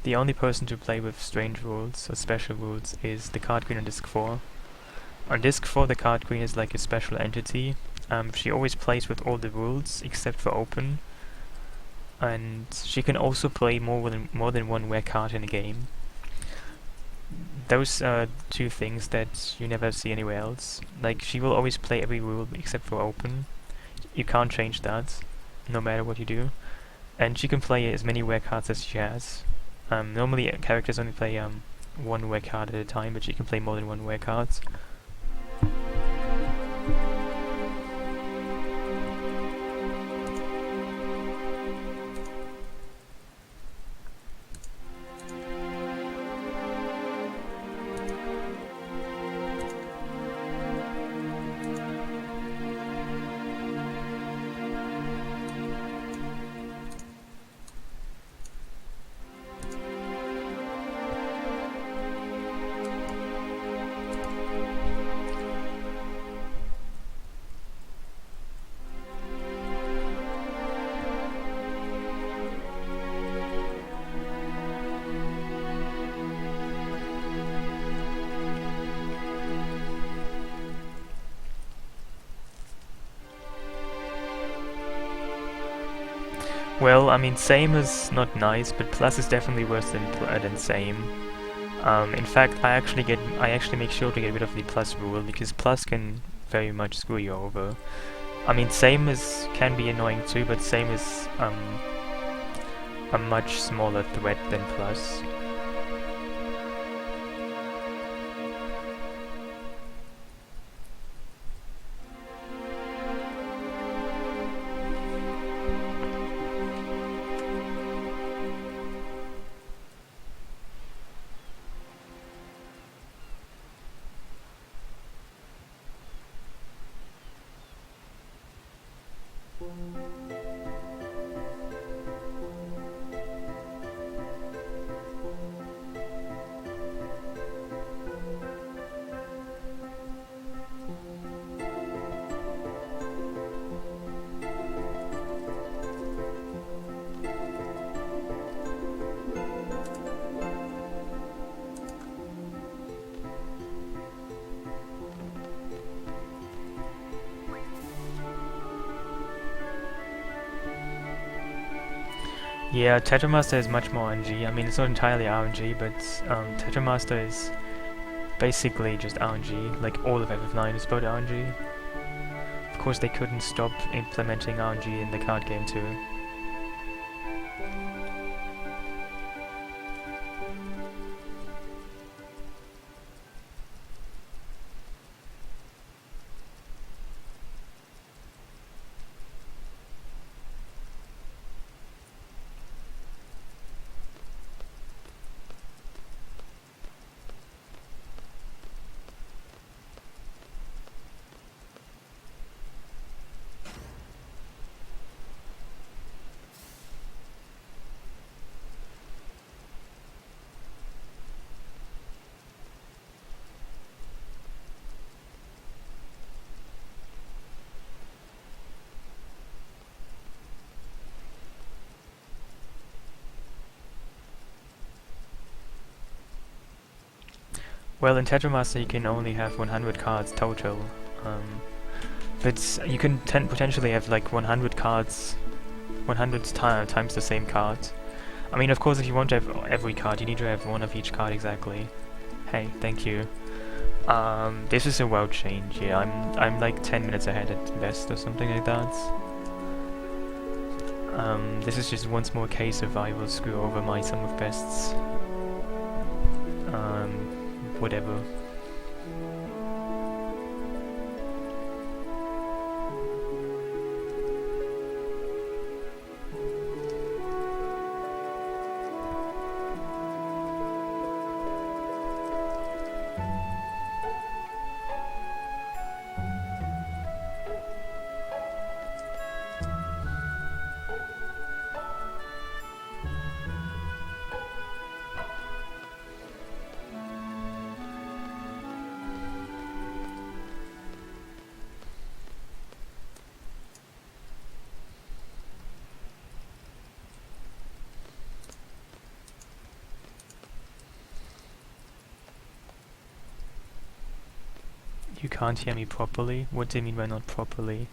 [SPEAKER 1] The only person to play with strange rules or special rules is the card queen on disc 4. On disc 4 the card queen is like a special entity. She always plays with all the rules except for open. And she can also play more than one rare card in a game. Those are two things that you never see anywhere else. Like, she will always play every rule except for open. You can't change that, no matter what you do. And she can play as many rare cards as she has. Normally characters only play one rare card at a time, but you can play more than one rare cards. Well, I mean, same is not nice, but plus is definitely worse than same. In fact, I actually make sure to get rid of the plus rule because plus can very much screw you over. I mean, same can be annoying too, but same is a much smaller threat than plus. Yeah, Tetramaster is much more RNG. I mean, it's not entirely RNG, but Tetramaster is basically just RNG. Like, all of FF9 is about RNG. Of course, they couldn't stop implementing RNG in the card game too. Well, in Tetramaster you can only have 100 cards total, but you can potentially have like 100 cards, 100 times the same card. I mean, of course, if you want to have every card, you need to have one of each card exactly. Hey, thank you. This is a world change. Yeah, I'm like 10 minutes ahead at best or something like that. This is just once more case of I will screw over my sum of bests. Whatever. You can't hear me properly? What do you mean by not properly?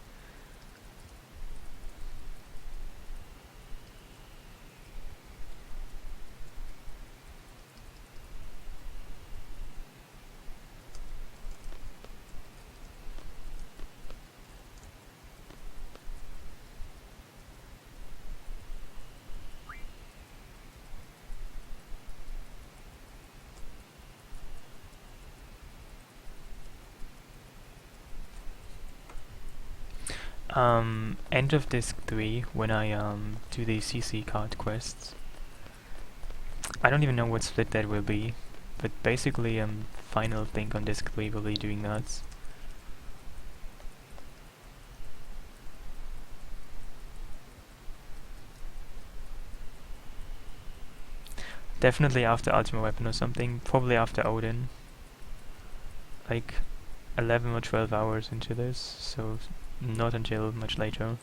[SPEAKER 1] End of disc 3, when I do the CC card quests. I don't even know what split that will be, but basically final thing on disc 3 will be doing that. Definitely after Ultima Weapon or something, probably after Odin. Like 11 or 12 hours into this, so not until much later.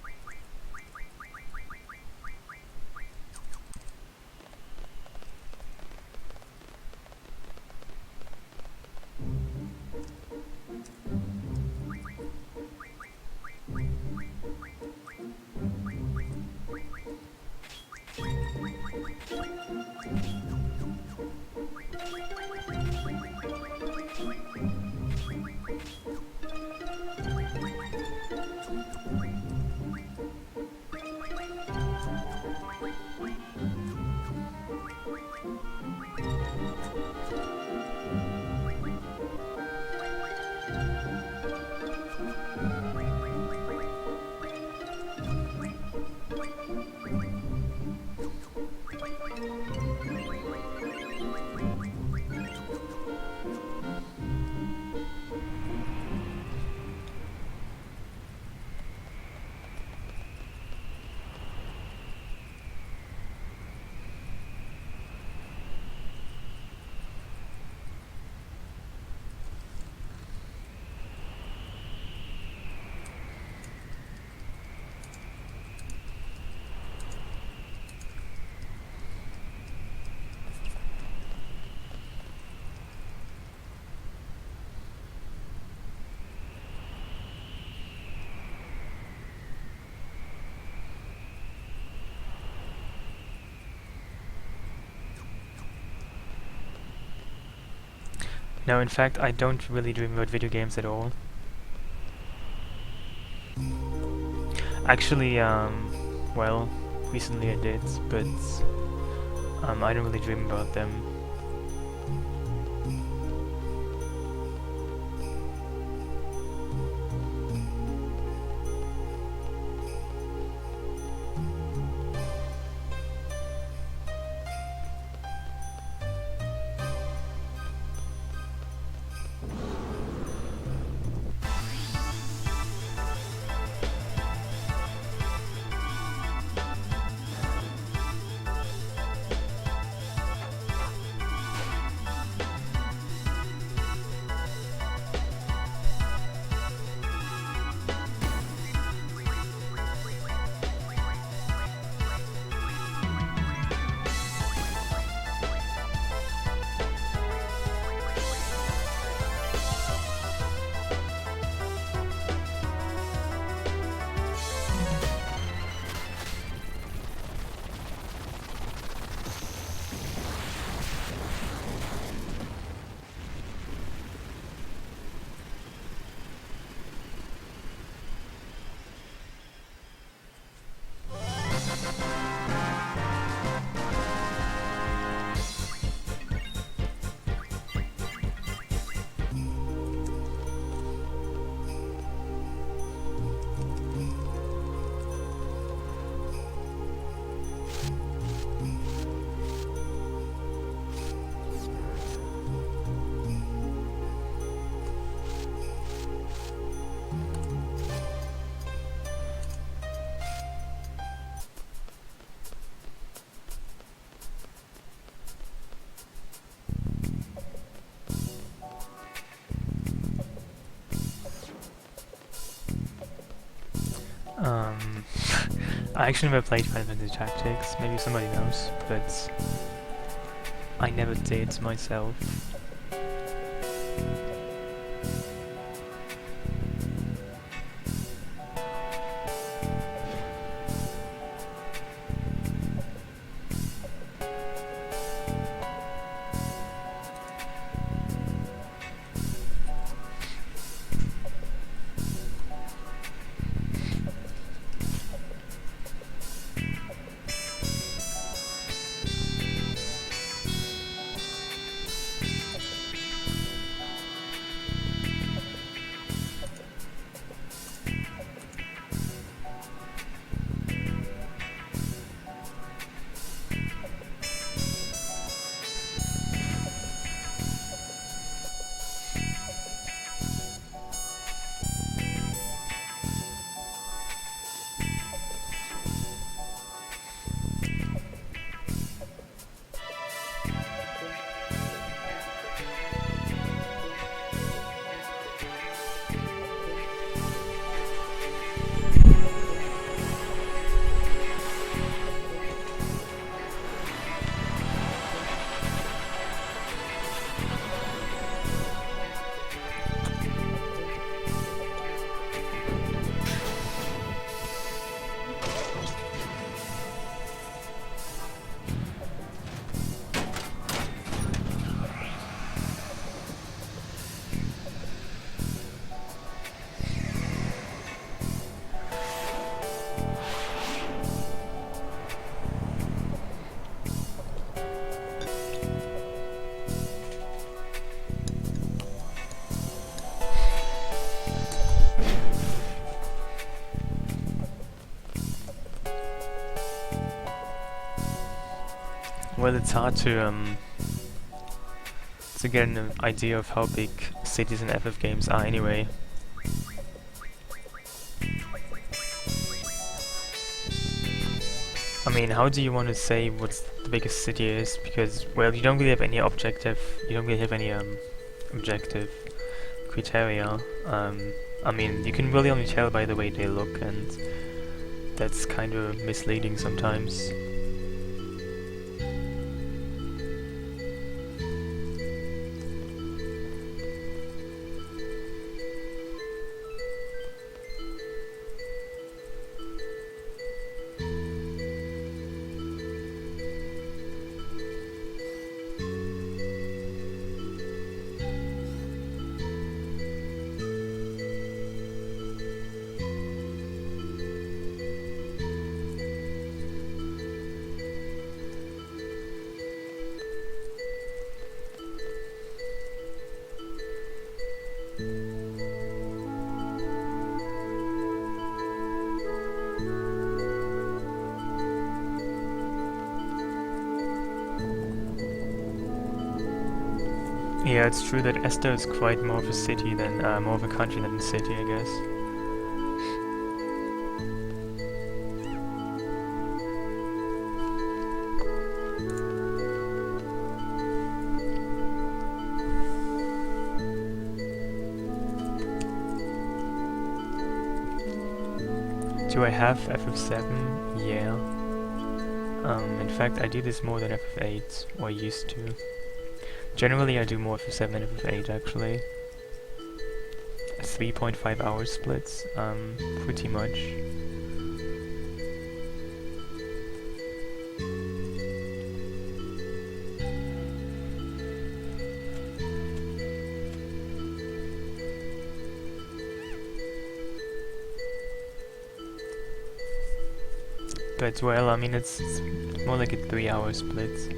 [SPEAKER 1] No, in fact, I don't really dream about video games at all. Actually, well, recently I did, but I don't really dream about them. I actually never played Final Fantasy Tactics, maybe somebody knows, but I never did myself. Well, it's hard to get an idea of how big cities and FF games are anyway. I mean, how do you want to say what the biggest city is? Because, well, you don't really have any objective criteria. I mean, you can really only tell by the way they look, and that's kind of misleading sometimes. Yeah, it's true that Esther is quite more of a city than, more of a country than a city, I guess. Do I have FF7? Yeah. In fact, I do this more than FF8, or used to. Generally, I do more FF7 than FF8, actually. 3.5 hour splits, pretty much. But well, I mean, it's more like a 3 hour split.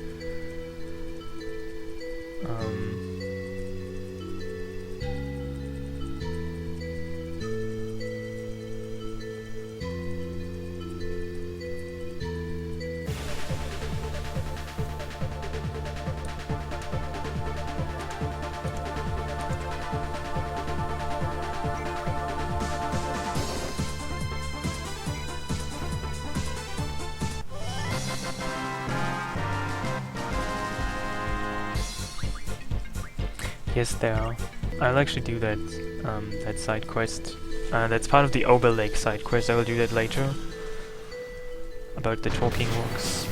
[SPEAKER 1] Yes, there are. I'll actually do that, that side quest. That's part of the Oberlake side quest. I will do that later. About the talking rocks.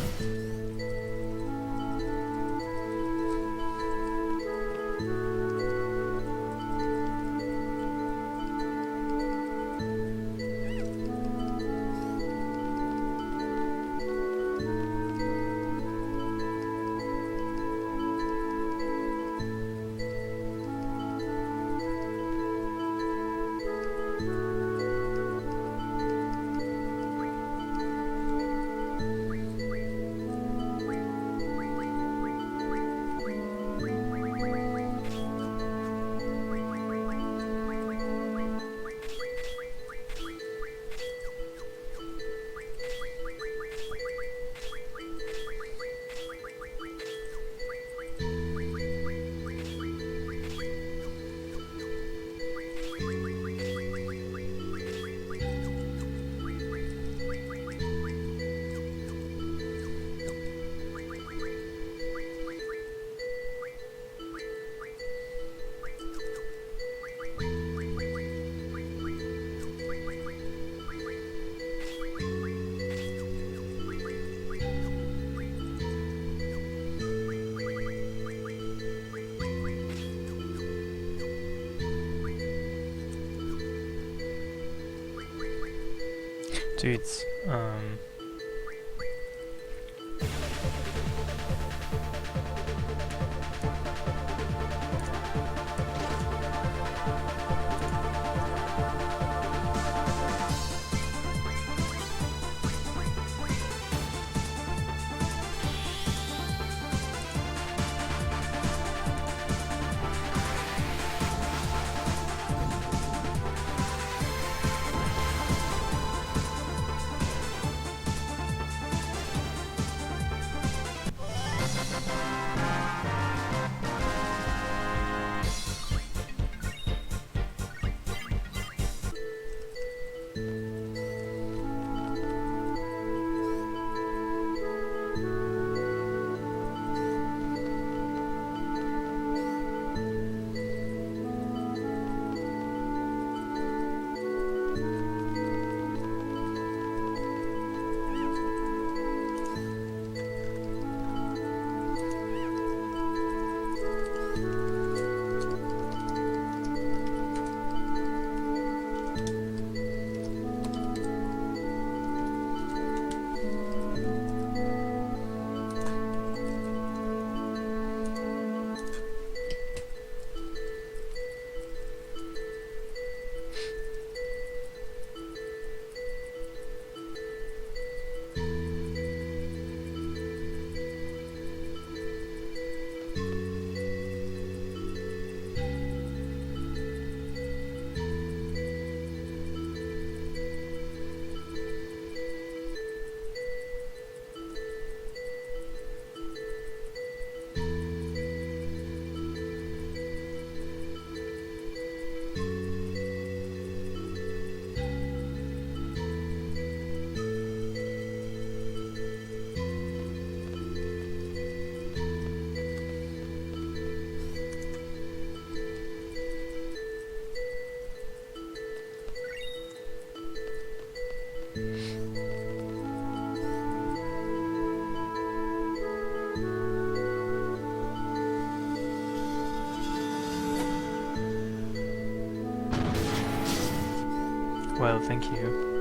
[SPEAKER 1] Dudes, Well, thank you.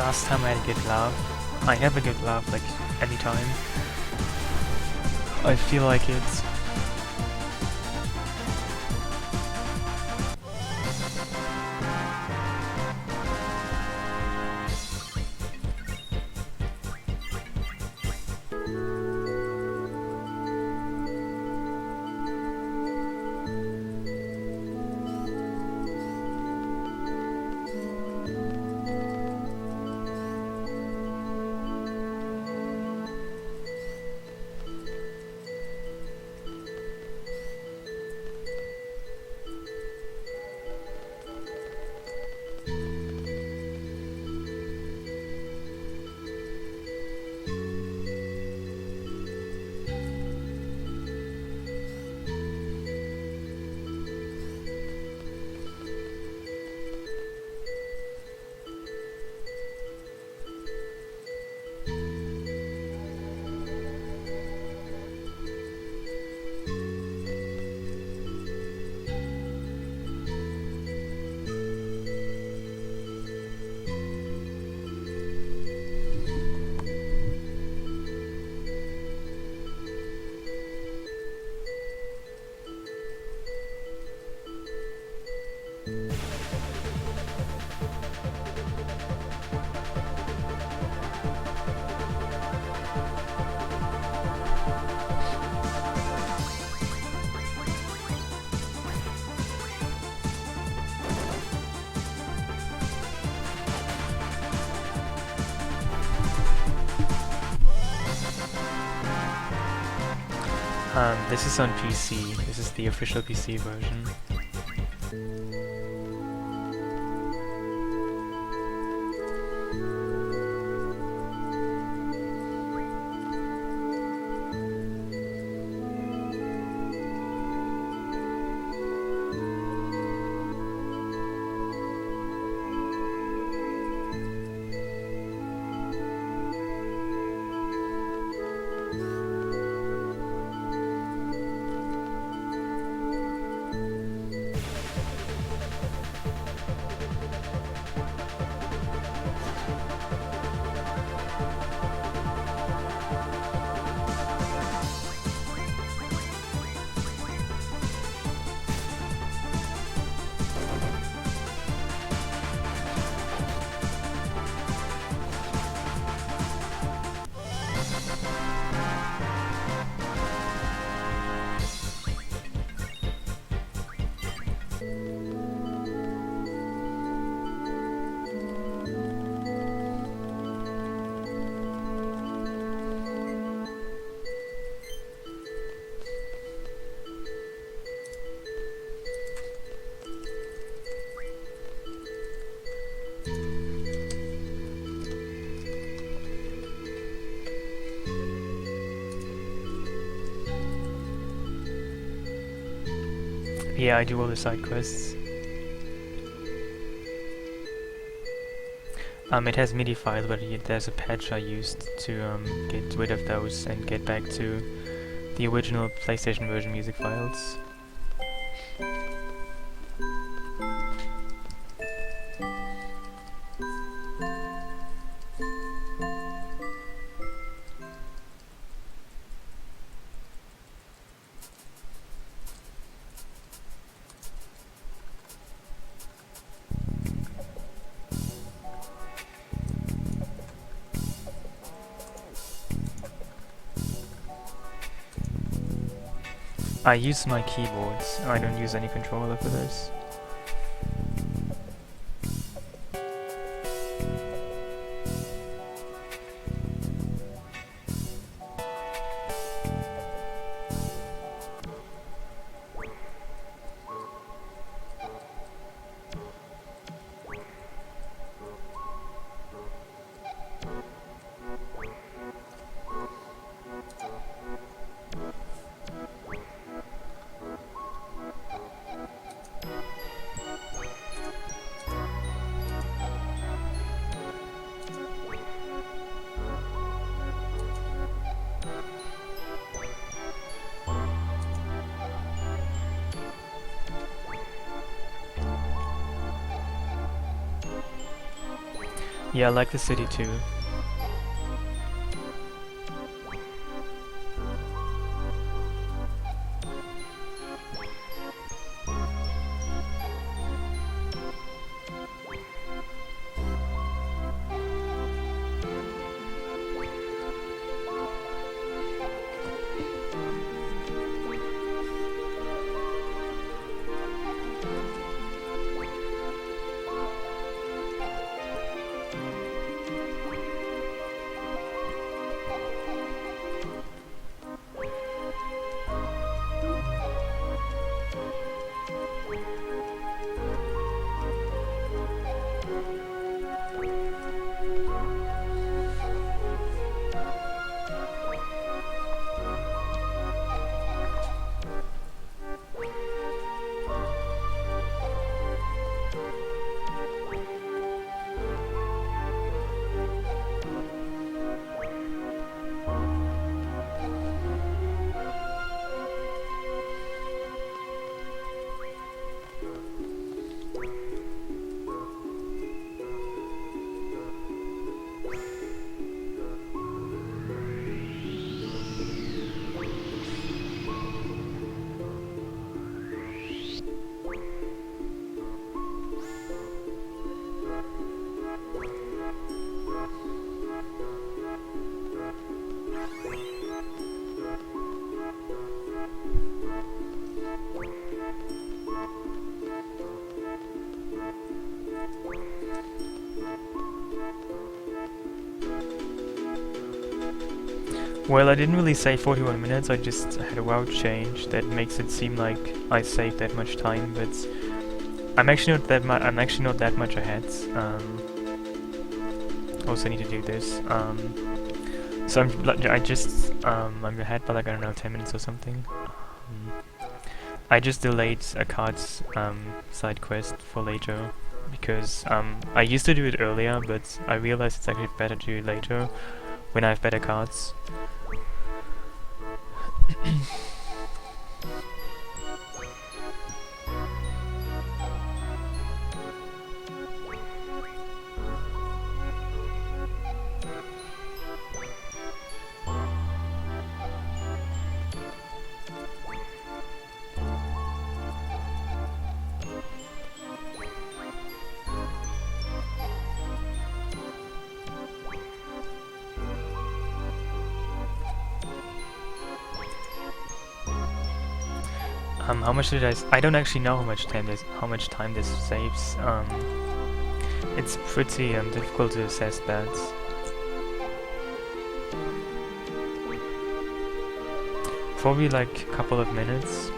[SPEAKER 1] Last time I had a good laugh. I have a good laugh like anytime. I feel like it's this is on PC. This is the official PC version. Yeah, I do all the side quests. It has MIDI files, but there's a patch I used to get rid of those and get back to the original PlayStation version music files. I use my keyboards. I don't use any controller for this. Yeah, I like the city too. Well, I didn't really say 41 minutes, I just had a WoW change that makes it seem like I saved that much time, but I'm actually not that much ahead. Also need to do this. So I'm ahead by like, I don't know, 10 minutes or something. I just delayed a cards side quest for later because I used to do it earlier, but I realized it's actually better to do it later when I have better cards. How much did I don't actually know how much time this saves. It's pretty difficult to assess that. Probably like a couple of minutes.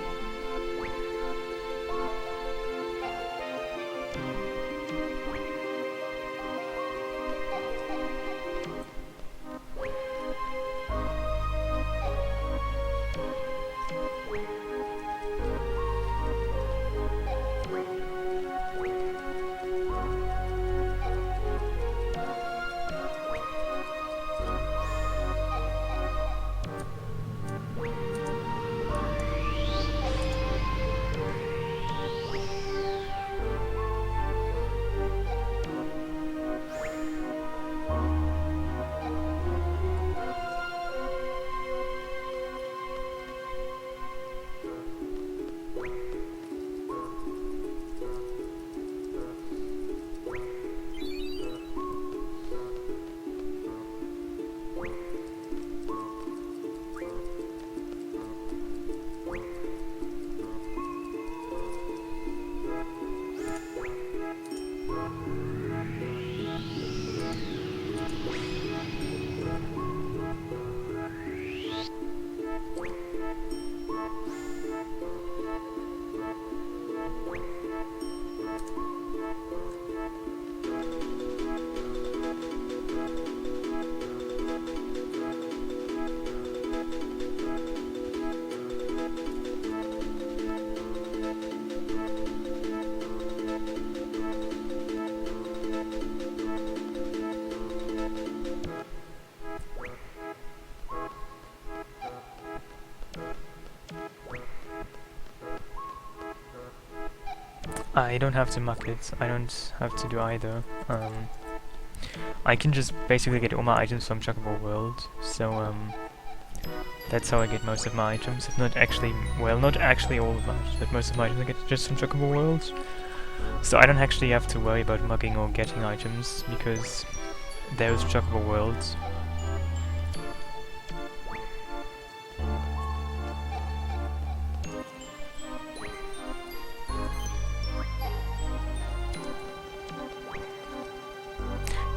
[SPEAKER 1] I don't have to muck it. I don't have to do either. I can just basically get all my items from Chocobo World, so that's how I get most of my items. If not actually, well, not actually all of my items, but most of my items I get just from Chocobo World. So I don't actually have to worry about mugging or getting items, because there's Chocobo Worlds.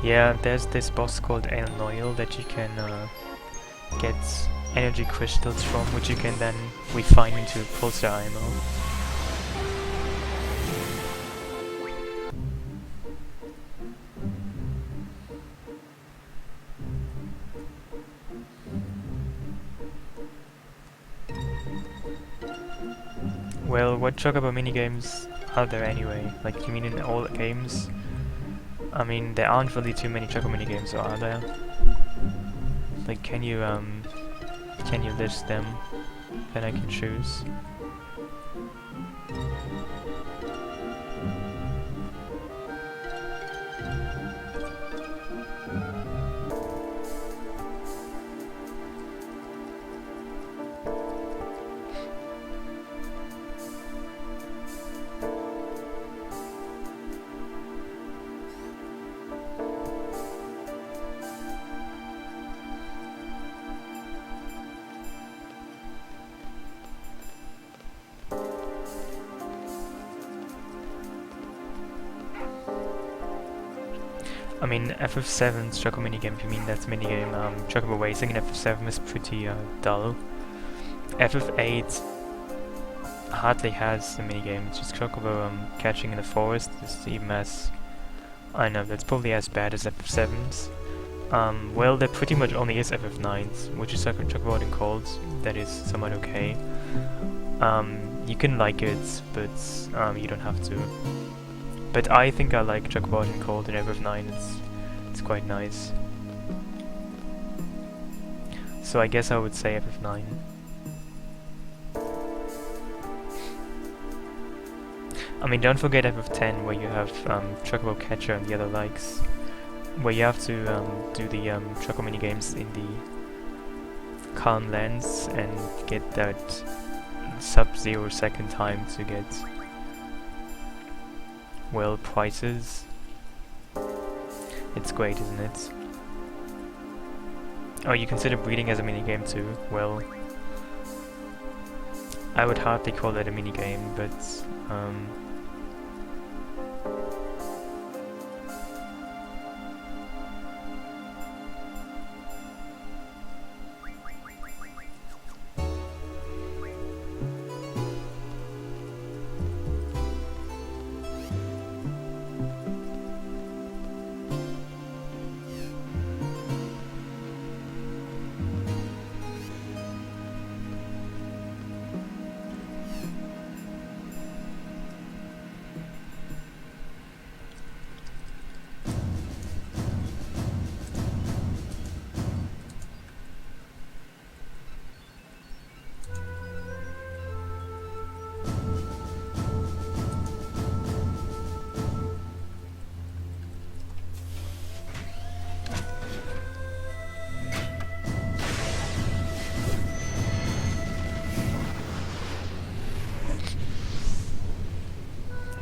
[SPEAKER 1] Yeah, there's this boss called El Noil that you can get energy crystals from, which you can then refine into pulsar ammo. Well, what Chocobo minigames are there anyway? Like, you mean in all games? I mean, there aren't really too many Chocobo minigames, or are there? Like, can you list them? Then I can choose. I mean, FF7's Chocobo minigame, if you mean that's minigame, Chocobo Racing in FF7 is pretty dull. FF8 hardly has a minigame, it's just Chocobo catching in the forest. It's even as... I know, that's probably as bad as FF7's. Well, there pretty much only is FF9's, which is Chocobo Odin and Gilgamesh, that is somewhat okay. You can like it, but you don't have to. But I think I like Chocobo Odin and Gilgamesh in FF9, it's quite nice. So I guess I would say FF9. I mean, don't forget FF10, where you have Chocobo Catcher and the other likes, where you have to do the Chocobo minigames in the Calm Lands and get that sub-0 second time to get, well, prizes. It's great, isn't it? Oh, you consider breeding as a minigame too? Well, I would hardly call that a minigame, but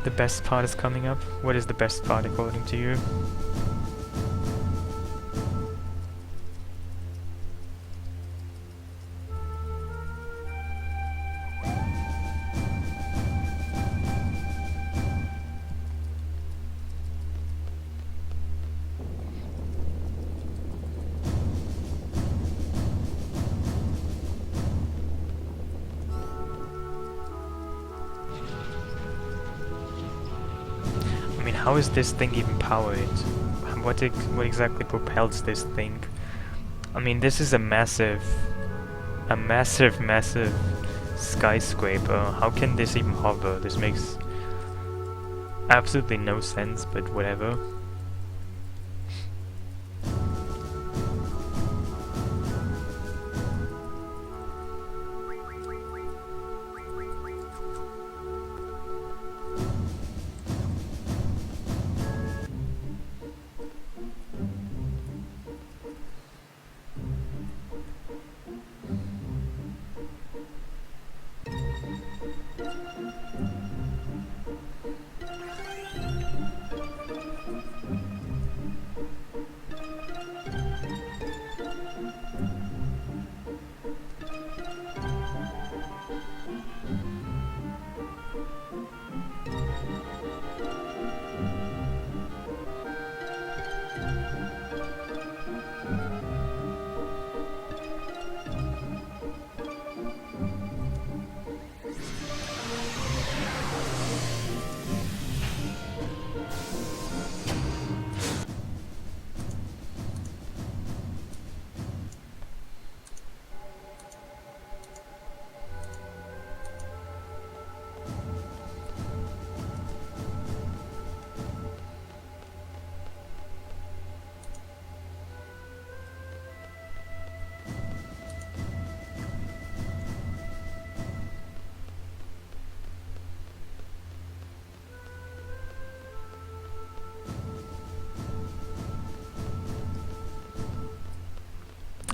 [SPEAKER 1] the best part is coming up. What is the best part according to you? How is this thing even powered? What exactly propels this thing? I mean, this is a massive skyscraper. How can this even hover? This makes absolutely no sense, but whatever.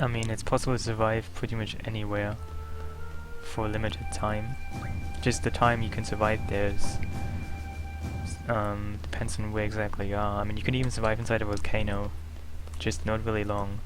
[SPEAKER 1] I mean, it's possible to survive pretty much anywhere for a limited time. Just the time you can survive there is, depends on where exactly you are. I mean, you can even survive inside a volcano, just not really long.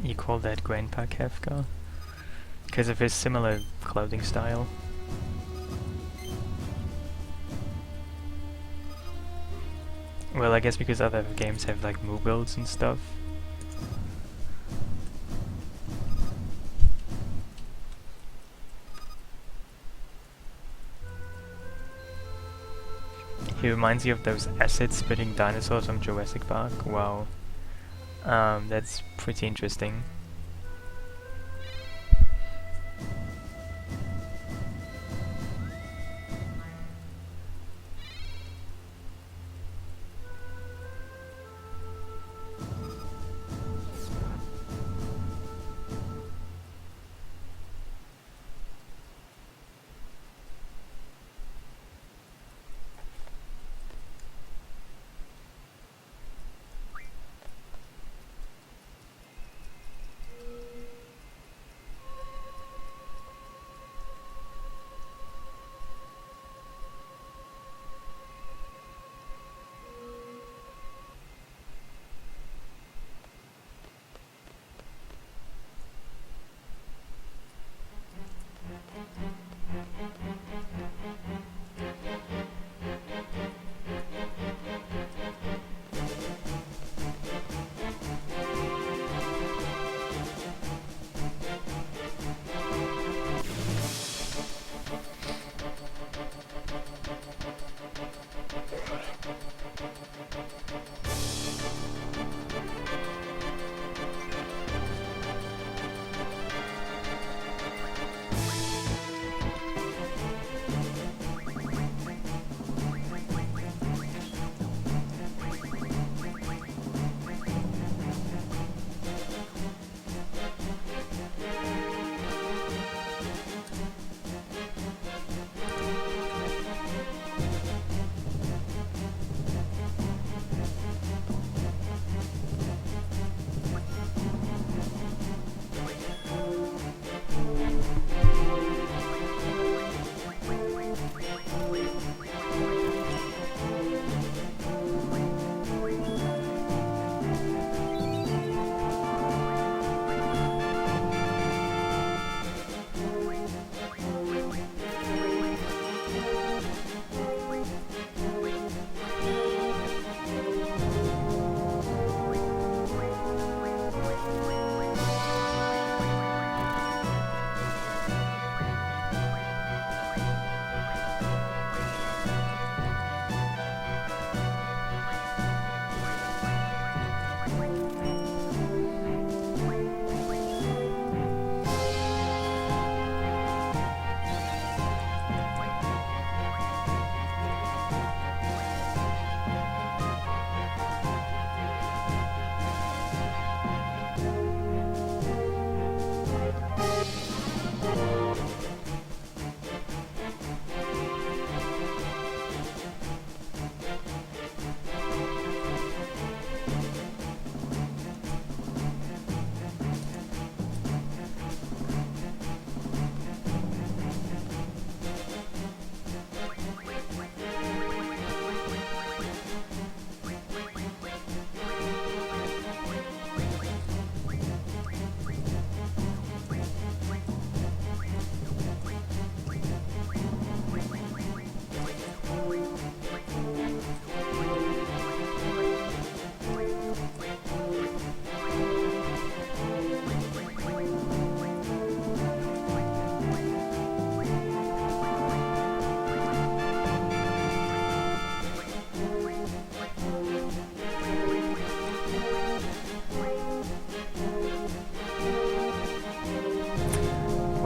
[SPEAKER 1] You call that Grandpa Kafka? Because of his similar clothing style. Well, I guess because other games have like moo builds and stuff. He reminds you of those acid-spitting dinosaurs from Jurassic Park. Wow. That's pretty interesting.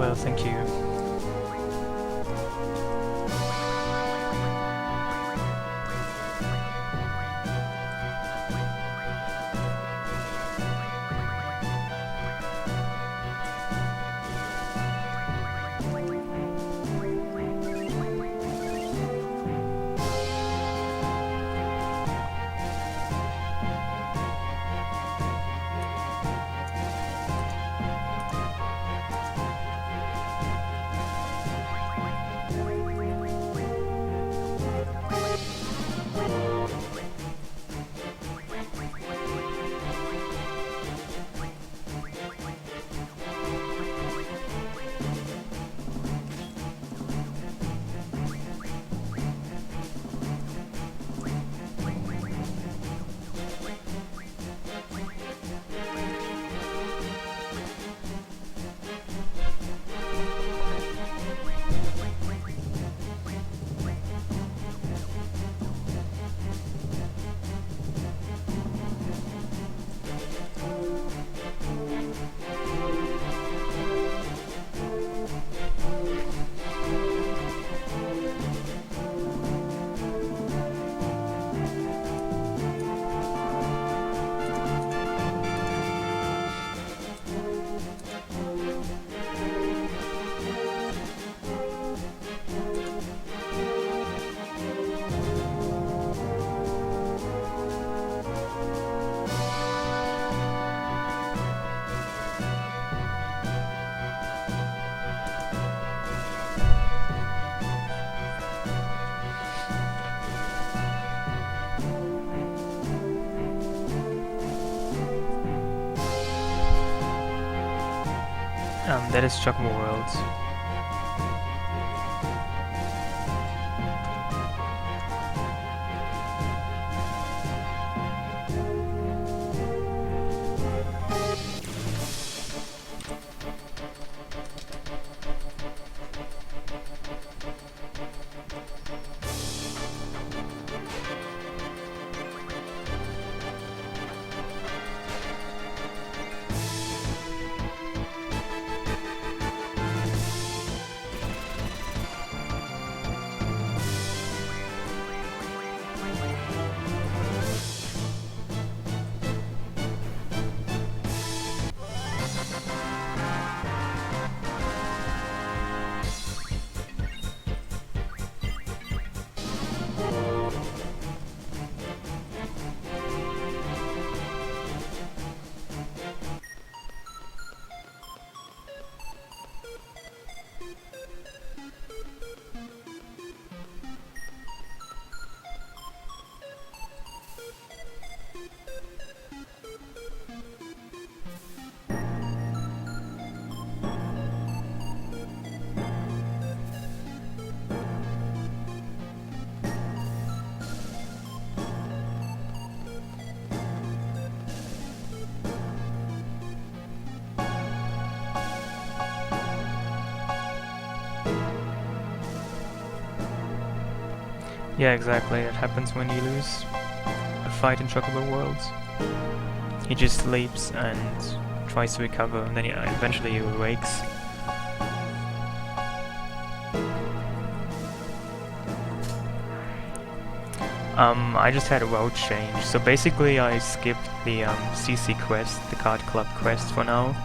[SPEAKER 1] Well, thank you. That is Chocobo Worlds. Yeah, exactly. It happens when you lose a fight in Chocobo Worlds. He just sleeps and tries to recover, and then eventually he awakes. I just had a route change, so basically I skipped the CC quest, the card club quest for now.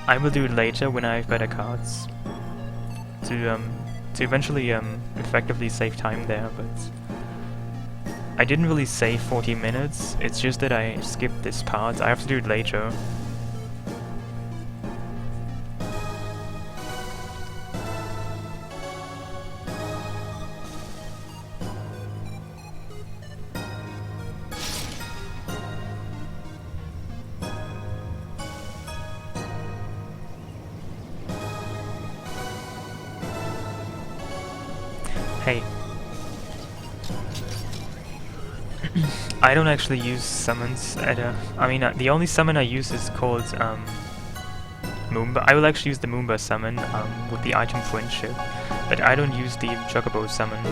[SPEAKER 1] I will do it later when I have better cards to eventually effectively save time there, but I didn't really save 40 minutes, it's just that I skipped this part. I have to do it later. Hey. I don't actually use summons at a... I mean, the only summon I use is called Moomba. I will actually use the Moomba summon with the item friendship, but I don't use the Chocobo summon.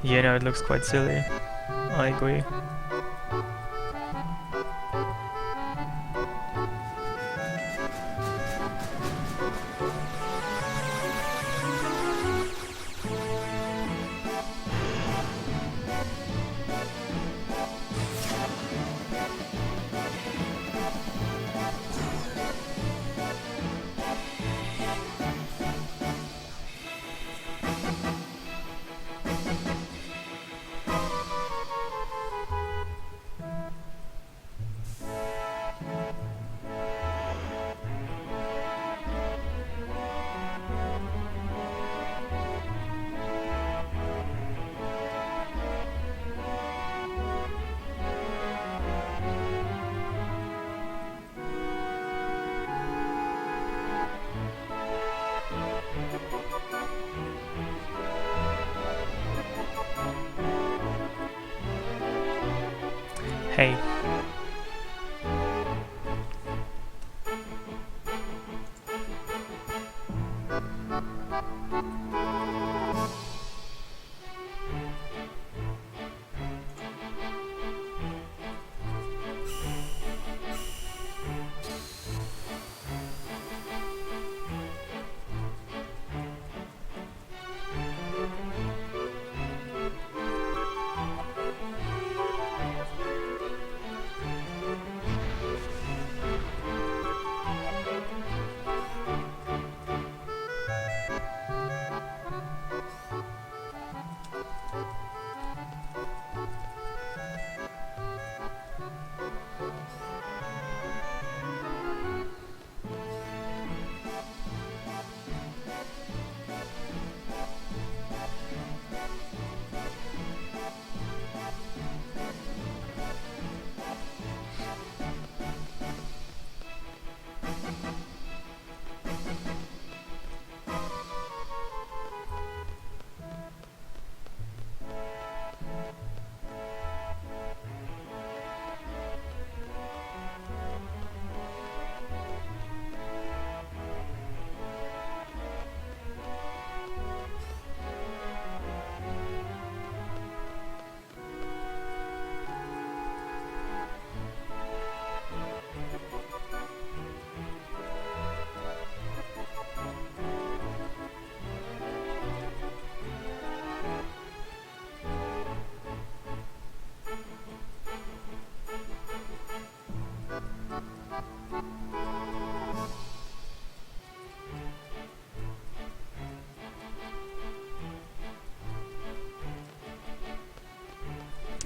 [SPEAKER 1] Yeah, no, it looks quite silly. I agree. Hey.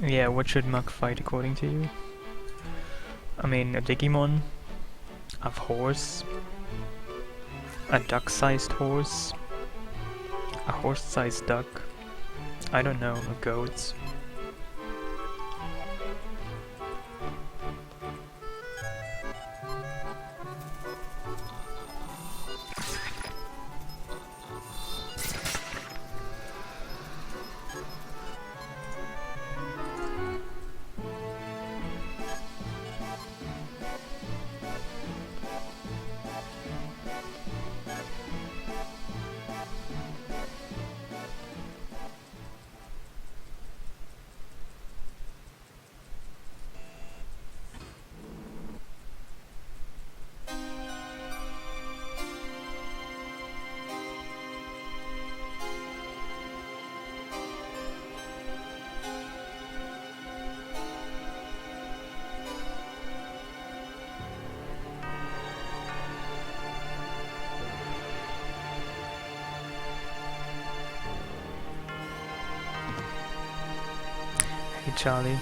[SPEAKER 1] Yeah, what should Mug fight according to you? I mean, a Digimon, a horse, a duck-sized horse, a horse-sized duck, I don't know, a goat. Hey Charlie.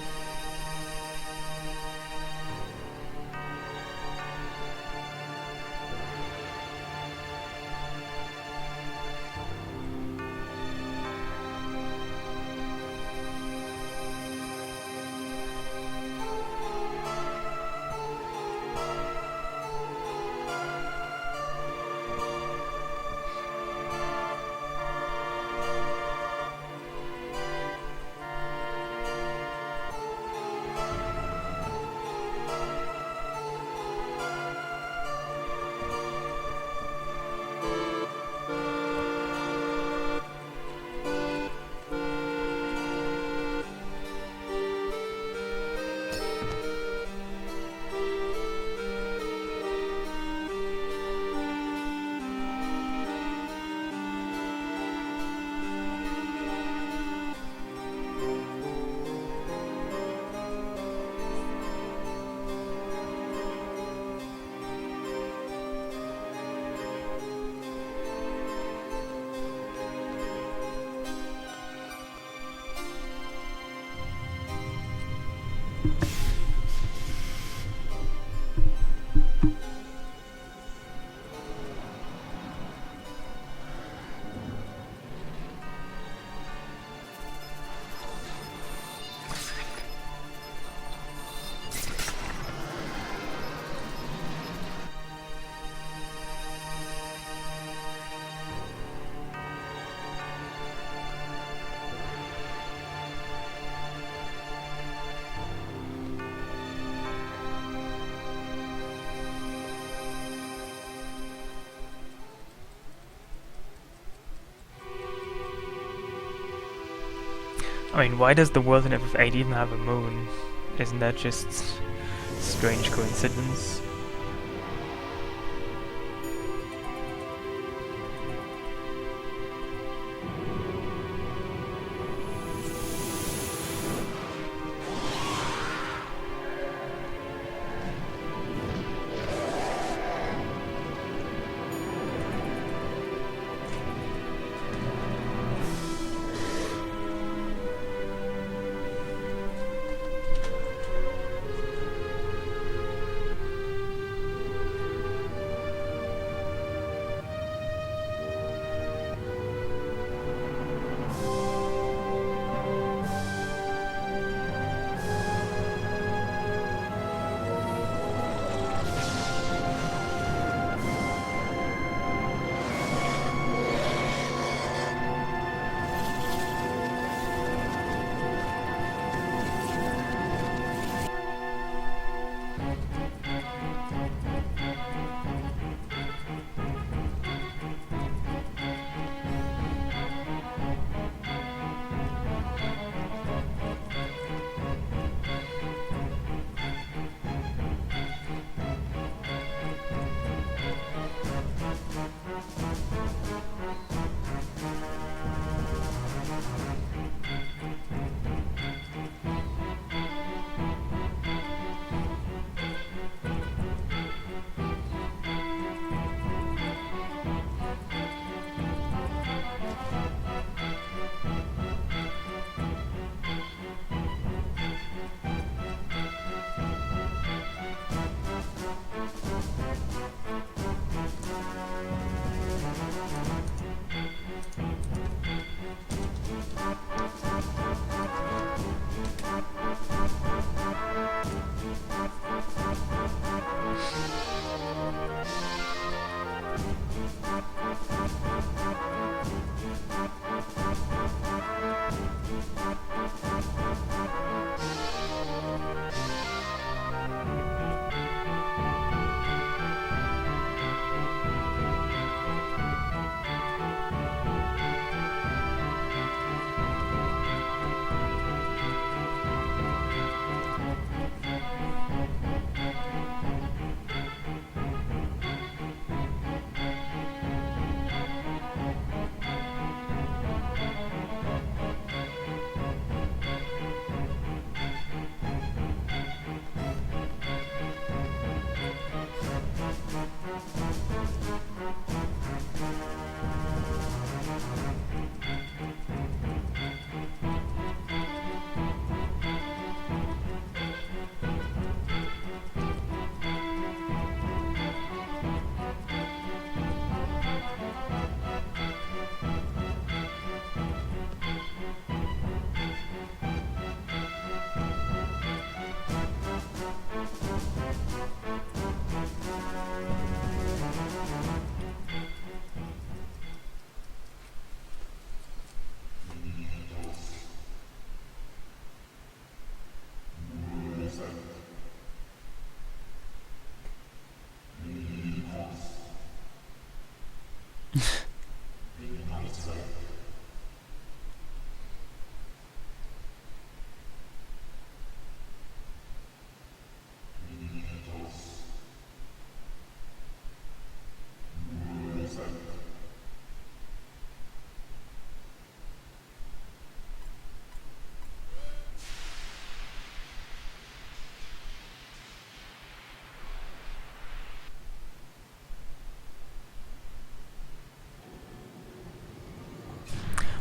[SPEAKER 1] I mean, why does the world in FF8 even have a moon? Isn't that just strange coincidence?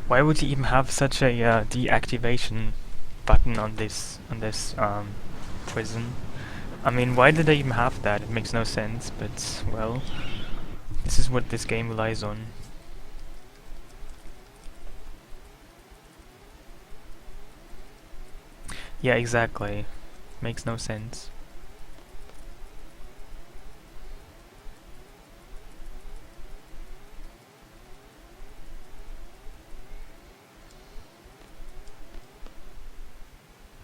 [SPEAKER 1] Why would you even have such a deactivation button on this prison. I mean, why did they even have that? It makes no sense, but, well, this is what this game relies on. Yeah, exactly. Makes no sense.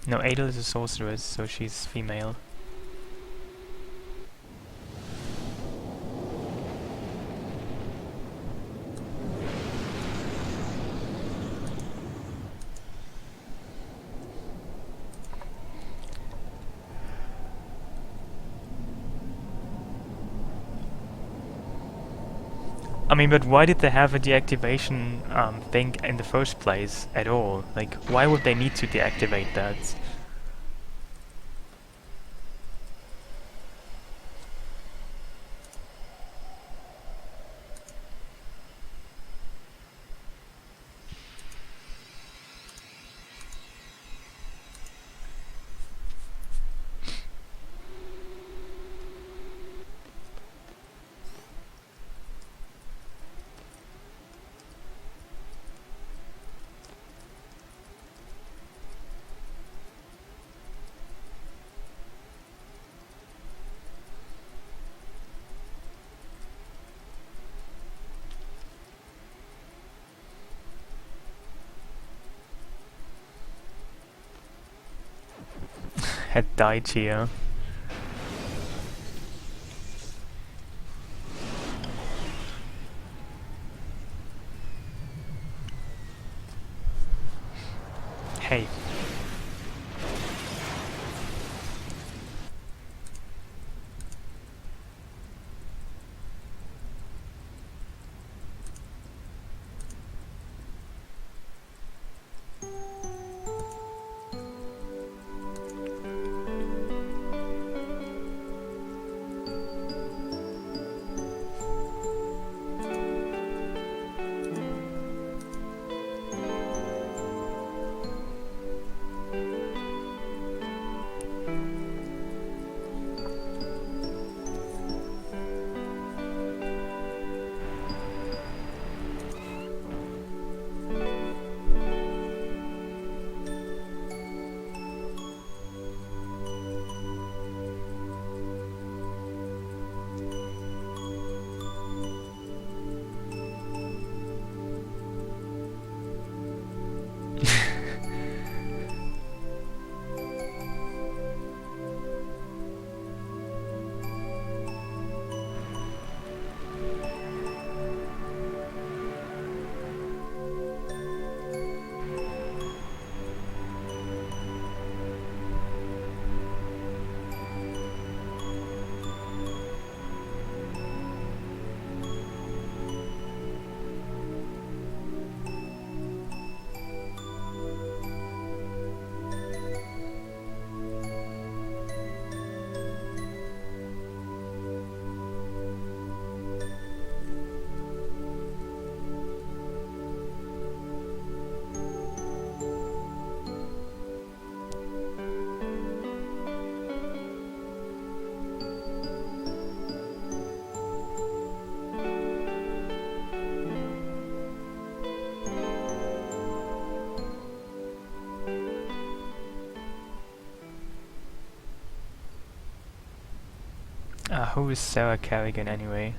[SPEAKER 1] No, Adel is a sorceress, so she's female. I mean, but why did they have a deactivation thing in the first place at all? Like, why would they need to deactivate that? Had died here. Hey. Who is Sarah Kerrigan anyway?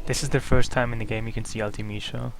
[SPEAKER 1] This is the first time in the game you can see Ultimisha.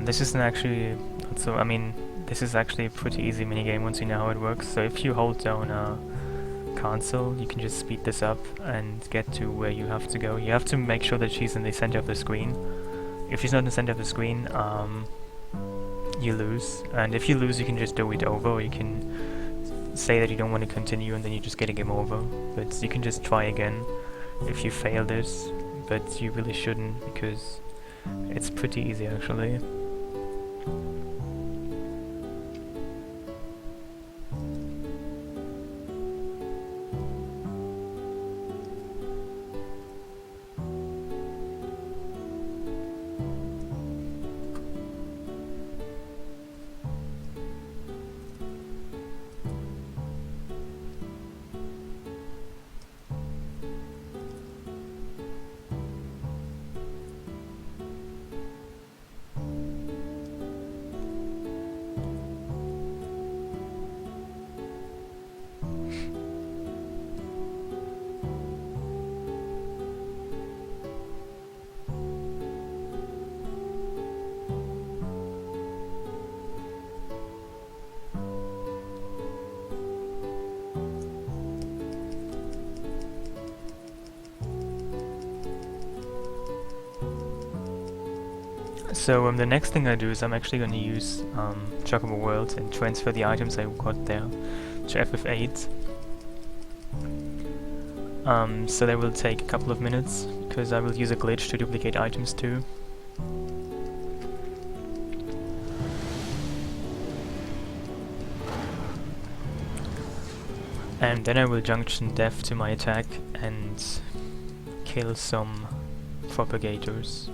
[SPEAKER 1] This isn't actually, so I mean, this is actually a pretty easy minigame once you know how it works. So if you hold down console, you can just speed this up and get to where you have to go. You have to make sure that she's in the center of the screen. If she's not in the center of the screen, you lose. And if you lose, you can just do it over, or you can say that you don't want to continue and then you just get a game over. But you can just try again if you fail this, but you really shouldn't, because it's pretty easy actually. So the next thing I do is I'm actually going to use Chocobo World and transfer the items I got there to FF8. So that will take a couple of minutes, because I will use a glitch to duplicate items too. And then I will junction death to my attack and kill some propagators.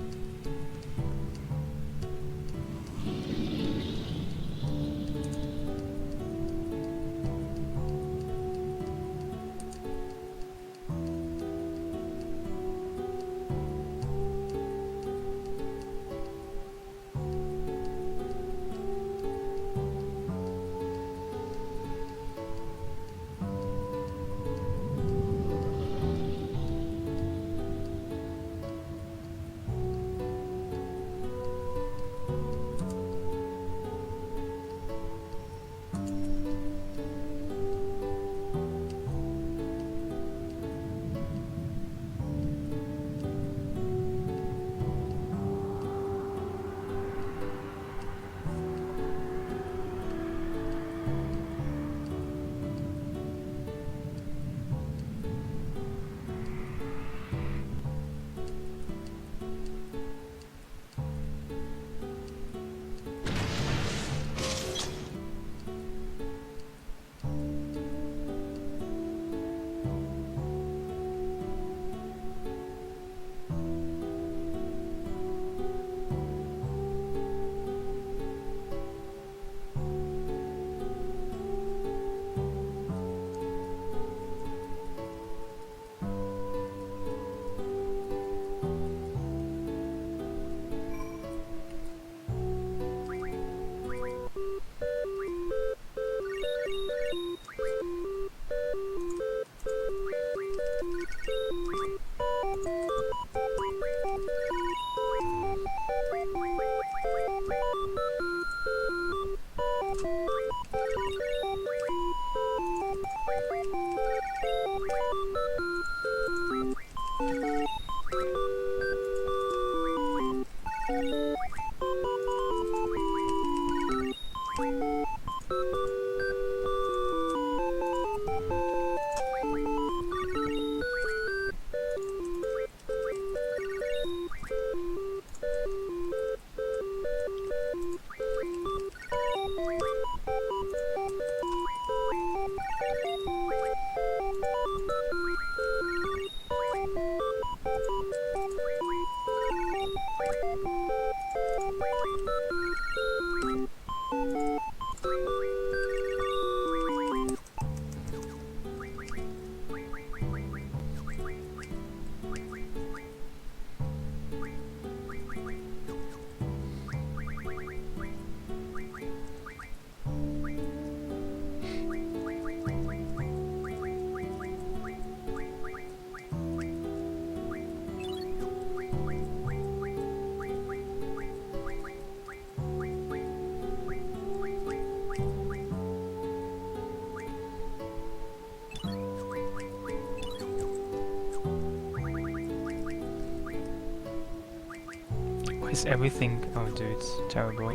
[SPEAKER 1] is everything... Oh dude, it's terrible.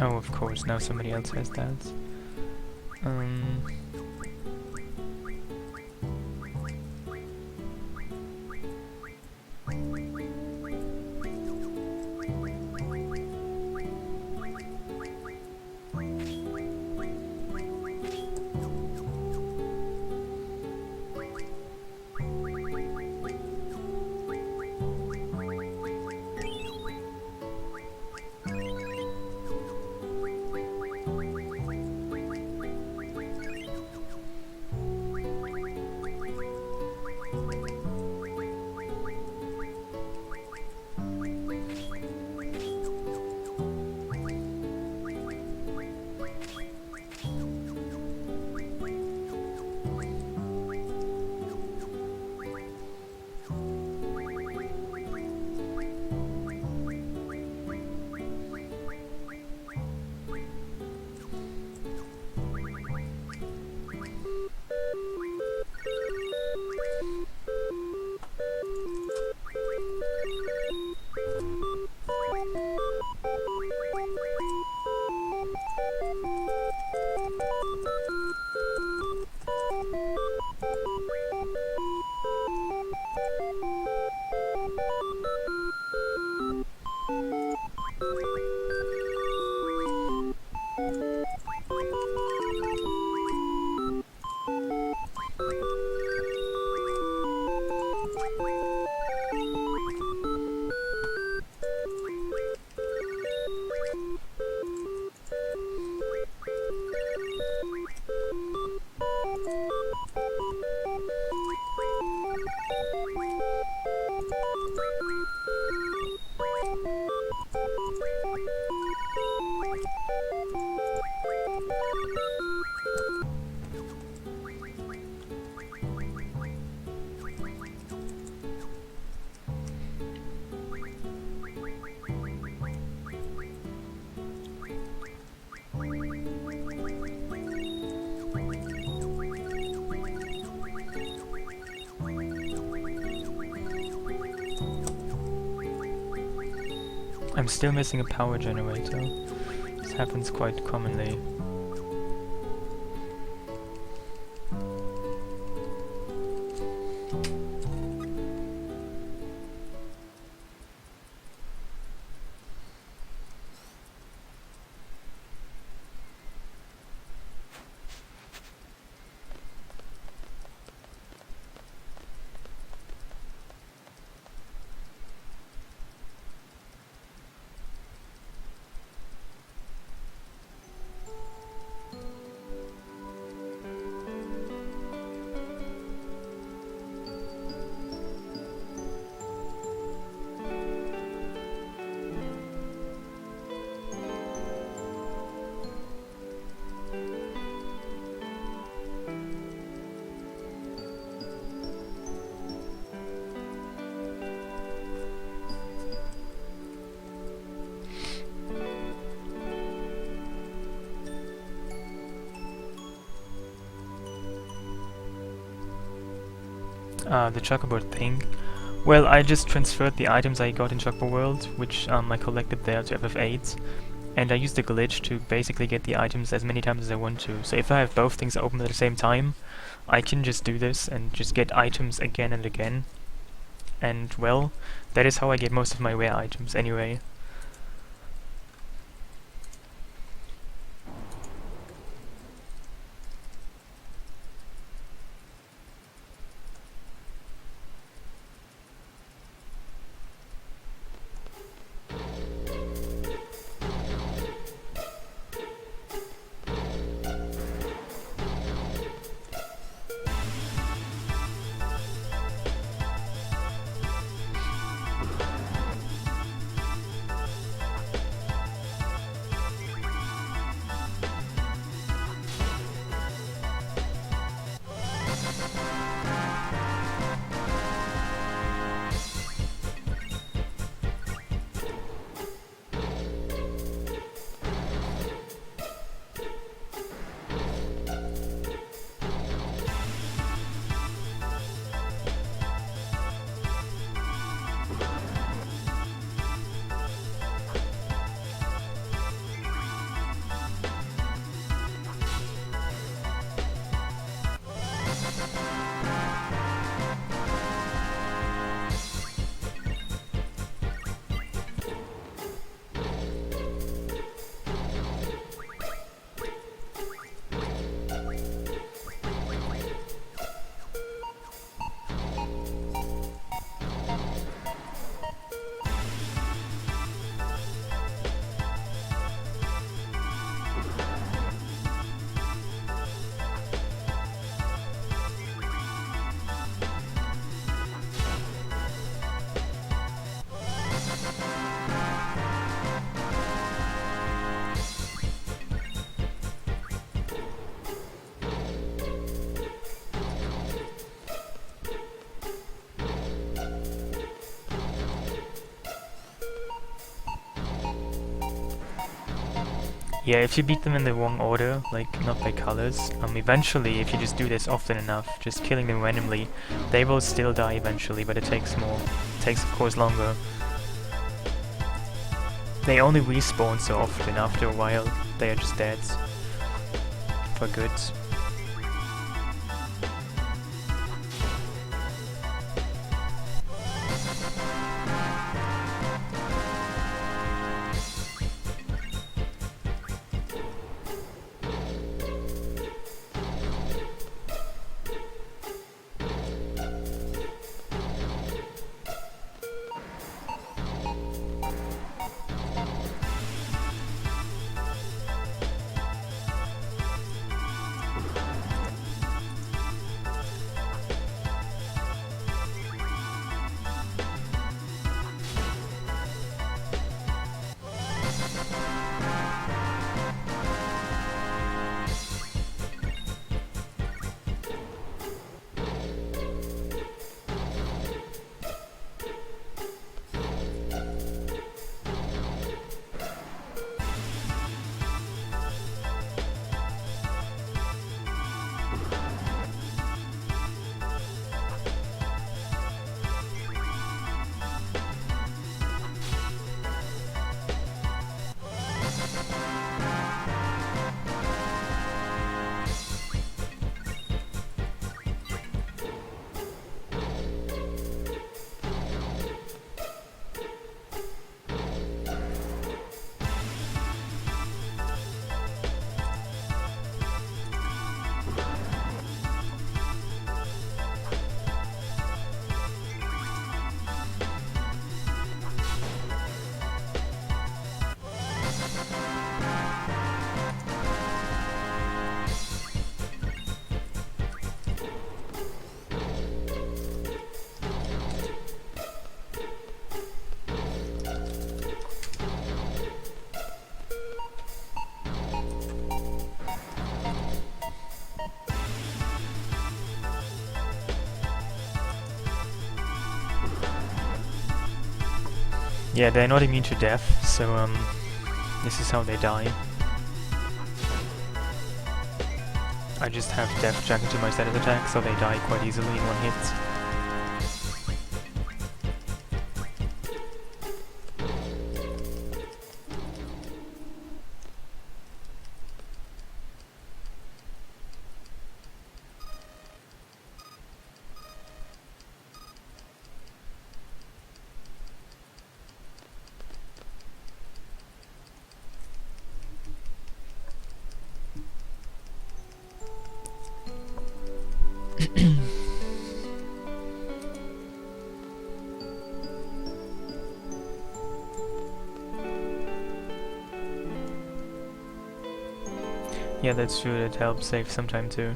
[SPEAKER 1] Oh, of course, now somebody else has that. I'm still missing a power generator. This happens quite commonly. The Chocobo thing. Well, I just transferred the items I got in Chocobo World, which I collected there, to FF8, and I used the glitch to basically get the items as many times as I want to. So if I have both things open at the same time, I can just do this and just get items again and again. And well, that is how I get most of my rare items anyway. Yeah, if you beat them in the wrong order, like not by colors, eventually, if you just do this often enough, just killing them randomly, they will still die eventually, but it takes more. It takes, of course, longer. They only respawn so often. After a while, they are just dead. For good. Yeah, they're not immune to death, so this is how they die. I just have death jack into my status attack, so they die quite easily in one hit. Yeah, that's true, that helps save some time too.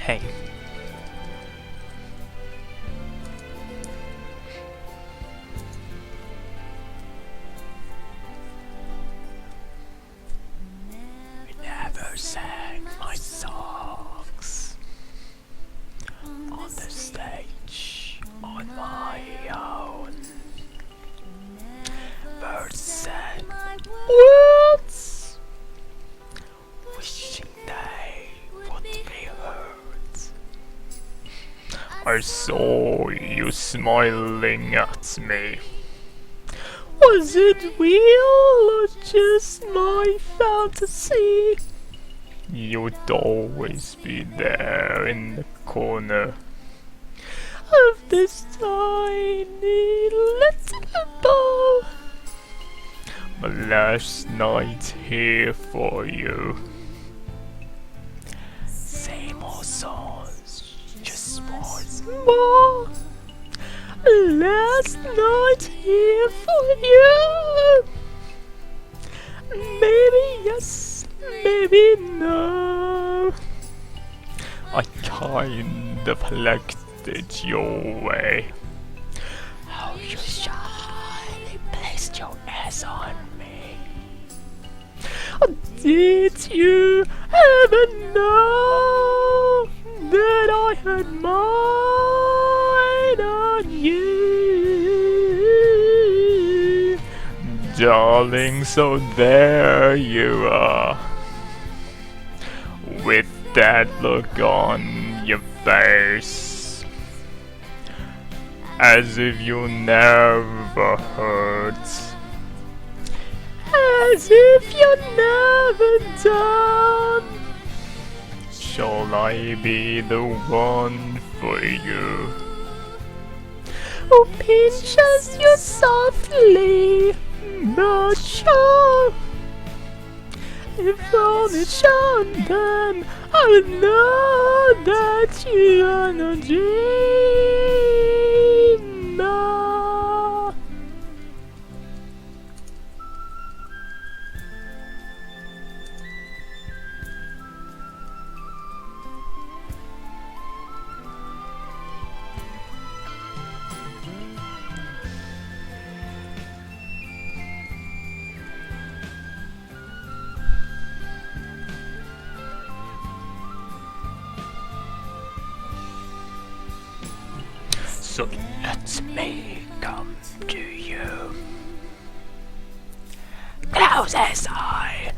[SPEAKER 1] Hey. We never sang my songs on the stage on my own. Birds sang words, wishing they would be heard. I saw you smiling at me. Was it real or just my fantasy? You'd always be there in the corner of this tiny little ball. My last night here for you. Same old songs, just once more. Last night here for you. Maybe yes, maybe no. I kind of liked it your way. How you shyly placed your ass on me. Did you ever know that I had mine on you? Darling, so there you are, with that look on your face, as if you never hurt, as if you're never done. Shall I be the one for you, who pinches you softly, but sure? If only shown, then I would know that you are no dreamer. So let me come to you, close as I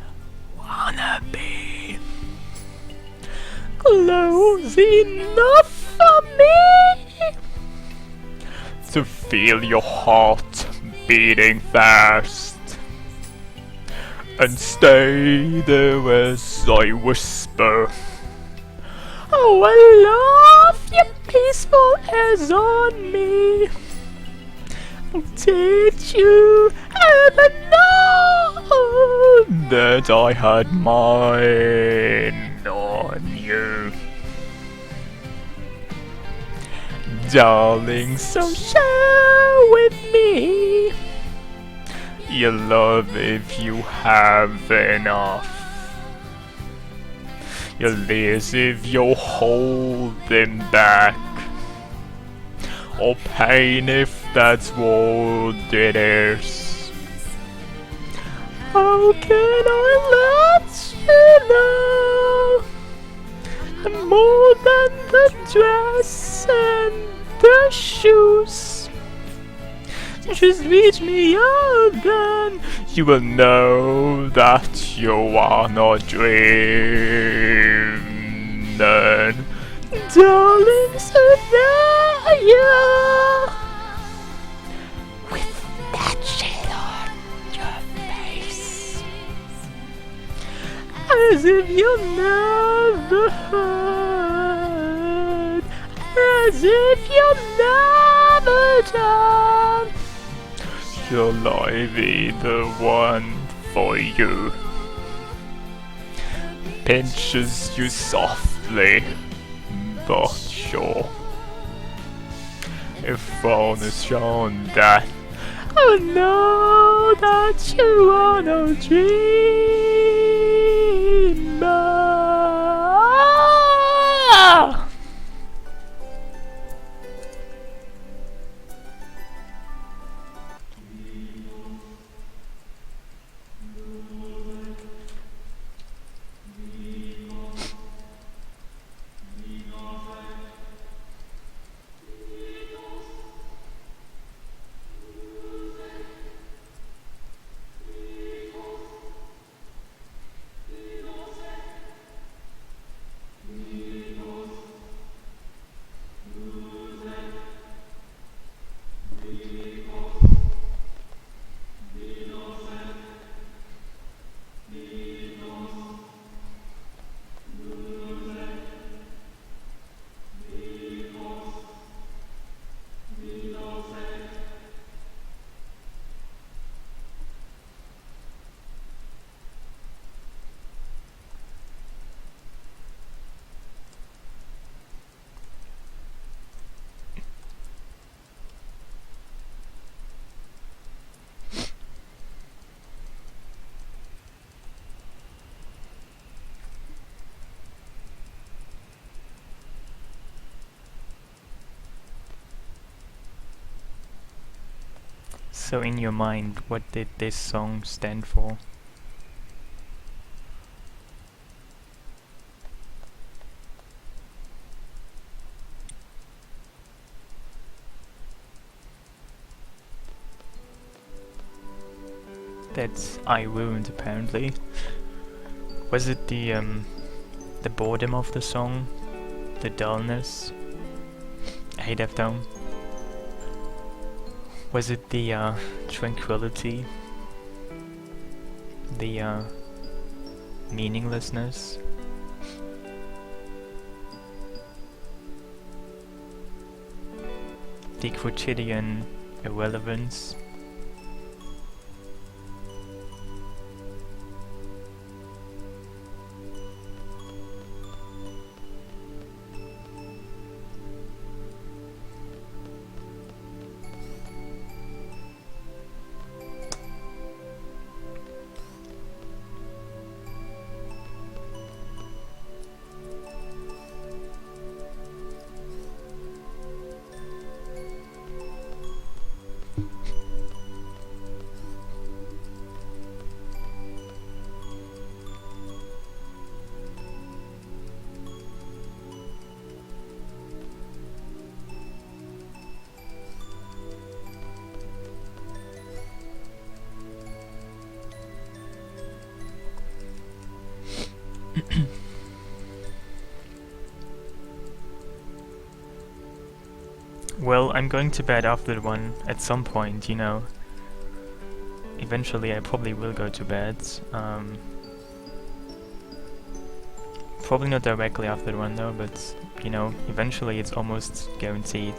[SPEAKER 1] wanna be, close enough for me to feel your heart beating fast, and stay there as I whisper, oh, I love you peaceful as on me. Did you ever know that I had mine on you? Darling, so share with me your love if you have enough. Your leers if you're holding back, or pain if that's what it is. How can I let you know I'm more than the dress and the shoes? Just reach me out, then you will know that you are not dreaming. Darling, so there you are, with that shade on your face, as if you never heard, as if you never done. Shall I be the one for you? Pinches you softly, but sure. If phone is shown that I know that you are no dreamer. So in your mind, what did this song stand for? That's I Wound, apparently. Was it the boredom of the song? The dullness? I hate that tone. Was it the tranquility? The meaninglessness? The quotidian irrelevance? Well, I'm going to bed after the one at some point, you know. Eventually I probably will go to bed. Probably not directly after the one though, but, you know, eventually it's almost guaranteed.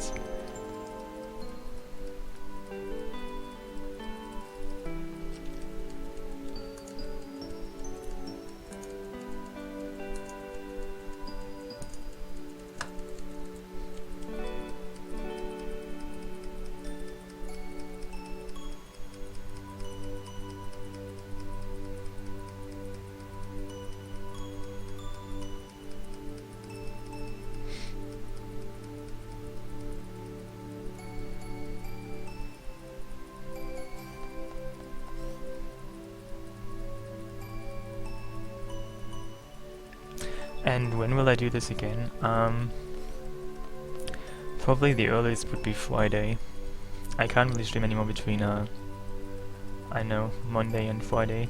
[SPEAKER 1] And when will I do this again? Probably the earliest would be Friday. I can't really stream anymore between, I know, Monday and Friday.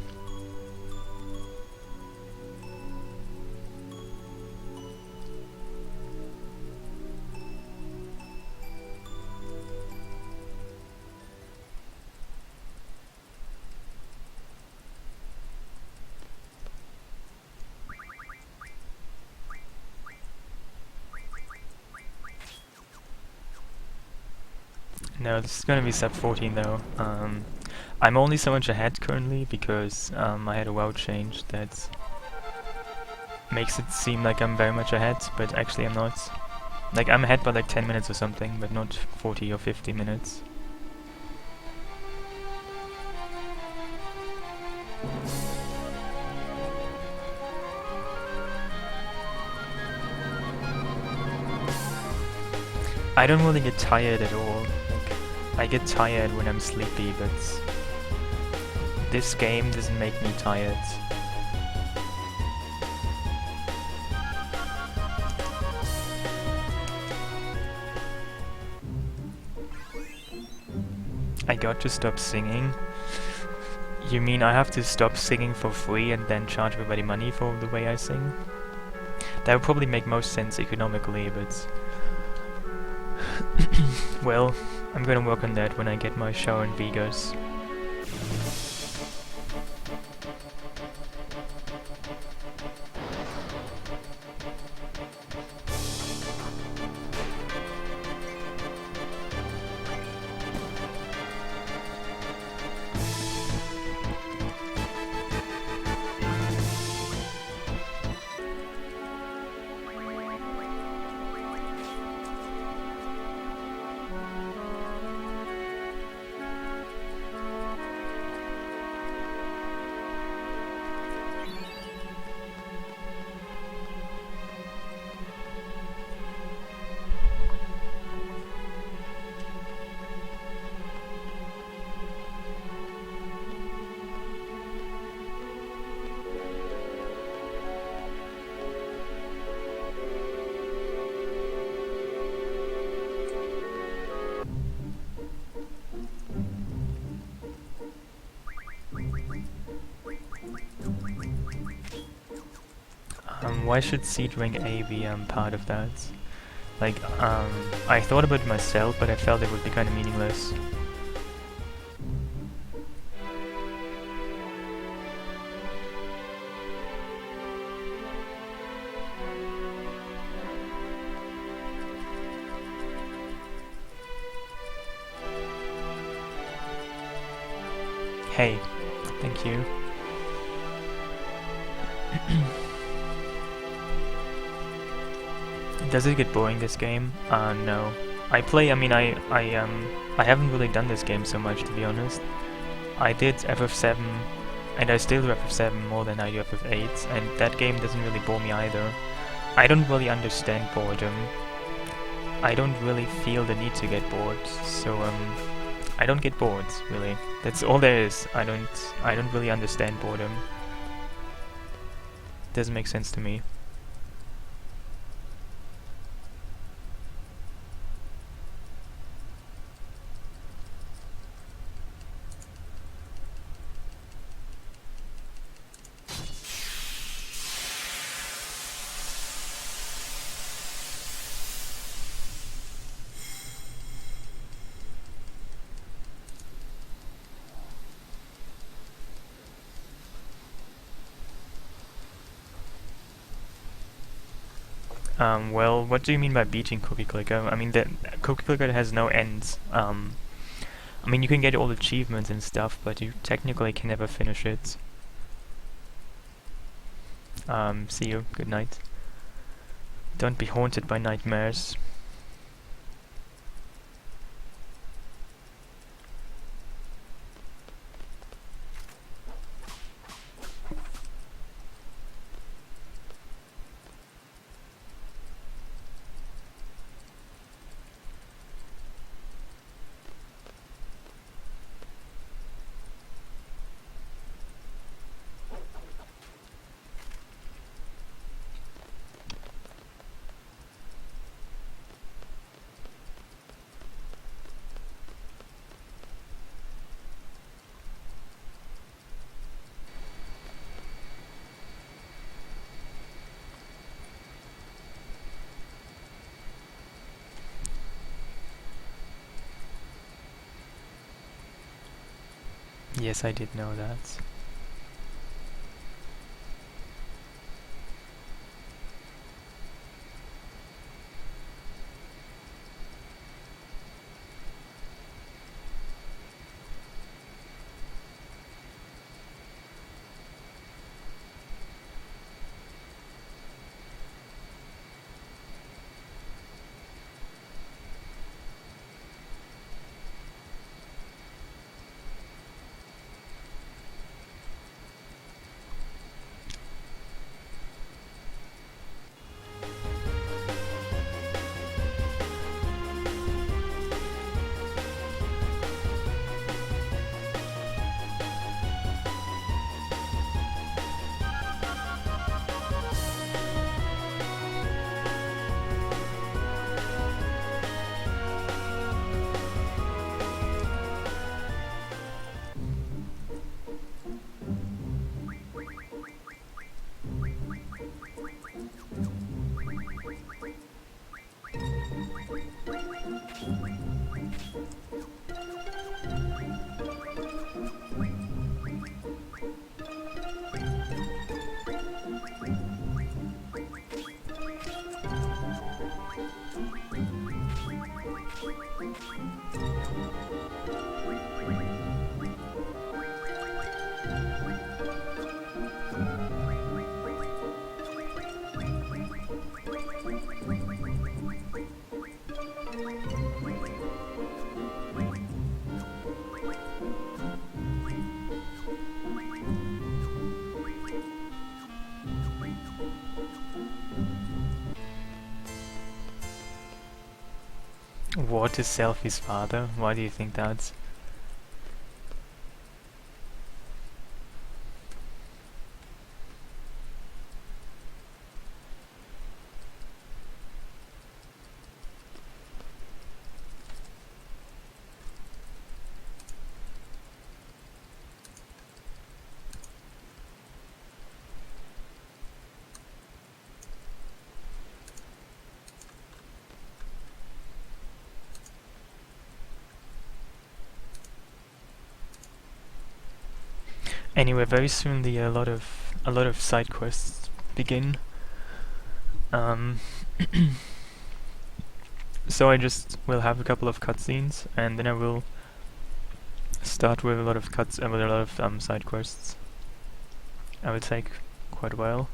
[SPEAKER 1] No, this is gonna be sub 14 though. I'm only so much ahead currently because I had a world change that makes it seem like I'm very much ahead, but actually I'm not. Like, I'm ahead by like 10 minutes or something, but not 40 or 50 minutes. I don't really get tired at all. I get tired when I'm sleepy, but this game doesn't make me tired. I got to stop singing. You mean I have to stop singing for free and then charge everybody money for the way I sing? That would probably make most sense economically, but well, I'm gonna work on that when I get my shower in Vegas. Why should seed ring A be part of that? Like, I thought about it myself, but I felt it would be kind of meaningless. Hey, thank you. Does it get boring, this game? No. I haven't really done this game so much, to be honest. I did FF7, and I still do FF7 more than I do FF8, and that game doesn't really bore me either. I don't really understand boredom. I don't really feel the need to get bored, so I don't get bored, really. That's all there is. I don't really understand boredom. Doesn't make sense to me. Well, what do you mean by beating Cookie Clicker? I mean, the Cookie Clicker has no ends. I mean, you can get all achievements and stuff, but you technically can never finish it. See you. Good night. Don't be haunted by nightmares. Yes, I did know that. What is Selfie's father? Why do you think that? Anyway, very soon a lot of side quests begin. So I just will have a couple of cutscenes, and then I will start with a lot of side quests. I will take quite a while.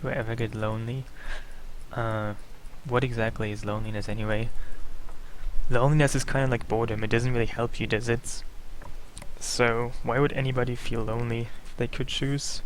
[SPEAKER 1] Do I ever get lonely? What exactly is loneliness anyway? Loneliness is kind of like boredom, it doesn't really help you, does it? So, why would anybody feel lonely if they could choose?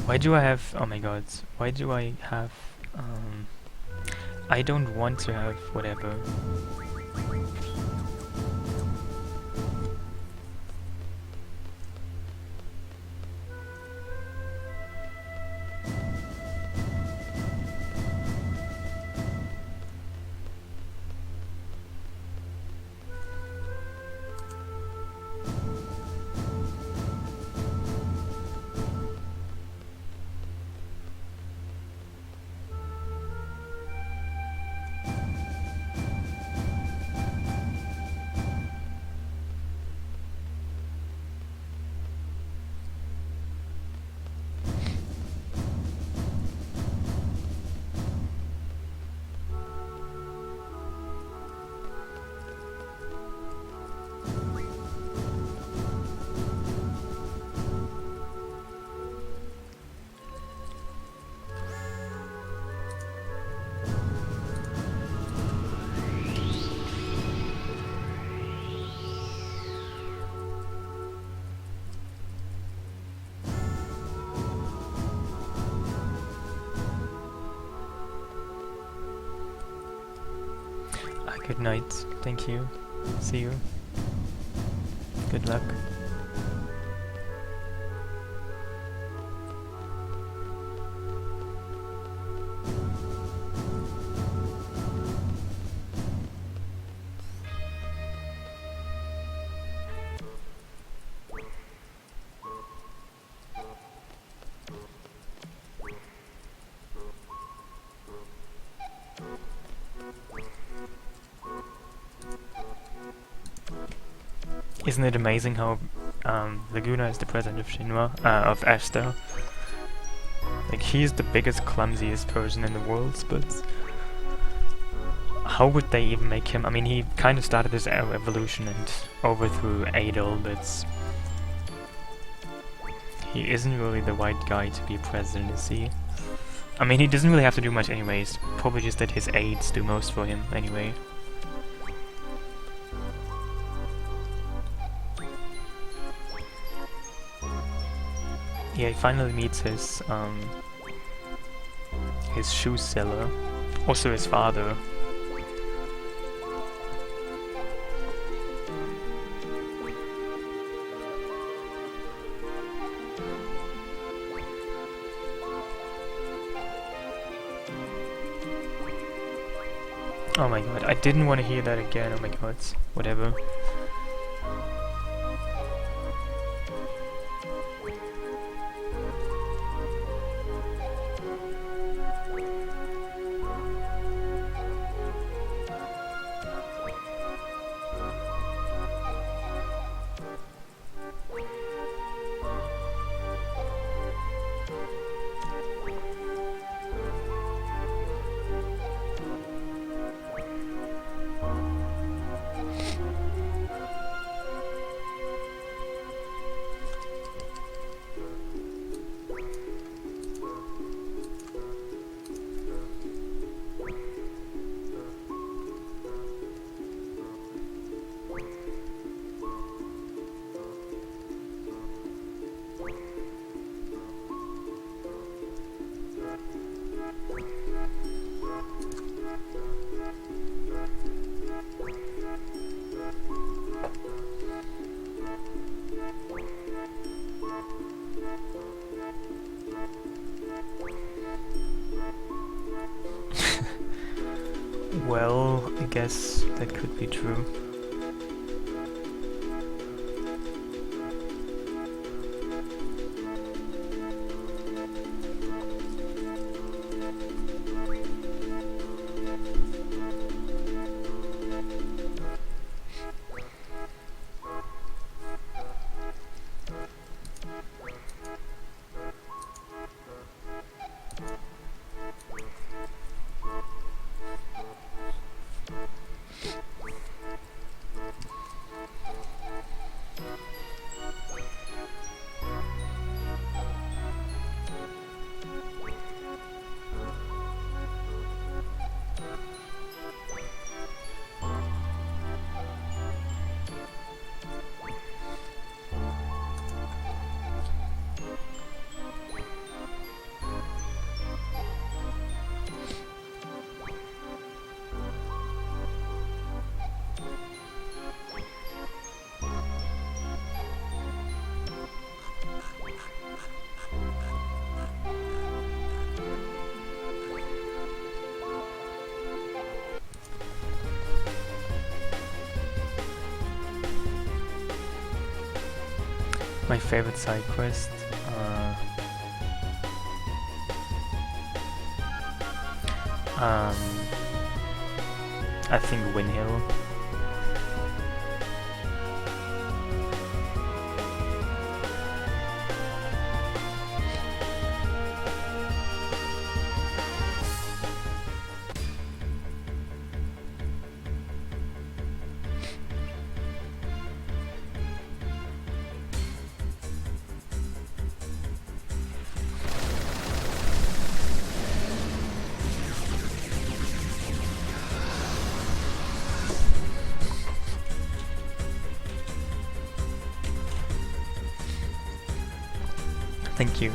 [SPEAKER 1] Why do I have... oh my god, why do I have... I don't want to have whatever. Good night, thank you, see you, good luck. Isn't it amazing how Laguna is the president of Shinra, of Ashtar? Like, he's the biggest, clumsiest person in the world, but how would they even make him? I mean, he kind of started this evolution and overthrew Adol, but he isn't really the right guy to be president, is he? I mean, he doesn't really have to do much anyways. Probably just that his aides do most for him anyway. Yeah, he finally meets his shoe seller. Also his father. Oh my god, I didn't want to hear that again, oh my god, whatever. Well, I guess that could be true. My favorite side quest. I think Winhill. Thank you.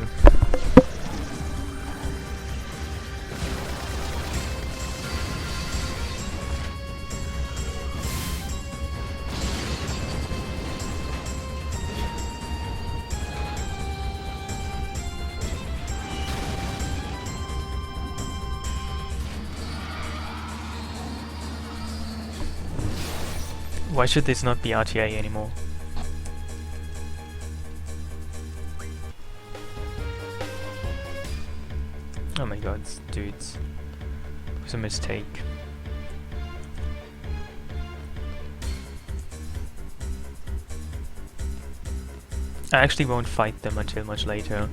[SPEAKER 1] Why should this not be RTA anymore? Oh my god, dudes. It was a mistake. I actually won't fight them until much later.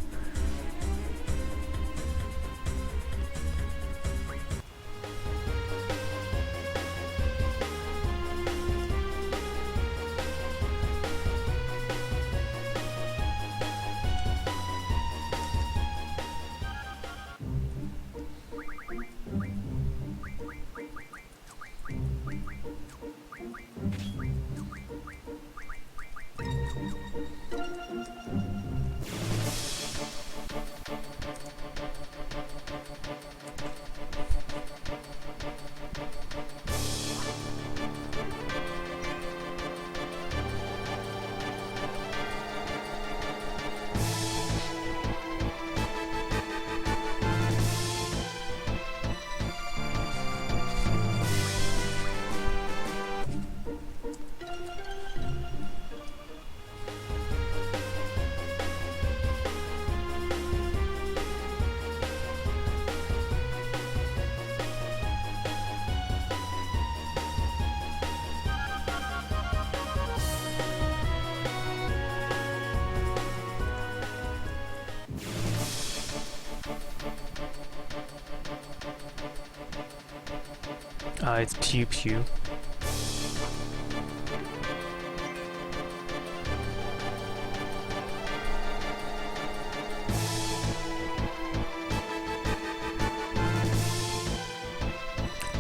[SPEAKER 1] It's Pew Pew.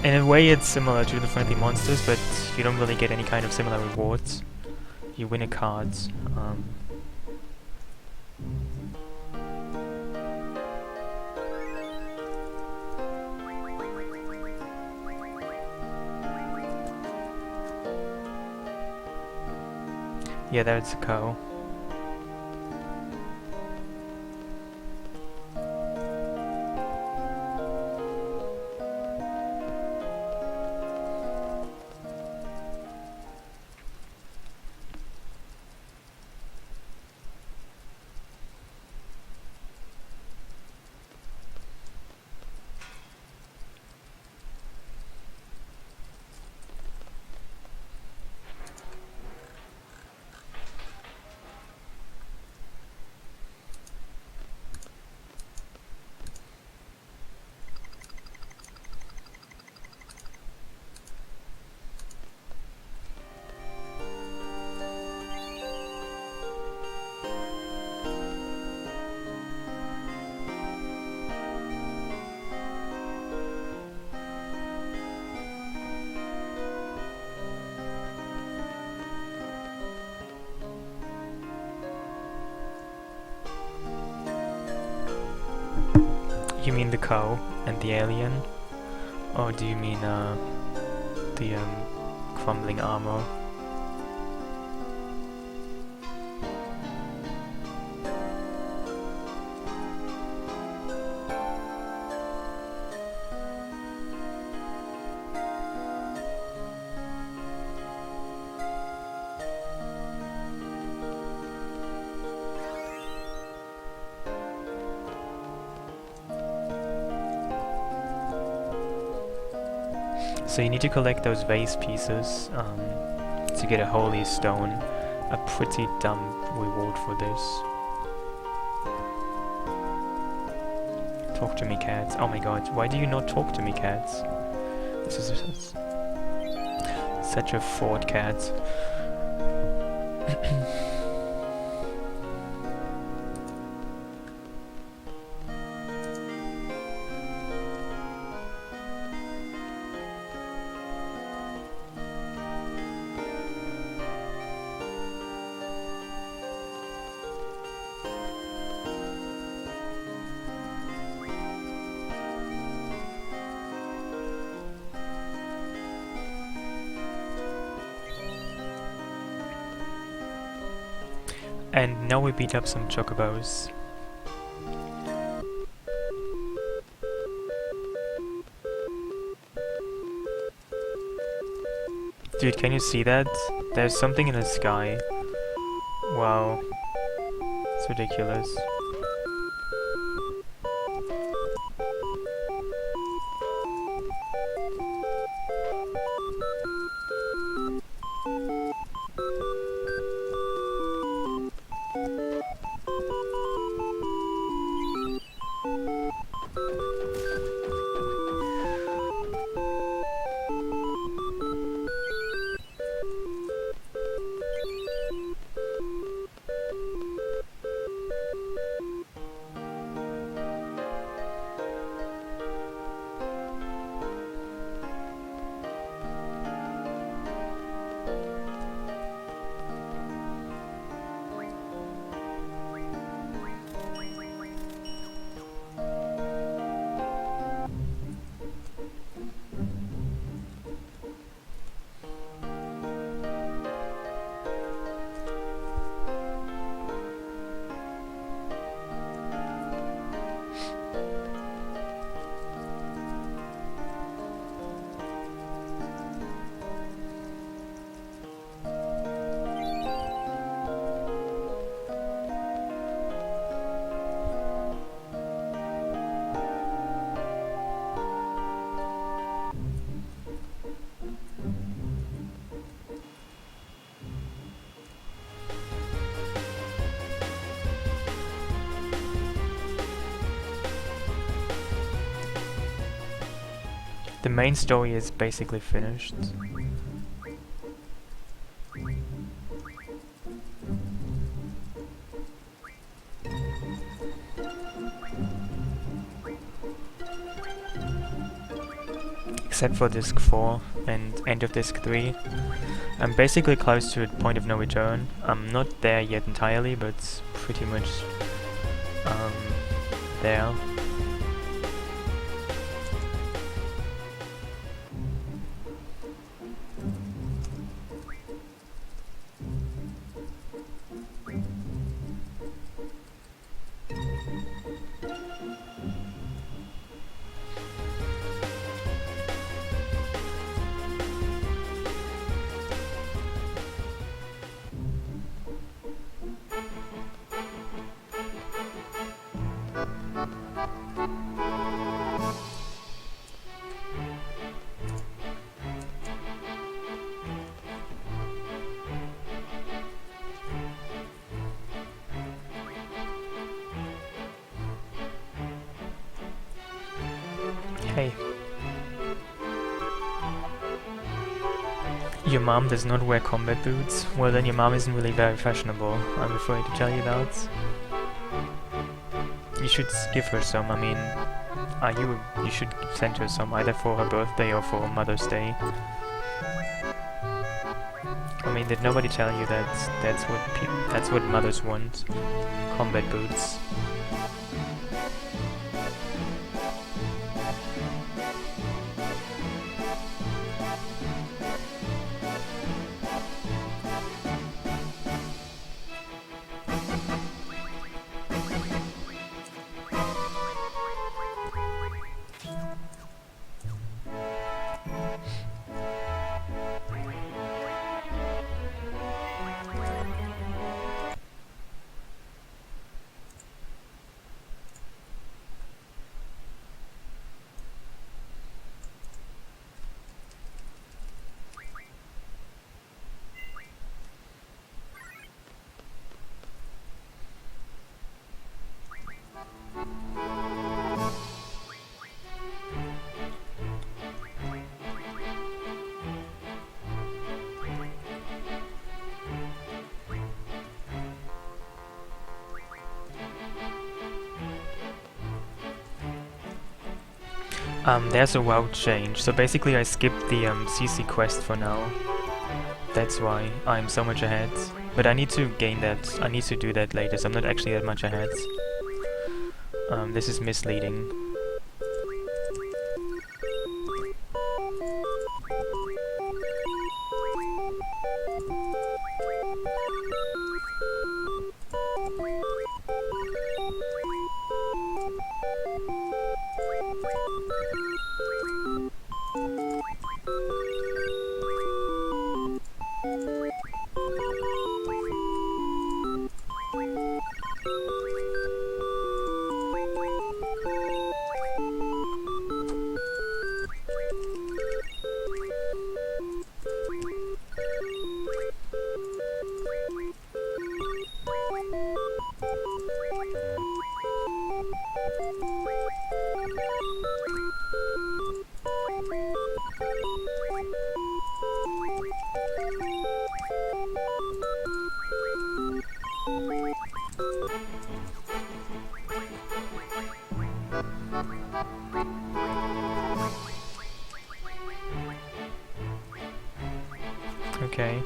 [SPEAKER 1] In a way it's similar to the friendly monsters, but you don't really get any kind of similar rewards. You win a card. Yeah, that's a cow. You mean the cow and the alien? Or do you mean the crumbling armor? So you need to collect those vase pieces to get a holy stone. A pretty dumb reward for this. Talk to me, cats. Oh my god, why do you not talk to me, cats? This is such a fraud, cat. And now we beat up some chocobos. Dude, can you see that? There's something in the sky. Wow. It's ridiculous. The main story is basically finished. Except for disc 4 and end of disc 3. I'm basically close to a point of no return. I'm not there yet entirely, but pretty much there. Hey. Your mom does not wear combat boots? Well, then your mom isn't really very fashionable, I'm afraid to tell you that. You should give her some, I mean... you should send her some, either for her birthday or for Mother's Day. I mean, did nobody tell you that that's what mothers want? Combat boots. There's a route change, so basically I skipped the CC quest for now. That's why I'm so much ahead. But I need to gain that, I need to do that later, so I'm not actually that much ahead. This is misleading. Okay.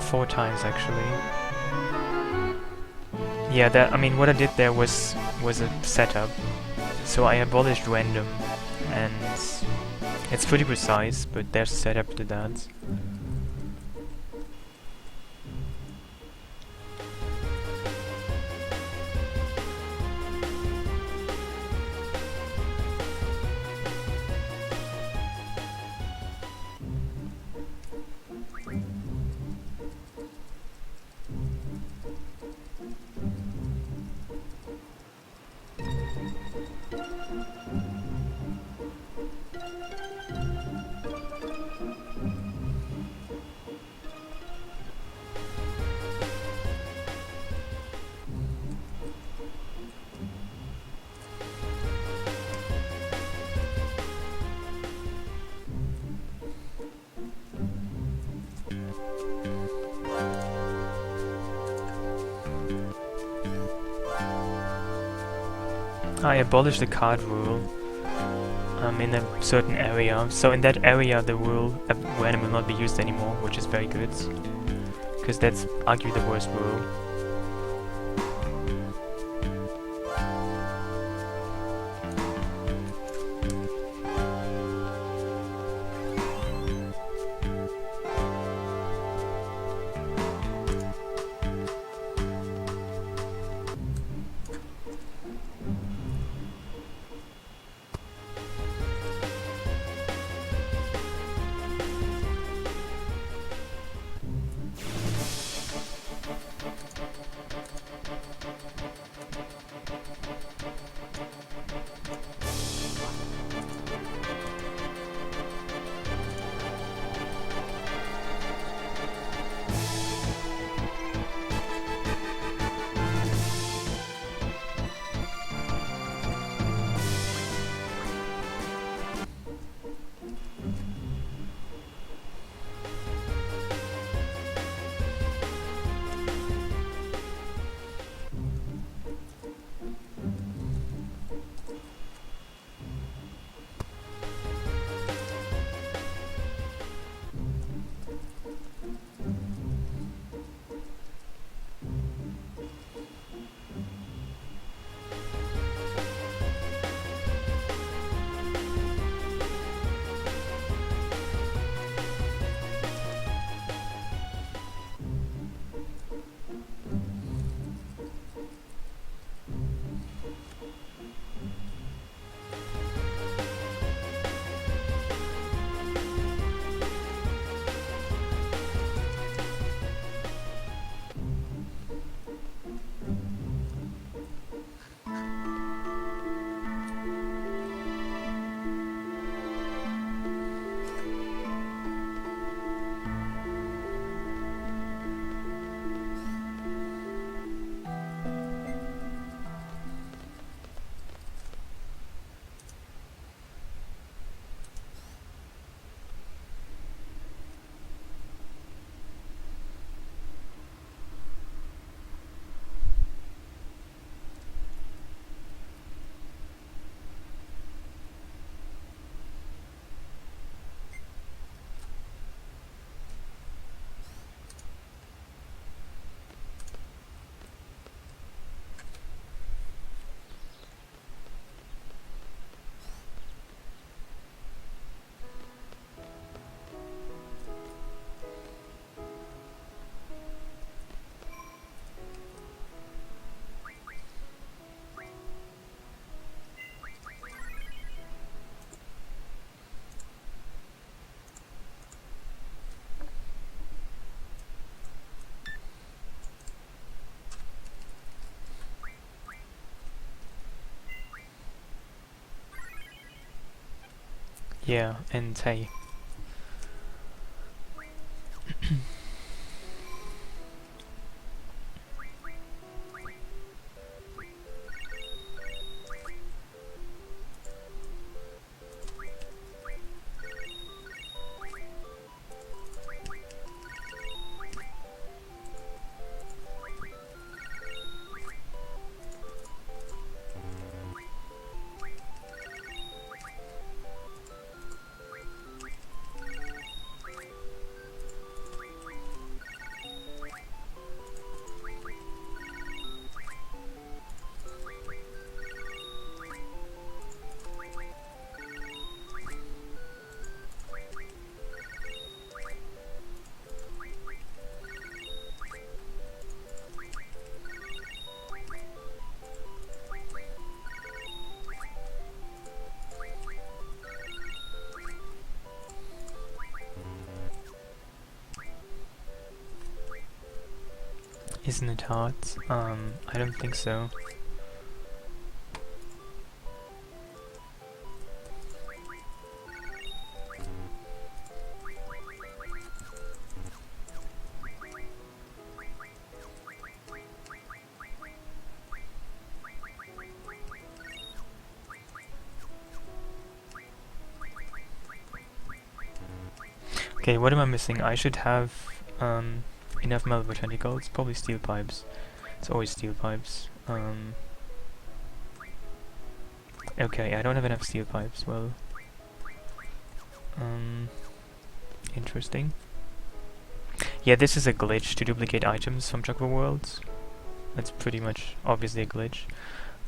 [SPEAKER 1] Four times actually. Yeah, that, I mean, what I did there was a setup. So I abolished random, and it's pretty precise, but there's a setup to that. I abolished the card rule in a certain area. So in that area the rule when will not be used anymore, which is very good. Because that's arguably the worst rule. Yeah, and hey. Isn't it hard? I don't think so. Okay, what am I missing? I should have enough metal tentacles, probably steel pipes. It's always steel pipes. Okay, I don't have enough steel pipes, well... interesting. Yeah, this is a glitch to duplicate items from Chocobo worlds. That's pretty much obviously a glitch.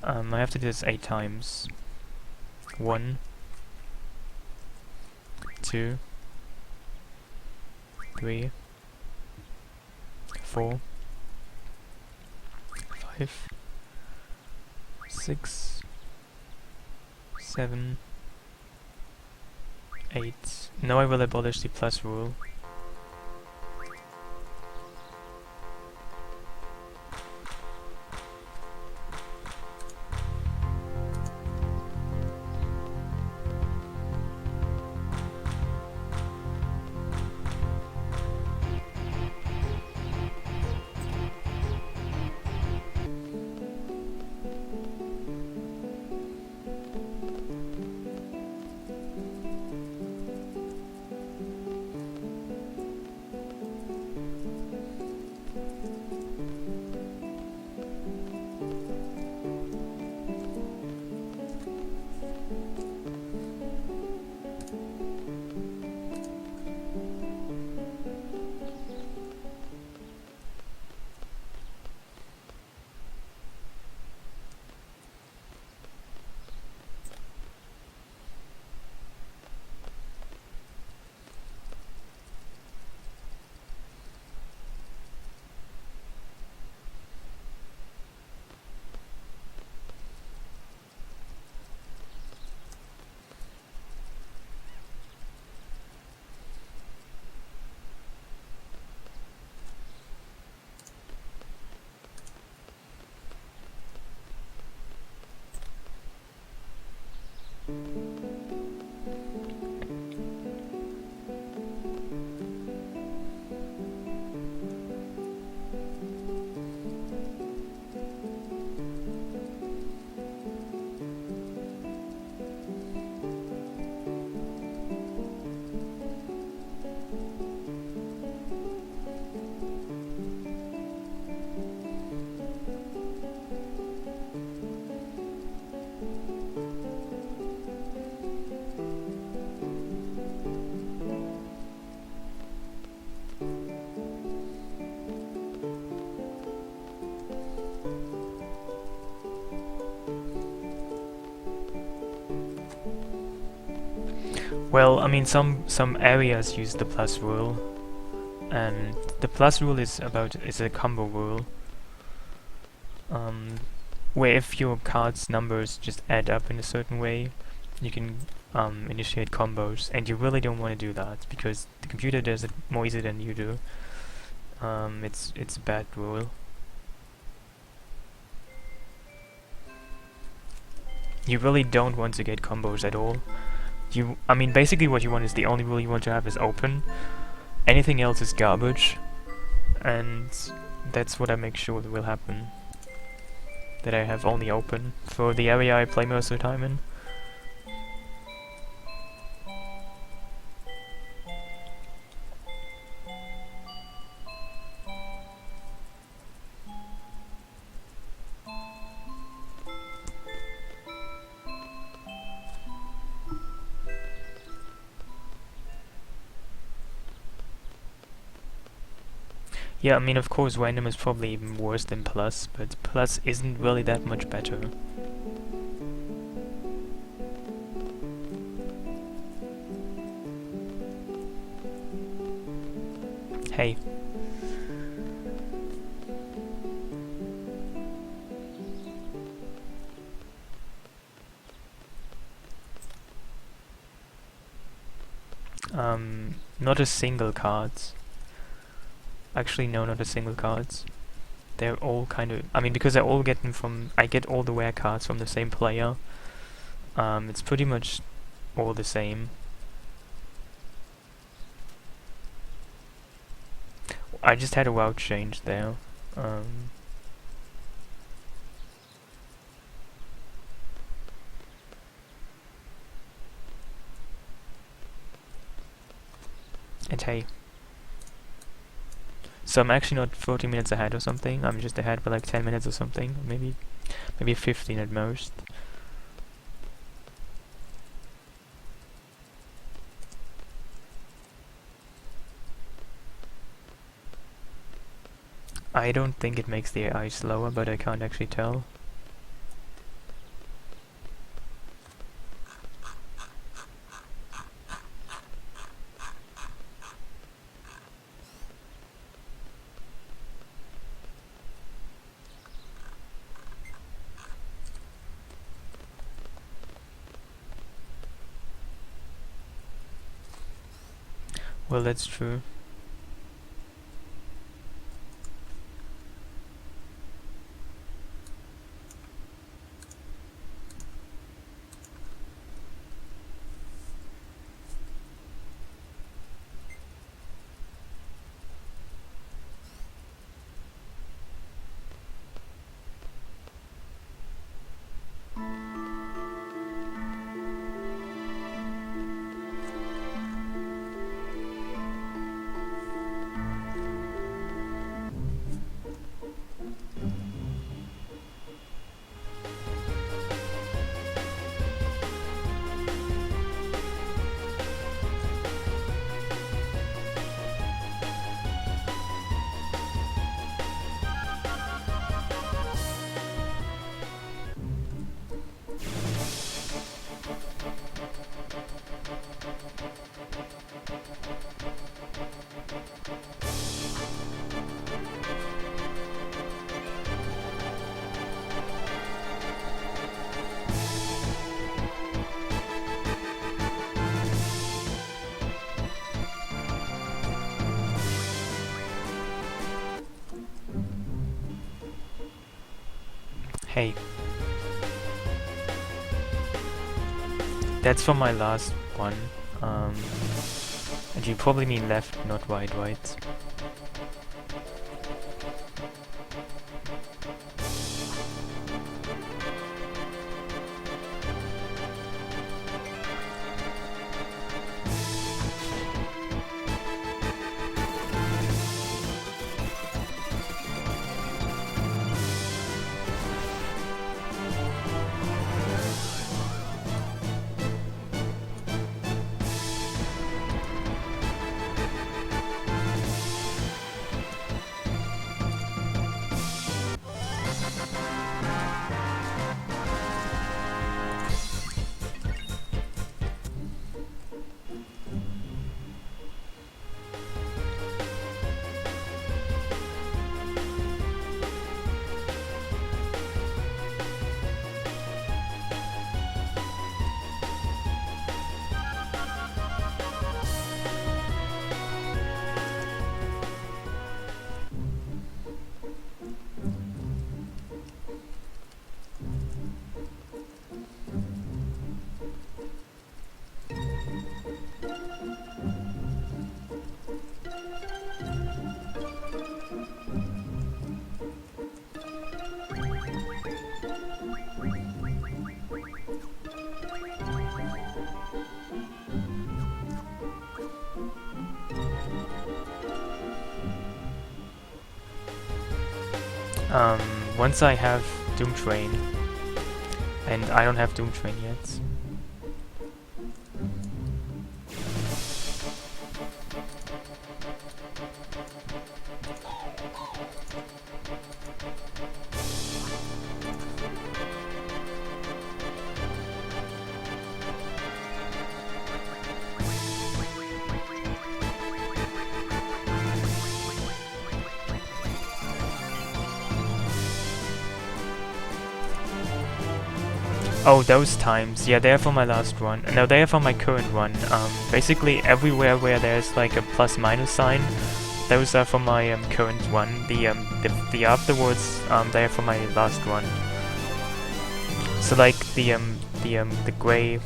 [SPEAKER 1] I have to do this 8 times. 1, 2, 3, 4, 5, 6, 7, 8. Now I will abolish the plus rule. Well, I mean, some areas use the plus rule, and the plus rule is a combo rule, where if your card's numbers just add up in a certain way, you can initiate combos, and you really don't want to do that because the computer does it more easy than you do. It's a bad rule. You really don't want to get combos at all. I mean, basically what you want is the only rule you want to have is open. Anything else is garbage, and that's what I make sure that will happen. That I have only open for the area I play most of the time in. Yeah, I mean, of course, random is probably even worse than plus, but plus isn't really that much better. Hey. Not a single cards. Actually, no, not a single cards. They're all kind of... I mean, because I all get them from... I get all the rare cards from the same player. It's pretty much all the same. I just had a route change there. And hey. So I'm actually not 40 minutes ahead or something, I'm just ahead by like 10 minutes or something, maybe 15 at most. I don't think it makes the AI slower, but I can't actually tell. Well, that's true. Hey. That's for my last one. And you probably mean left, not right, right? Once I have Doom Train, and I don't have Doom Train yet. Oh, those times. Yeah, they're for my last run. No, they're for my current run. Basically everywhere where there's like a plus minus sign, those are for my current run. The afterwards, they are for my last run. So like the gray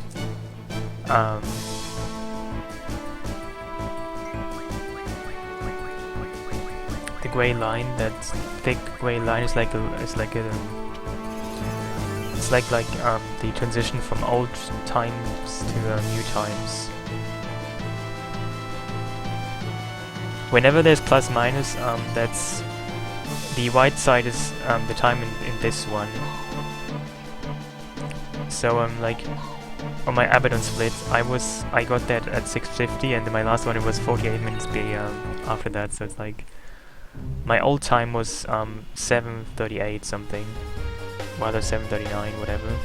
[SPEAKER 1] the gray line, that thick gray line is like it's like the transition from old times to new times. Whenever there's plus minus, that's the white side is the time in this one. So like on my Abaddon split, I got that at 6:50, and in my last one it was 48 minutes after that. So it's like My old time was 7:38 something, rather 7:39, whatever.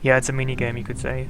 [SPEAKER 1] Yeah, it's a mini game, you could say.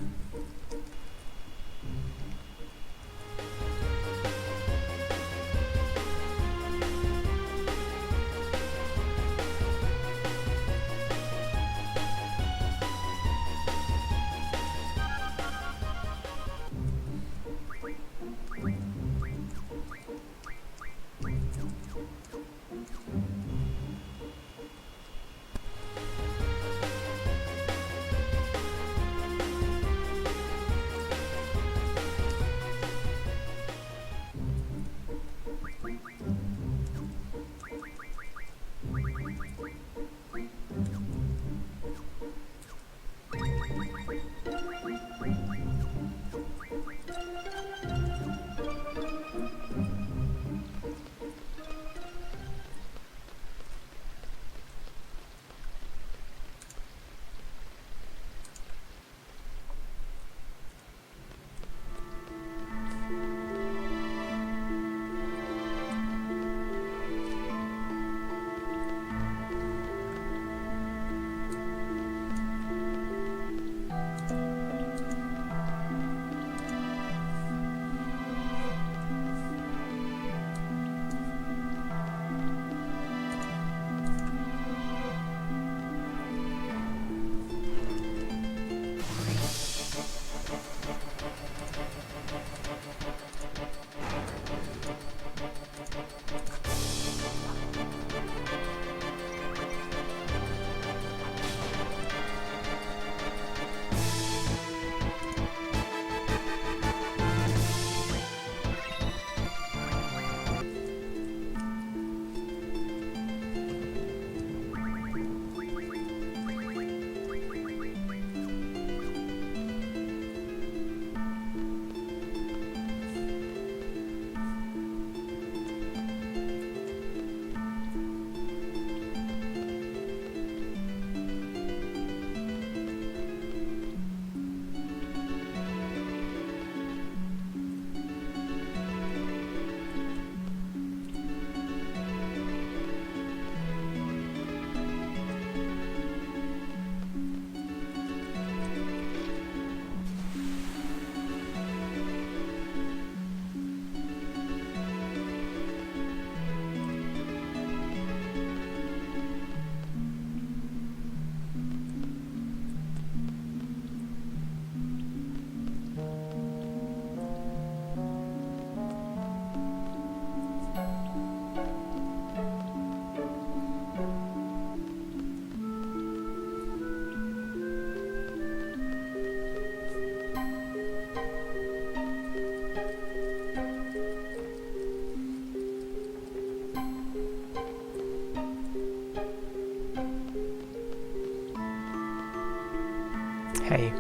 [SPEAKER 1] Hey.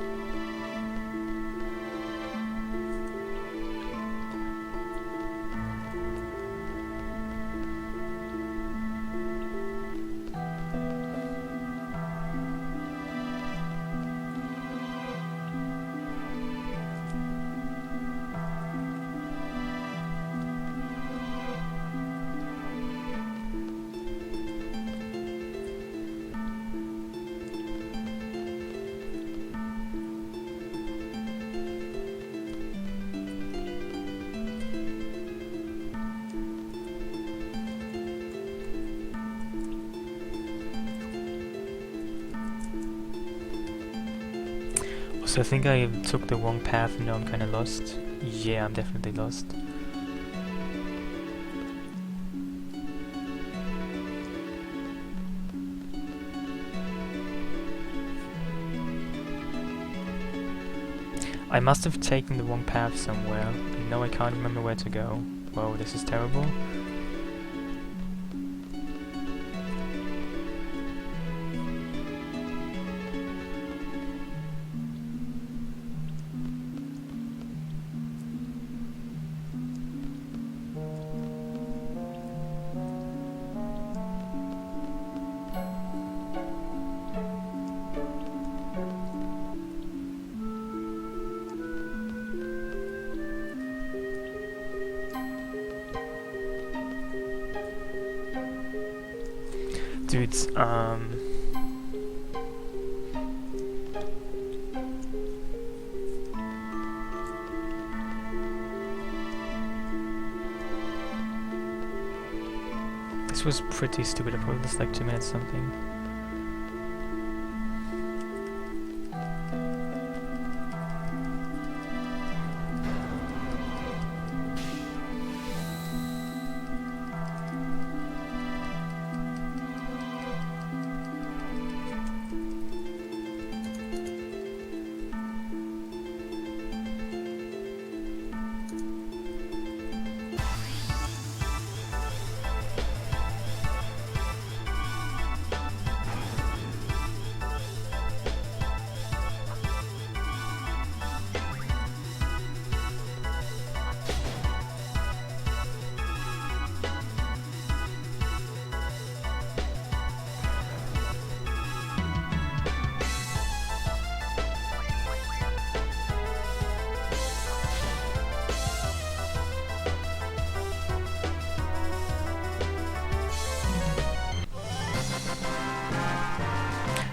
[SPEAKER 1] So I think I took the wrong path and now I'm kinda lost. Yeah, I'm definitely lost. I must have taken the wrong path somewhere, and now I can't remember where to go. Whoa, this is terrible. Dudes, this was pretty stupid. I probably just like 2 minutes something.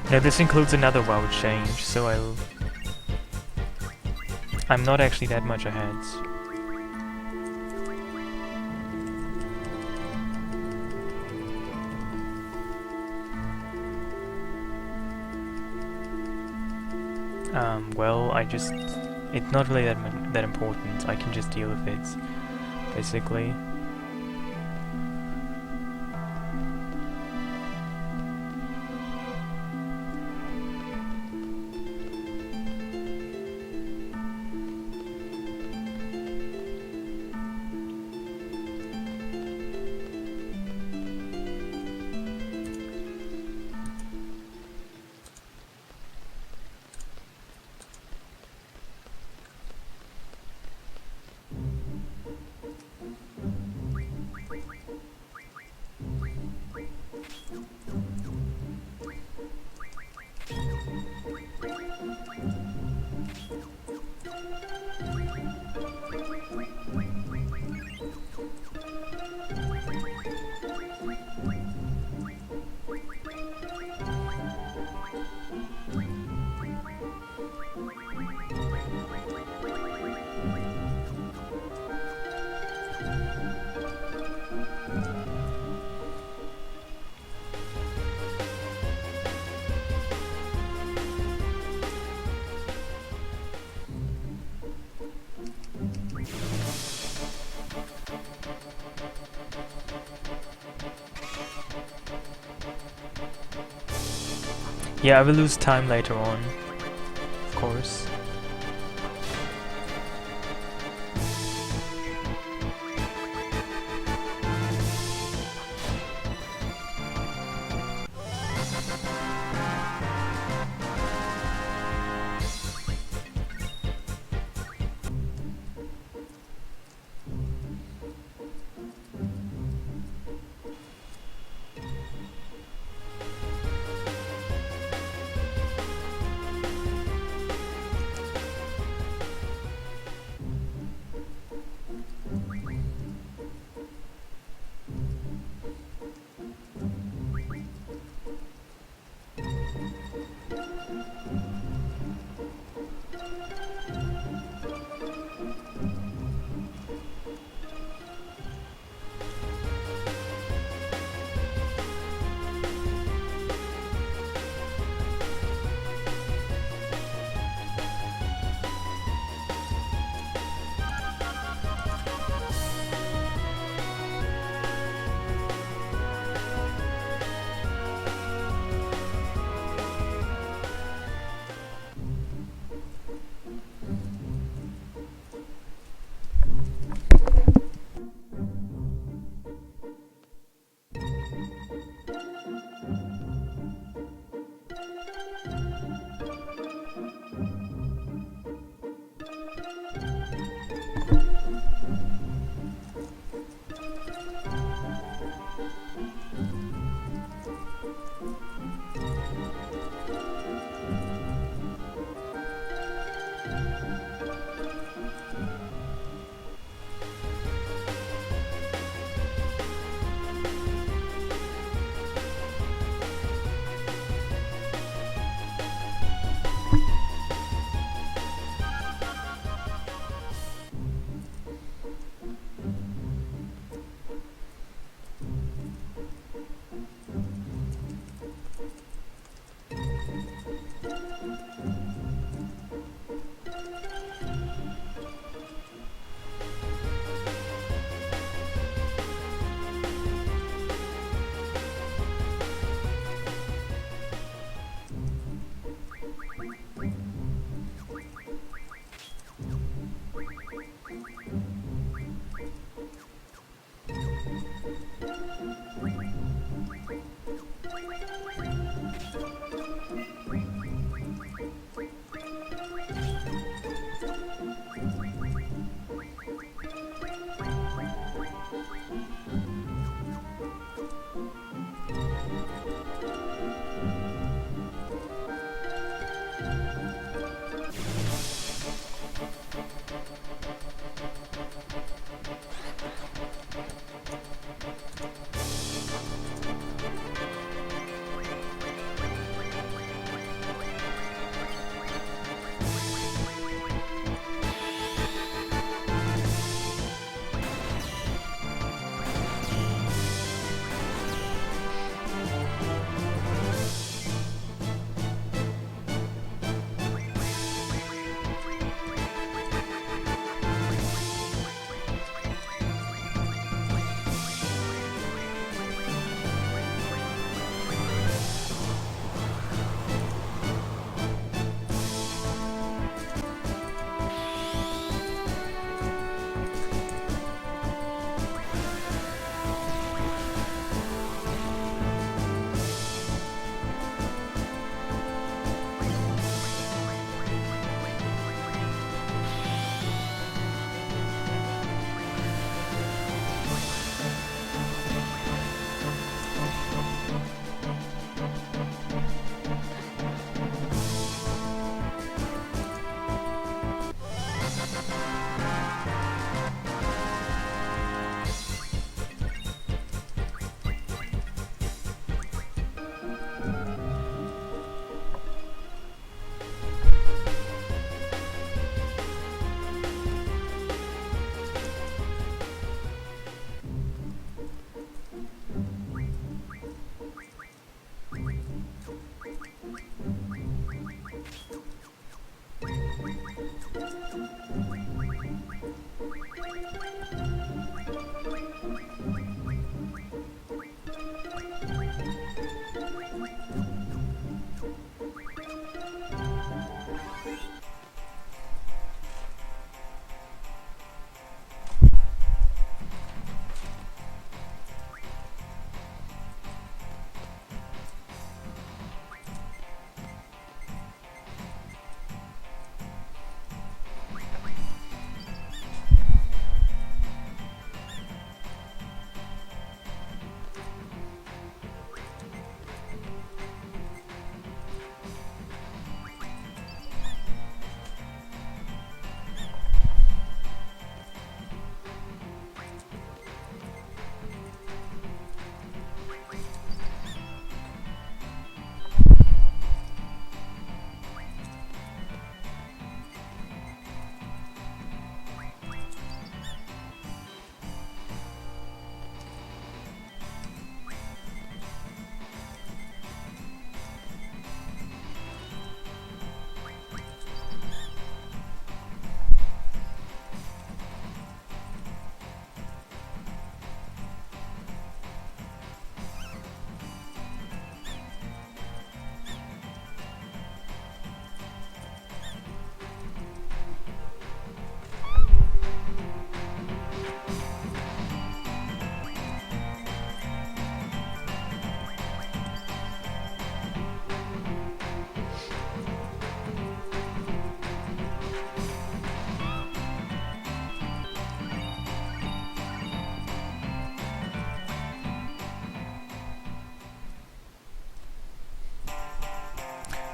[SPEAKER 1] Now this includes another WoW change, so I'm not actually that much ahead. Well, it's not really that important. I can just deal with it, basically. Yeah, I will lose time later on, of course.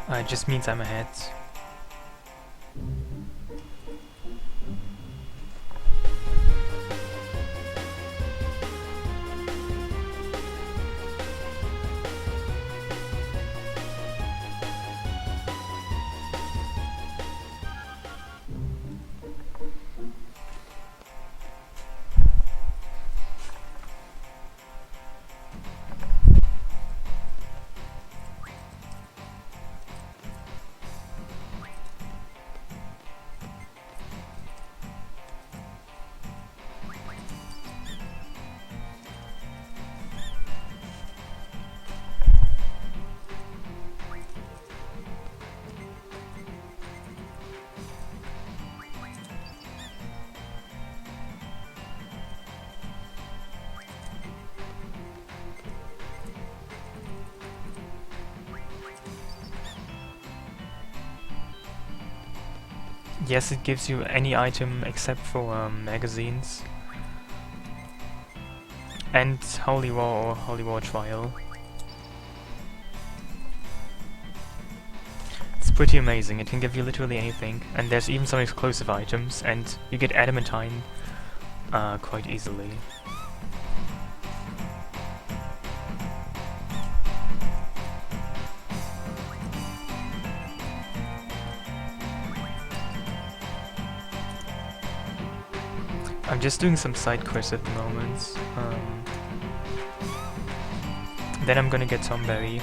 [SPEAKER 1] It just means I'm ahead. Yes, it gives you any item except for magazines. And Holy War or Holy War Trial. It's pretty amazing, it can give you literally anything, and there's even some exclusive items, and you get adamantine quite easily. I'm just doing some side quests at the moment. Then I'm gonna get Tomberry.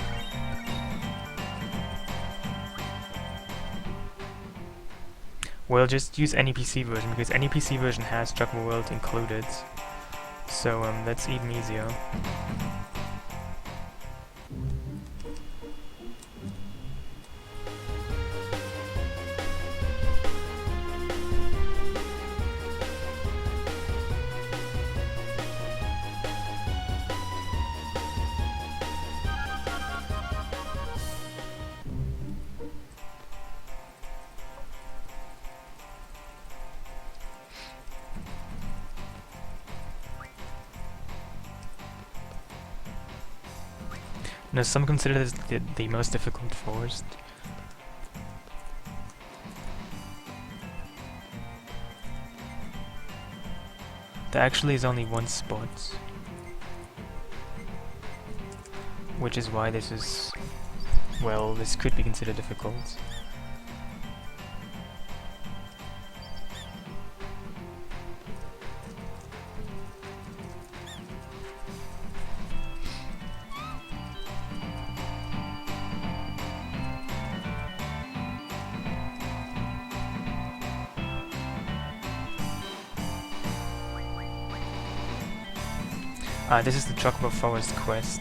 [SPEAKER 1] We'll just use any PC version, because any PC version has Chocobo World included. So that's even easier. No, some consider this the most difficult forest. There actually is only one spot, which is why this is, well, this could be considered difficult. This is the Chocobo Forest quest.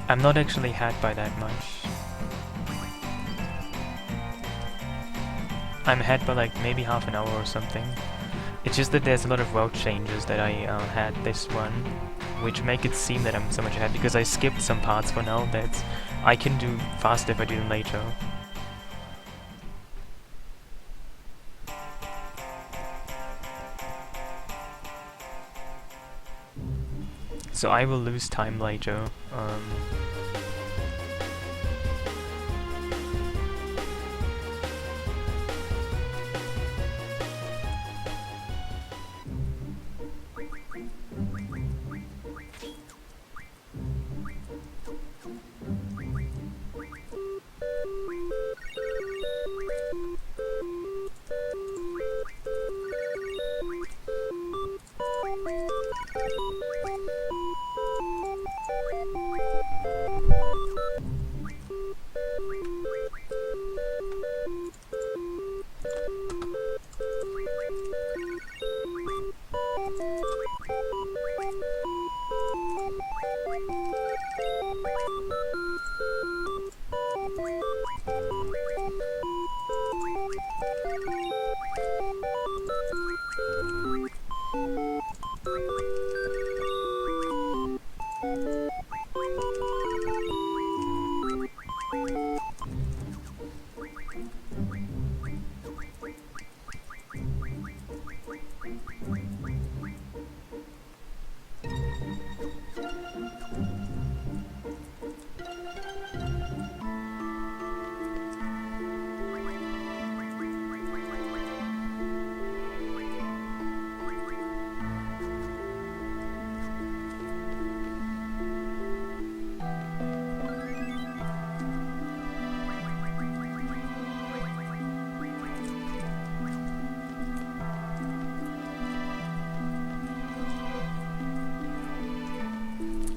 [SPEAKER 1] I'm not actually had by that much. I'm ahead by like maybe half an hour or something. It's just that there's a lot of route changes that I had this one, which make it seem that I'm so much ahead, because I skipped some parts for now that I can do faster if I do them later. So I will lose time later.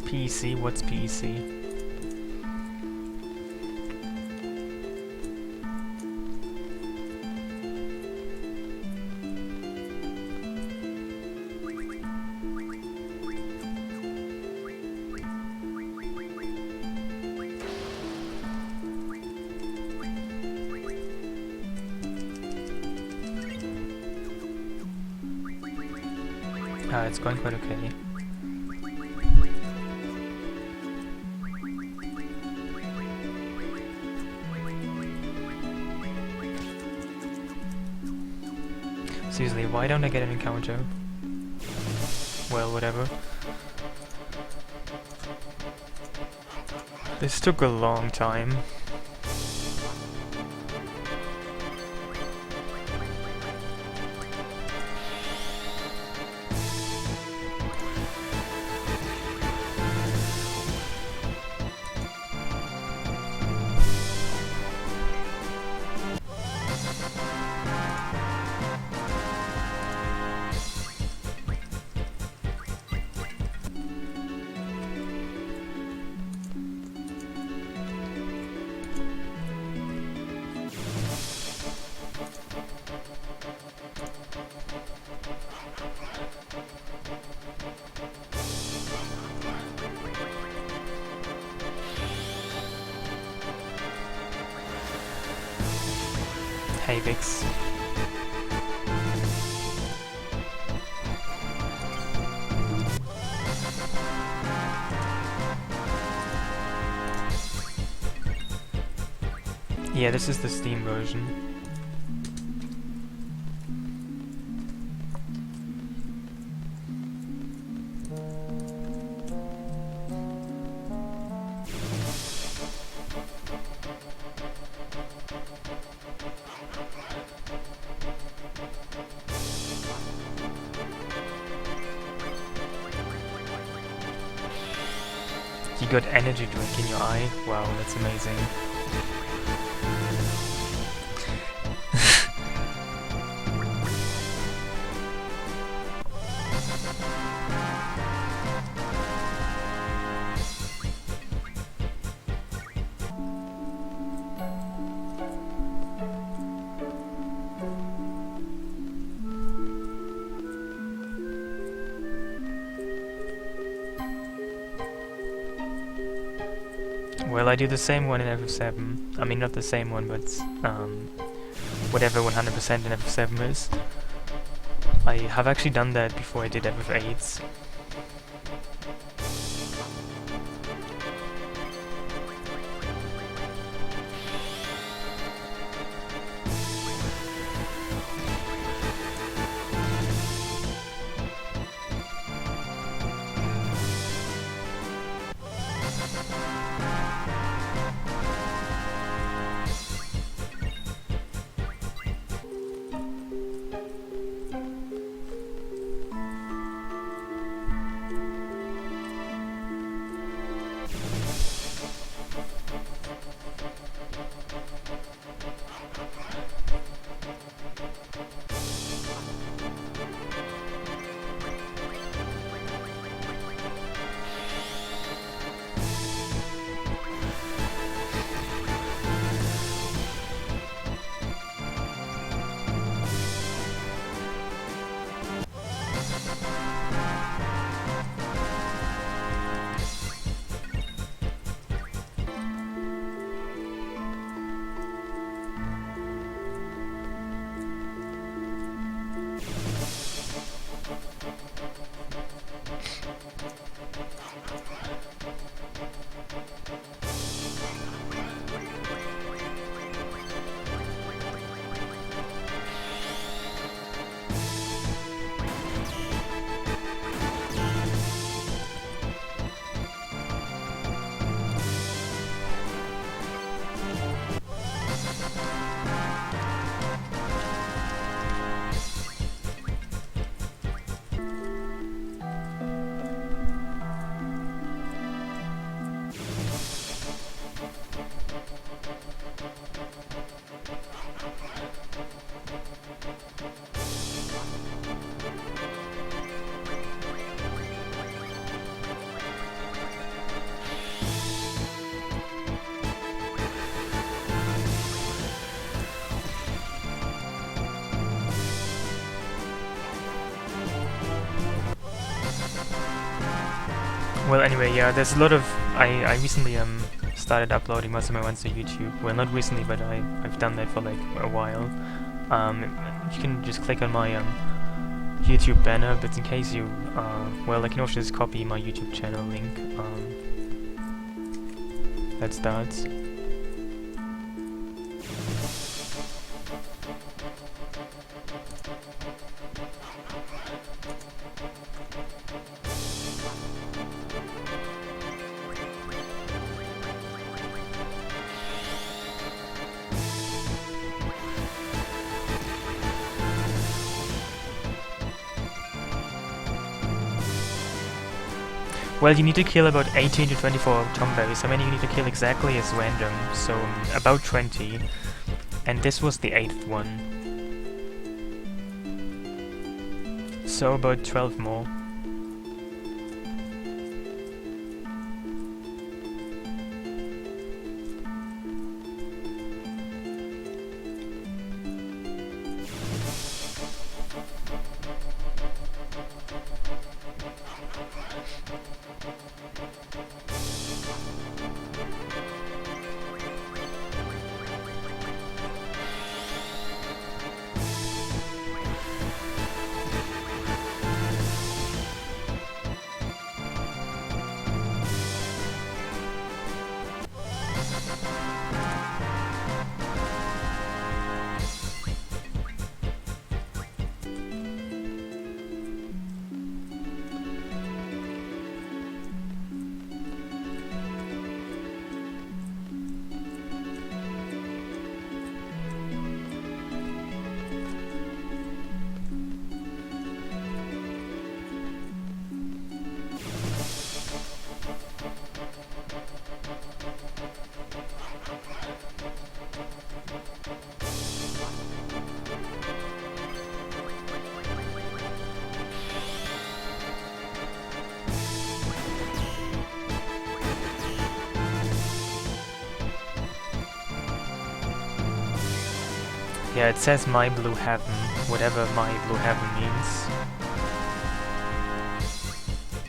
[SPEAKER 1] PEC? What's PEC? It's going quite okay. Seriously, why don't I get an encounter? Well, whatever. This took a long time. Hey Vix. Yeah, this is the Steam version. You got energy drink in your eye? Wow, that's amazing. Well, I do the same one in FF7. I mean, not the same one, but whatever 100% in FF7 is. I have actually done that before I did FF8. Well, anyway, yeah, there's a lot of... I recently started uploading most of my ones to YouTube. Well, not recently, but I've done that for like a while. You can just click on my YouTube banner, but in case you... well, I can also just copy my YouTube channel link. That starts. Well, you need to kill about 18 to 24 tomberries. How many you need to kill exactly is random, so about 20. And this was the 8th one. So about 12 more. Yeah, it says my blue heaven, whatever my blue heaven means.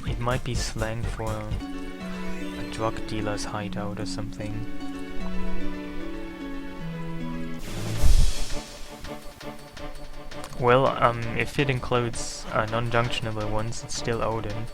[SPEAKER 1] It might be slang for a drug dealer's hideout or something. Well, if it includes non-junctionable ones, it's still Odin.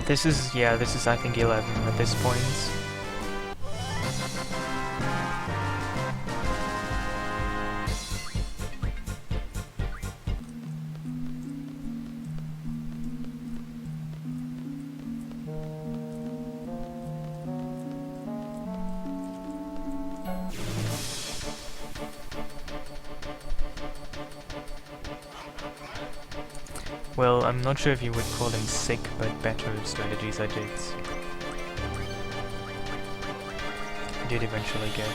[SPEAKER 1] This is I think 11 at this point. Well, I'm not sure if you would call them sick, but better strategies I did eventually get.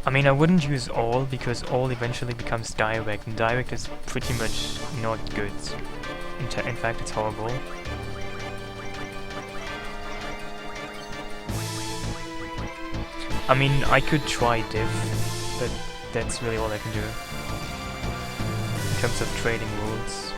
[SPEAKER 1] I mean, I wouldn't use all, because all eventually becomes direct, and direct is pretty much not good. In fact, it's horrible. I mean, I could try diff, but that's really all I can do in terms of trading rules.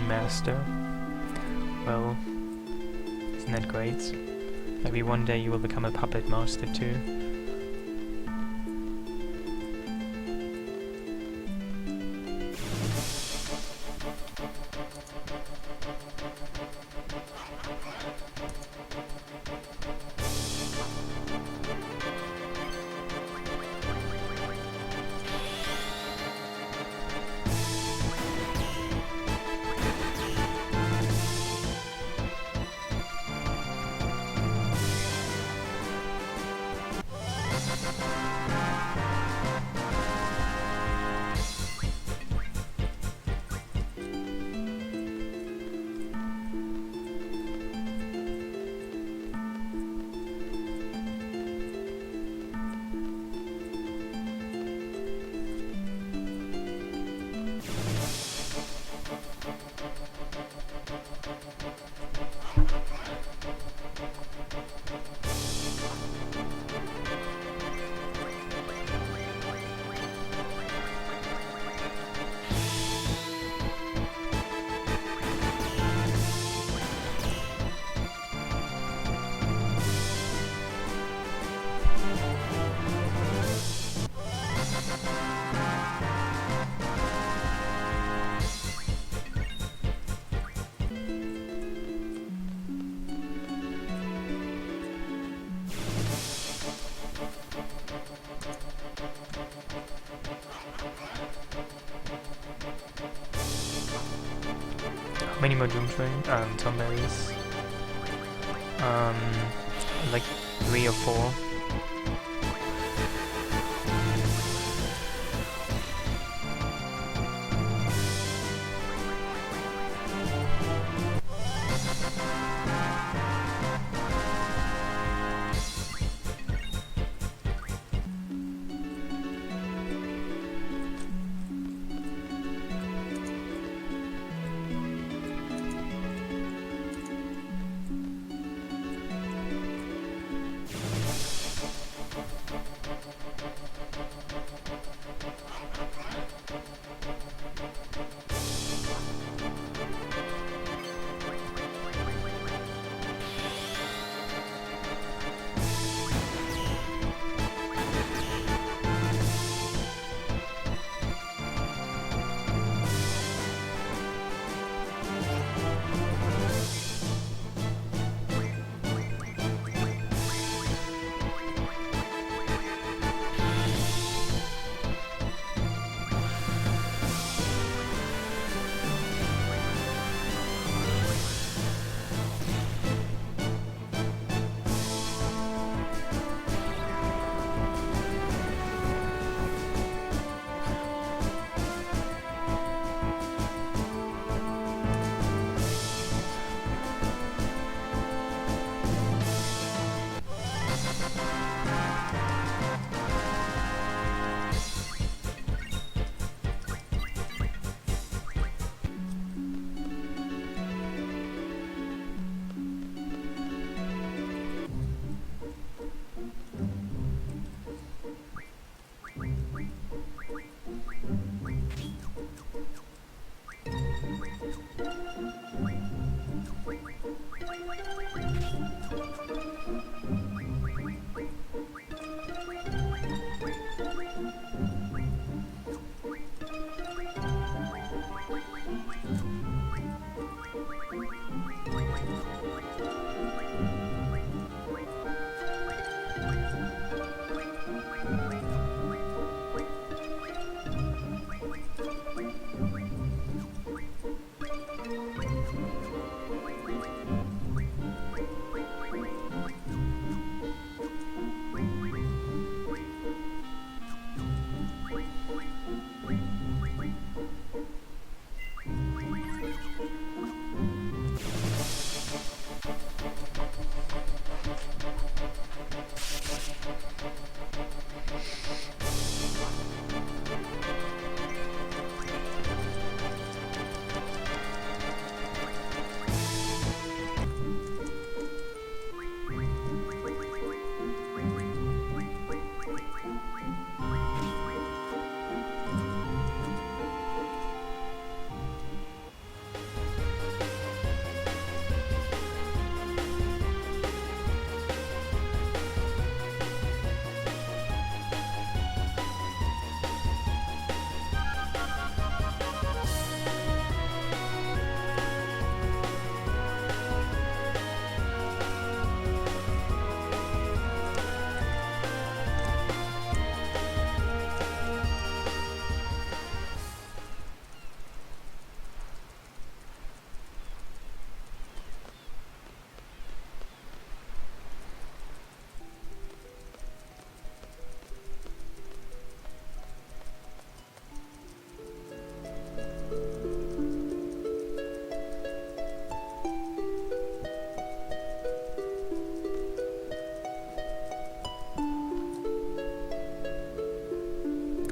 [SPEAKER 1] Master. Well, isn't that great? Maybe one day you will become a puppet master too. MiniMog Doom Train, Tomberries. Like 3 or 4.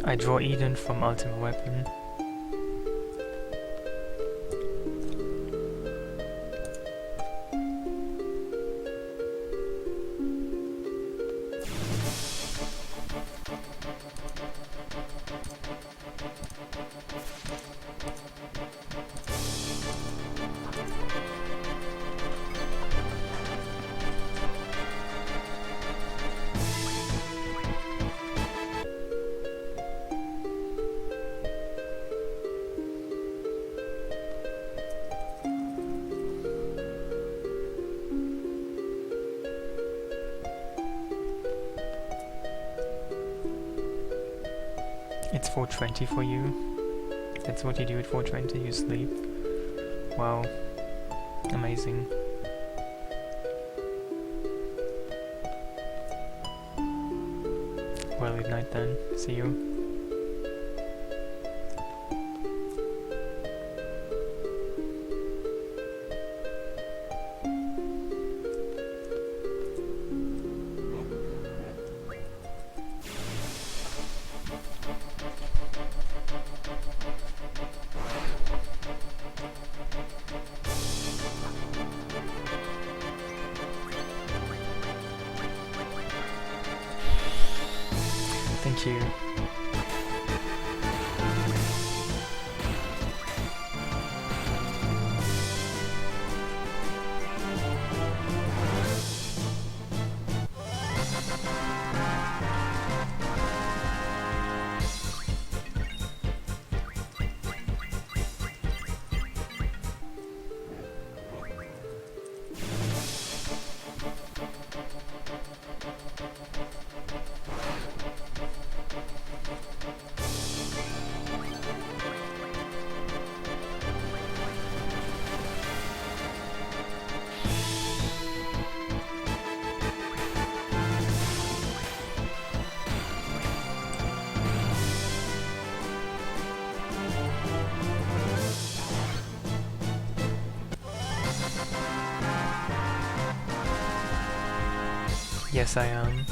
[SPEAKER 1] I draw Eden from Ultimate Weapon. It's 4:20 for you. That's what you do at 4:20, you sleep. Wow. Amazing. Well, good night then. See you. Thank you. Yes, I am.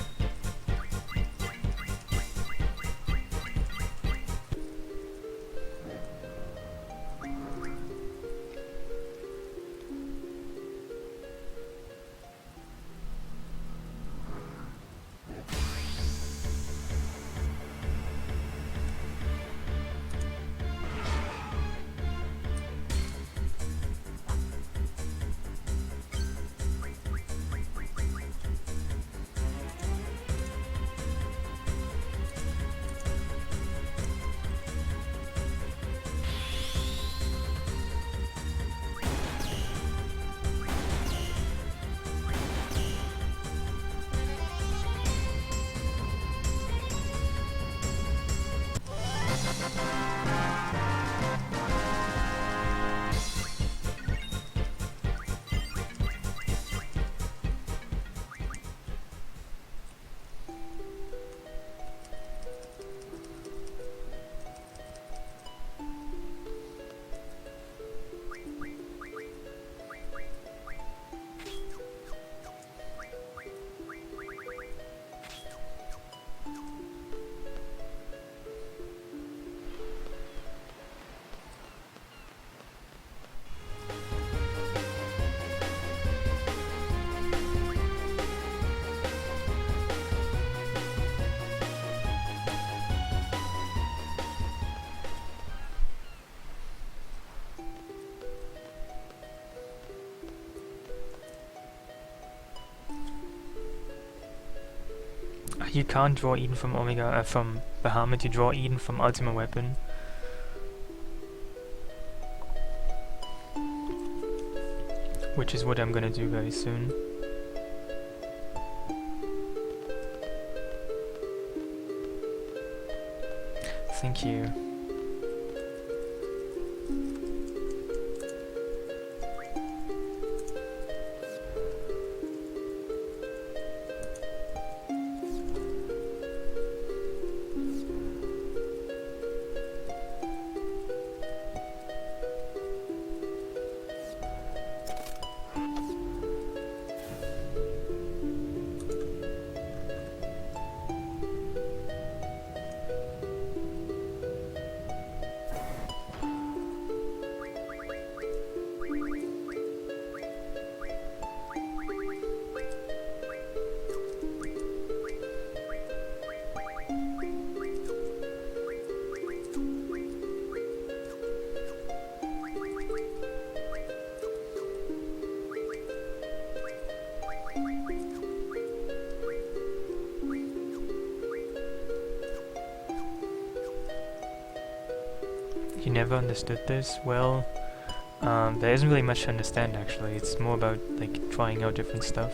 [SPEAKER 1] You can't draw Eden from Omega, from Bahamut, you draw Eden from Ultimate Weapon. Which is what I'm gonna do very soon. Thank you. You never understood this? Well, there isn't really much to understand actually. It's more about like trying out different stuff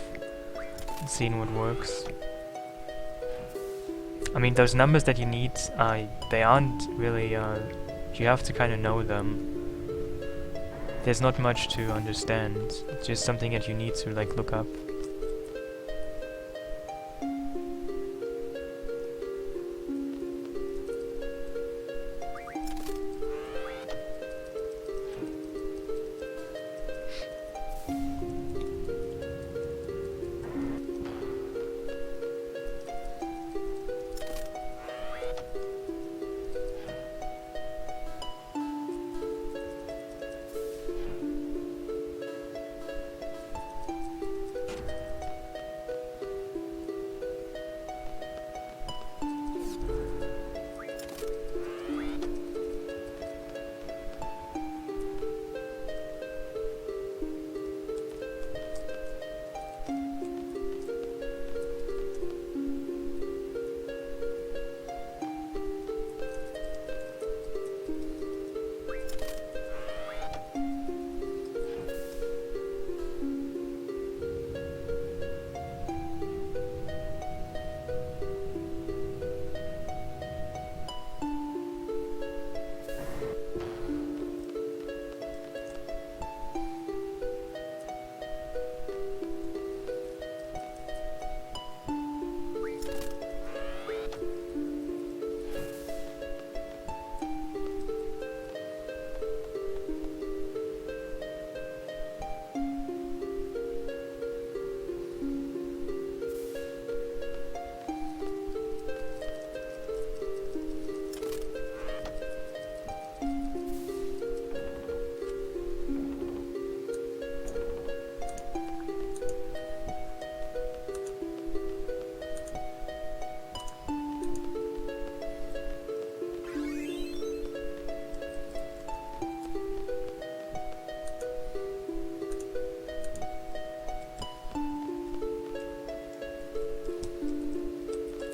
[SPEAKER 1] and seeing what works. I mean, those numbers that you need, they aren't really, you have to kind of know them. There's not much to understand, it's just something that you need to like look up.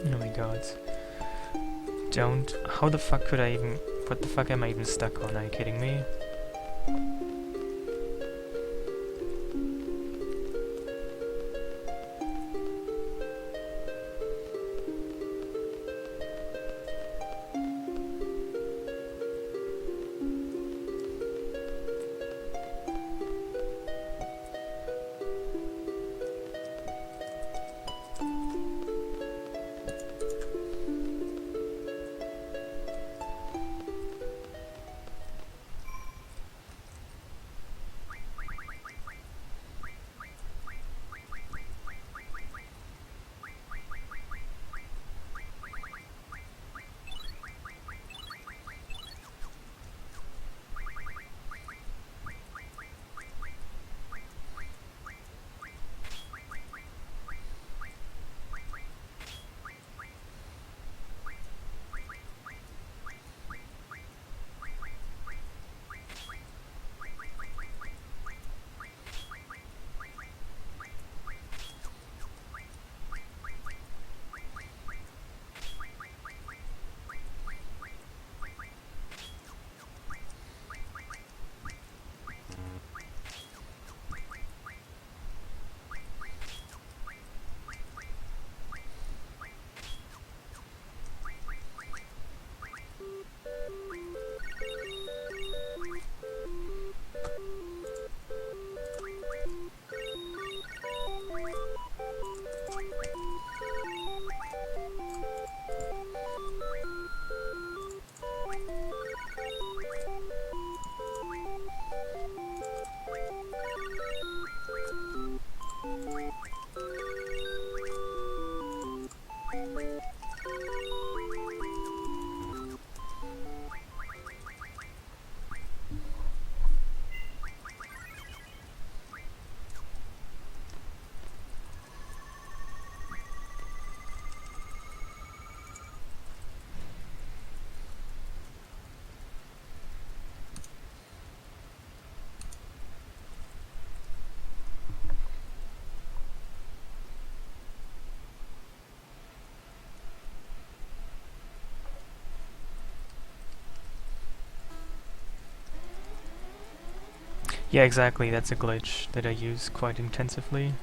[SPEAKER 1] Oh my god. Don't... How the fuck could I even... What the fuck am I even stuck on? Are you kidding me? Yeah, exactly, that's a glitch that I use quite intensively.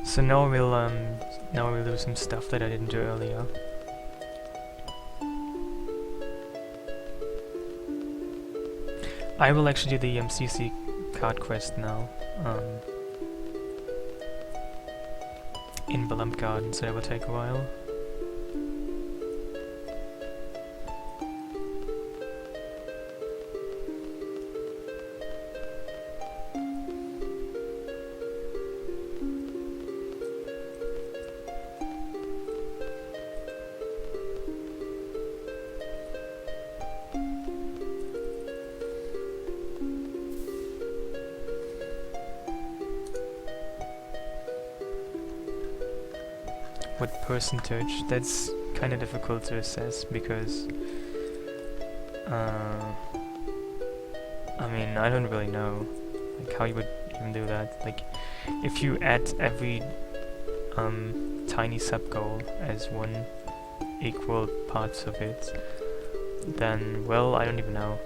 [SPEAKER 1] So now we'll do some stuff that I didn't do earlier. I will actually do the CC card quest now, in Balamp Garden, so that will take a while. What percentage? That's kind of difficult to assess because I mean, I don't really know like how you would even do that. Like if you add every tiny sub goal as one equal parts of it, then well, I don't even know.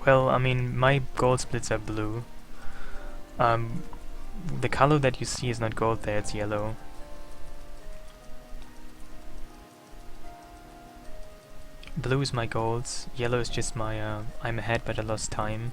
[SPEAKER 1] Well, I mean, my gold splits are blue. The color that you see is not gold there, it's yellow. Blue is my golds, yellow is just my, I'm ahead but I lost time.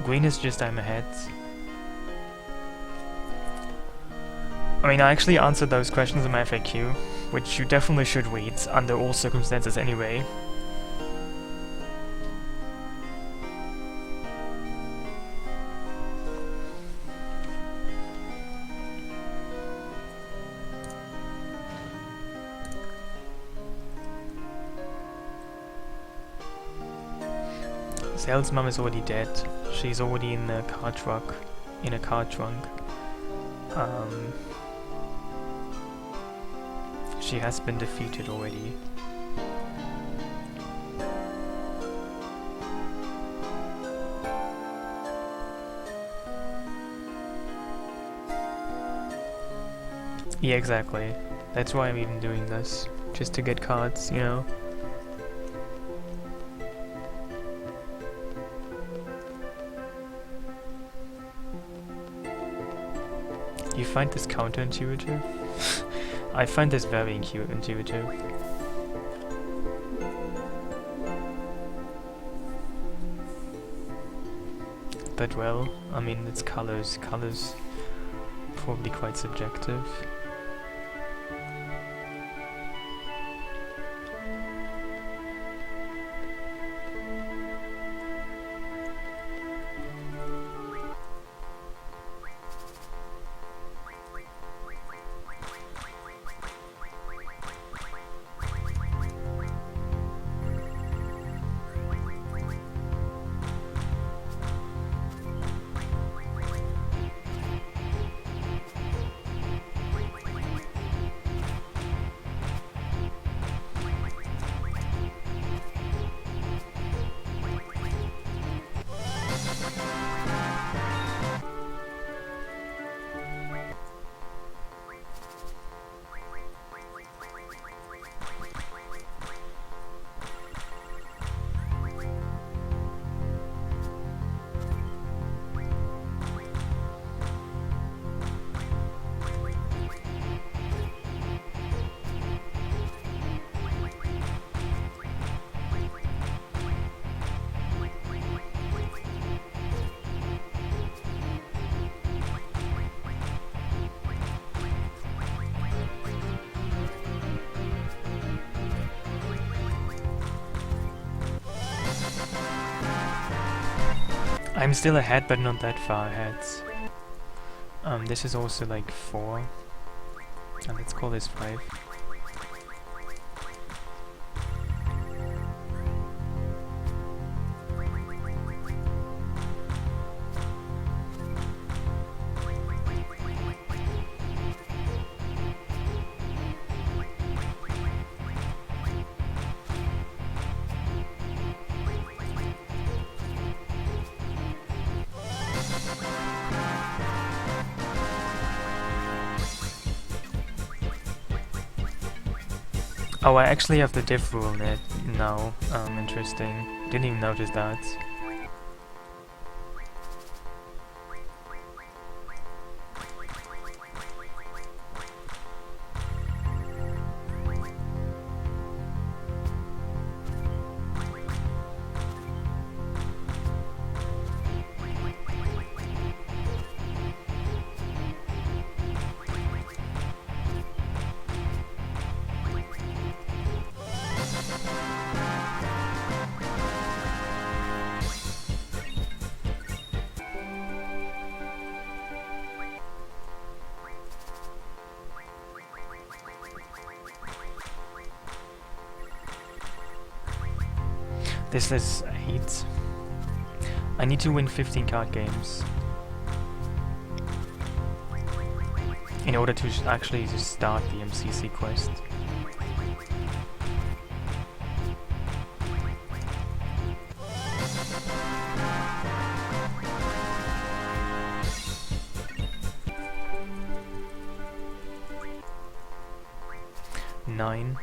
[SPEAKER 1] Green is just I'm ahead. I mean, I actually answered those questions in my FAQ, which you definitely should read under all circumstances anyway. Zel's mom is already dead. She's already in a car trunk. She has been defeated already. Yeah, exactly. That's why I'm even doing this. Just to get cards, you know? You find this counterintuitive? I find this very intuitive. But well, I mean, it's colors. Colors probably quite subjective. I'm still ahead, but not that far ahead. This is also like 4. Let's call this 5. Oh, I actually have the diff rule net now. Interesting. Didn't even notice that. This is 8. I need to win 15 card games in order to actually just start the MCC quest. Nine.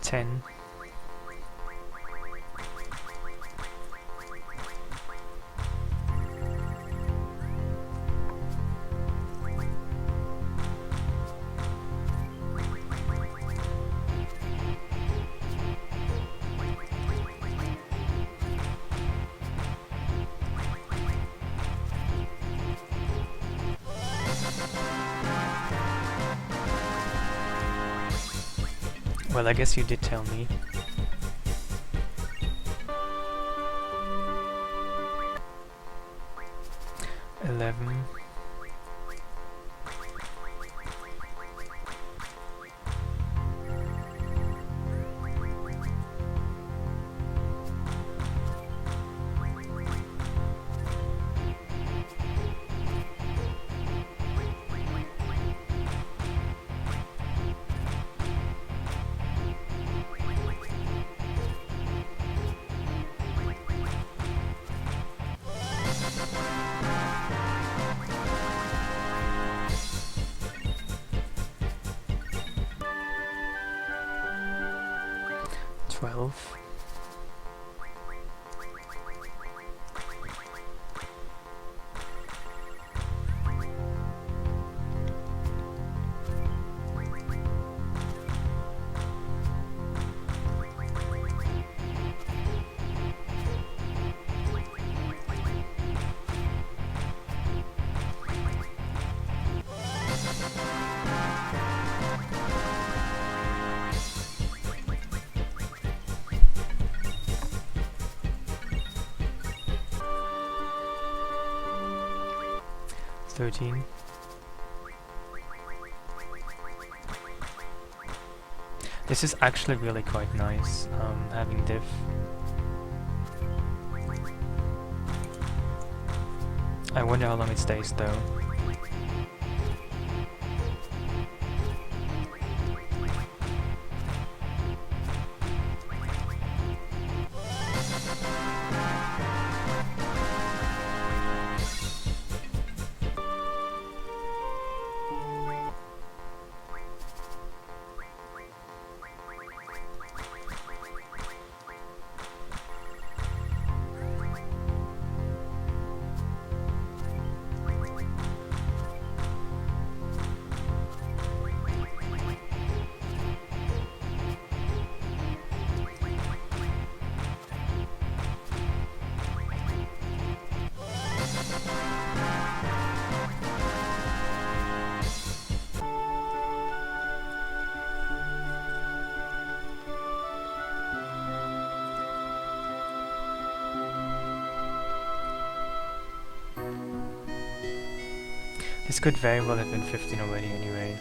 [SPEAKER 1] Ten. Well, I guess you did tell me. Eleven. Twelve. Thirteen. This is actually really quite nice, having diff. I wonder how long it stays though. This could very well have been 15 already anyway.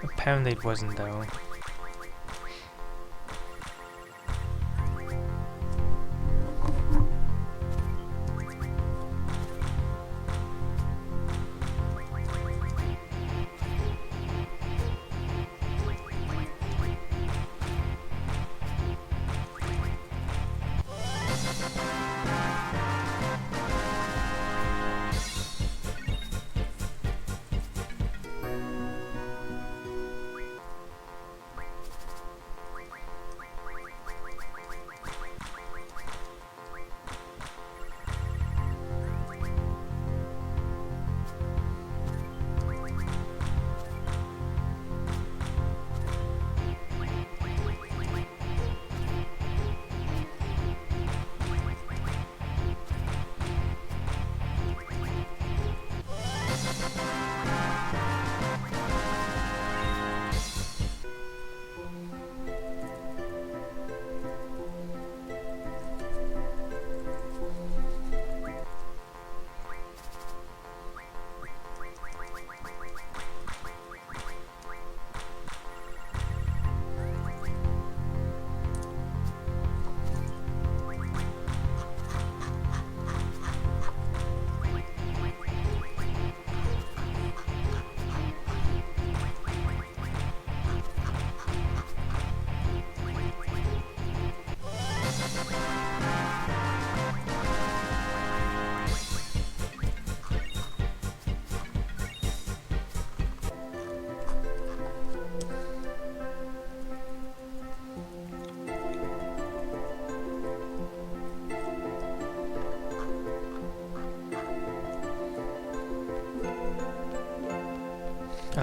[SPEAKER 1] Apparently it wasn't though.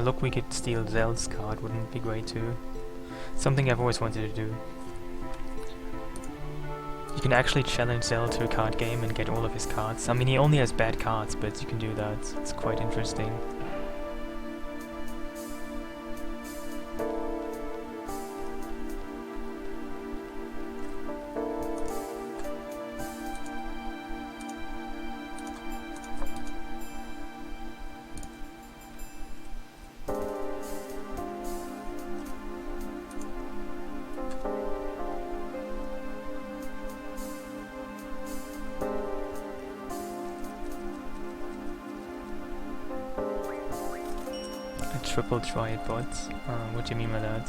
[SPEAKER 1] Look, we could steal Zel's card, wouldn't it be great too? Something I've always wanted to do. You can actually challenge Zel to a card game and get all of his cards. I mean, he only has bad cards, but you can do that. It's quite interesting. Triple triad bots? What do you mean by that?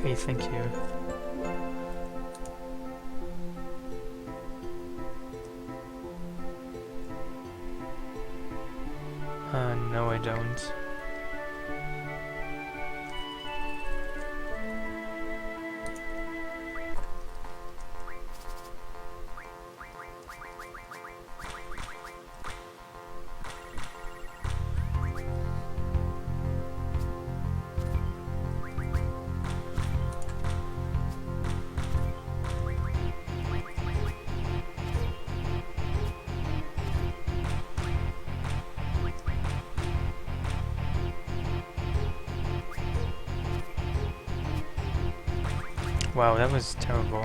[SPEAKER 1] Hey, thank you. No I don't. Wow, that was terrible.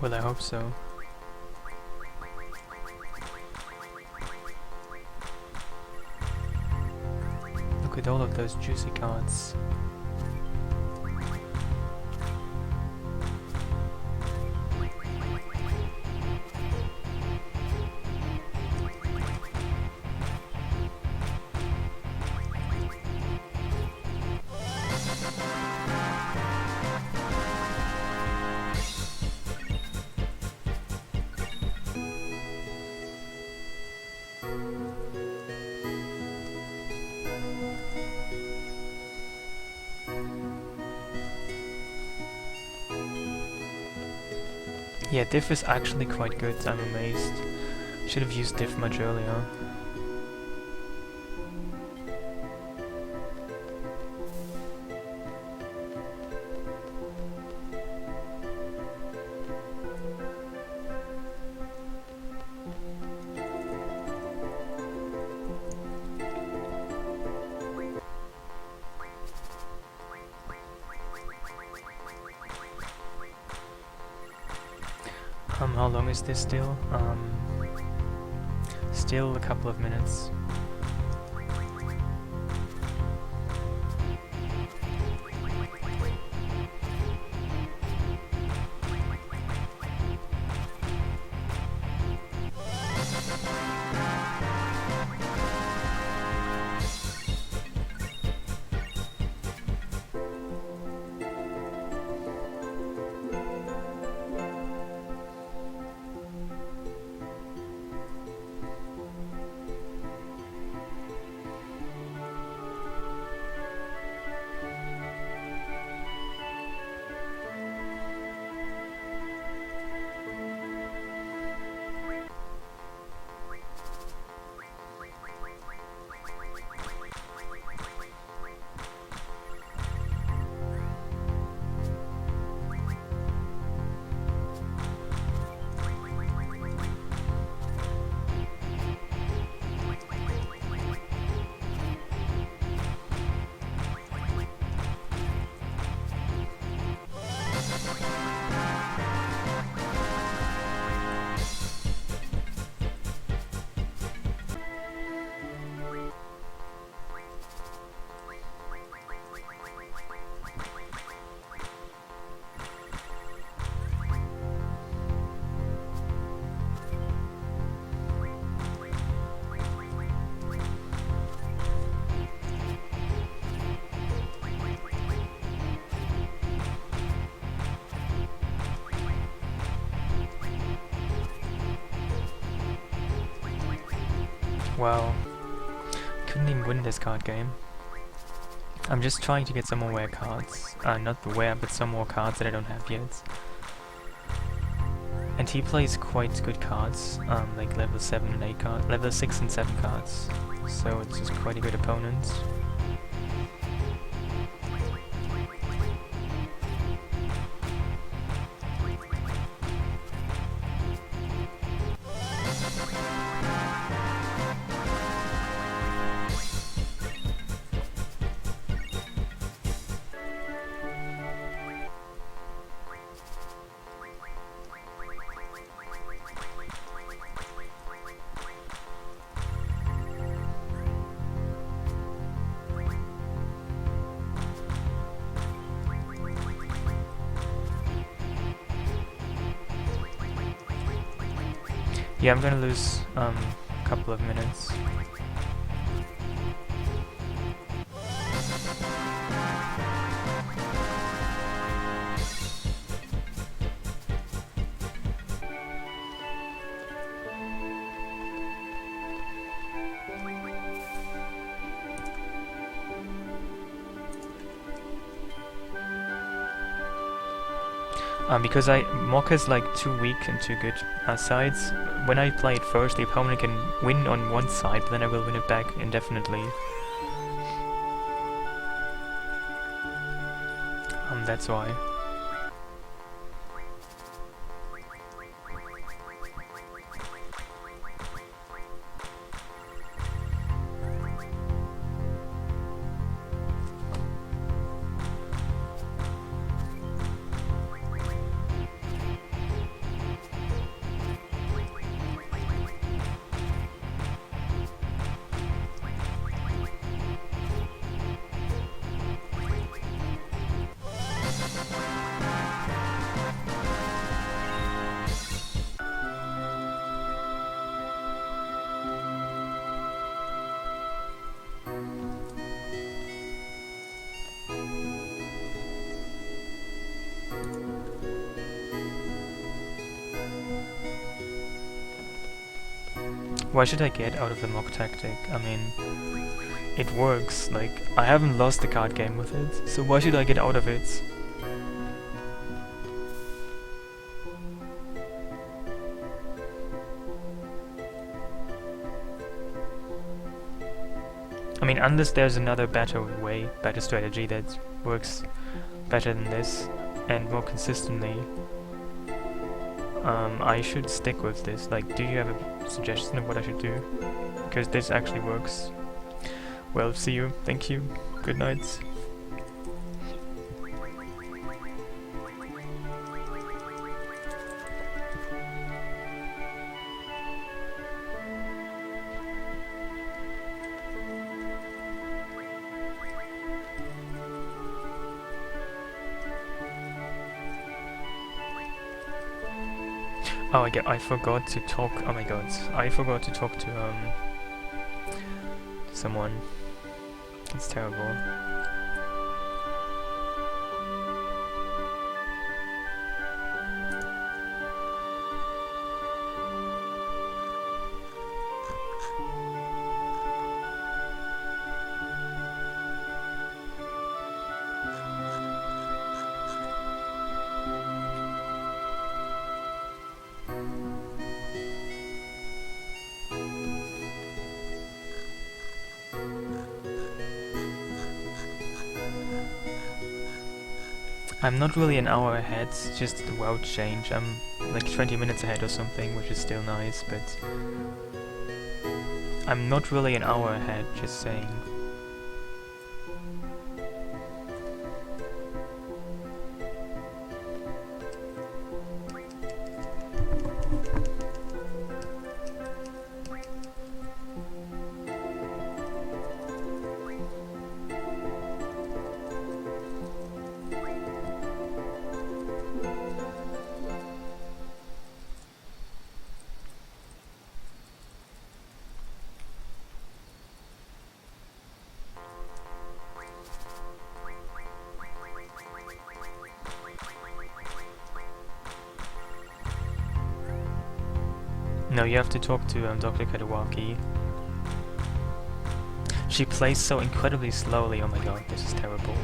[SPEAKER 1] Well, I hope so. Look at all of those juicy cards. Yeah, diff is actually quite good, I'm amazed. Should have used diff much earlier. How long is this still? Still a couple of minutes. Wow. Couldn't even win this card game. I'm just trying to get some more rare cards. Not the rare, but some more cards that I don't have yet. And he plays quite good cards, like level 7 and 8 cards, level 6 and 7 cards. So it's just quite a good opponent. Yeah, I'm gonna lose a couple of minutes. Because Mock is like too weak and too good sides. When I play it first, the opponent can win on one side, but then I will win it back indefinitely. That's why. Why should I get out of the mock tactic? I mean, it works. Like, I haven't lost the card game with it, so why should I get out of it? I mean, unless there's another better way, better strategy that works better than this and more consistently, I should stick with this. Like, do you have a suggestion of what I should do? Because this actually works. Well, see you. Thank you. Good night. Oh, I forgot to talk. Oh my god, I forgot to talk to someone. It's terrible. I'm not really an hour ahead, just the world change. I'm like 20 minutes ahead or something, which is still nice, but I'm not really an hour ahead, just saying. No, you have to talk to Dr. Kadawaki. She plays so incredibly slowly, oh my god, this is terrible.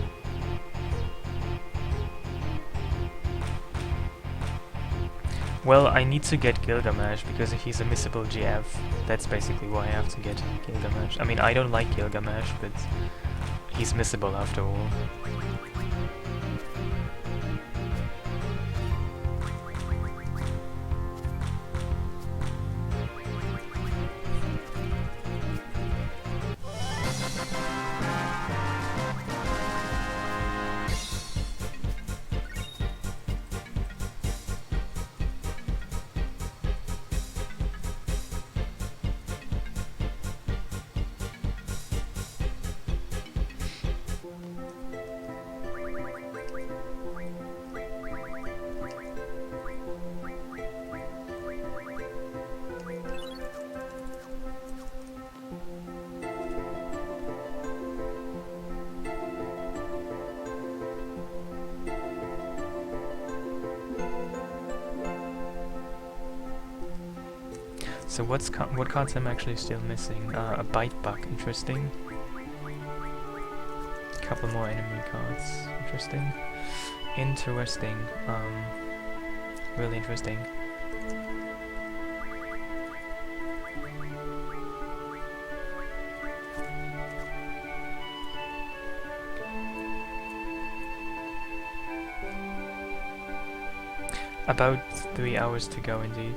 [SPEAKER 1] Well, I need to get Gilgamesh because he's a missable GF. That's basically why I have to get Gilgamesh. I mean, I don't like Gilgamesh, but he's missable after all. So what cards I'm actually still missing? A bite bug, interesting. A couple more enemy cards, interesting. Interesting, really interesting. About 3 hours to go indeed.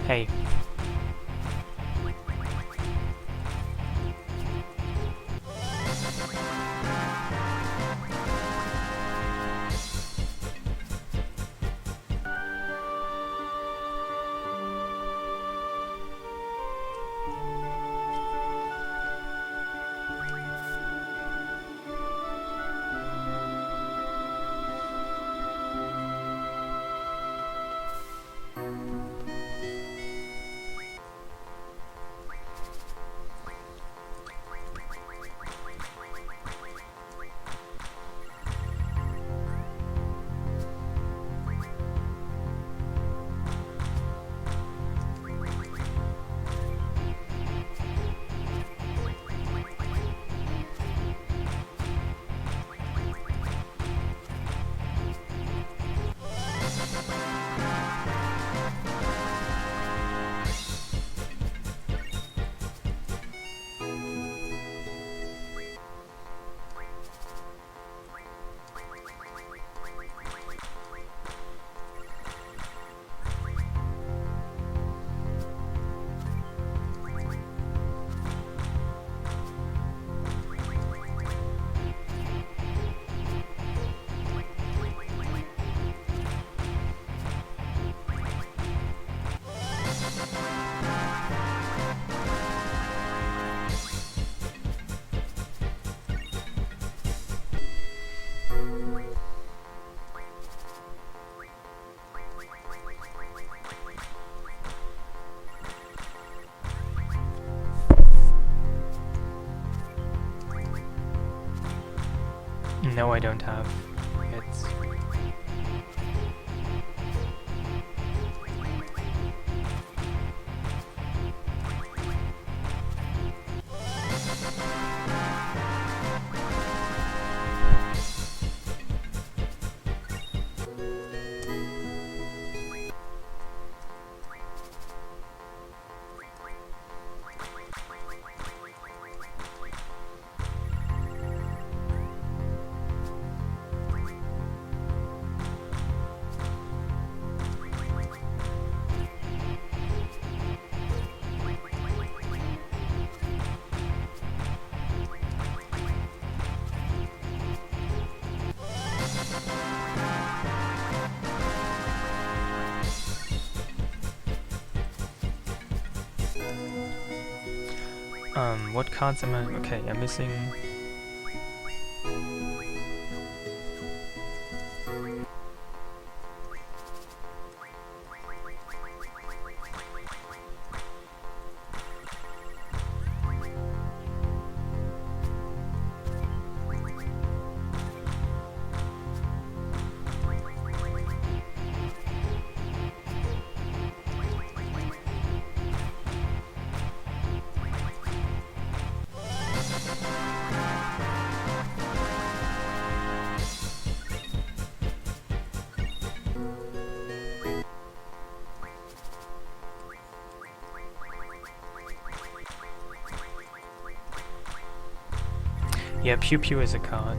[SPEAKER 1] Hey. No, I don't have yet. What cards am I... Okay, I'm missing... Yeah, Pew Pew is a card.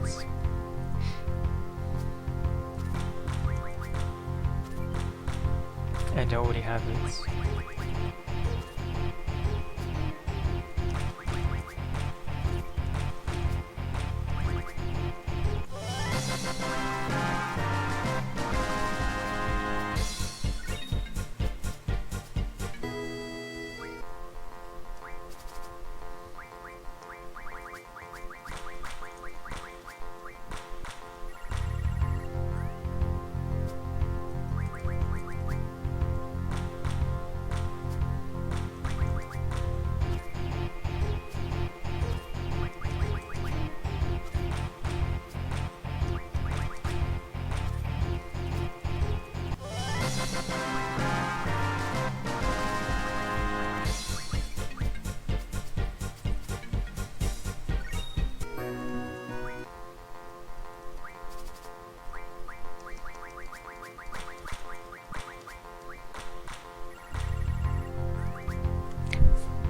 [SPEAKER 1] And I already have it.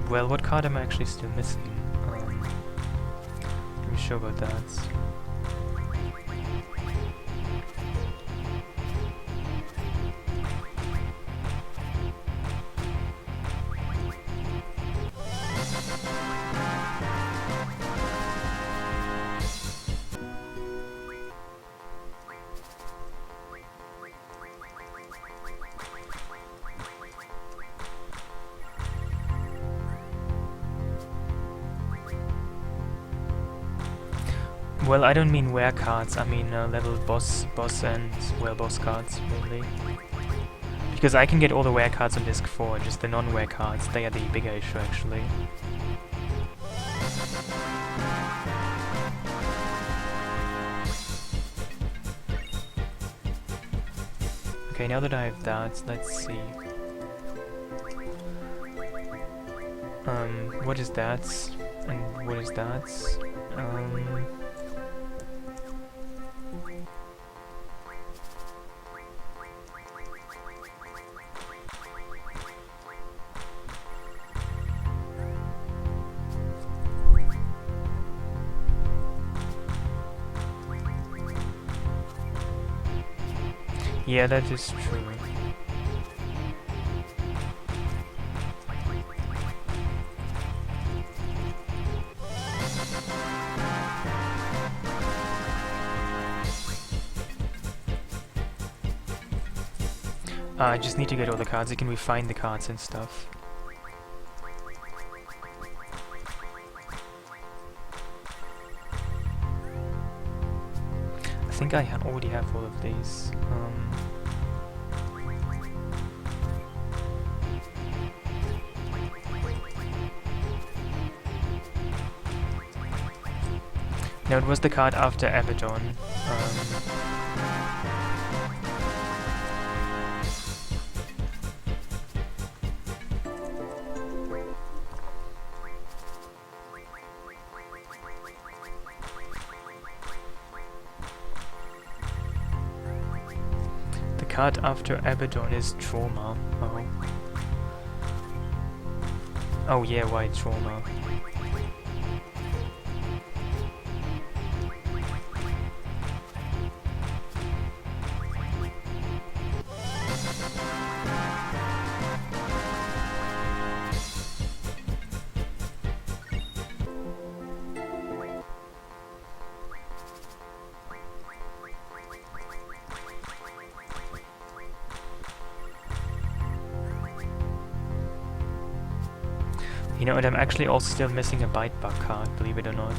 [SPEAKER 1] Well, what card am I actually still missing? Let me show about that. Well, I don't mean rare cards, I mean level boss and, well, boss cards, mainly. Because I can get all the rare cards on disc 4, just the non-rare cards, they are the bigger issue, actually. Okay, now that I have that, let's see. What is that? And what is that? Yeah, that is true. I just need to get all the cards. I can refine the cards and stuff. I think I already have all of these. No, it was the card after Abaddon. The card after Abaddon is Trauma. Oh. Oh yeah, why Trauma? You know what, I'm actually also still missing a bite bug card, believe it or not.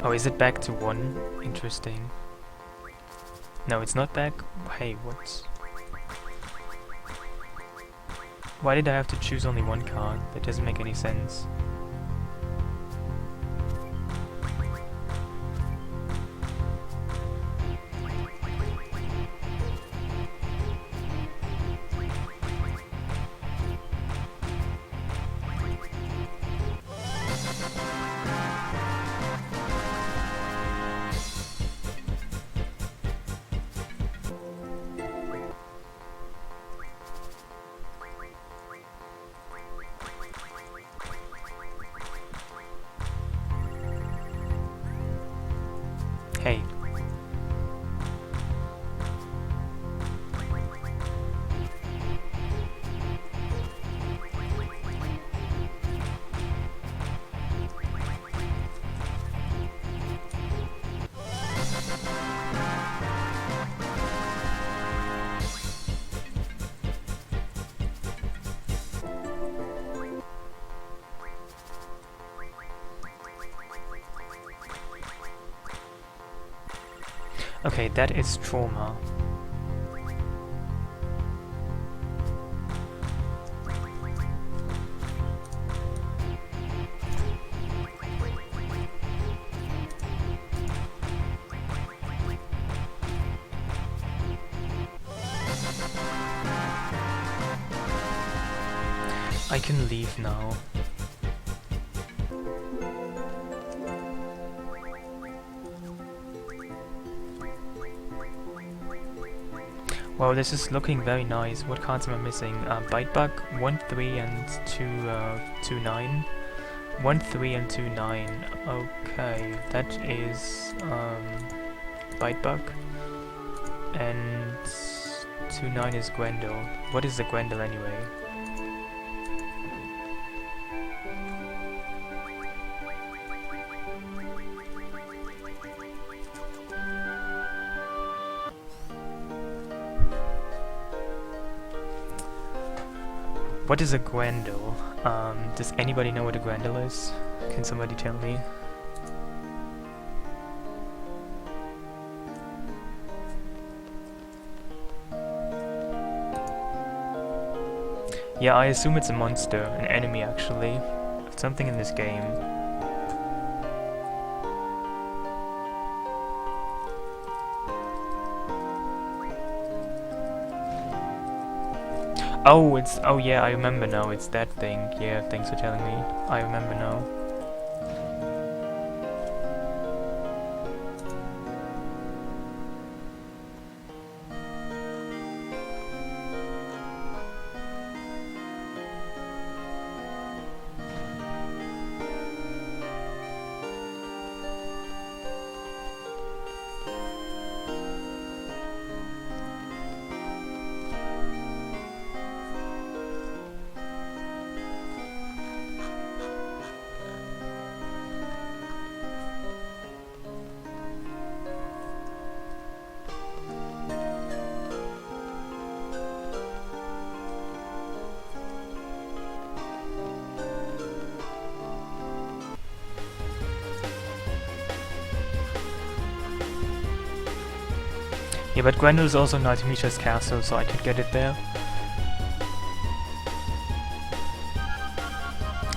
[SPEAKER 1] Oh, is it back to 1? Interesting. No, it's not back. Hey, what? Why did I have to choose only one card? That doesn't make any sense. Hey. Okay, that is Trauma. I can leave now. Wow, this is looking very nice. What cards am I missing? Bite Bug, 1-3 and 2-9. 1-3 and 2-9. Okay, that is Bite Bug. And 2-9 is Gwendol. What is the Gwendol anyway? What is a Gwendol? Does anybody know what a Gwendol is? Can somebody tell me? Yeah, I assume it's a monster, an enemy actually. Something in this game. Oh yeah, I remember now, it's that thing. Yeah, thanks for telling me. I remember now. Yeah, but Gwendol is also not Misha's castle, so I could get it there.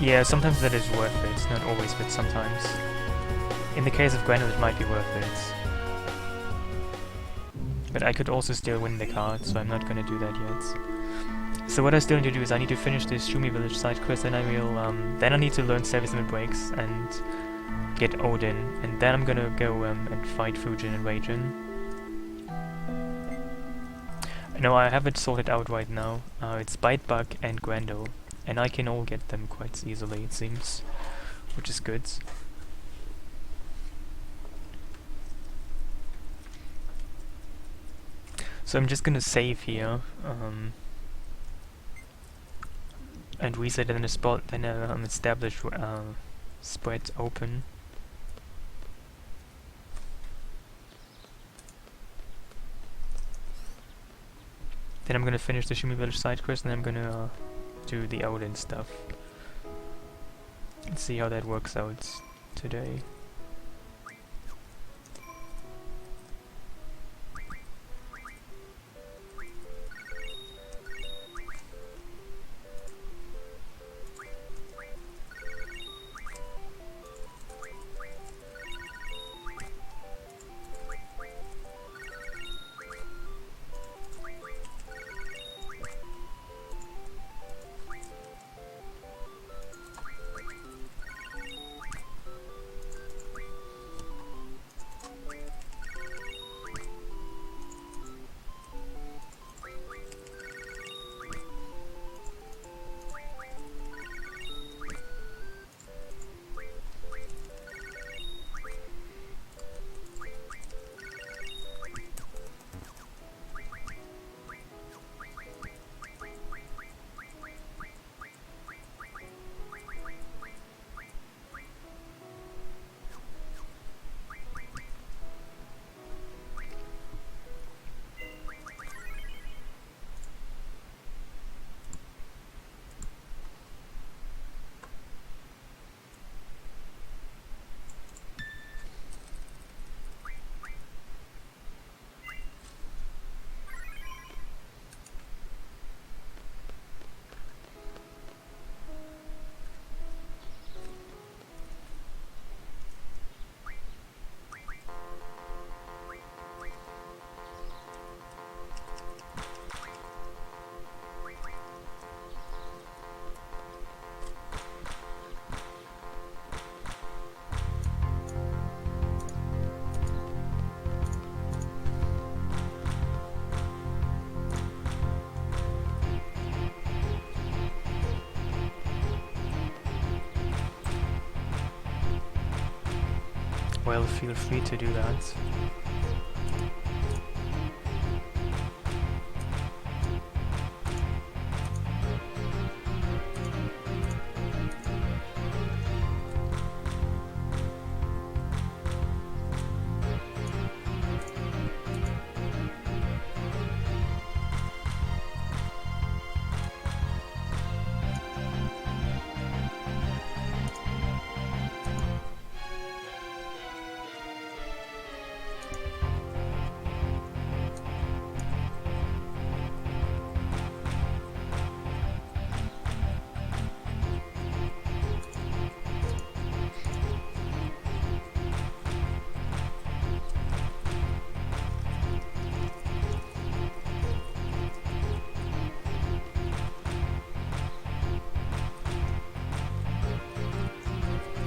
[SPEAKER 1] Yeah, sometimes that is worth it, not always, but sometimes. In the case of Gwendol, it might be worth it. But I could also still win the card, so I'm not gonna do that yet. So what I still need to do is I need to finish this Shumi Village side quest, and I will, then I need to learn Service Limit Breaks and get Odin, and then I'm gonna go and fight Fujin and Weijin. No, I have it sorted out right now. It's Bitebug and Gwendol, and I can all get them quite easily, it seems, which is good. So I'm just gonna save here, and reset it in a spot, then establish spread open. Then I'm gonna finish the Shumi Village side quest, and I'm gonna do the Odin stuff. Let's see how that works out today. Well, feel free to do that.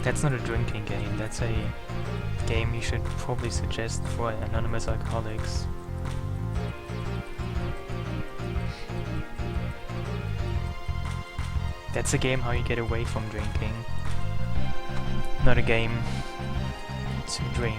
[SPEAKER 1] That's not a drinking game, that's a game you should probably suggest for anonymous alcoholics. That's a game how you get away from drinking, not a game to drink.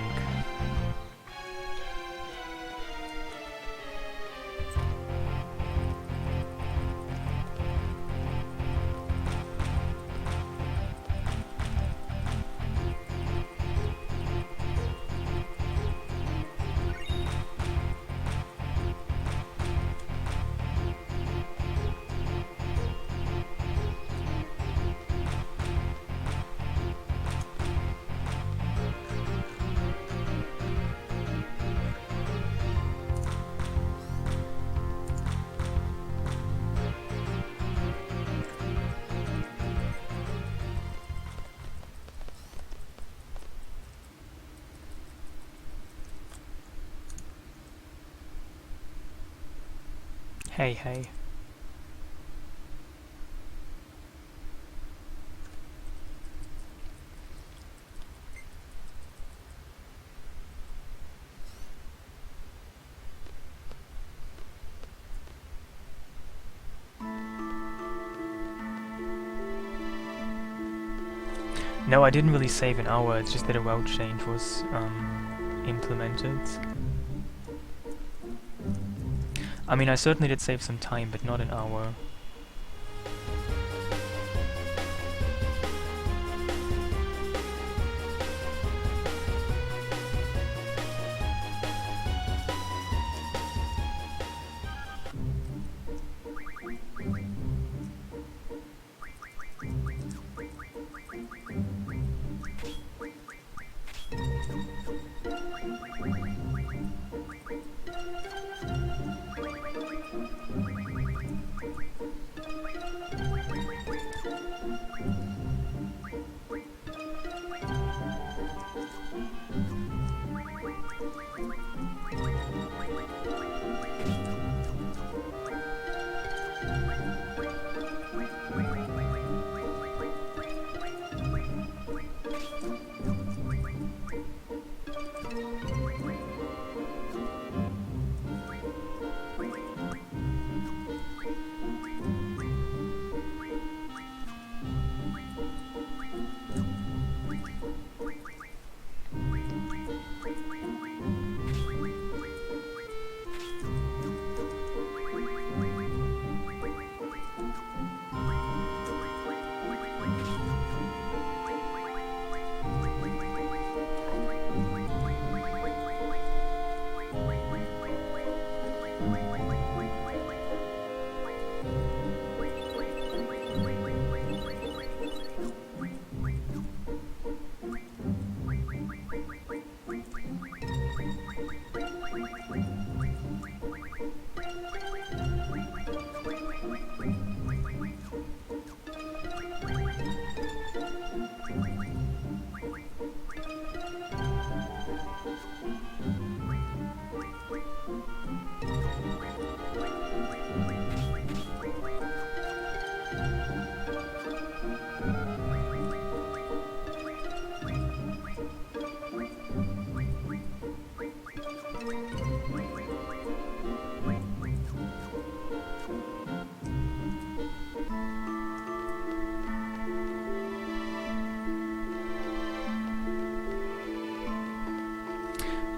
[SPEAKER 1] Hey, hey. No, I didn't really save an hour, it's just that a route change was implemented. I mean, I certainly did save some time, but not an hour.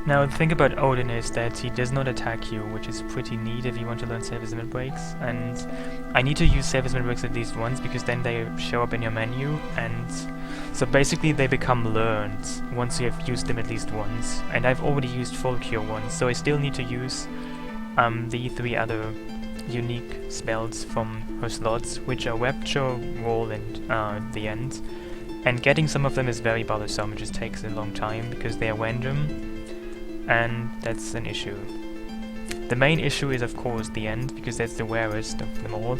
[SPEAKER 1] Now the thing about Odin is that he does not attack you, which is pretty neat if you want to learn service limit breaks, and I need to use service limit breaks at least once because then they show up in your menu, and so basically they become learned once you have used them at least once, and I've already used full cure once, so I still need to use the 3 other unique spells from her slots, which are Rapture, Roll, and the End, and getting some of them is very bothersome. It just takes a long time because they are random, and that's an issue. The main issue is of course the End, because that's the rarest of them all.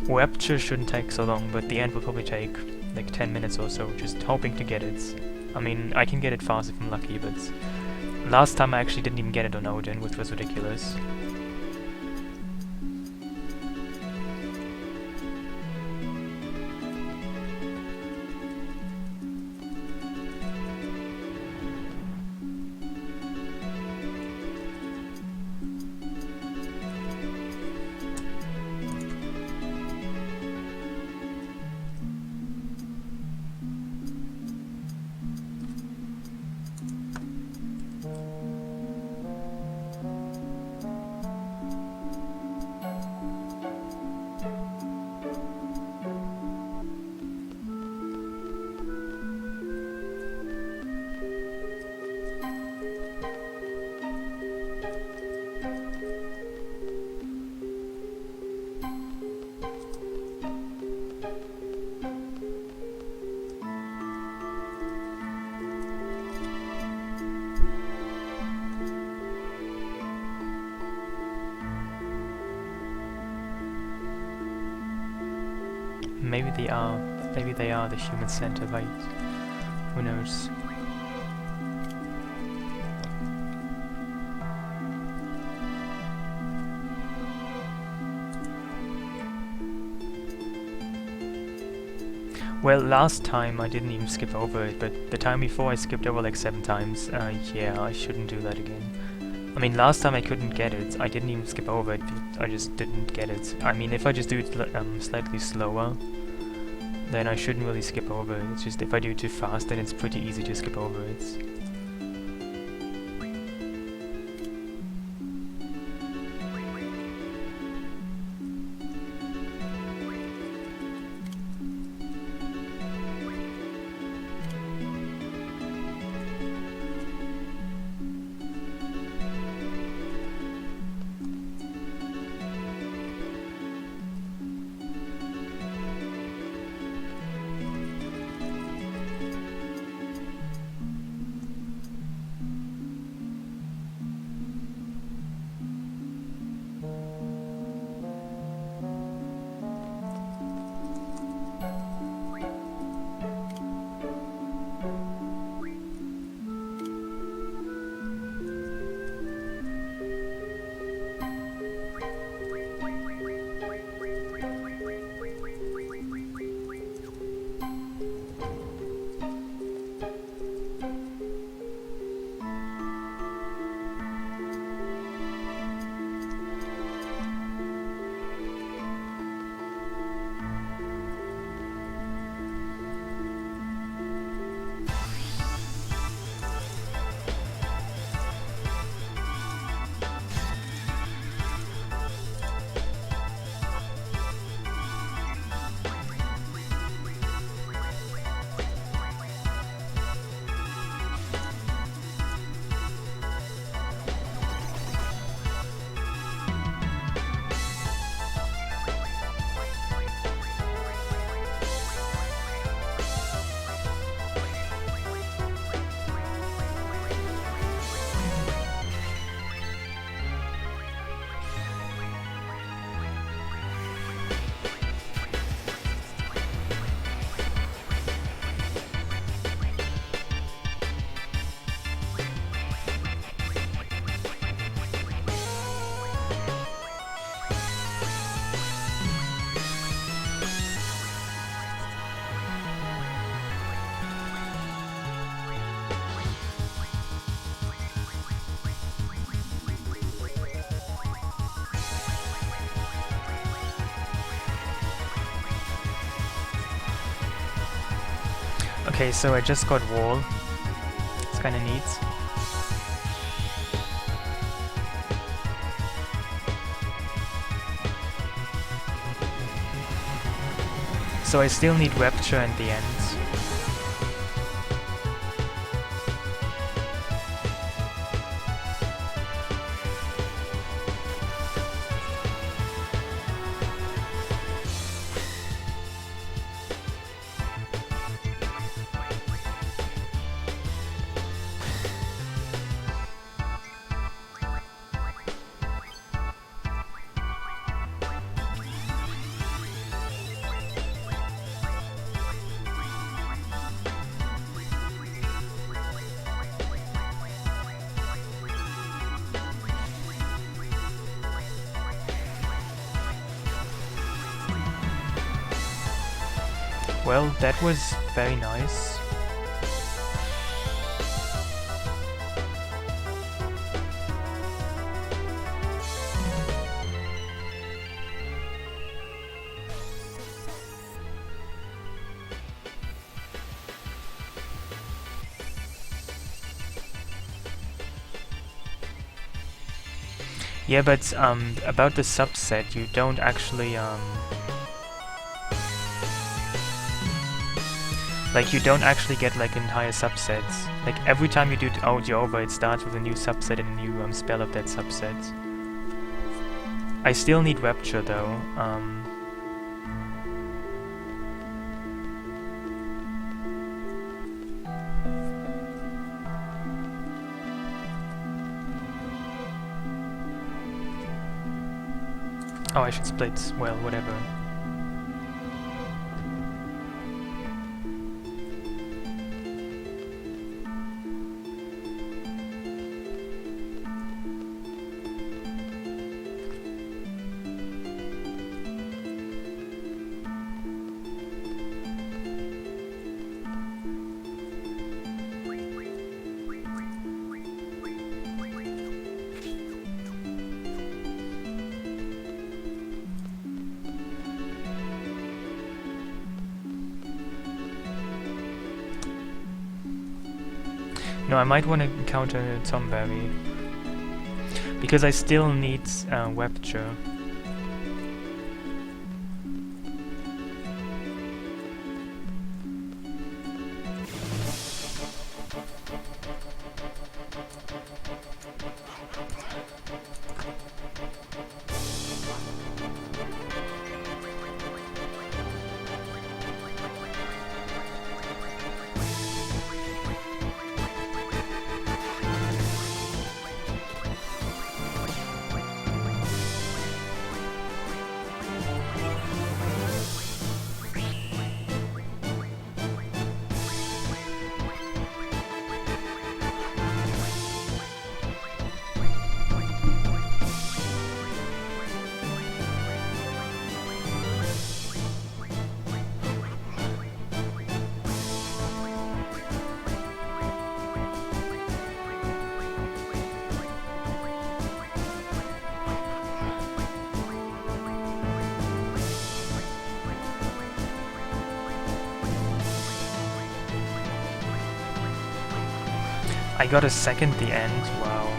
[SPEAKER 1] Rapture shouldn't take so long, but the End will probably take like 10 minutes or so, just hoping to get it. I mean, I can get it fast if I'm lucky, but last time I actually didn't even get it on Odin, which was ridiculous. Maybe they are the human center, right? Who knows? Well, last time I didn't even skip over it, but the time before I skipped over like 7 times. Yeah, I shouldn't do that again. I mean, last time I couldn't get it. I didn't even skip over it, I just didn't get it. I mean, if I just do it slightly slower, then I shouldn't really skip over it. It's just if I do it too fast, then it's pretty easy to skip over it. Okay, so I just got wall. It's kinda neat. So I still need rapture in the end. Well, that was very nice. Yeah, but about the subset, you don't actually like, you don't actually get like entire subsets. Like, every time you do audio over, it starts with a new subset and a new spell of that subset. I still need rapture though. Oh, I should split. Well, whatever. No, I might want to encounter Tomberry. Because I still need Webture. I got a second the end, wow.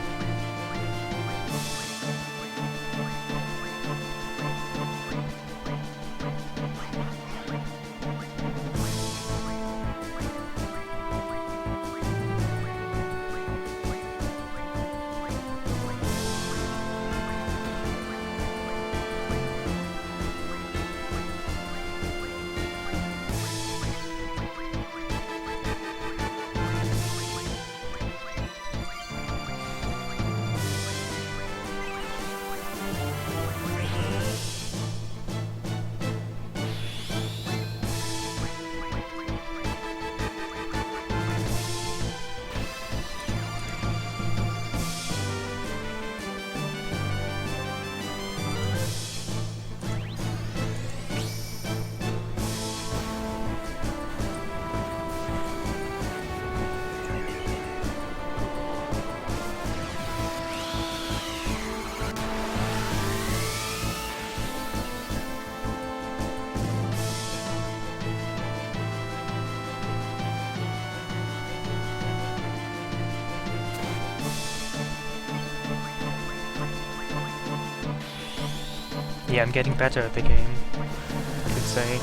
[SPEAKER 1] Yeah, I'm getting better at the game, I could say.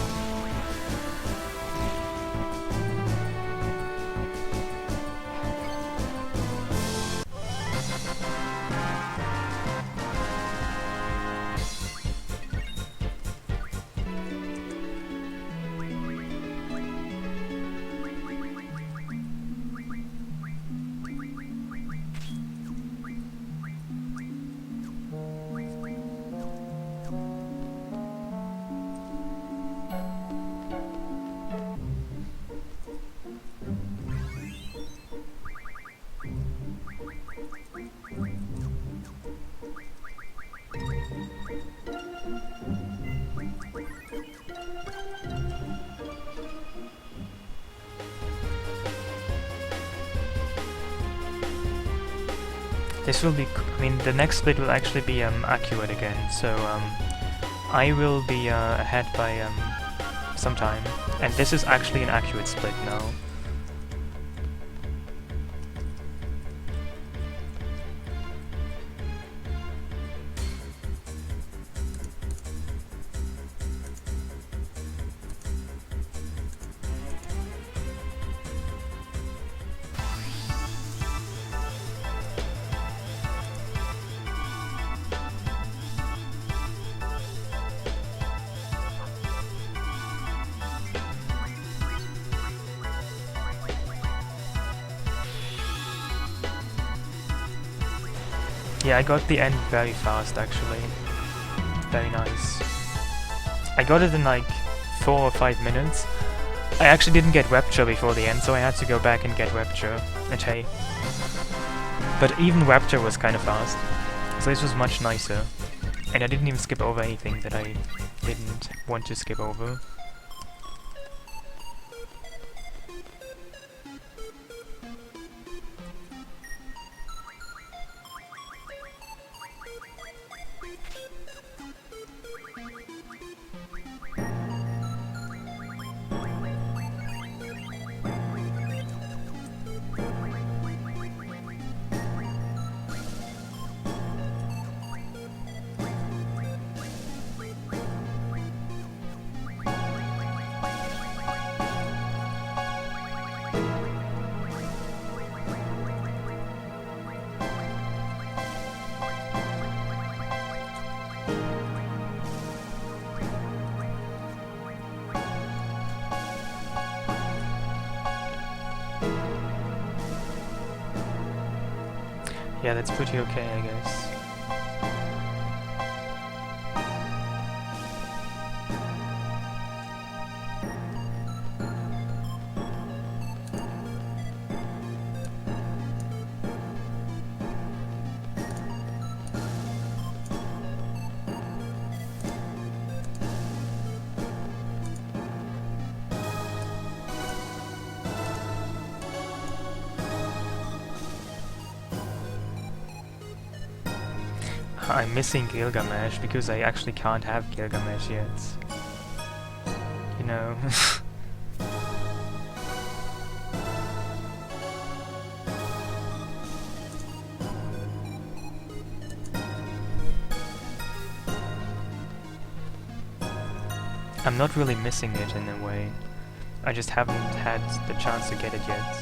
[SPEAKER 1] This will be, I mean, the next split will actually be accurate again, so I will be ahead by some time, and this is actually an accurate split now. Yeah, I got the end very fast actually. Very nice. I got it in like 4 or 5 minutes. I actually didn't get Rapture before the end, so I had to go back and get Rapture. And hey. But even Rapture was kind of fast. So this was much nicer. And I didn't even skip over anything that I didn't want to skip over. Yeah, that's pretty okay, I guess. I'm missing Gilgamesh because I actually can't have Gilgamesh yet. You know. I'm not really missing it in a way. I just haven't had the chance to get it yet.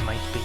[SPEAKER 1] Might be.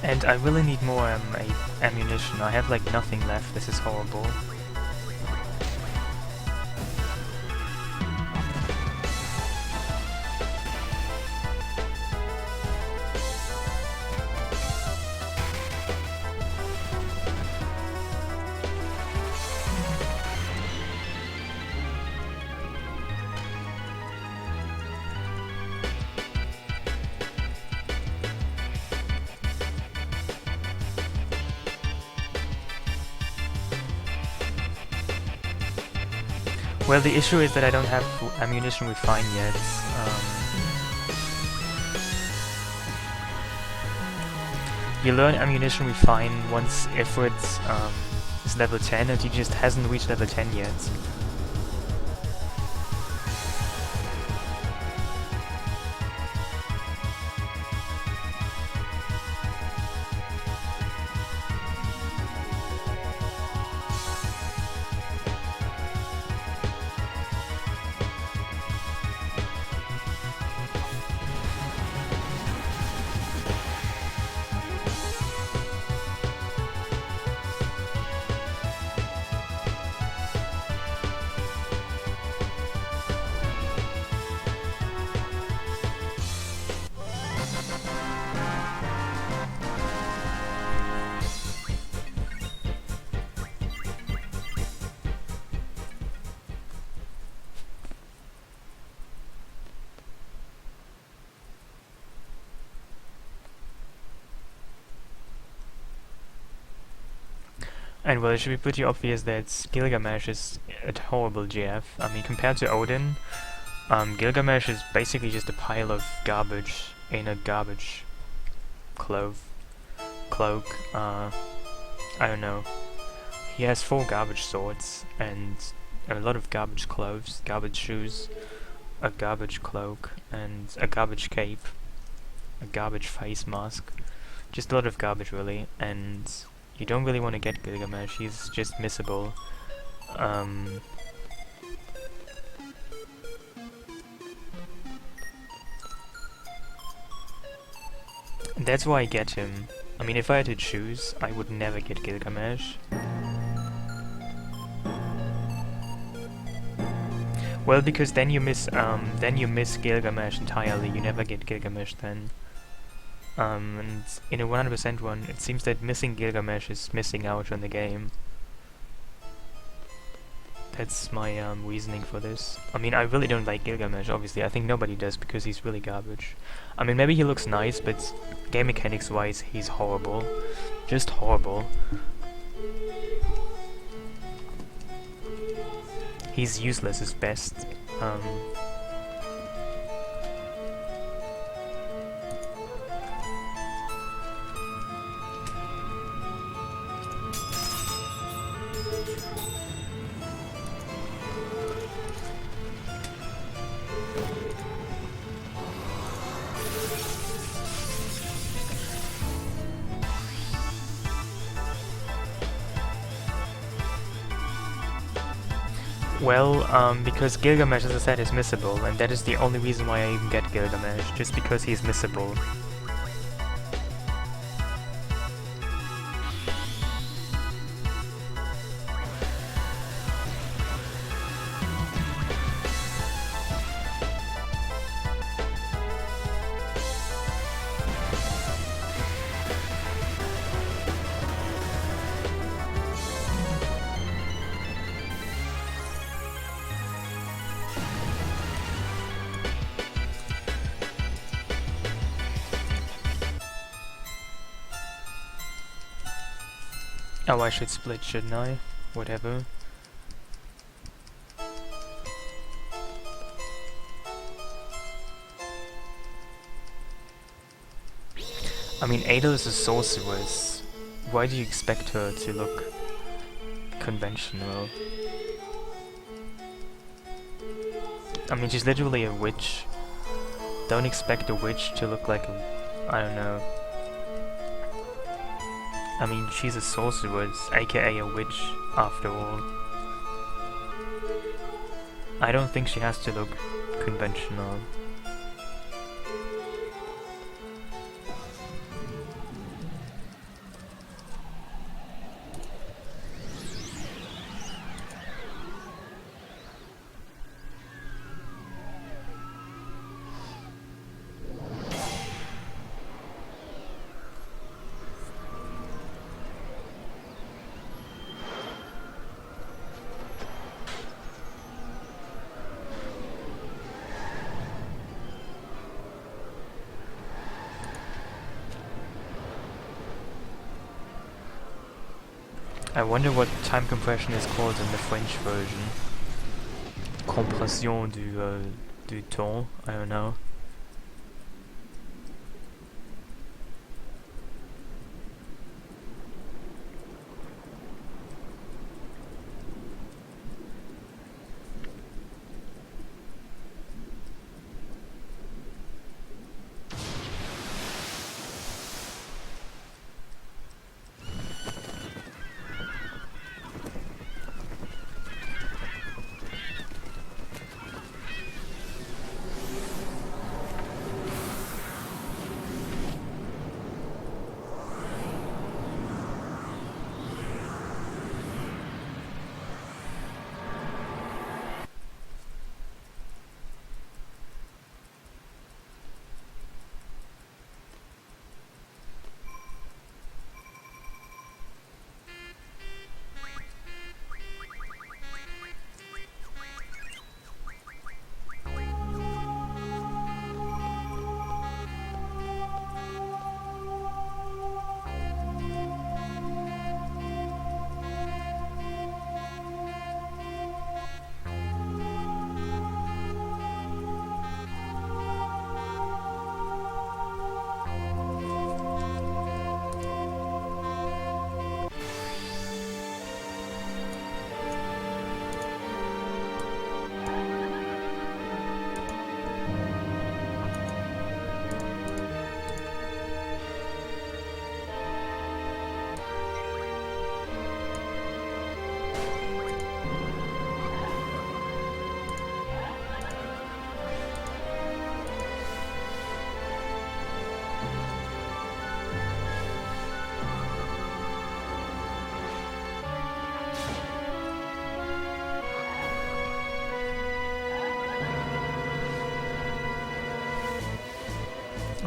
[SPEAKER 1] And I really need more ammunition. I have like nothing left. This is horrible. Well, the issue is that I don't have ammunition refined yet. You learn ammunition refine once effort is level 10 and he just hasn't reached level 10 yet. And well, it should be pretty obvious that Gilgamesh is a horrible GF. I mean, compared to Odin, Gilgamesh is basically just a pile of garbage in a garbage cloak. I don't know. He has 4 garbage swords and a lot of garbage clothes, garbage shoes, a garbage cloak, and a garbage cape, a garbage face mask. Just a lot of garbage, really, and you don't really want to get Gilgamesh, he's just missable. That's why I get him. I mean, if I had to choose, I would never get Gilgamesh. Well, because then you miss Gilgamesh entirely. You never get Gilgamesh then. And in a 100% one, it seems that missing Gilgamesh is missing out on the game. That's my reasoning for this. I mean, I really don't like Gilgamesh, obviously. I think nobody does because he's really garbage. I mean, maybe he looks nice, but game mechanics wise, he's horrible. Just horrible. He's useless at best. Well, because Gilgamesh, as I said, is missable, and that is the only reason why I even get Gilgamesh, just because he's missable. Oh, I should split, shouldn't I? Whatever. I mean, Adel is a sorceress. Why do you expect her to look conventional? I mean, she's literally a witch. Don't expect a witch to look like a... I don't know. I mean, she's a sorceress, aka a witch, after all. I don't think she has to look conventional. I wonder what time compression is called in the French version. Compression du temps, I don't know.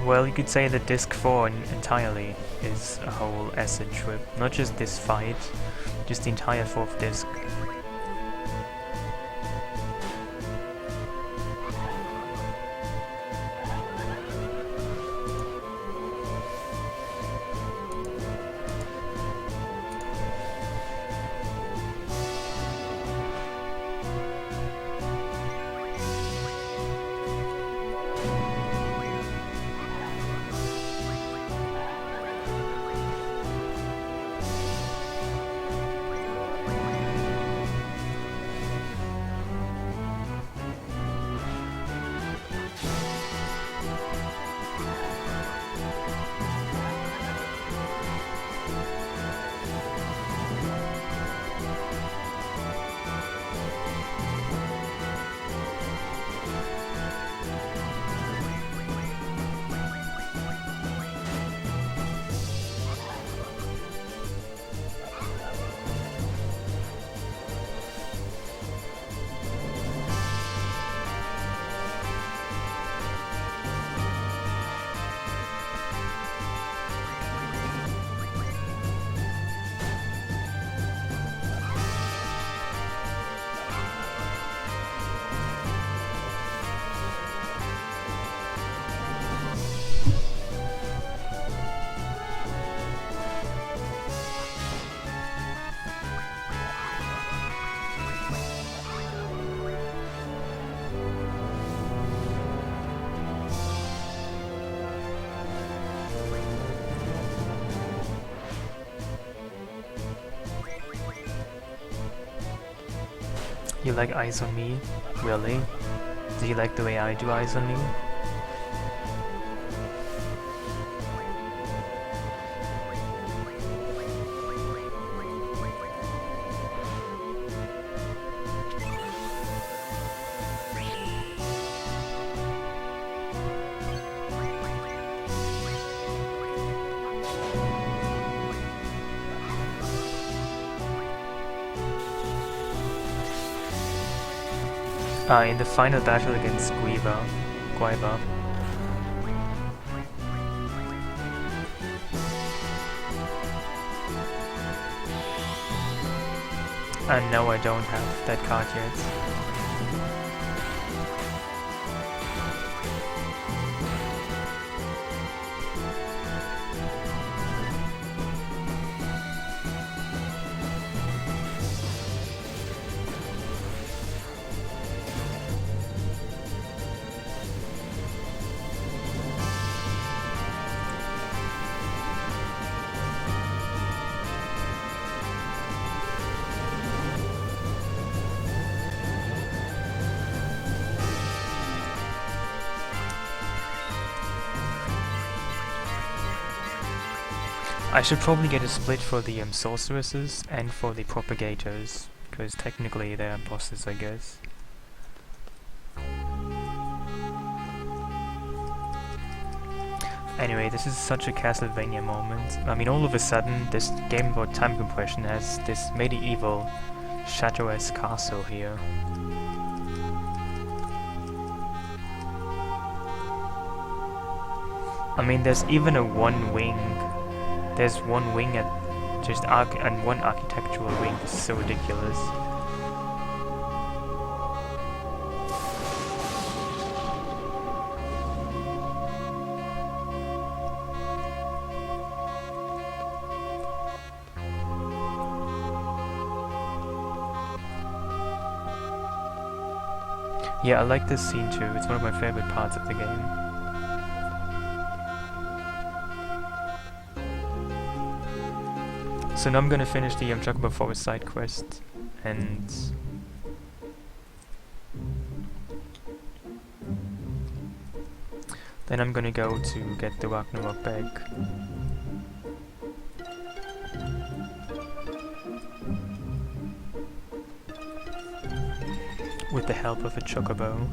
[SPEAKER 1] Well, you could say that Disc 4 entirely is a whole acid trip. Not just this fight, just the entire fourth disc. You like Eyes on Me? Really? Do you like the way I do Eyes on Me? In the final battle against Guiba. And no, I don't have that card yet. I should probably get a split for the sorceresses and for the propagators, because technically they're bosses, I guess. Anyway, this is such a Castlevania moment. I mean, all of a sudden, this game about time compression has this medieval chateau-esque castle here. I mean, there's even a one wing. There's one wing at just and one architectural wing. This is so ridiculous. Yeah, I like this scene too. It's one of my favorite parts of the game. So now I'm gonna finish the Chocobo Forest side quest, and then I'm gonna go to get the Ragnarok back. With the help of a Chocobo.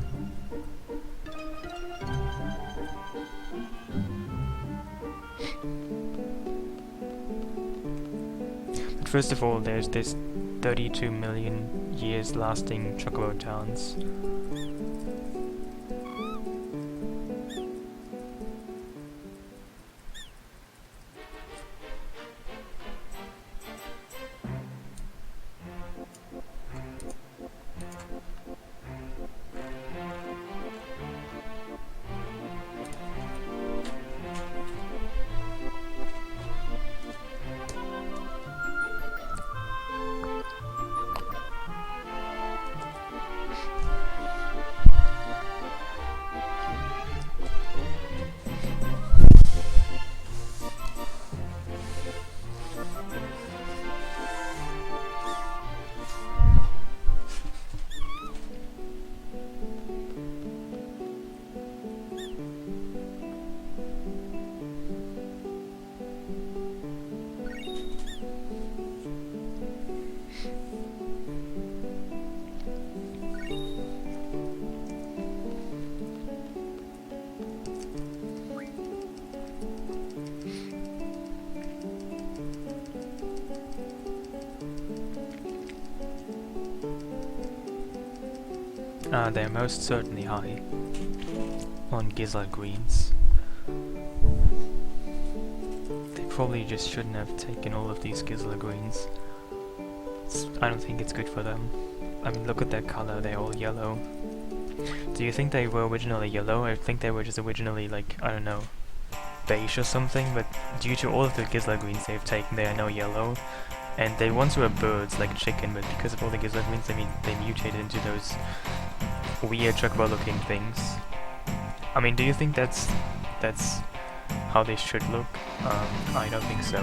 [SPEAKER 1] But first of all, there's this 32 million years lasting Chocobo dance. They're most certainly high on Gizzard Greens. They probably just shouldn't have taken all of these Gizzard Greens. I don't think it's good for them. I mean, look at their color, they're all yellow. Do you think they were originally yellow? I think they were just originally, like, I don't know, beige or something, but due to all of the Gizzard Greens they've taken, they are now yellow. And they once were birds, like chicken, but because of all the Gizzard Greens, they mutated into those weird Chocobo looking things. I mean, do you think that's how they should look? I don't think so.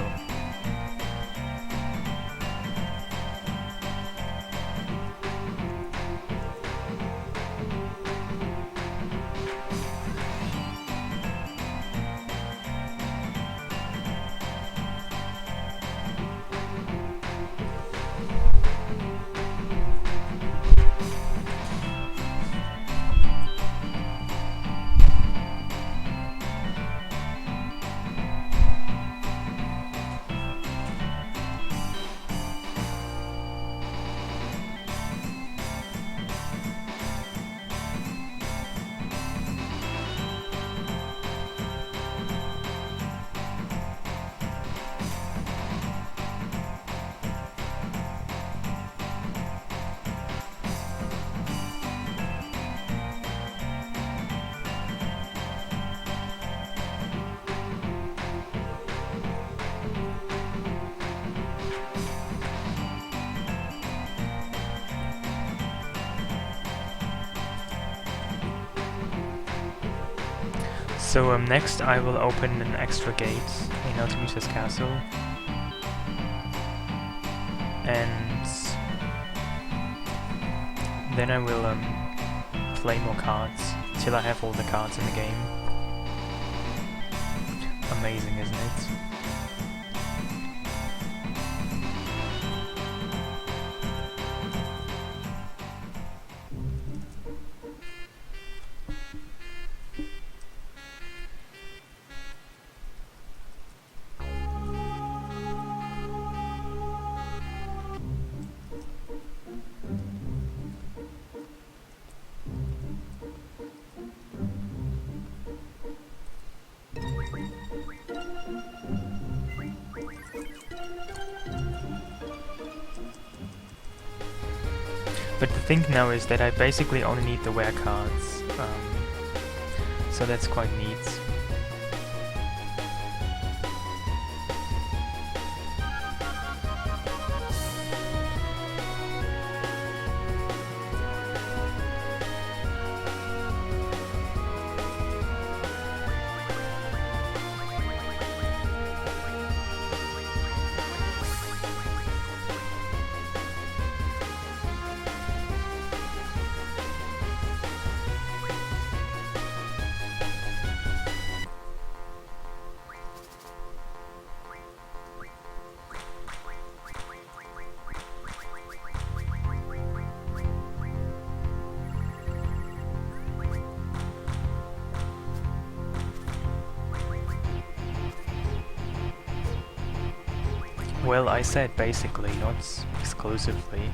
[SPEAKER 1] So next I will open an extra gate in Artemisa's castle, and then I will play more cards till I have all the cards in the game. Amazing, isn't it? thing now is that I basically only need the wear cards, so that's quite neat. Well, I said basically, not exclusively.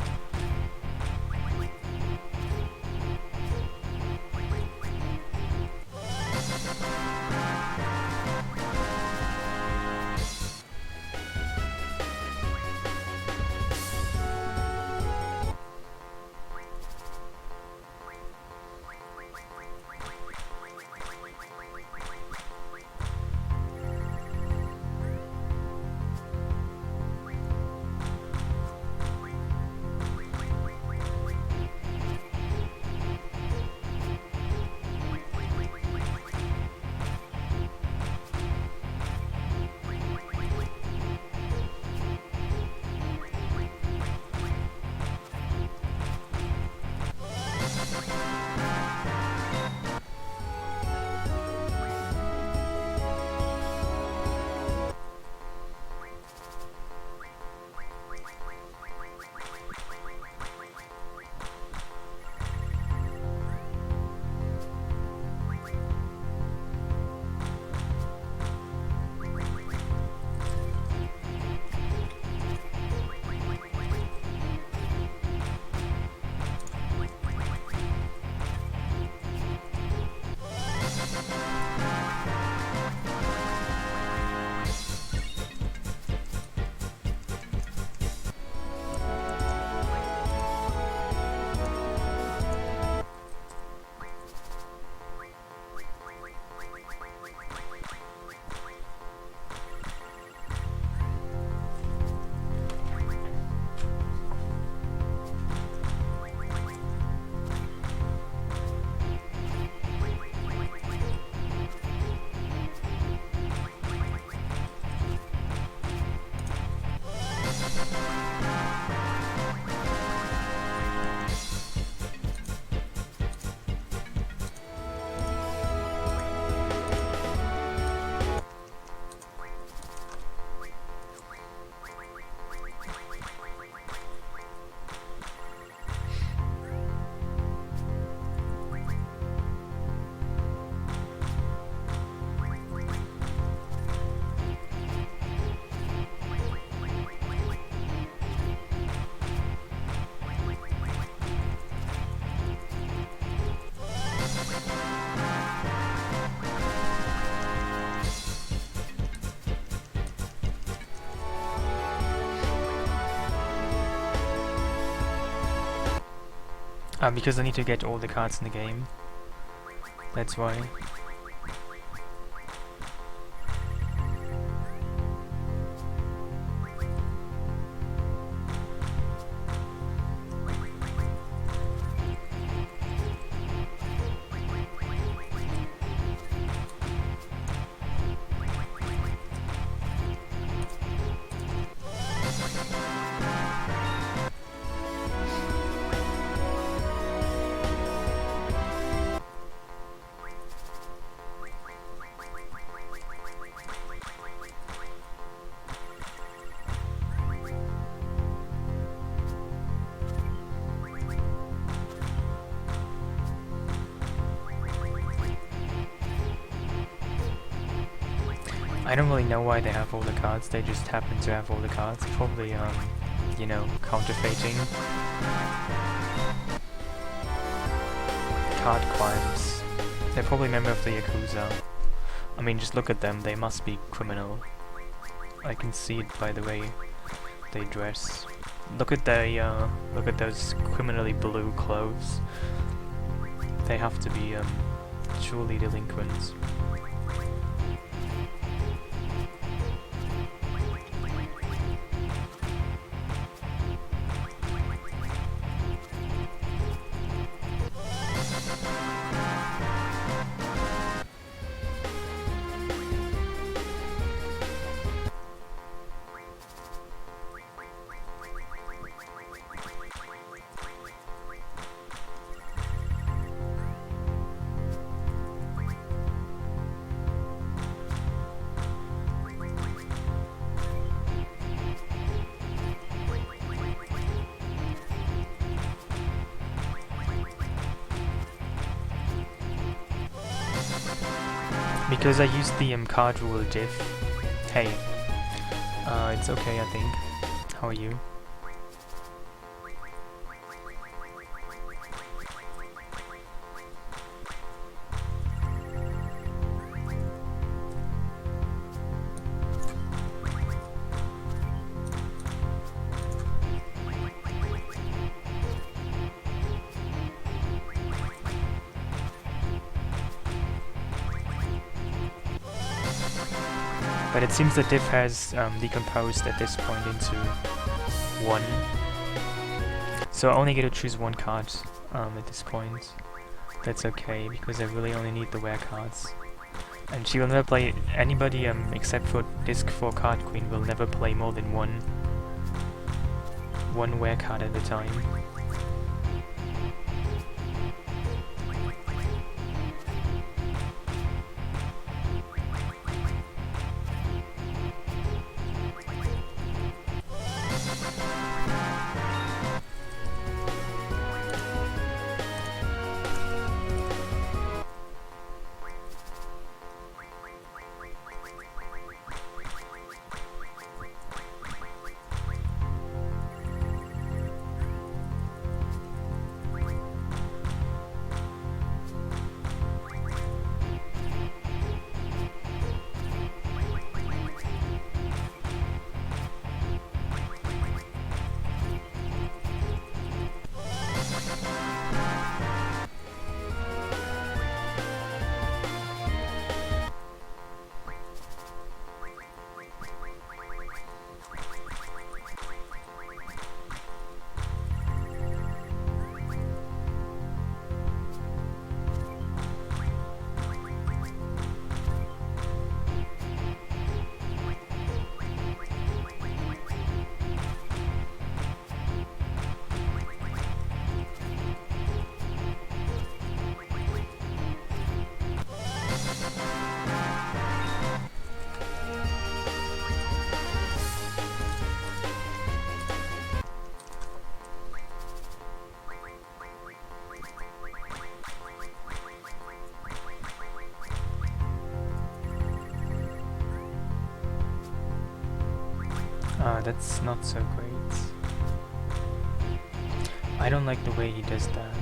[SPEAKER 1] Because I need to get all the cards in the game. That's why. I don't really know why they have all the cards, they just happen to have all the cards. Probably, you know, counterfeiting. Card crimes. They're probably a member of the Yakuza. I mean, just look at them, they must be criminal. I can see it by the way they dress. Look at those criminally blue clothes. They have to be surely delinquents. Because I used the card rule diff. Hey, it's okay, I think. How are you? But it seems the diff has decomposed at this point into one. So I only get to choose one card at this point. That's okay, because I really only need the wear cards. And she will never play, anybody except for Disc 4 Card Queen will never play more than one wear card at a time. That's not so great. I don't like the way he does that.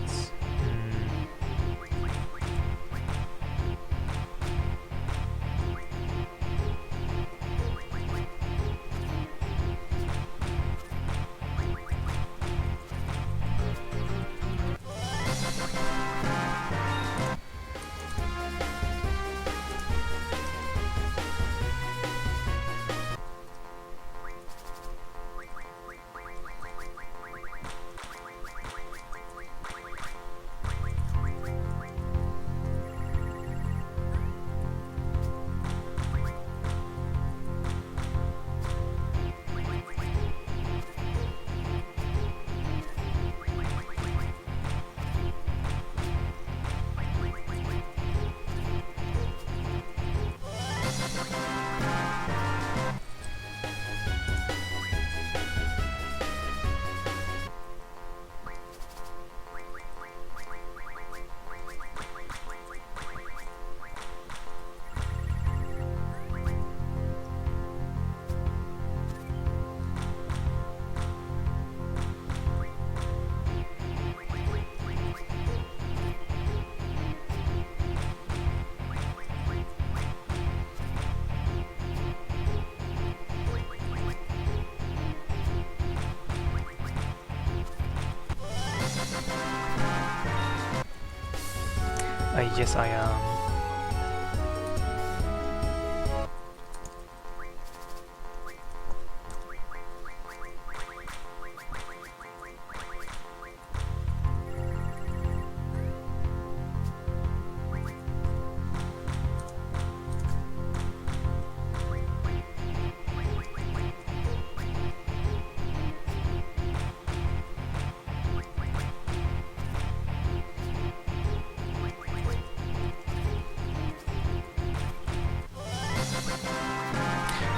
[SPEAKER 1] Yes, I am.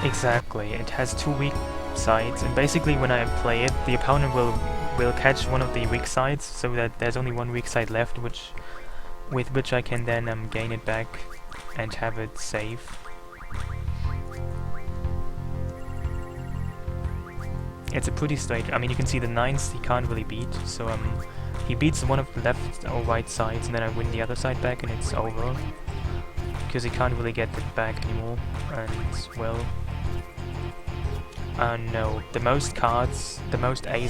[SPEAKER 1] Exactly, it has two weak sides, and basically when I play it, the opponent will catch one of the weak sides, so that there's only one weak side left, with which I can then gain it back and have it safe. It's a pretty straight. I mean, you can see the 9s he can't really beat, so he beats one of the left or right sides, and then I win the other side back, and it's over. Because he can't really get it back anymore, and well... no, the most A's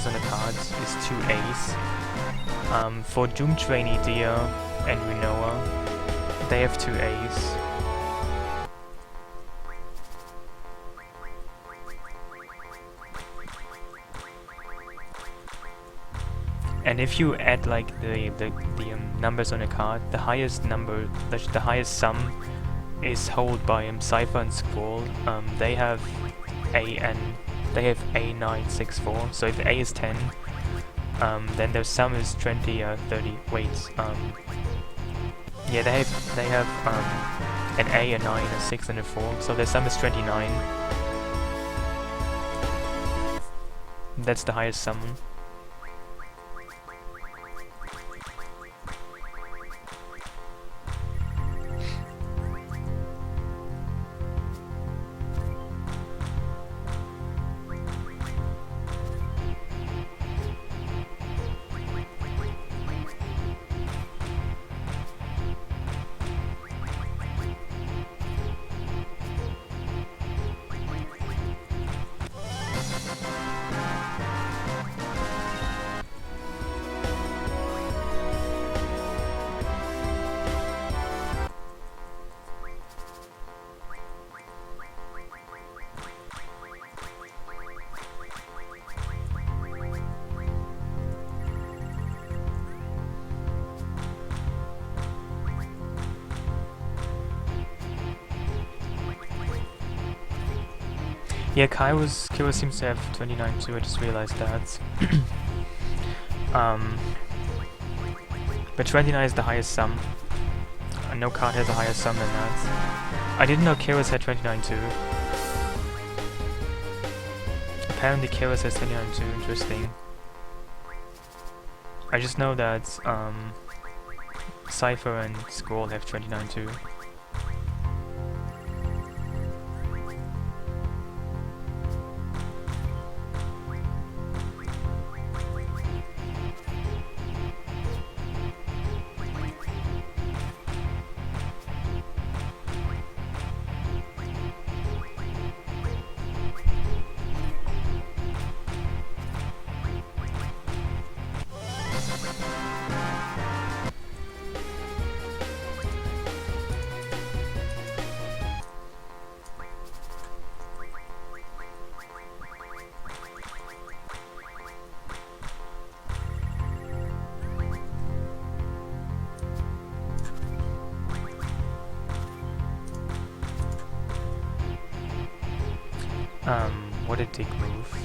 [SPEAKER 1] on the cards is 2 A's. For Doom Trainee, Dia, and Rinoa, they have 2 A's. And if you add like the numbers on a card, the highest number, the highest sum, is held by Cypher and Squall. They have A964. So if A is 10, then their sum is 20, 30. Wait, yeah, they have an A, a 9, a 6, and a 4. So their sum is 29. That's the highest summon. Yeah, Kira seems to have 29 too, I just realized that. But 29 is the highest sum. No card has a higher sum than that. I didn't know Kira's had 29 too. Apparently Kira's has 29 too, interesting. I just know that Cypher and Squall have 29 too. What a dick move.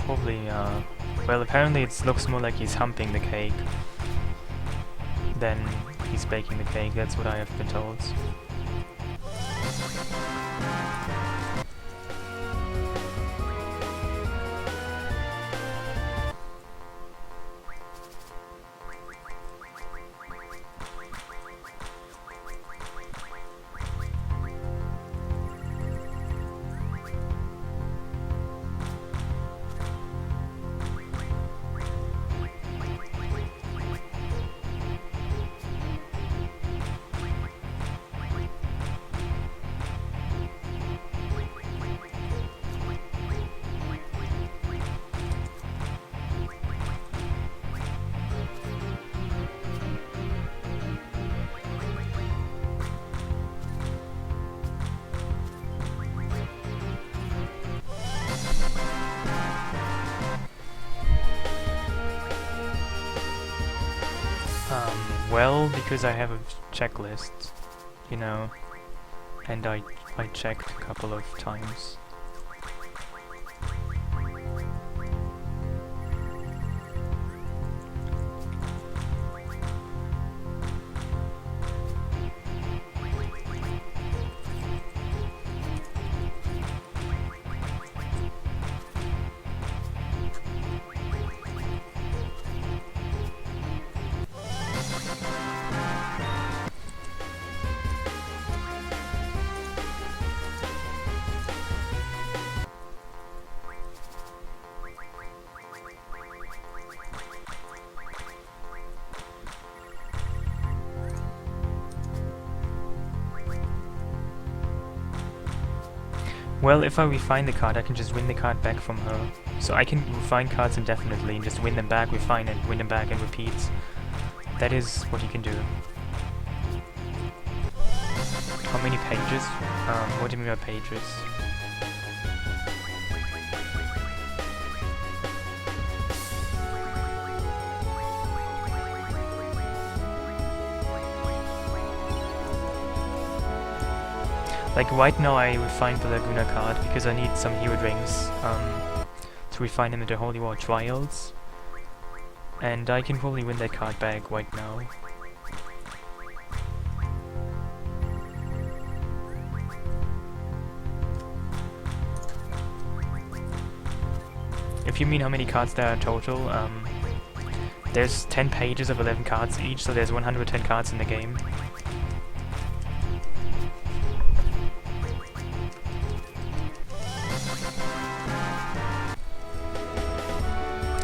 [SPEAKER 1] probably, well, apparently it looks more like he's humping the cake than he's baking the cake, that's what I have been told. Well, because I have a checklist, you know, and I checked a couple of times. Well, if I refine the card, I can just win the card back from her. So I can refine cards indefinitely and just win them back, refine and win them back and repeat. That is what you can do. How many pages? What do you mean by pages? Like right now I refined the Laguna card because I need some hero drinks to refine him into Holy War Trials. And I can probably win that card back right now. If you mean how many cards there are total, there's 10 pages of 11 cards each, so there's 110 cards in the game.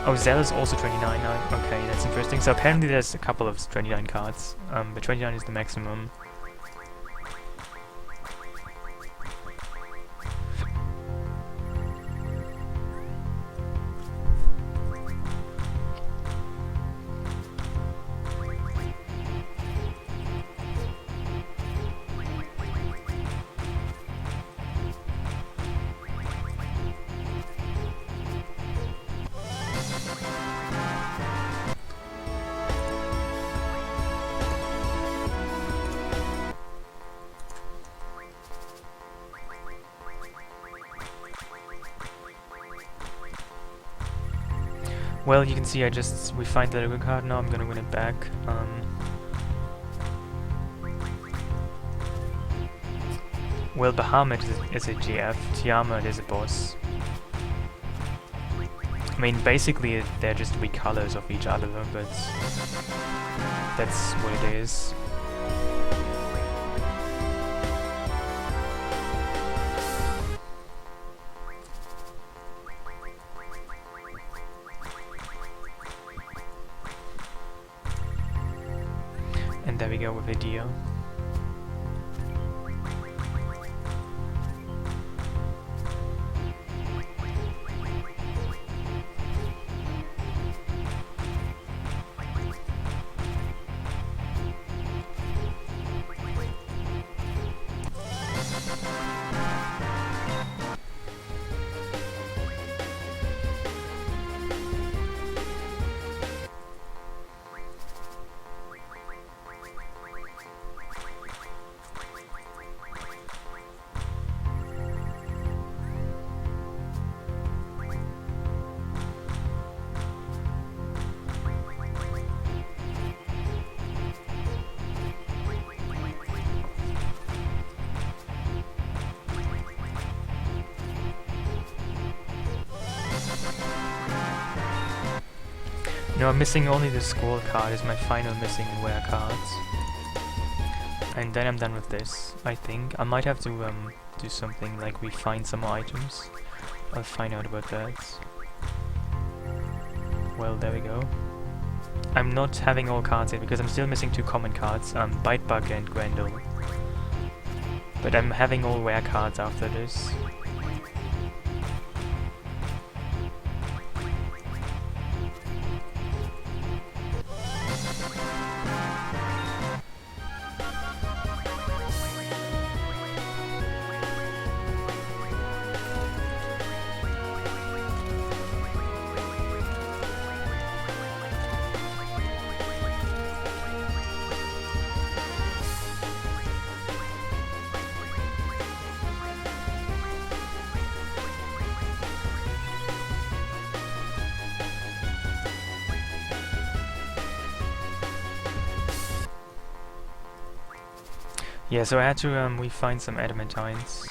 [SPEAKER 1] Oh, Zell is also 29 now. Okay, that's interesting. So apparently there's a couple of 29 cards, but 29 is the maximum. Well, you can see I just refined the Lego card now, I'm gonna win it back. Well, Bahamut is a GF, Tiamat is a boss. I mean, basically they're just recolors of each other, but that's what it is. And there we go with a deal. No, I'm missing only the scroll card is my final missing rare cards. And then I'm done with this, I think. I might have to do something like we find some more items. I'll find out about that. Well, there we go. I'm not having all cards yet because I'm still missing 2 common cards, Bitebug and Grendel. But I'm having all rare cards after this. Yeah, so I had to refine some adamantines.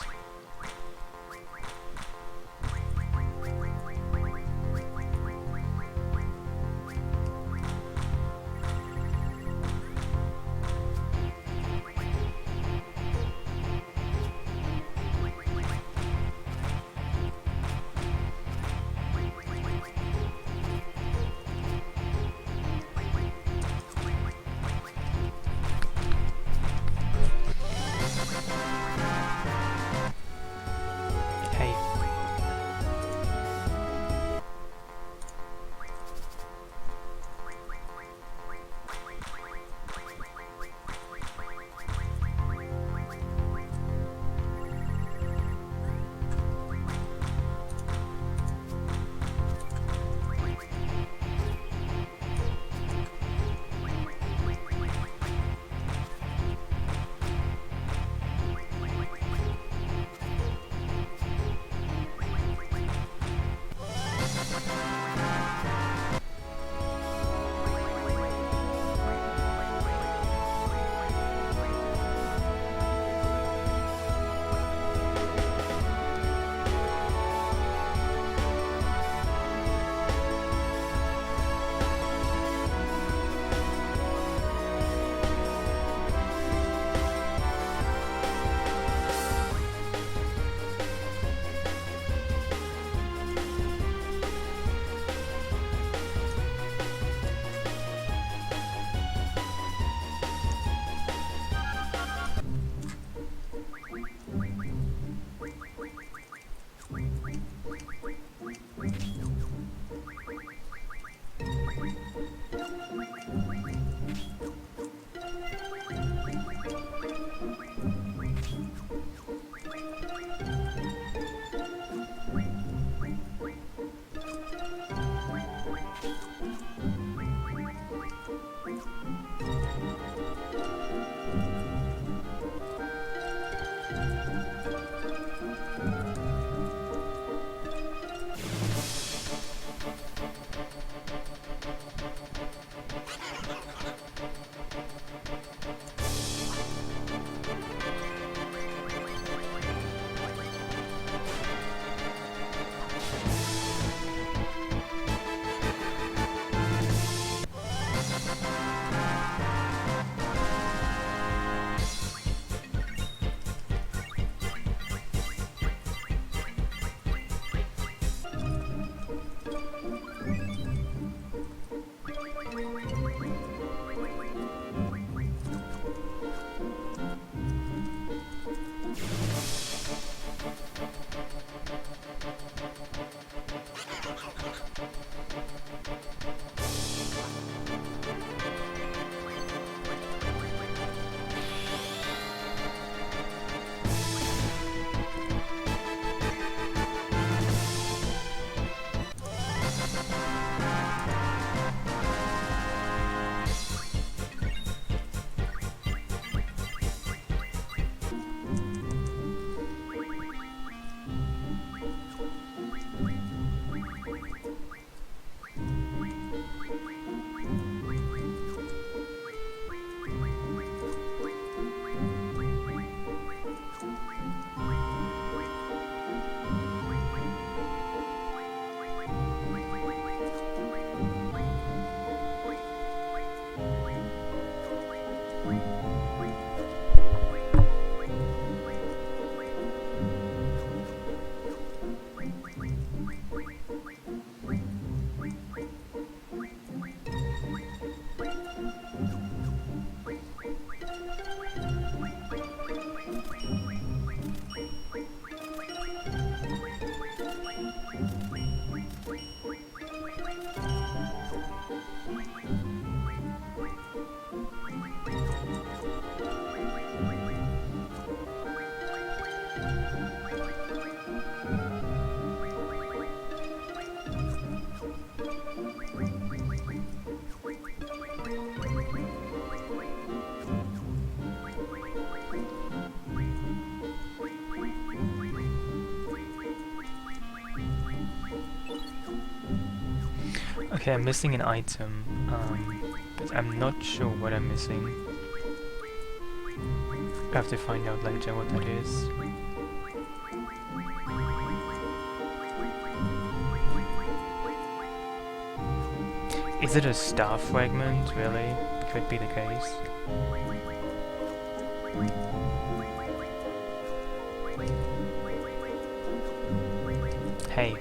[SPEAKER 1] Okay, I'm missing an item, but I'm not sure what I'm missing. I have to find out later what that is. Is it a star fragment, really? Could be the case. Hey.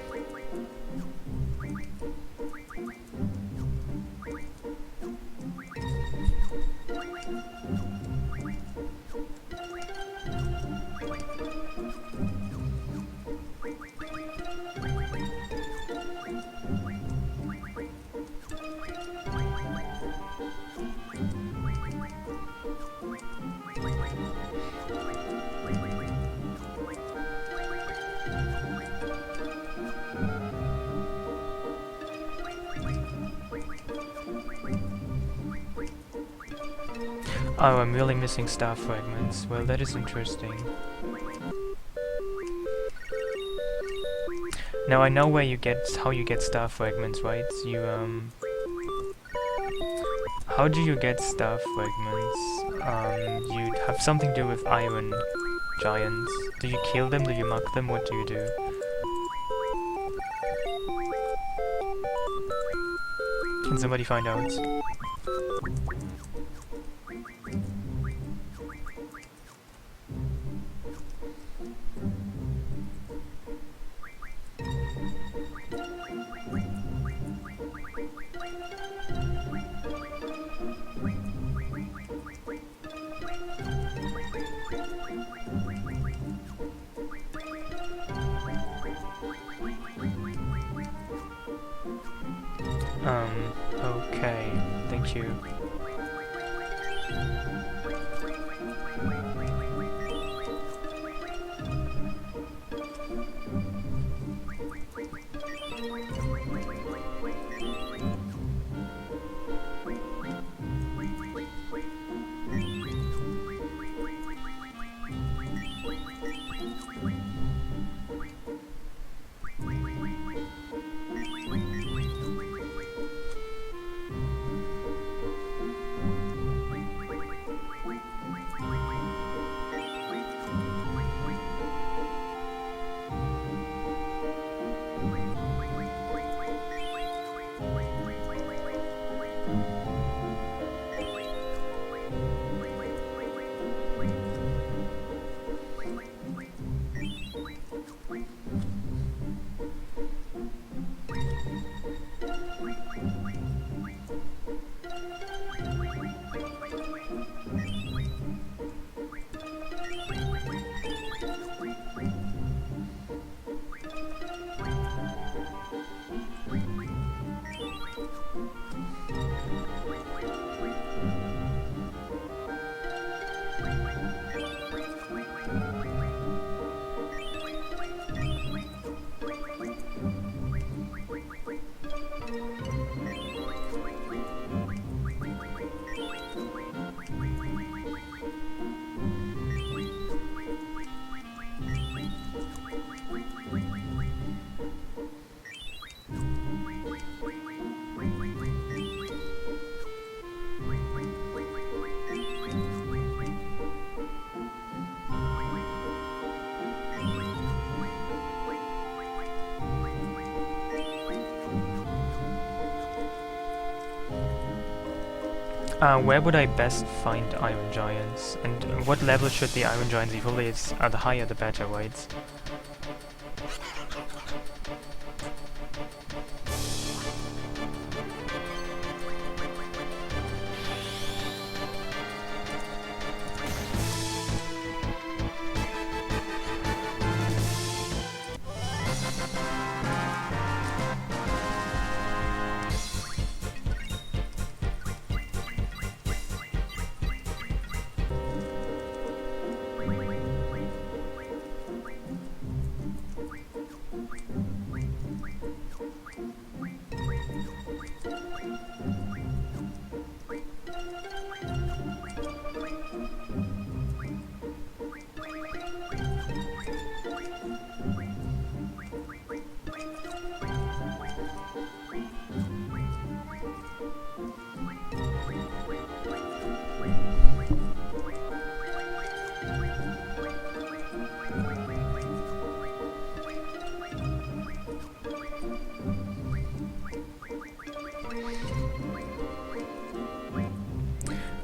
[SPEAKER 1] Oh, I'm really missing star fragments. Well, that is interesting. Now I know where you get, how you get star fragments, right? You, how do you get star fragments? You have something to do with iron giants. Do you kill them? Do you mug them? What do you do? Can somebody find out? Okay, thank you. Where would I best find iron giants? And what level should the iron giants be? Probably it's the higher the better, right?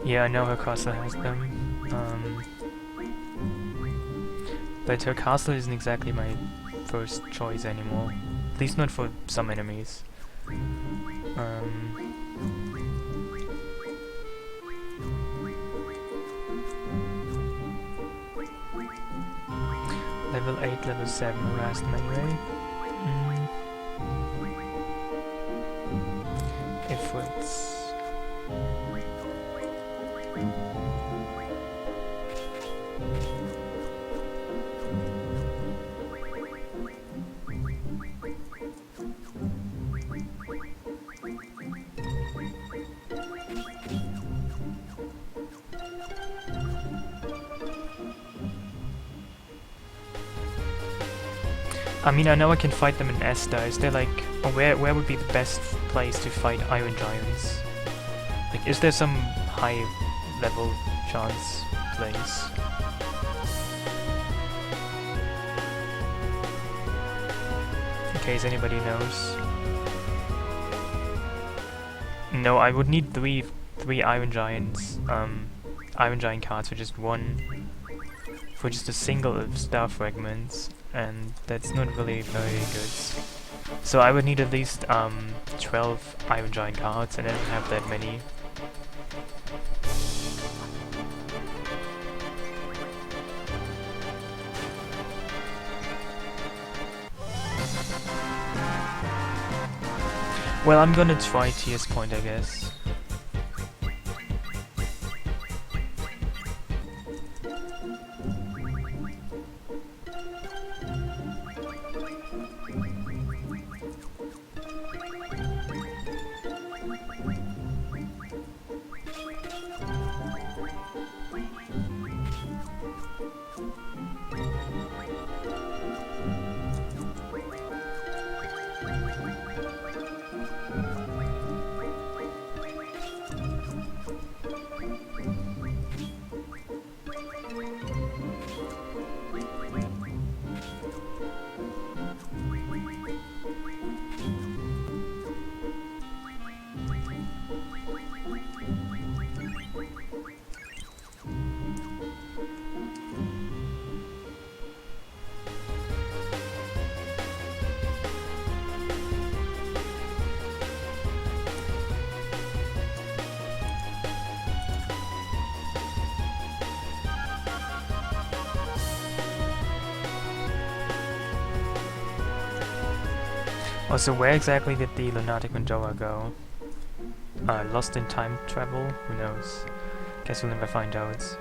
[SPEAKER 1] Yeah, I know her castle has them. But her castle isn't exactly my first choice anymore. At least not for some enemies. Level 8, level 7 harassed melee. Efforts. I mean, I know I can fight them in Esther. Is there like, where would be the best place to fight Iron Giants? Like, is there some high level chance place? In case anybody knows. No, I would need three Iron Giants, Iron Giant cards for just a single of star fragments, and that's not really very good. So I would need at least 12 Iron Giant cards, and I don't have that many. Well, I'm gonna try TS Point, I guess. Also, where exactly did the Lunatic Mandora go? Lost in time travel? Who knows? Guess we'll never find out.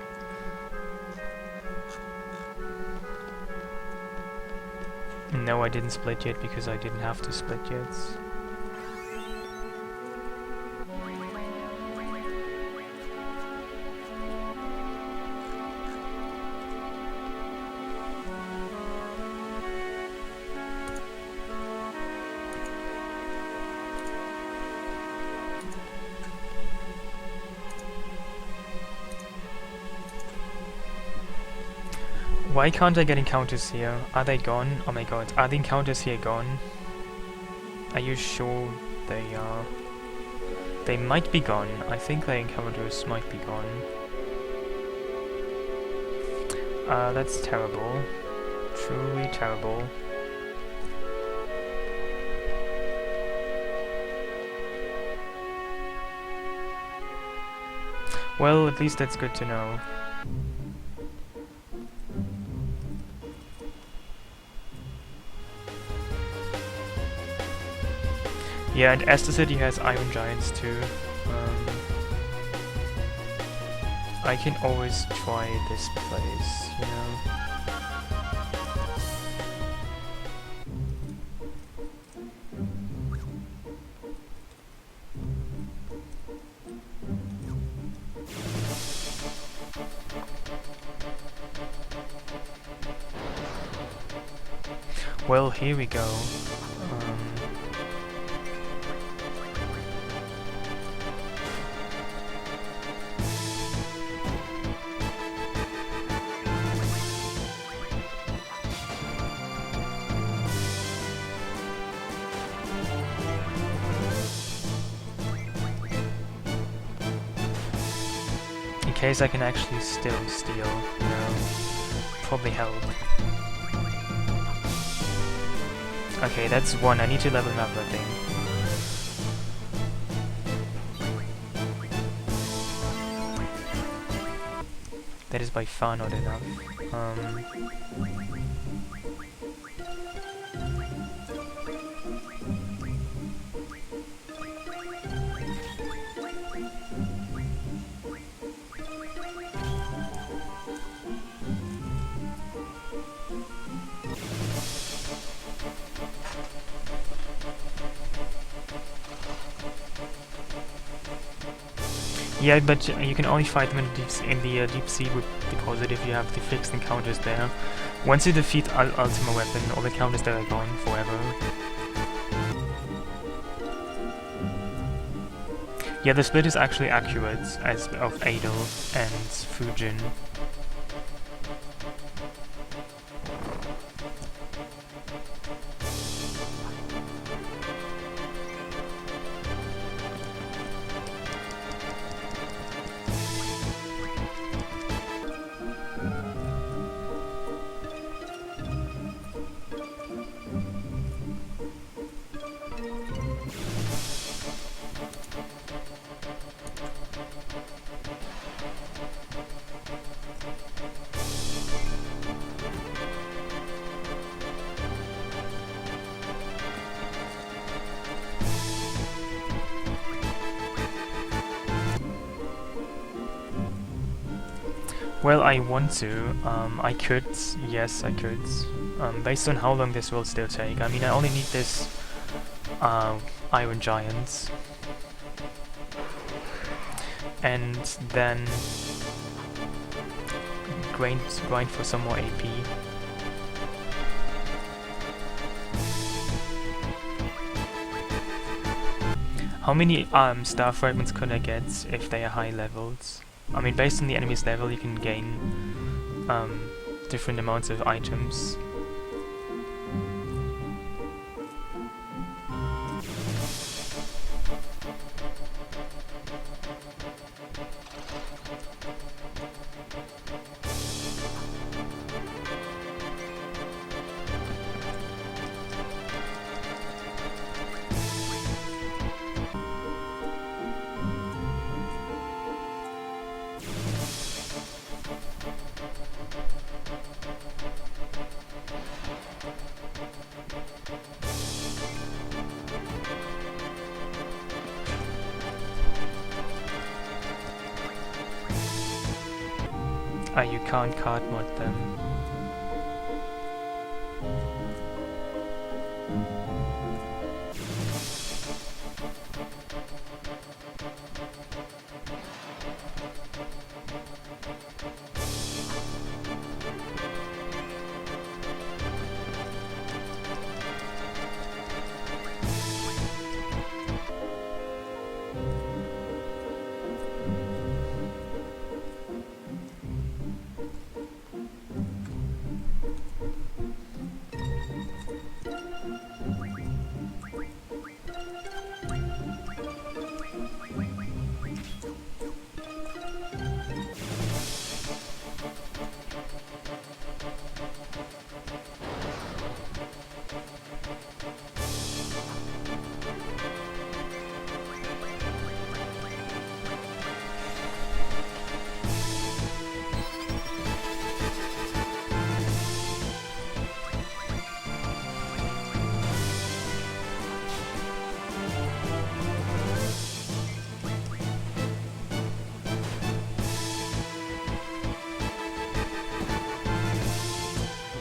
[SPEAKER 1] No, I didn't split yet because I didn't have to split yet. Why can't I get encounters here? Are they gone? Oh my god, are the encounters here gone? Are you sure they are? They might be gone. I think the encounters might be gone. That's terrible. Truly terrible. Well, at least that's good to know. Yeah, and Esther City has Iron Giants too. I can always try this place, you know. Well, here we go. case I can actually still steal, you know, probably help. Okay, that's one. I need to level him up, I think. That is by far not enough. Yeah, but you can only fight them in the deep sea with deposit if you have the fixed encounters there. Once you defeat Ultima Weapon, all the counters there are gone forever. Yeah, the split is actually accurate as of Adel and Fujin. Well, I want to. I could. Yes, I could. Based on how long this will still take. I mean, I only need this Iron Giant. And then grind for some more AP. How many star fragments could I get if they are high levels? I mean, based on the enemy's level, you can gain different amounts of items. You can't card mod them.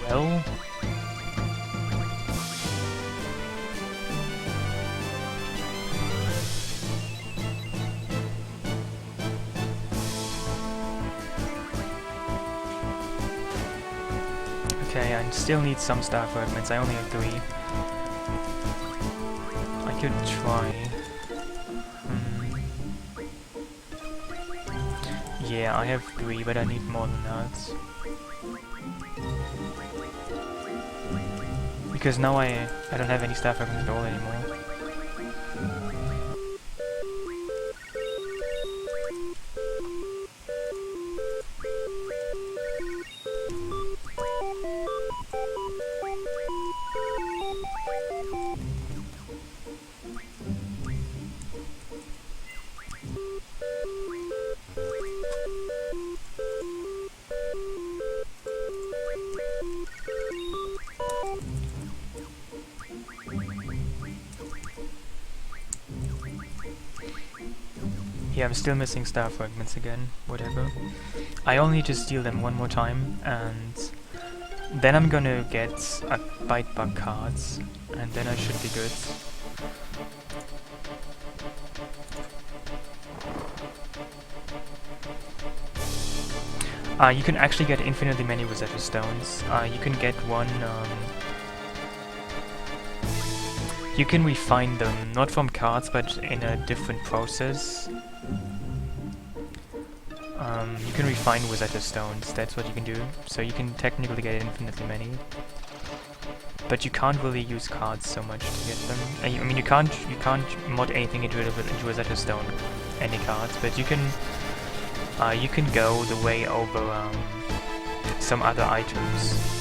[SPEAKER 1] Well, okay, I still need some star fragments. I only have 3. I could try. Yeah, I have 3, but I need more than that. Because now I don't have any star fragments at all anymore. Yeah, I'm still missing star fragments again, whatever. I only need to steal them one more time, and then I'm gonna get a bite bug cards, and then I should be good. You can actually get infinitely many Rosetta Stones. You can get one, you can refine them, not from cards, but in a different process. You can refine Rosetta Stones, that's what you can do. So you can technically get infinitely many. But you can't really use cards so much to get them. I mean, you can't mod anything into Rosetta Stone, any cards, but you can go the way over some other items.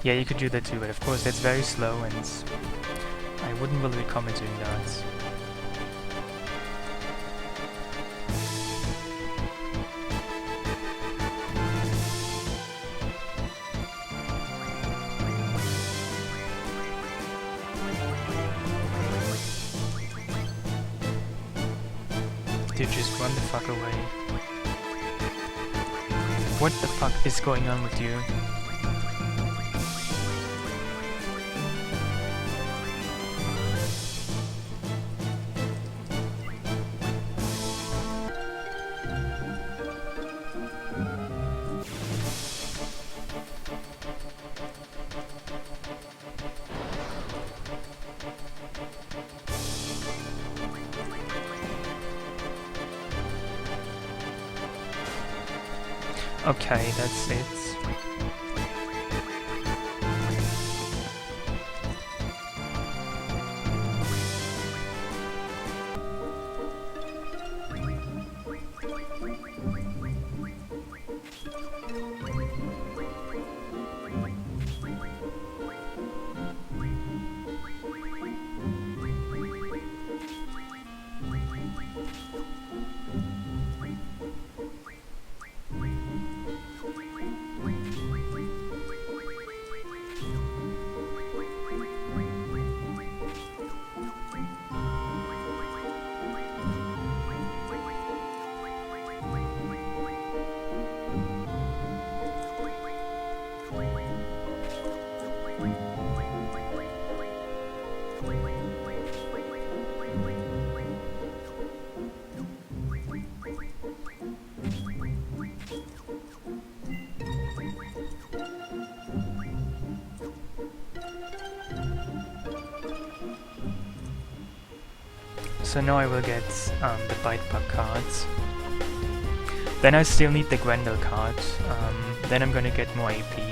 [SPEAKER 1] Yeah, you could do that too, but of course that's very slow and I wouldn't really recommend doing that. Dude, just run the fuck away. What the fuck is going on with you? Okay, that's it. So now I will get the bite bug cards. Then I still need the Grendel card. Then I'm gonna get more AP.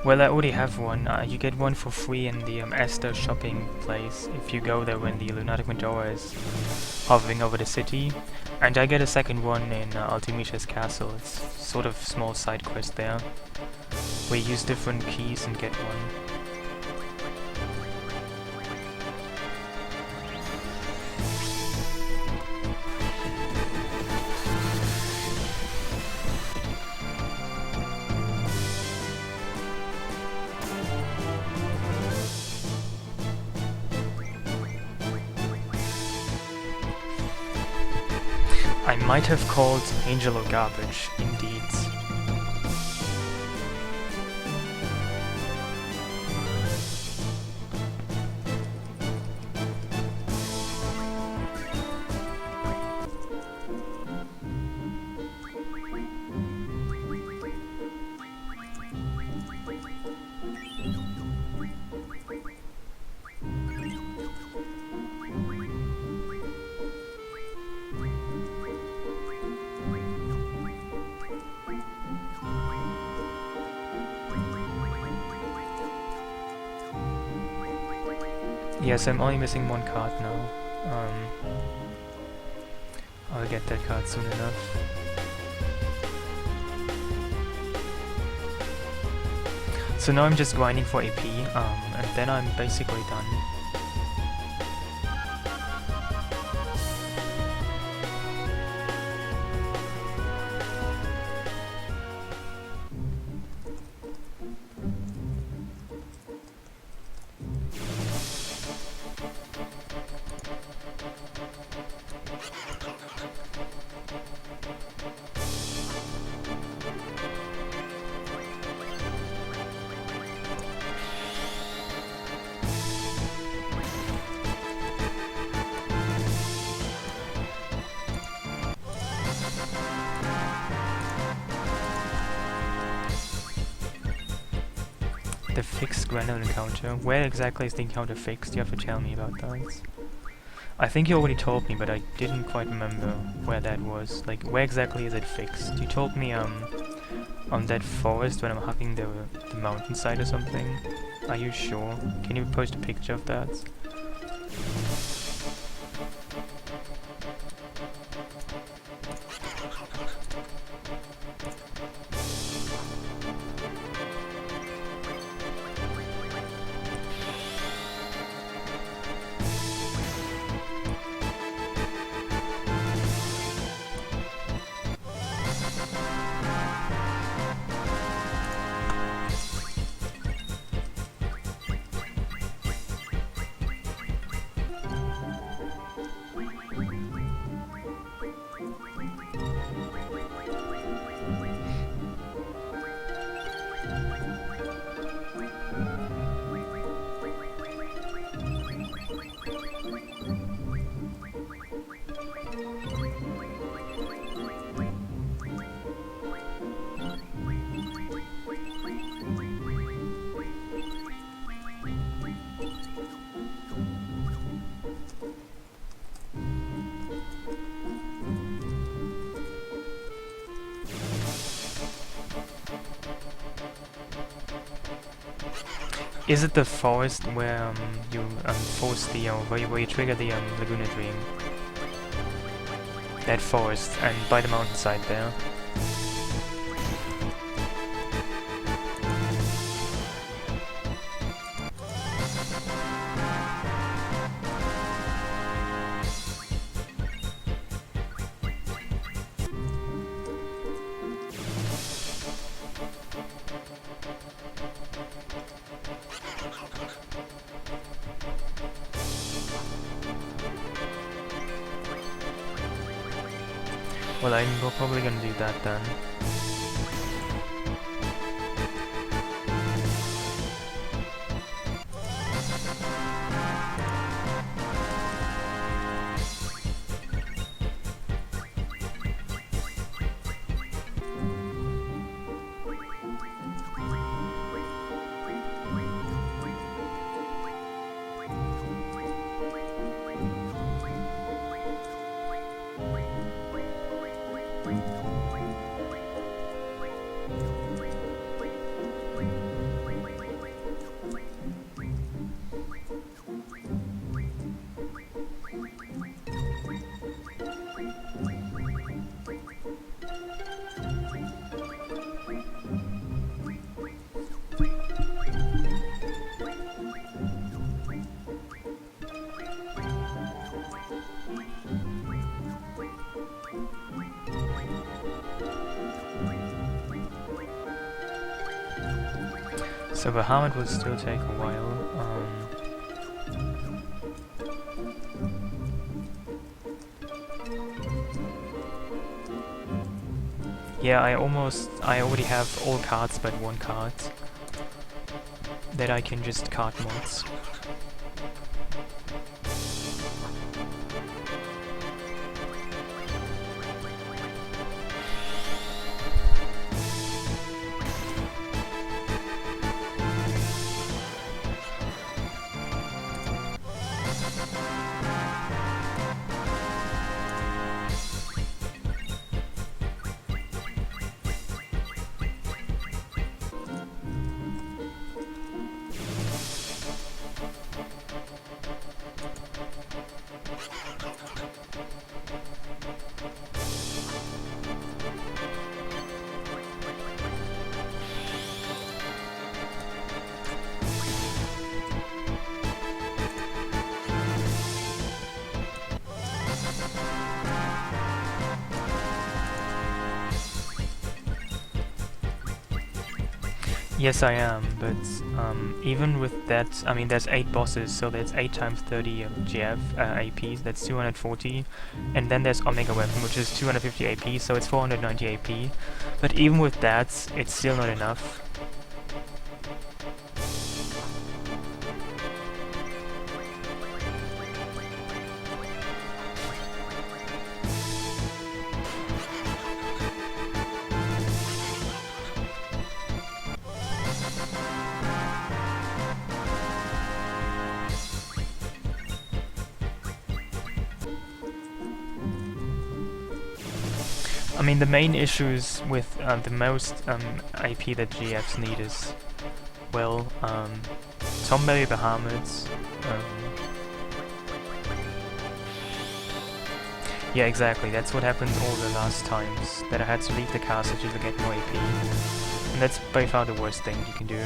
[SPEAKER 1] Well, I already have one. You get one for free in the Esther shopping place if you go there when the Lunatic Meteor is hovering over the city. And I get a second one in Ultimisha's castle. It's sort of small side quest there, where you use different keys and get one. I might have called Angel or Garbage, indeed. Yes, I'm only missing one card now. I'll get that card soon enough. So now I'm just grinding for AP, and then I'm basically done. The fixed granite encounter. Where exactly is the encounter fixed? You have to tell me about that. I think you already told me, but I didn't quite remember where that was. Like, where exactly is it fixed? You told me, on that forest when I'm hugging the mountainside or something. Are you sure? Can you post a picture of that? Is it the forest where you force the where you trigger the Laguna Dream? That forest, and by the mountainside there. Well, I'm probably gonna do that then. So Bahamut will still take a while. Yeah, I already have all cards but one card that I can just card mods. Yes, I am, but even with that, I mean, there's 8 bosses, so that's 8 times 30 GF APs, that's 240, and then there's Omega Weapon, which is 250 AP, so it's 490 AP, but even with that, it's still not enough. I mean, the main issues with the most AP that GFs need is, well, Tomberry Bahamut. Yeah, exactly, that's what happened all the last times, that I had to leave the castle to get more AP. And that's by far the worst thing you can do.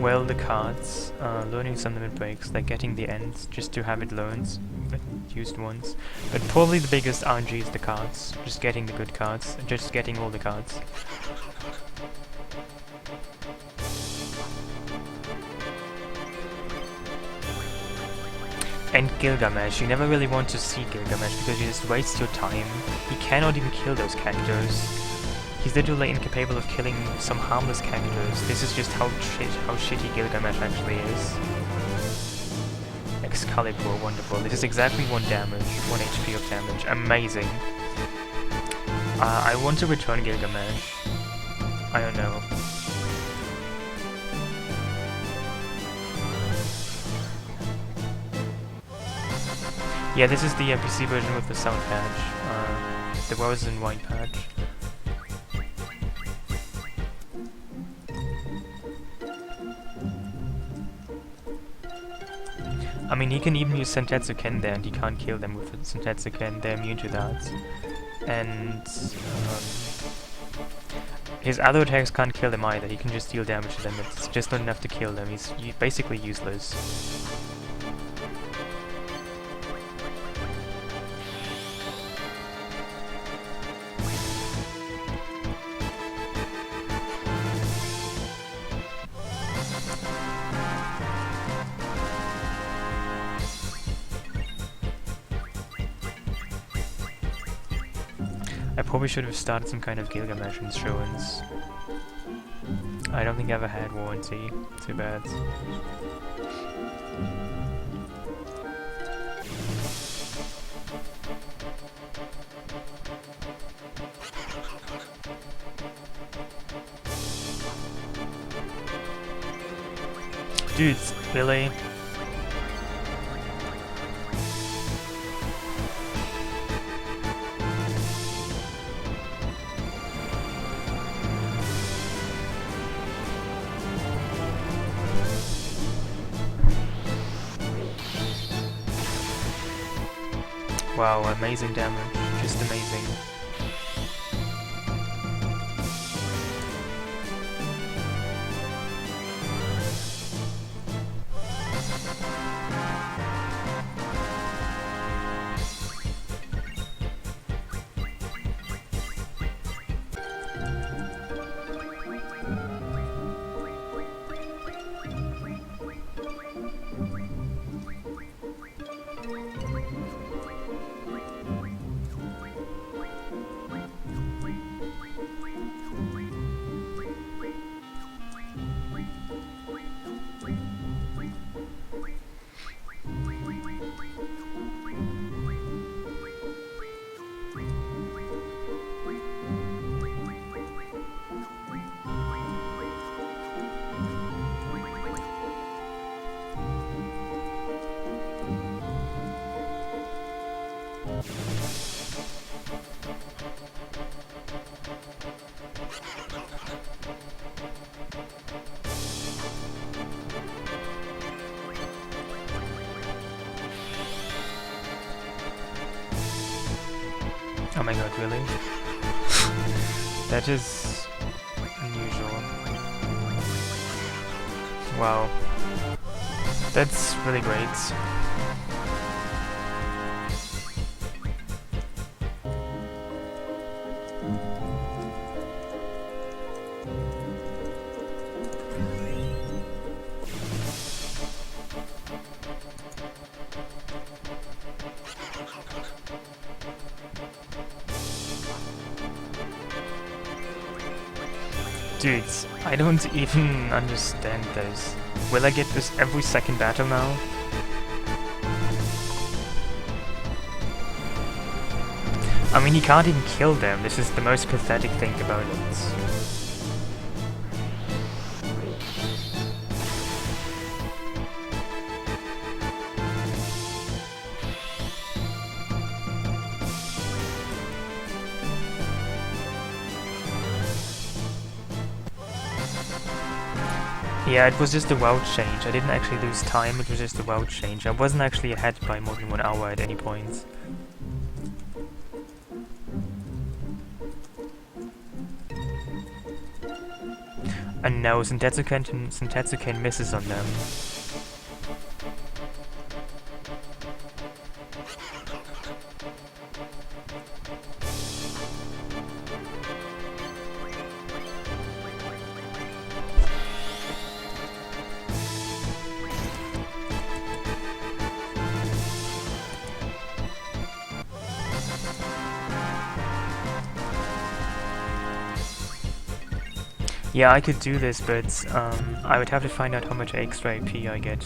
[SPEAKER 1] Well, the cards, learning some limit breaks, like getting the ends just to have it learned, used once. But probably the biggest RNG is the cards, just getting the good cards, just getting all the cards. And Gilgamesh, you never really want to see Gilgamesh because you just waste your time. He cannot even kill those characters. He's literally incapable of killing some harmless characters. This is just how shitty Gilgamesh actually is. Excalibur, wonderful. This is exactly 1 damage, 1 HP of damage. Amazing. I want to return Gilgamesh. I don't know. Yeah, this is the PC version with the sound patch. The Rose and White patch. I mean, he can even use Sentetsuken there, and he can't kill them with Sentetsuken, they're immune to that. And his other attacks can't kill them either, he can just deal damage to them, it's just not enough to kill them, he's basically useless. I probably should have started some kind of Gilgamesh insurance. I don't think I ever had warranty. Too bad. Dudes, really? Wow, amazing damage. Just amazing. my god, really? That is unusual. Wow. That's really great. Dudes, I don't even understand this. Will I get this every second battle now? I mean, he can't even kill them. This is the most pathetic thing about it. Yeah, it was just a WoW change. I didn't actually lose time, it was just a WoW change. I wasn't actually ahead by more than 1 hour at any point. And no, Sentetsuken misses on them. Yeah, I could do this, but I would have to find out how much extra AP I get.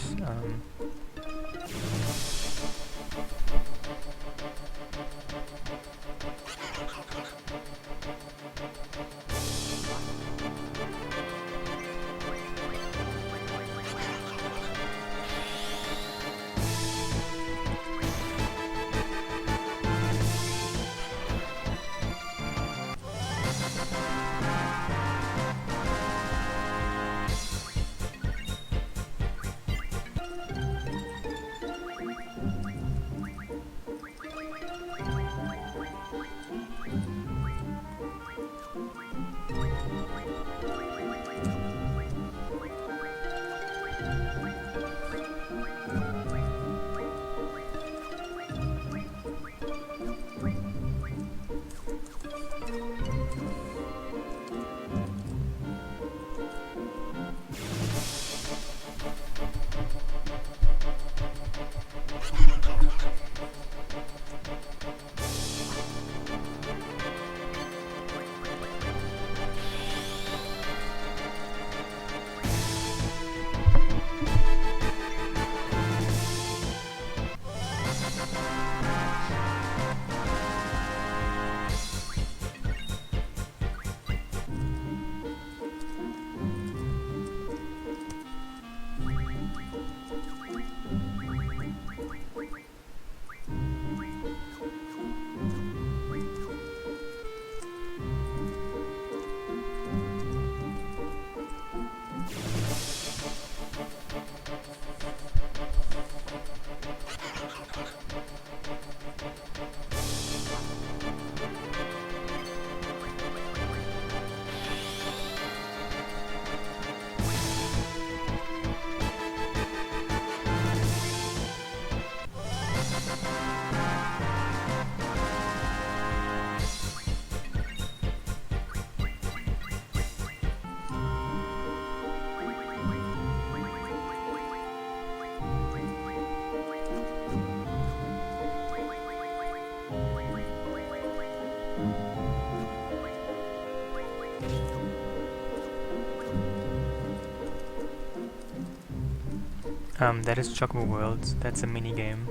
[SPEAKER 1] That is Chocobo World. That's a mini game.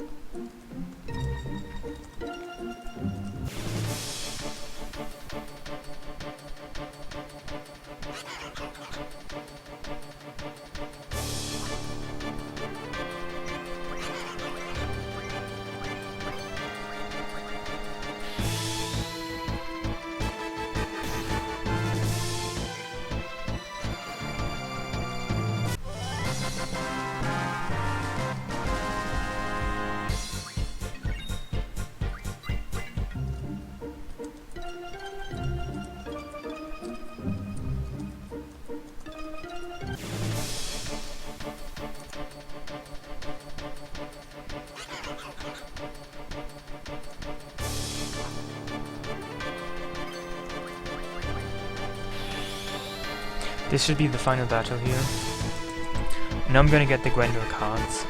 [SPEAKER 1] This should be the final battle here. Now I'm gonna get the Gwendor cards.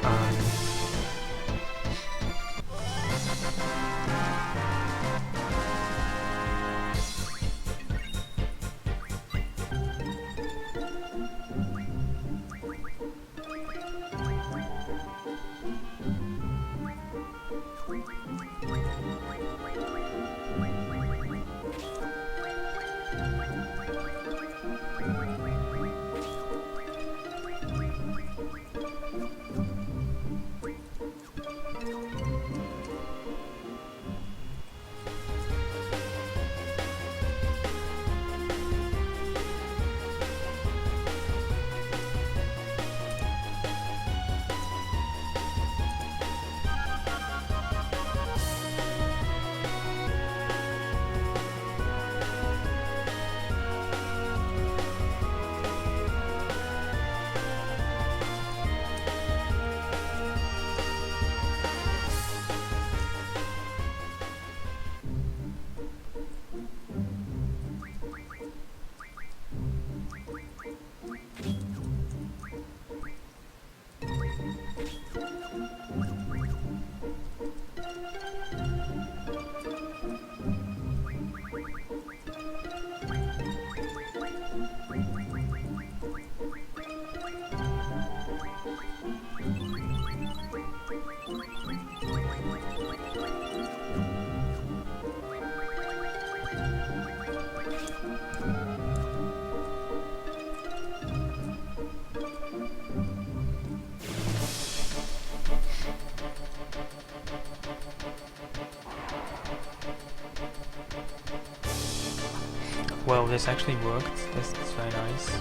[SPEAKER 1] Well, this actually worked. This is very nice.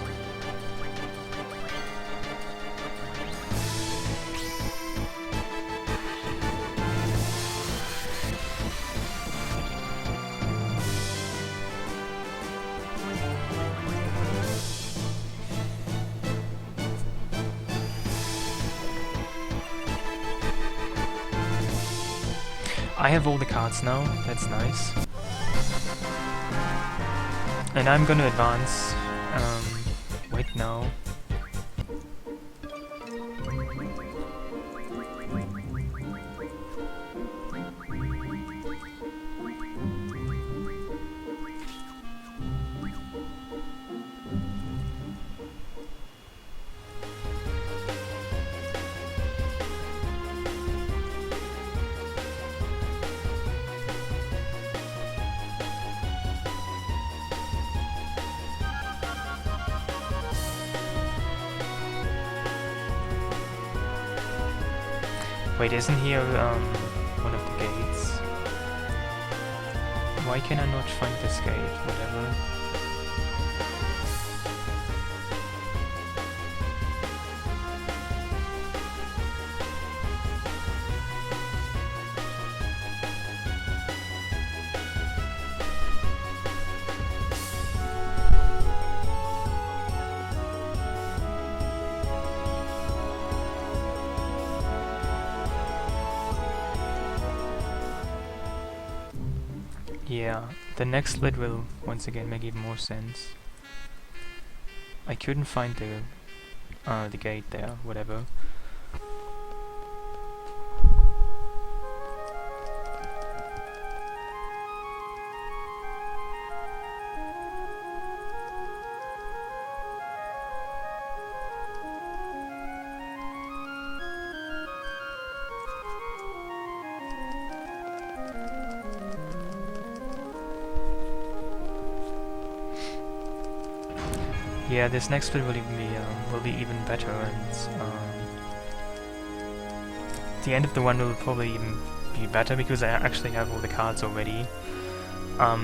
[SPEAKER 1] I have all the cards now, that's nice. And I'm gonna advance, wait, no. Wait, isn't here one of the gates? Why can I not find this gate? Whatever. Yeah, the next split will once again make even more sense. I couldn't find the gate there, whatever. Yeah, this next split will be even better, and the end of the one will probably even be better because I actually have all the cards already.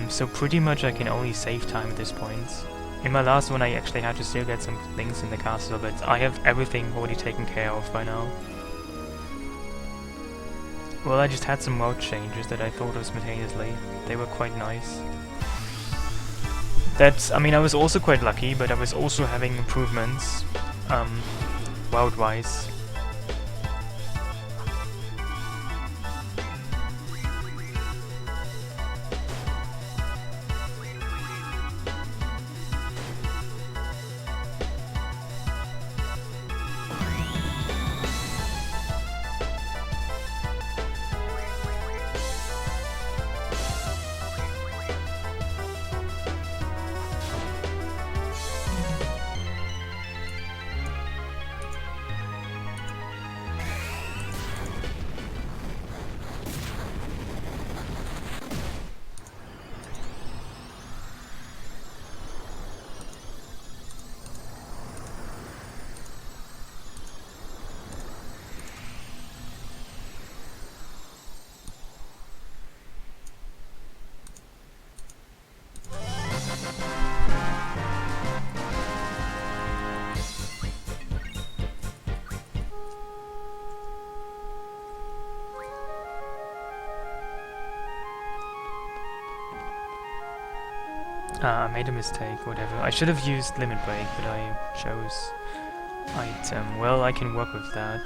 [SPEAKER 1] So pretty much I can only save time at this point. In my last one I actually had to still get some things in the castle, but I have everything already taken care of by now. Well, I just had some route changes that I thought of spontaneously. They were quite nice. I mean, I was also quite lucky, but I was also having improvements, route-wise. I made a mistake, whatever. I should have used limit break, but I chose item. Well, I can work with that.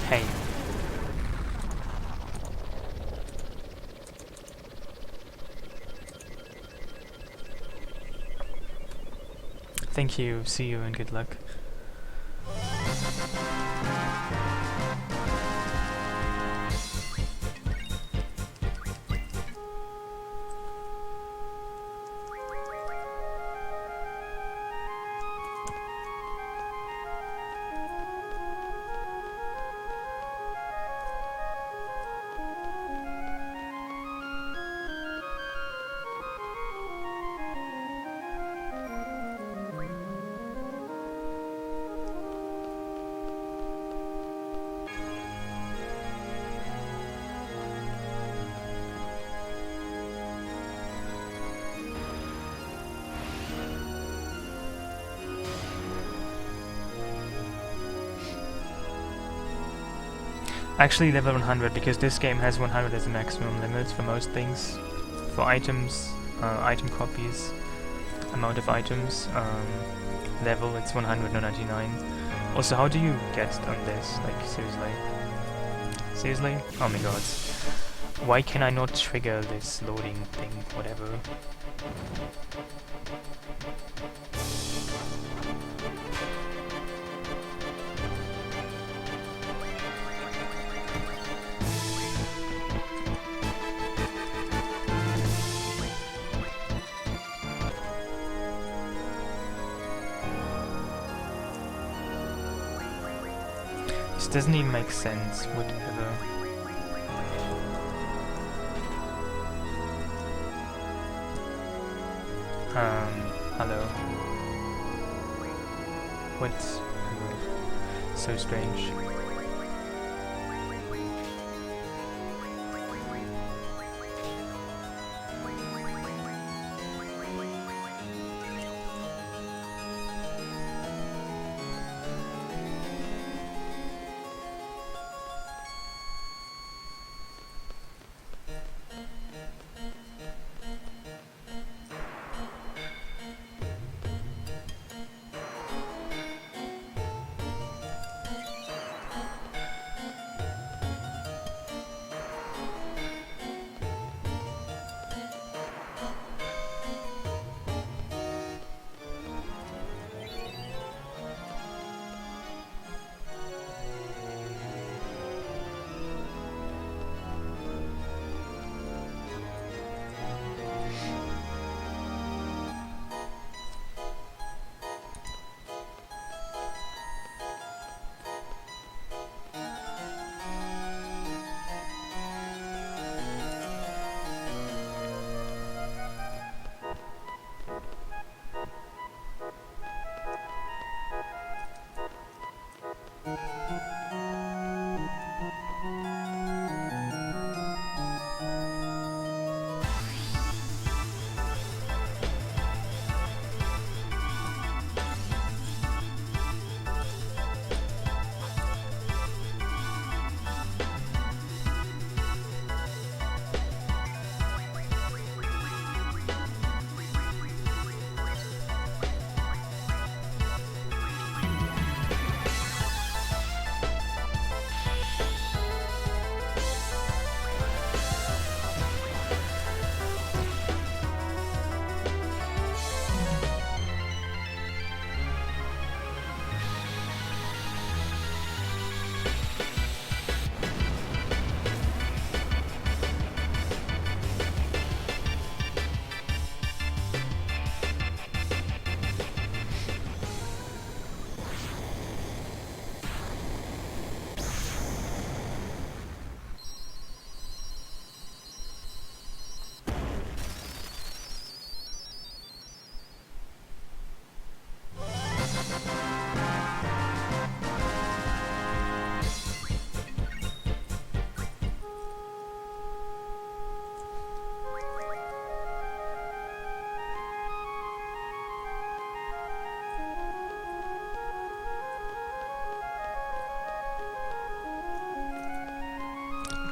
[SPEAKER 1] Hey. Thank you, see you and good luck. Actually level 100, because this game has 100 as a maximum limit for most things. For items, item copies, amount of items, level, it's 100, no 99. Also, how do you get on this? Like, seriously? Seriously? Oh my god. Why can I not trigger this loading thing, whatever? This doesn't even make sense, whatever. Hello. What's so strange?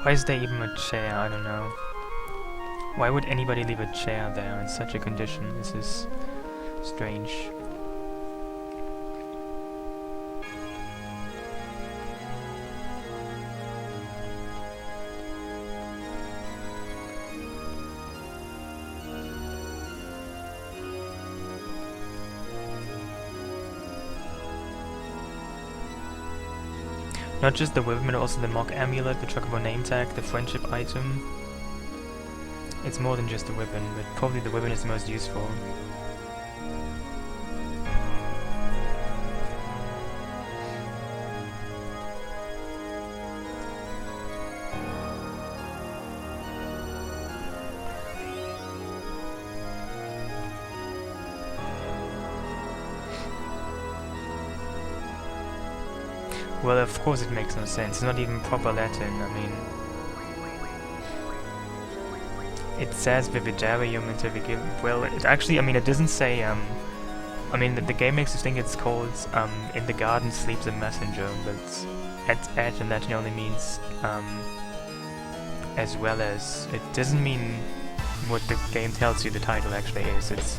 [SPEAKER 1] Why is there even a chair? I don't know. Why would anybody leave a chair there in such a condition? This is strange. Not just the weapon, but also the Mog amulet, the Chocobo name tag, the friendship item. It's more than just the weapon, but probably the weapon is the most useful. Well, of course it makes no sense. It's not even proper Latin, I mean... It says Vividarium intervigil... Well, it actually, I mean, it doesn't say, I mean, the game makes us think it's called, In the Garden Sleeps a Messenger, but at in Latin only means, as well as. It doesn't mean what the game tells you the title actually is.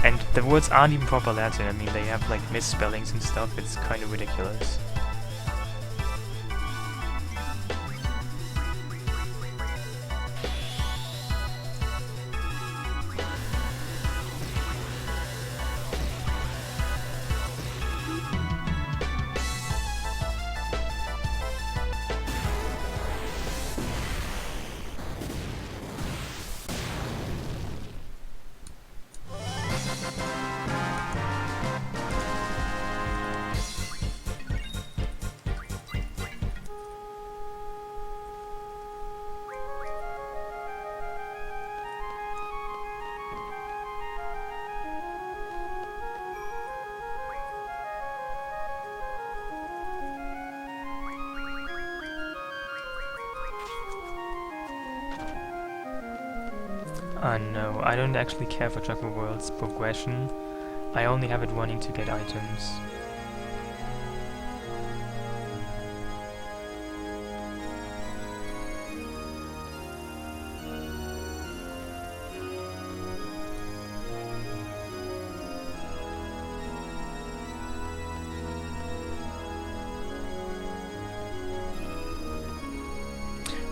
[SPEAKER 1] And the words aren't even proper Latin, I mean, they have, like, misspellings and stuff, it's kind of ridiculous. No, I don't actually care for Chocobo World's progression. I only have it wanting to get items.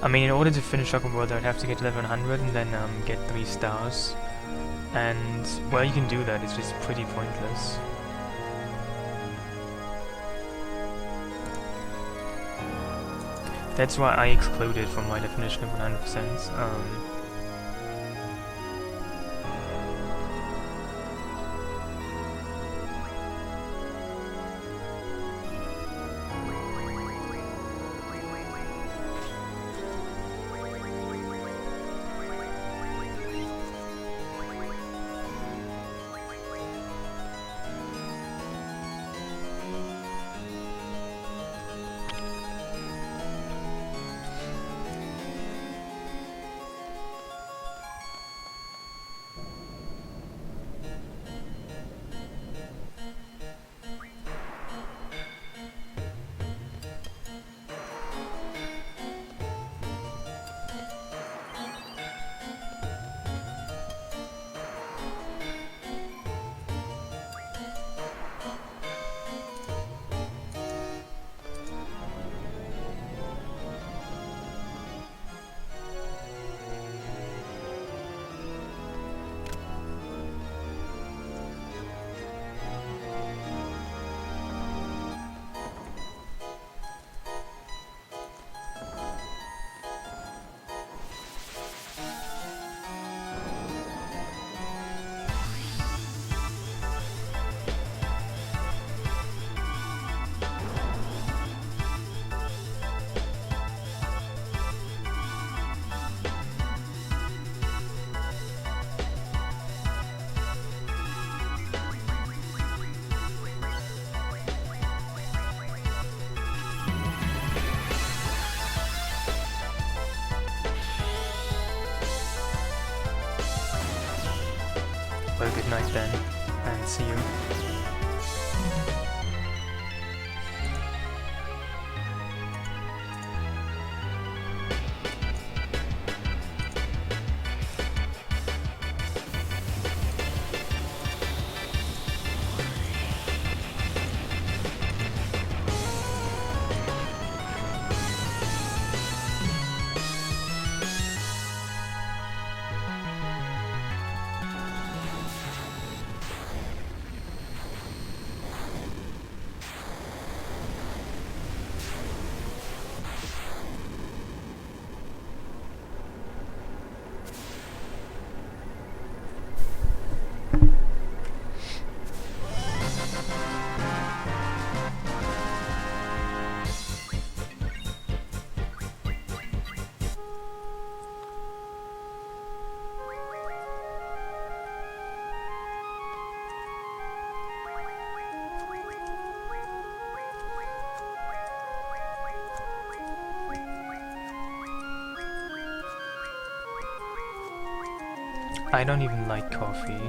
[SPEAKER 1] I mean, in order to finish Chocobo World, I'd have to get to level 100 and then get 3 stars. And, well, you can do that, it's just pretty pointless. That's why I excluded from my definition of 100%. Well, good night then, and see you. I don't even like coffee.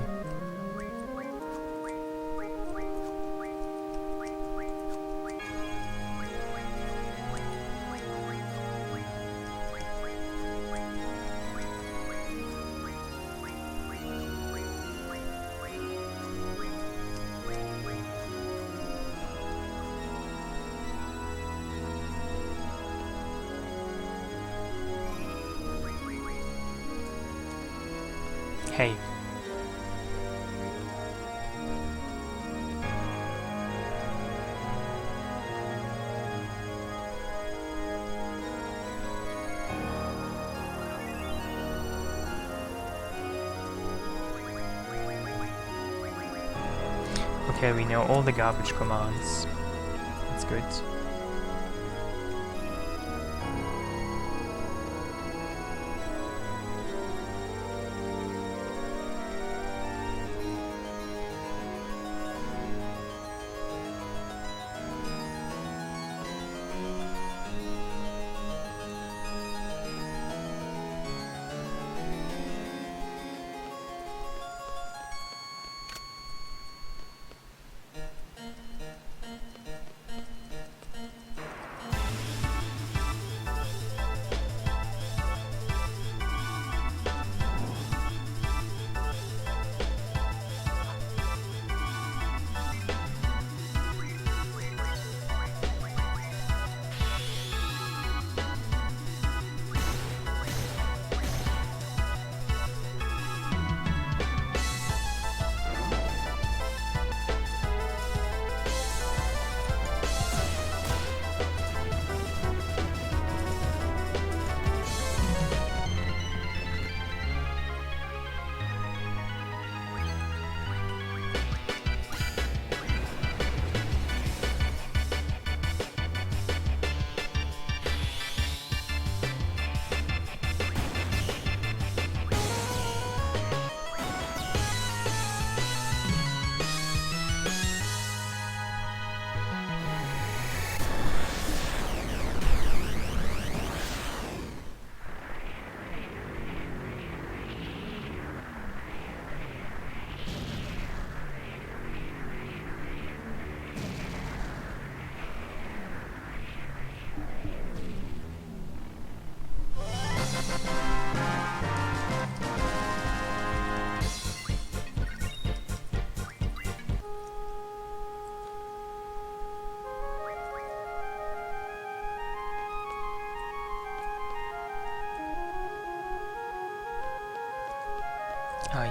[SPEAKER 1] Hey. Okay, we know all the garbage commands. That's good.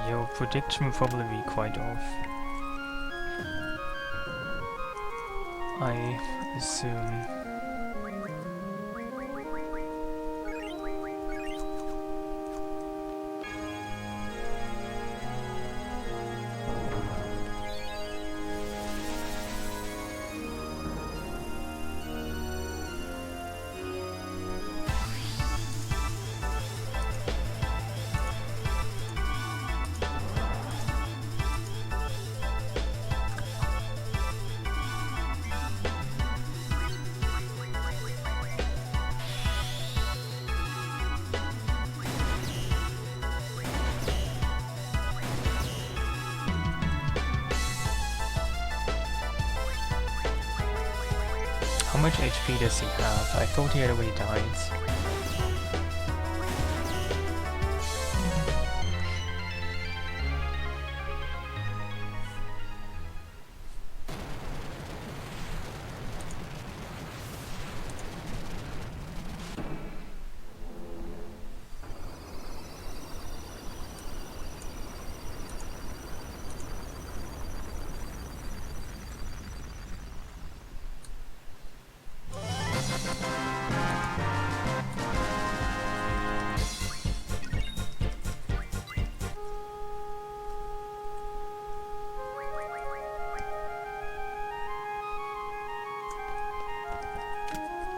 [SPEAKER 1] Your prediction will probably be quite off. I assume. How much HP does he have? I thought he had already died.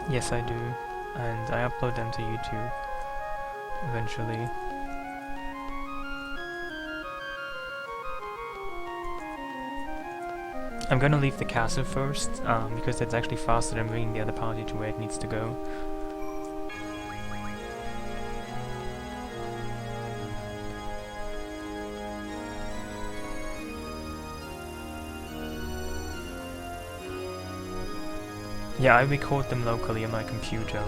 [SPEAKER 1] Yes, I do, and I upload them to YouTube eventually. I'm gonna leave the castle first, because that's actually faster than bringing the other party to where it needs to go. Yeah, I record them locally on my computer.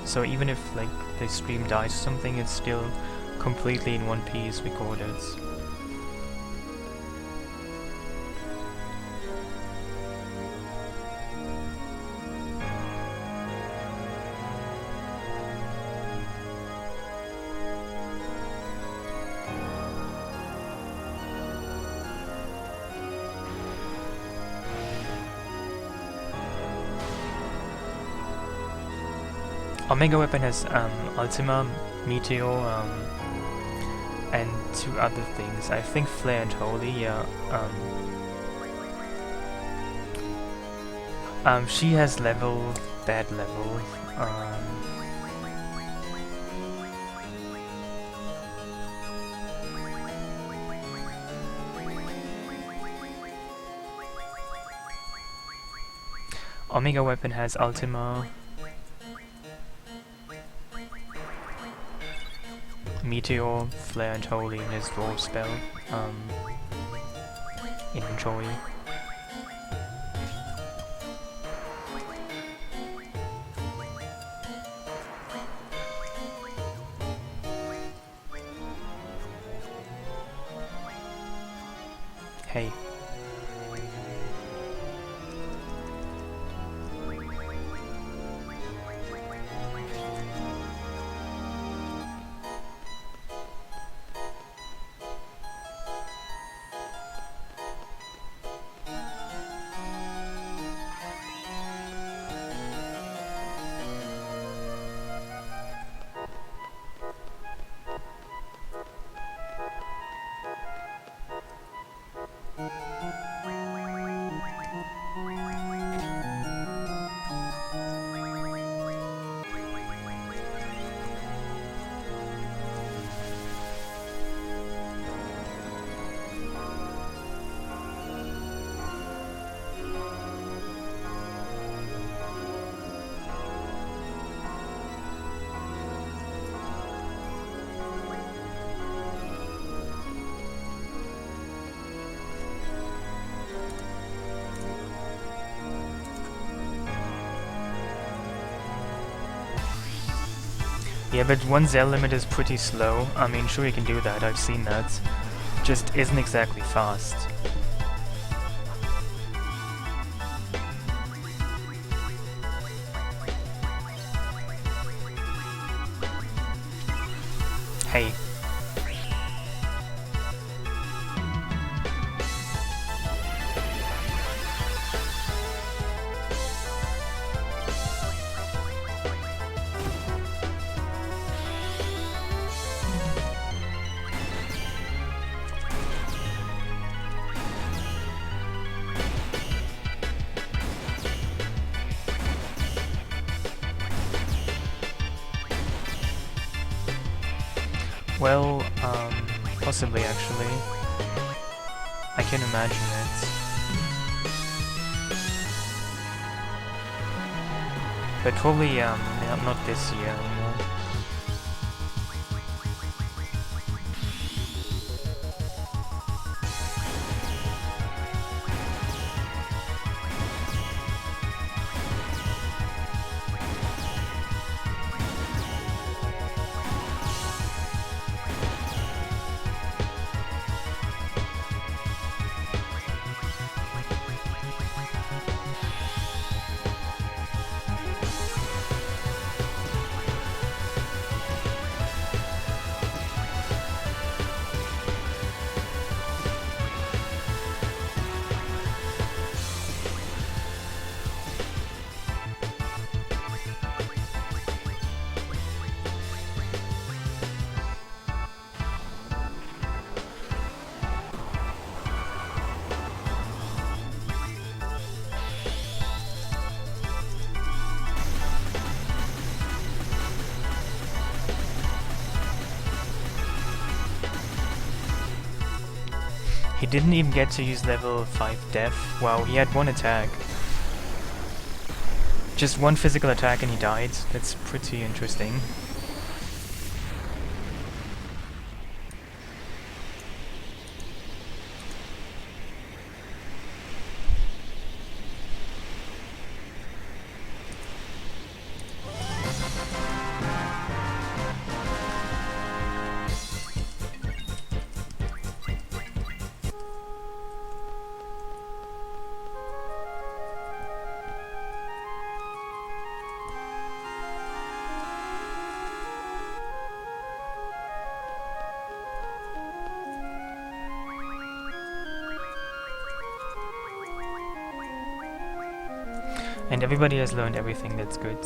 [SPEAKER 1] So even if like the stream dies or something, it's still completely in one piece recorded. Omega Weapon has Ultima, Meteor, and 2 other things. I think Flare and Holy, yeah. She has level, bad level. Omega Weapon has Ultima, Meteor, Flare and Holy in his dwarf spell. Enjoy. Hey. Yeah, but one Zell limit is pretty slow. I mean, sure you can do that, I've seen that. Just isn't exactly fast. Hey. Well, possibly actually. I can imagine it. But probably, not this year anymore. He didn't even get to use level 5 def. Wow, he had one attack. Just one physical attack and he died. That's pretty interesting. And everybody has learned everything, that's good.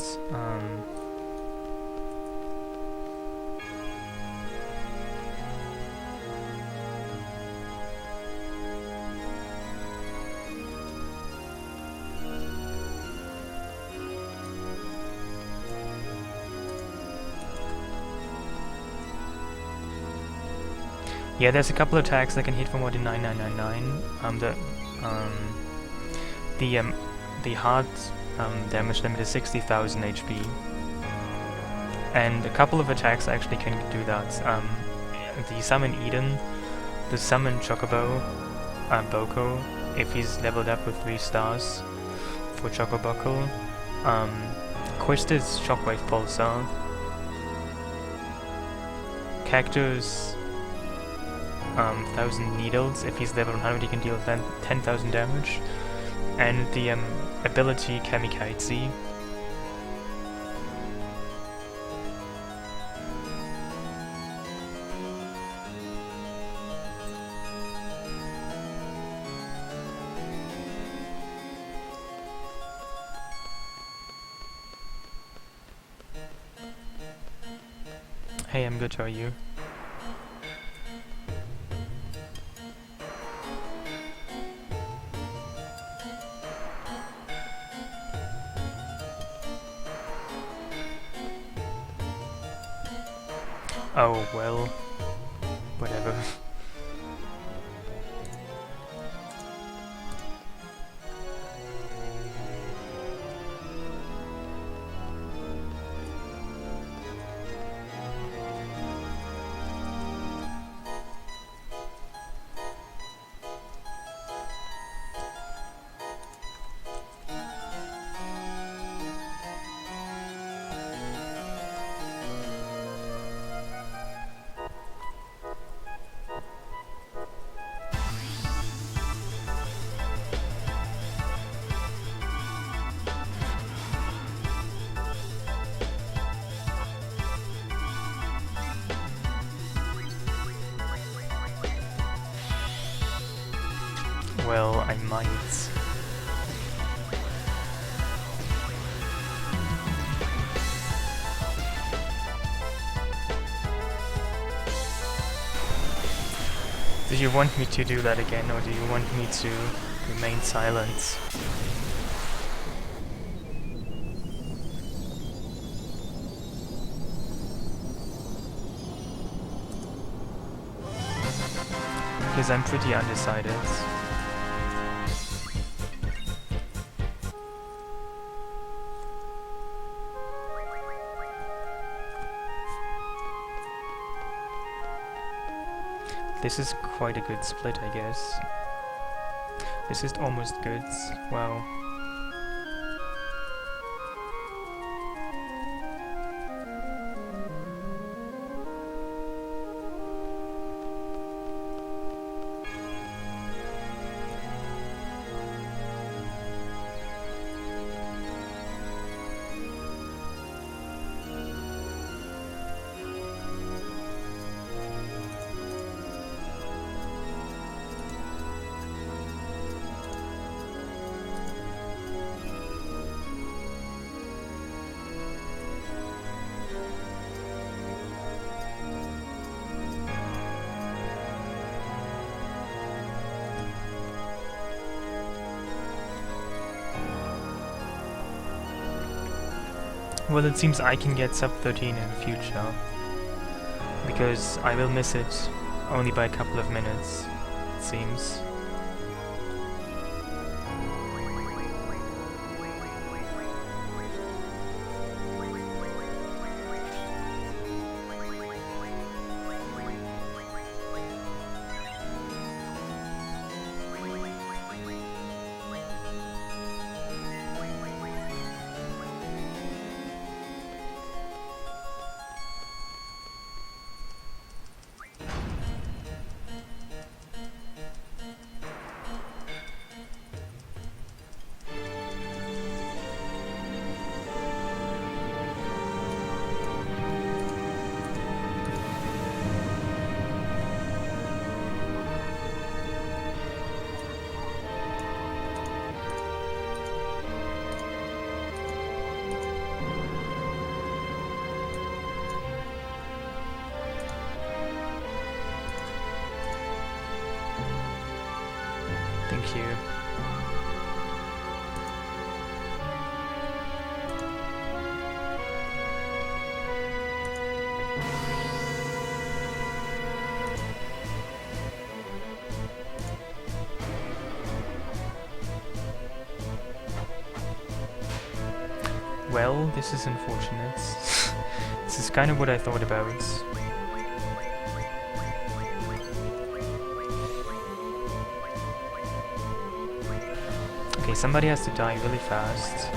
[SPEAKER 1] Yeah, there's a couple of attacks that can hit for more than 9999. The hard damage limit is 60,000 HP, and a couple of attacks actually can do that. The summon Eden, the summon Chocobo, Boko, if he's leveled up with 3 stars for Chocobuckle. Quista's Shockwave Pulsar, Cactus, 1000 Needles, if he's level 100 he can deal 10,000 damage, and the ability Kamikaze. Hey, I'm good, how are you? Oh, well, whatever. Well, I might. Do you want me to do that again, or do you want me to remain silent? Because I'm pretty undecided. This is quite a good split, I guess. This is almost good. Wow. Well, it seems I can get sub 13 in the future, because I will miss it only by a couple of minutes, it seems. thank you. Well, this is unfortunate. This is kind of what I thought about. Okay, somebody has to die really fast.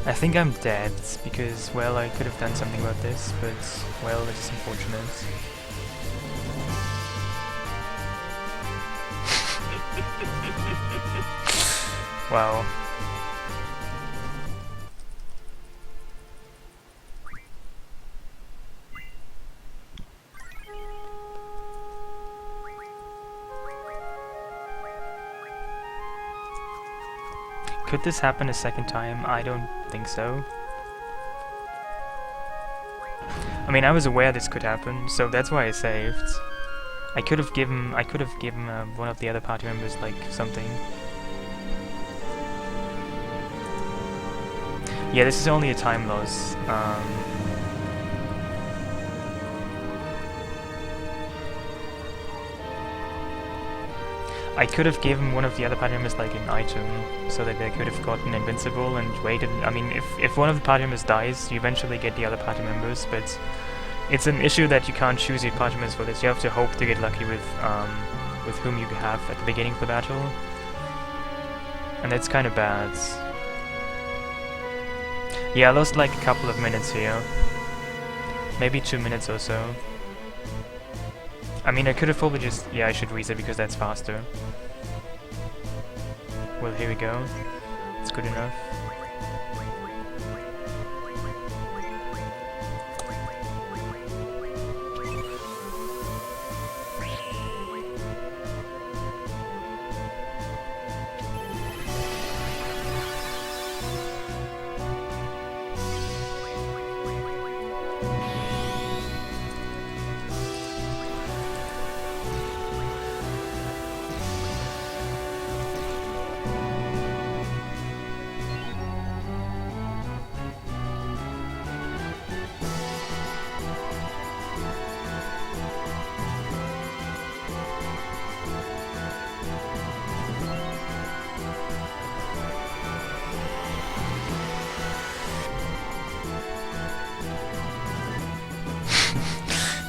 [SPEAKER 1] I think I'm dead, because, well, I could have done something about this, but, well, it's unfortunate. Wow. Could this happen a second time? I don't think so. I mean, I was aware this could happen, so that's why I saved. I could have given one of the other party members like something. Yeah, this is only a time loss. I could have given one of the other party members like an item, so that they could have gotten invincible and waited. I mean, if one of the party members dies, you eventually get the other party members, but it's an issue that you can't choose your party members for this. You have to hope to get lucky with whom you have at the beginning of the battle, and that's kind of bad. Yeah, I lost like a couple of minutes here, maybe 2 minutes or so. I mean, I could have probably just... yeah, I should reset because that's faster. Well, here we go. It's good enough.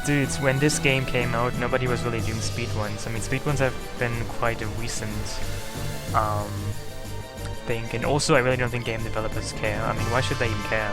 [SPEAKER 1] Dudes, when this game came out, nobody was really doing speedruns. I mean, speedruns have been quite a recent thing, and also I really don't think game developers care. I mean, why should they even care?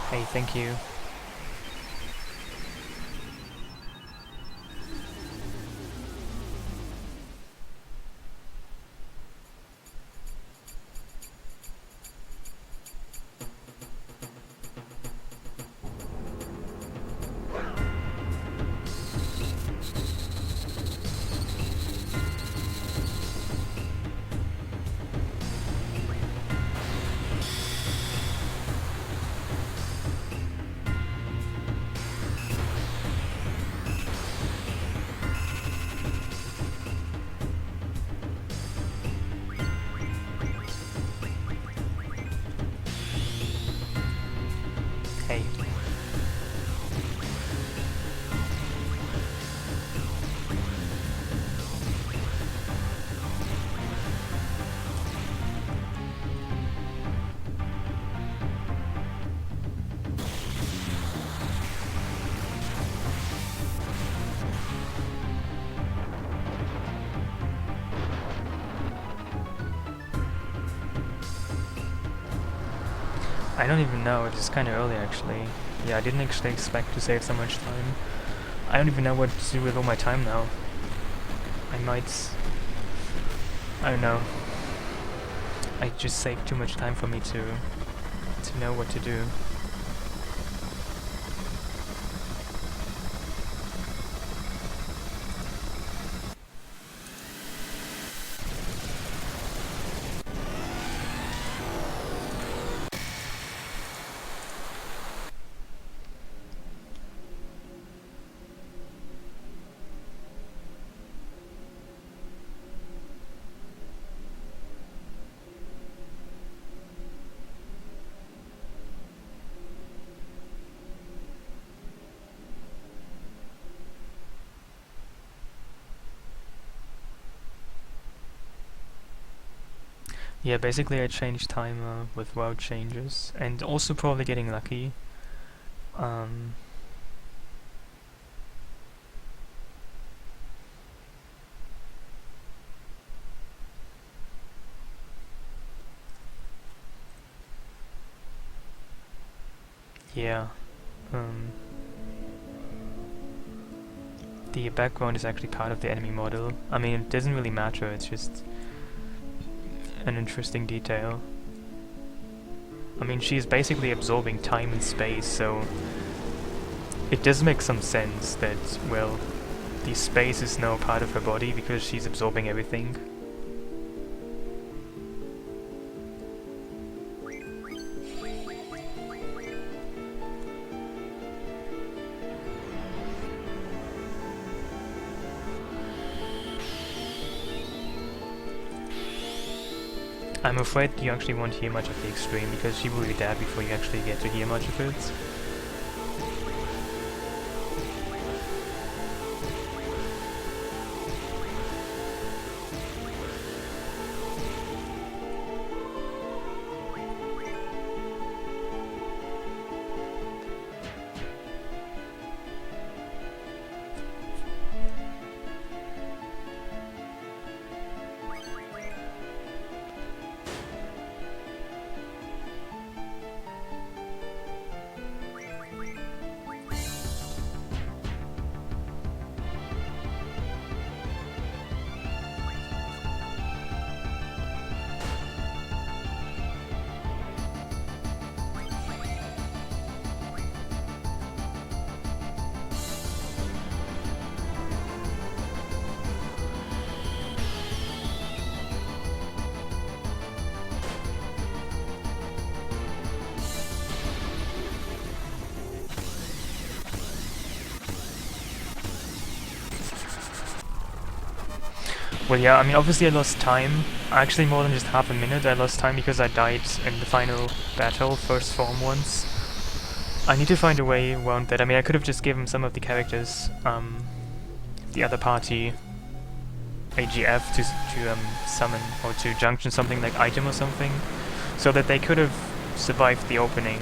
[SPEAKER 1] Hey, thank you. I don't even know, it's just kinda early actually. Yeah, I didn't actually expect to save so much time. I don't even know what to do with all my time now. I might... I don't know. I just saved too much time for me to know what to do. Yeah, basically I changed timer with world changes, and also probably getting lucky. Um, yeah. Um, the background is actually part of the enemy model. I mean, it doesn't really matter, it's just an interesting detail. I mean, she's basically absorbing time and space, so it does make some sense that, well, the space is now part of her body because she's absorbing everything. I'm afraid you actually won't hear much of the extreme because she will be dead before you actually get to hear much of it. Well, yeah, I mean, obviously I lost time. Actually, more than just half a minute. I lost time because I died in the final battle, first form once. I need to find a way around that. I mean, I could have just given some of the characters, the other party, AGF to summon or to junction something like item or something, so that they could have survived the opening.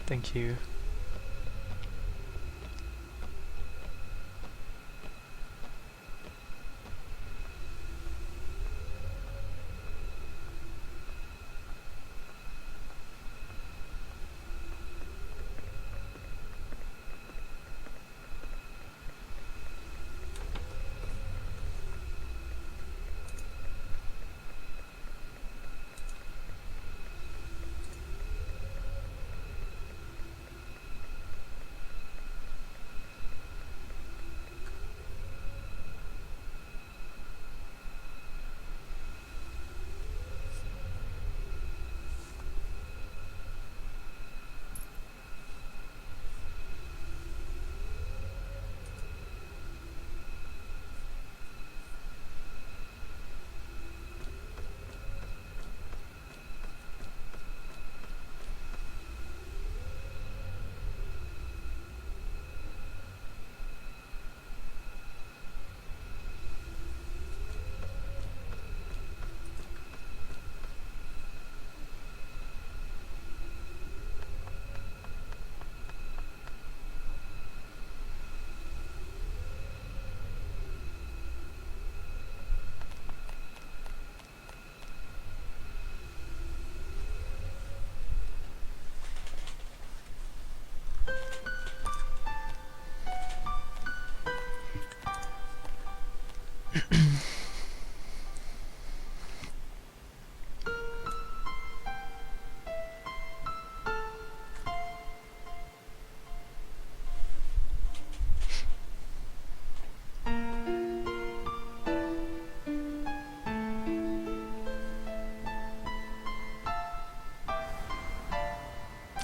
[SPEAKER 1] Thank you.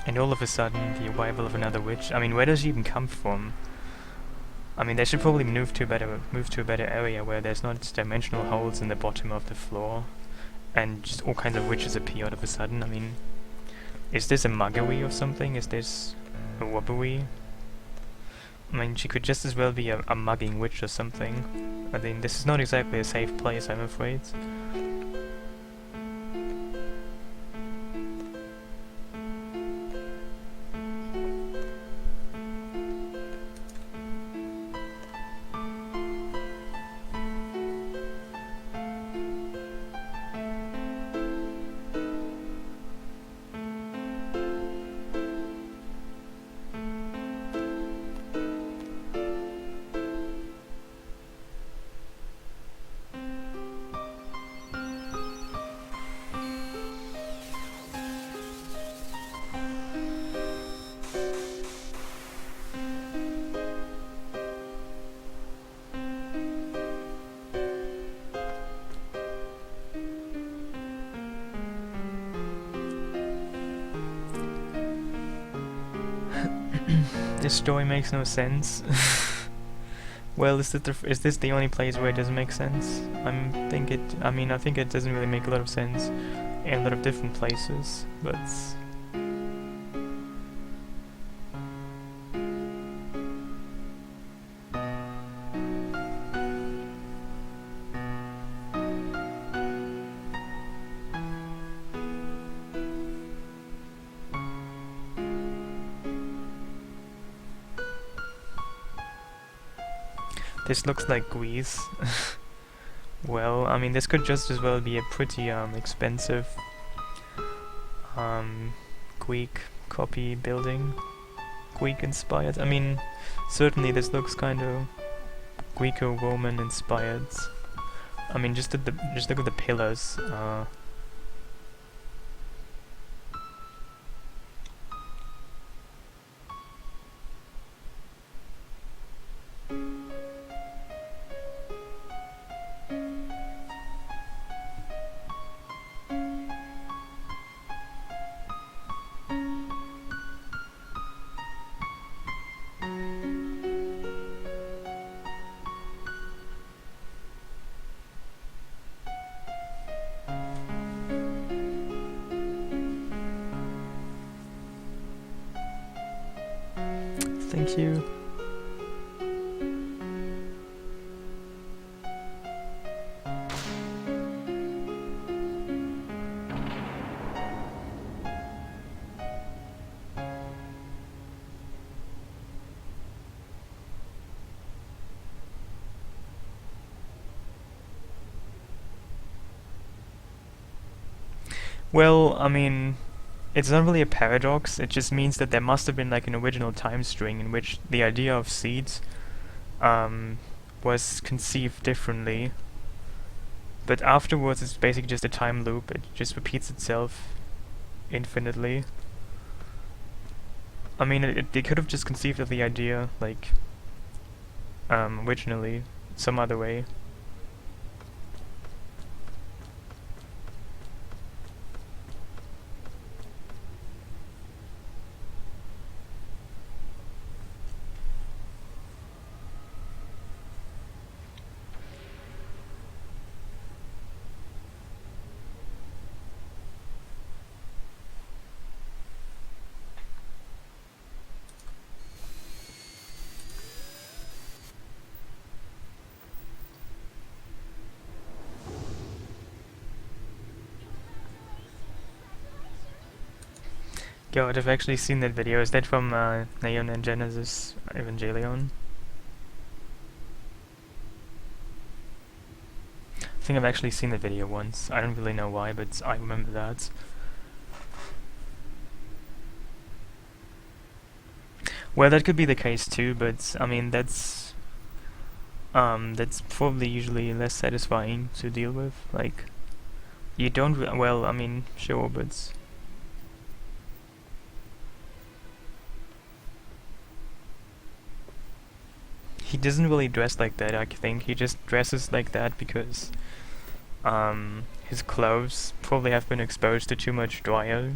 [SPEAKER 1] And all of a sudden, the arrival of another witch. I mean, where does she even come from? I mean, they should probably move to a better area where there's not dimensional holes in the bottom of the floor, and just all kinds of witches appear all of a sudden. I mean, is this a muggery or something? Is this a robbery? I mean, she could just as well be a mugging witch or something. I mean, this is not exactly a safe place, I'm afraid. This story makes no sense. Well, is this the only place where it doesn't make sense? I think it doesn't really make a lot of sense in a lot of different places, but this looks like Greece. Well, I mean, this could just as well be a pretty expensive Greek copy building. Greek inspired. I mean, certainly this looks kind of Greco-Roman inspired. I mean, just look at the pillars. Thank you. Well, I mean, it's not really a paradox, it just means that there must have been like an original time string in which the idea of seeds was conceived differently, but afterwards it's basically just a time loop, it just repeats itself infinitely. I mean, they could have just conceived of the idea, like, originally, some other way. God, I've actually seen that video. Is that from Neon and Genesis Evangelion? I think I've actually seen the video once. I don't really know why, but I remember that. Well, that could be the case too, but I mean that's probably usually less satisfying to deal with. Like, you don't. Well, I mean, sure, but. He doesn't really dress like that, I think. He just dresses like that because his clothes probably have been exposed to too much dryer.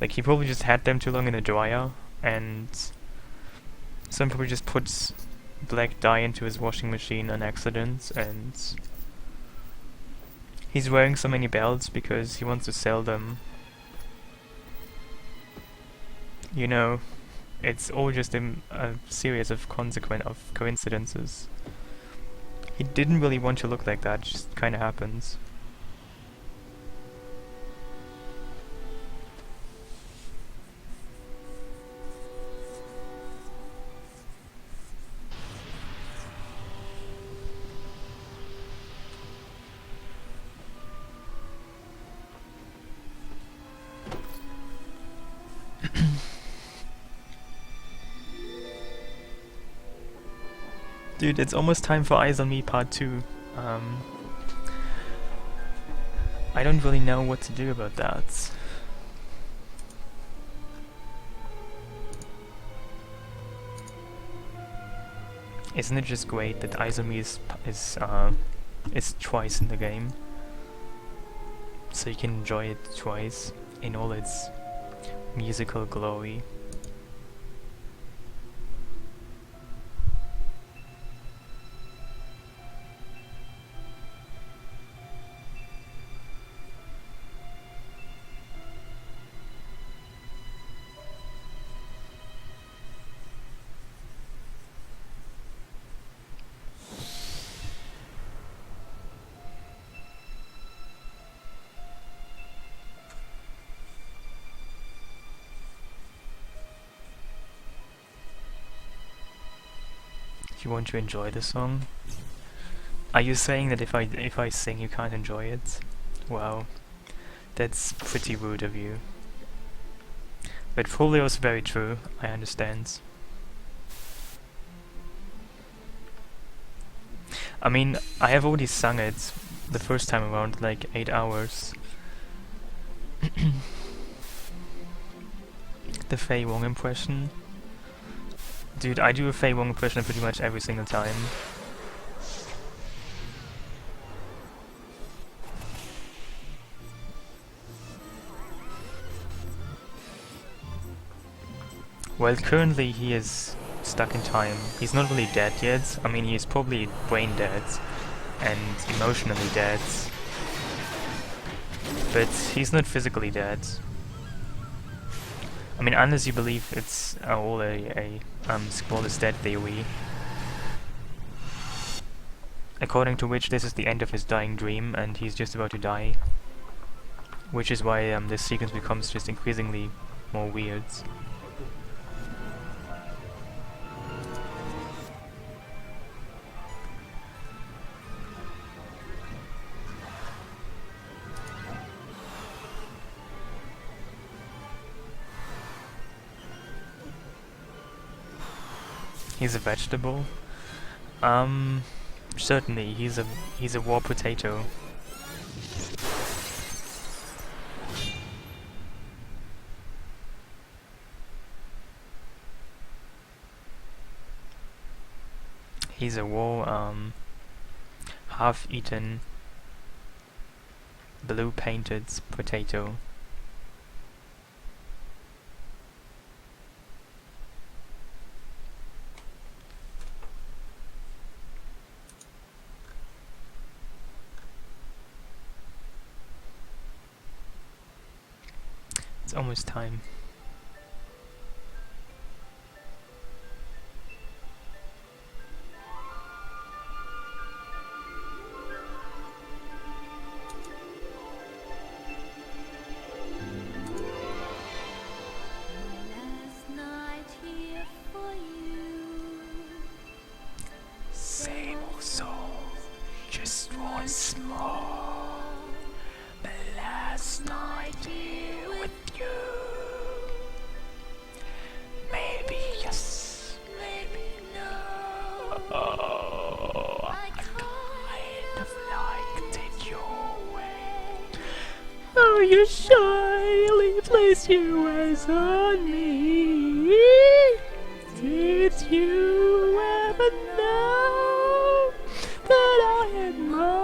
[SPEAKER 1] Like, he probably just had them too long in the dryer, and some probably just puts black dye into his washing machine on accident, and he's wearing so many belts because he wants to sell them. You know, it's all just a series of coincidences. He didn't really want to look like that, it just kinda happens. Dude, it's almost time for Eyes on Me Part 2. I don't really know what to do about that. Isn't it just great that Eyes on Me is twice in the game? So you can enjoy it twice in all its musical glory. You want to enjoy the song? Are you saying that if I sing you can't enjoy it? Wow, that's pretty rude of you. But probably also very true, I understand. I mean, I have already sung it the first time around, like 8 hours. The Fei Wong impression. Dude, I do a Fei Wong impression pretty much every single time. Well, currently he is stuck in time. He's not really dead yet. I mean, he's probably brain dead and emotionally dead. But he's not physically dead. I mean, unless you believe it's all a Squall is dead theory. According to which this is the end of his dying dream and he's just about to die. Which is why this sequence becomes just increasingly more weird. He's a vegetable? Certainly, he's a war potato. He's a raw, half-eaten, blue-painted potato. It's almost time. Same old song, just once more. The last night here with you. Maybe yes, maybe no. Oh, I kind of liked it your way. Oh, you shyly place your eyes on me. Did you ever know that I had mine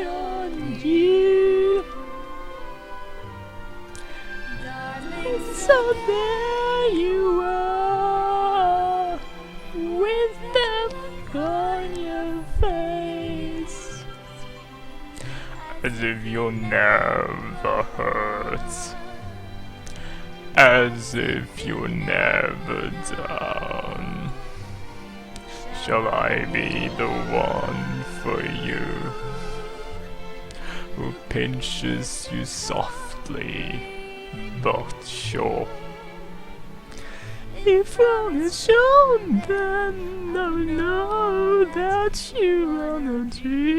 [SPEAKER 1] on you? there you are, with death on your face, as if you'll never hurt, as if you're never done. Shall I be the one for you, who pinches you softly but sure? If on his shoulder, I know that you are a dreamer.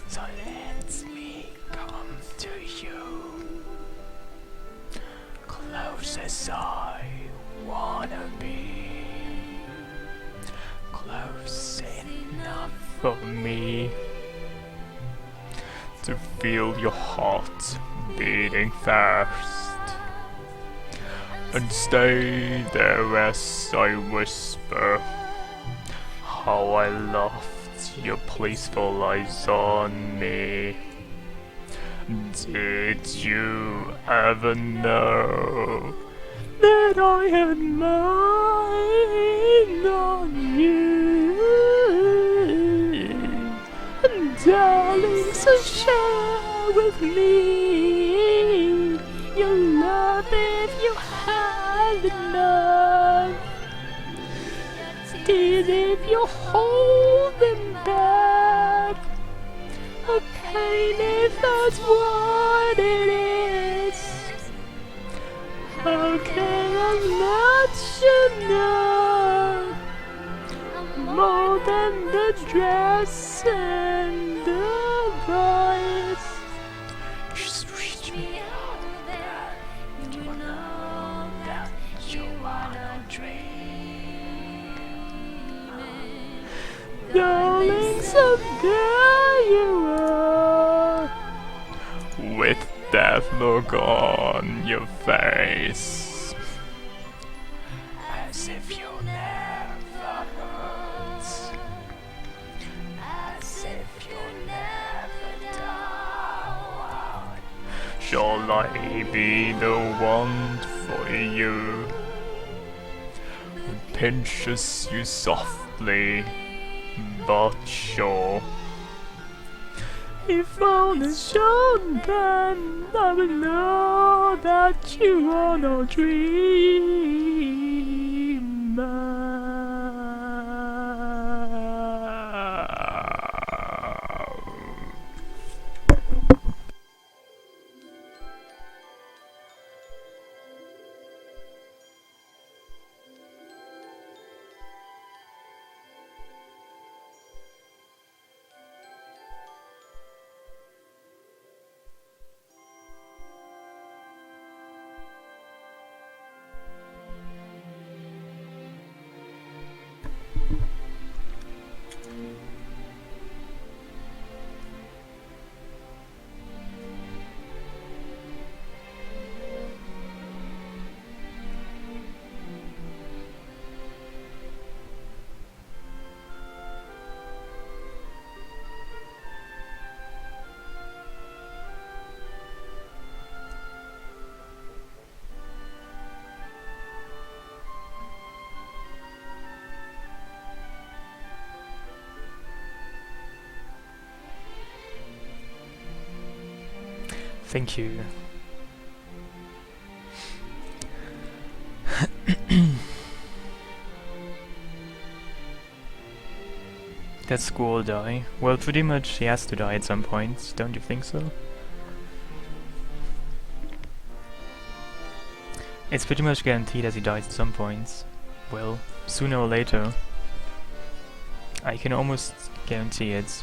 [SPEAKER 1] So let me come to you, close as I wanna be, close enough for me to feel your heart beating fast, and stay there as I whisper how I loved your peaceful eyes on me. Did you ever know that I had mine on you? Darling, so share with me your love if you have enough. Did if you're holding back a pain, if that's what it is, how can I let you know more than the dress and the voice? Just reach me out there, you know that you are no dream. Darling, so there you are, with death look on your face, as if you never hurt, as if you never died. Shall I be the one for you, who pinches you softly but sure? If on the shoulder, I will know that you are no dreamer. Thank you. That squall die? Well, pretty much he has to die at some point, don't you think so? It's pretty much guaranteed as he dies at some point. Well, sooner or later. I can almost guarantee it.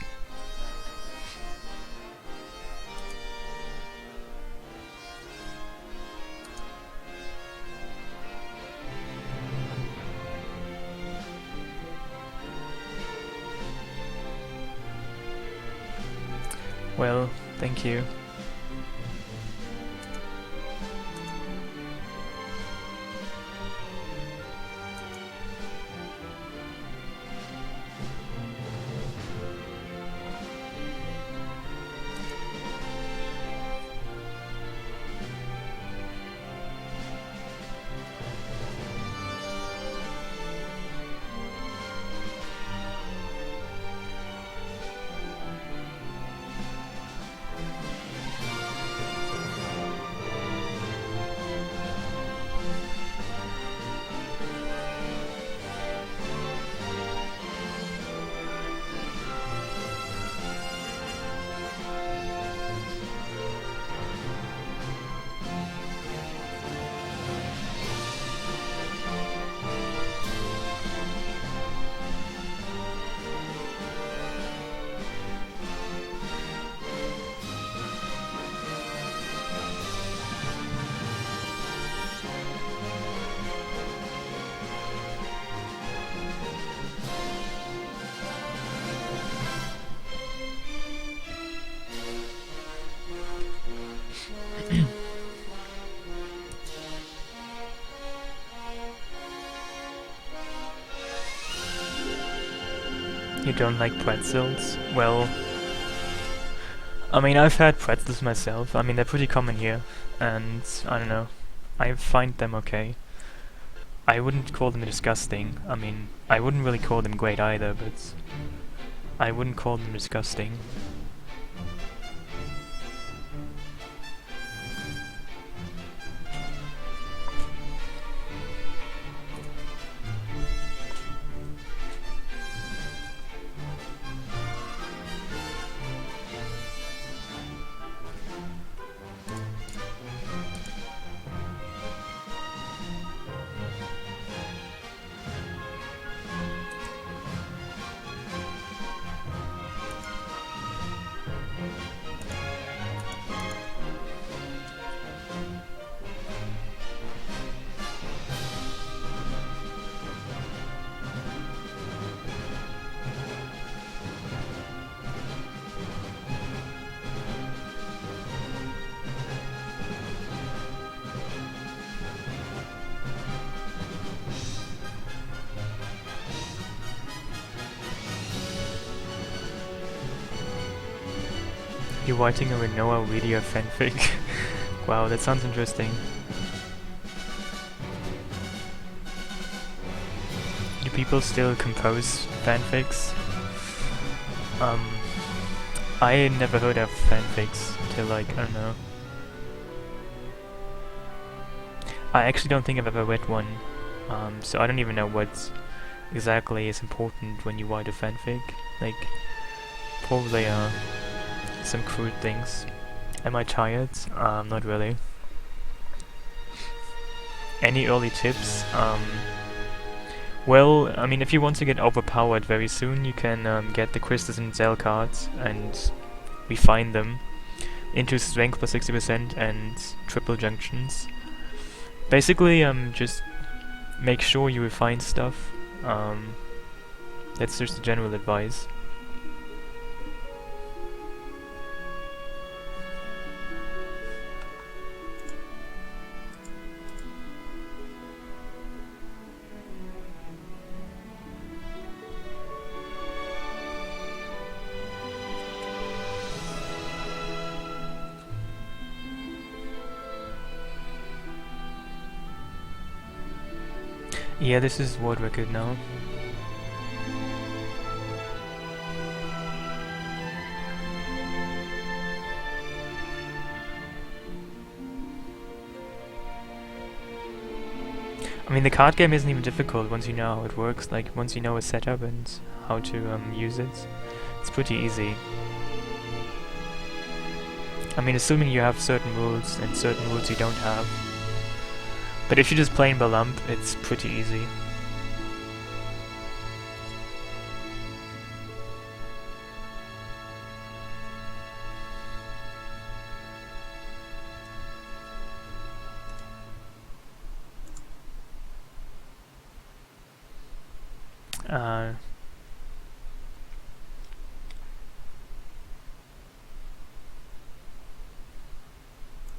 [SPEAKER 1] Well, thank you. You don't like pretzels? Well, I mean, I've had pretzels myself. I mean, they're pretty common here, and I don't know. I find them okay. I wouldn't call them disgusting. I mean, I wouldn't really call them great either, but I wouldn't call them disgusting. You're writing a Renoa video fanfic? Wow, that sounds interesting. Do people still compose fanfics? I never heard of fanfics till like, I don't know. I actually don't think I've ever read one, so I don't even know what exactly is important when you write a fanfic. Like, probably some crude things. Am I tired? Not really. Any early tips? Well, I mean, if you want to get overpowered very soon, you can get the Crystals and Zell cards and refine them into strength plus 60% and triple junctions. Basically, just make sure you refine stuff. That's just the general advice. Yeah, this is world record now. I mean, the card game isn't even difficult once you know how it works. Like, once you know a setup and how to use it, it's pretty easy. I mean, assuming you have certain rules and certain rules you don't have. But if you're just playing Balump, it's pretty easy.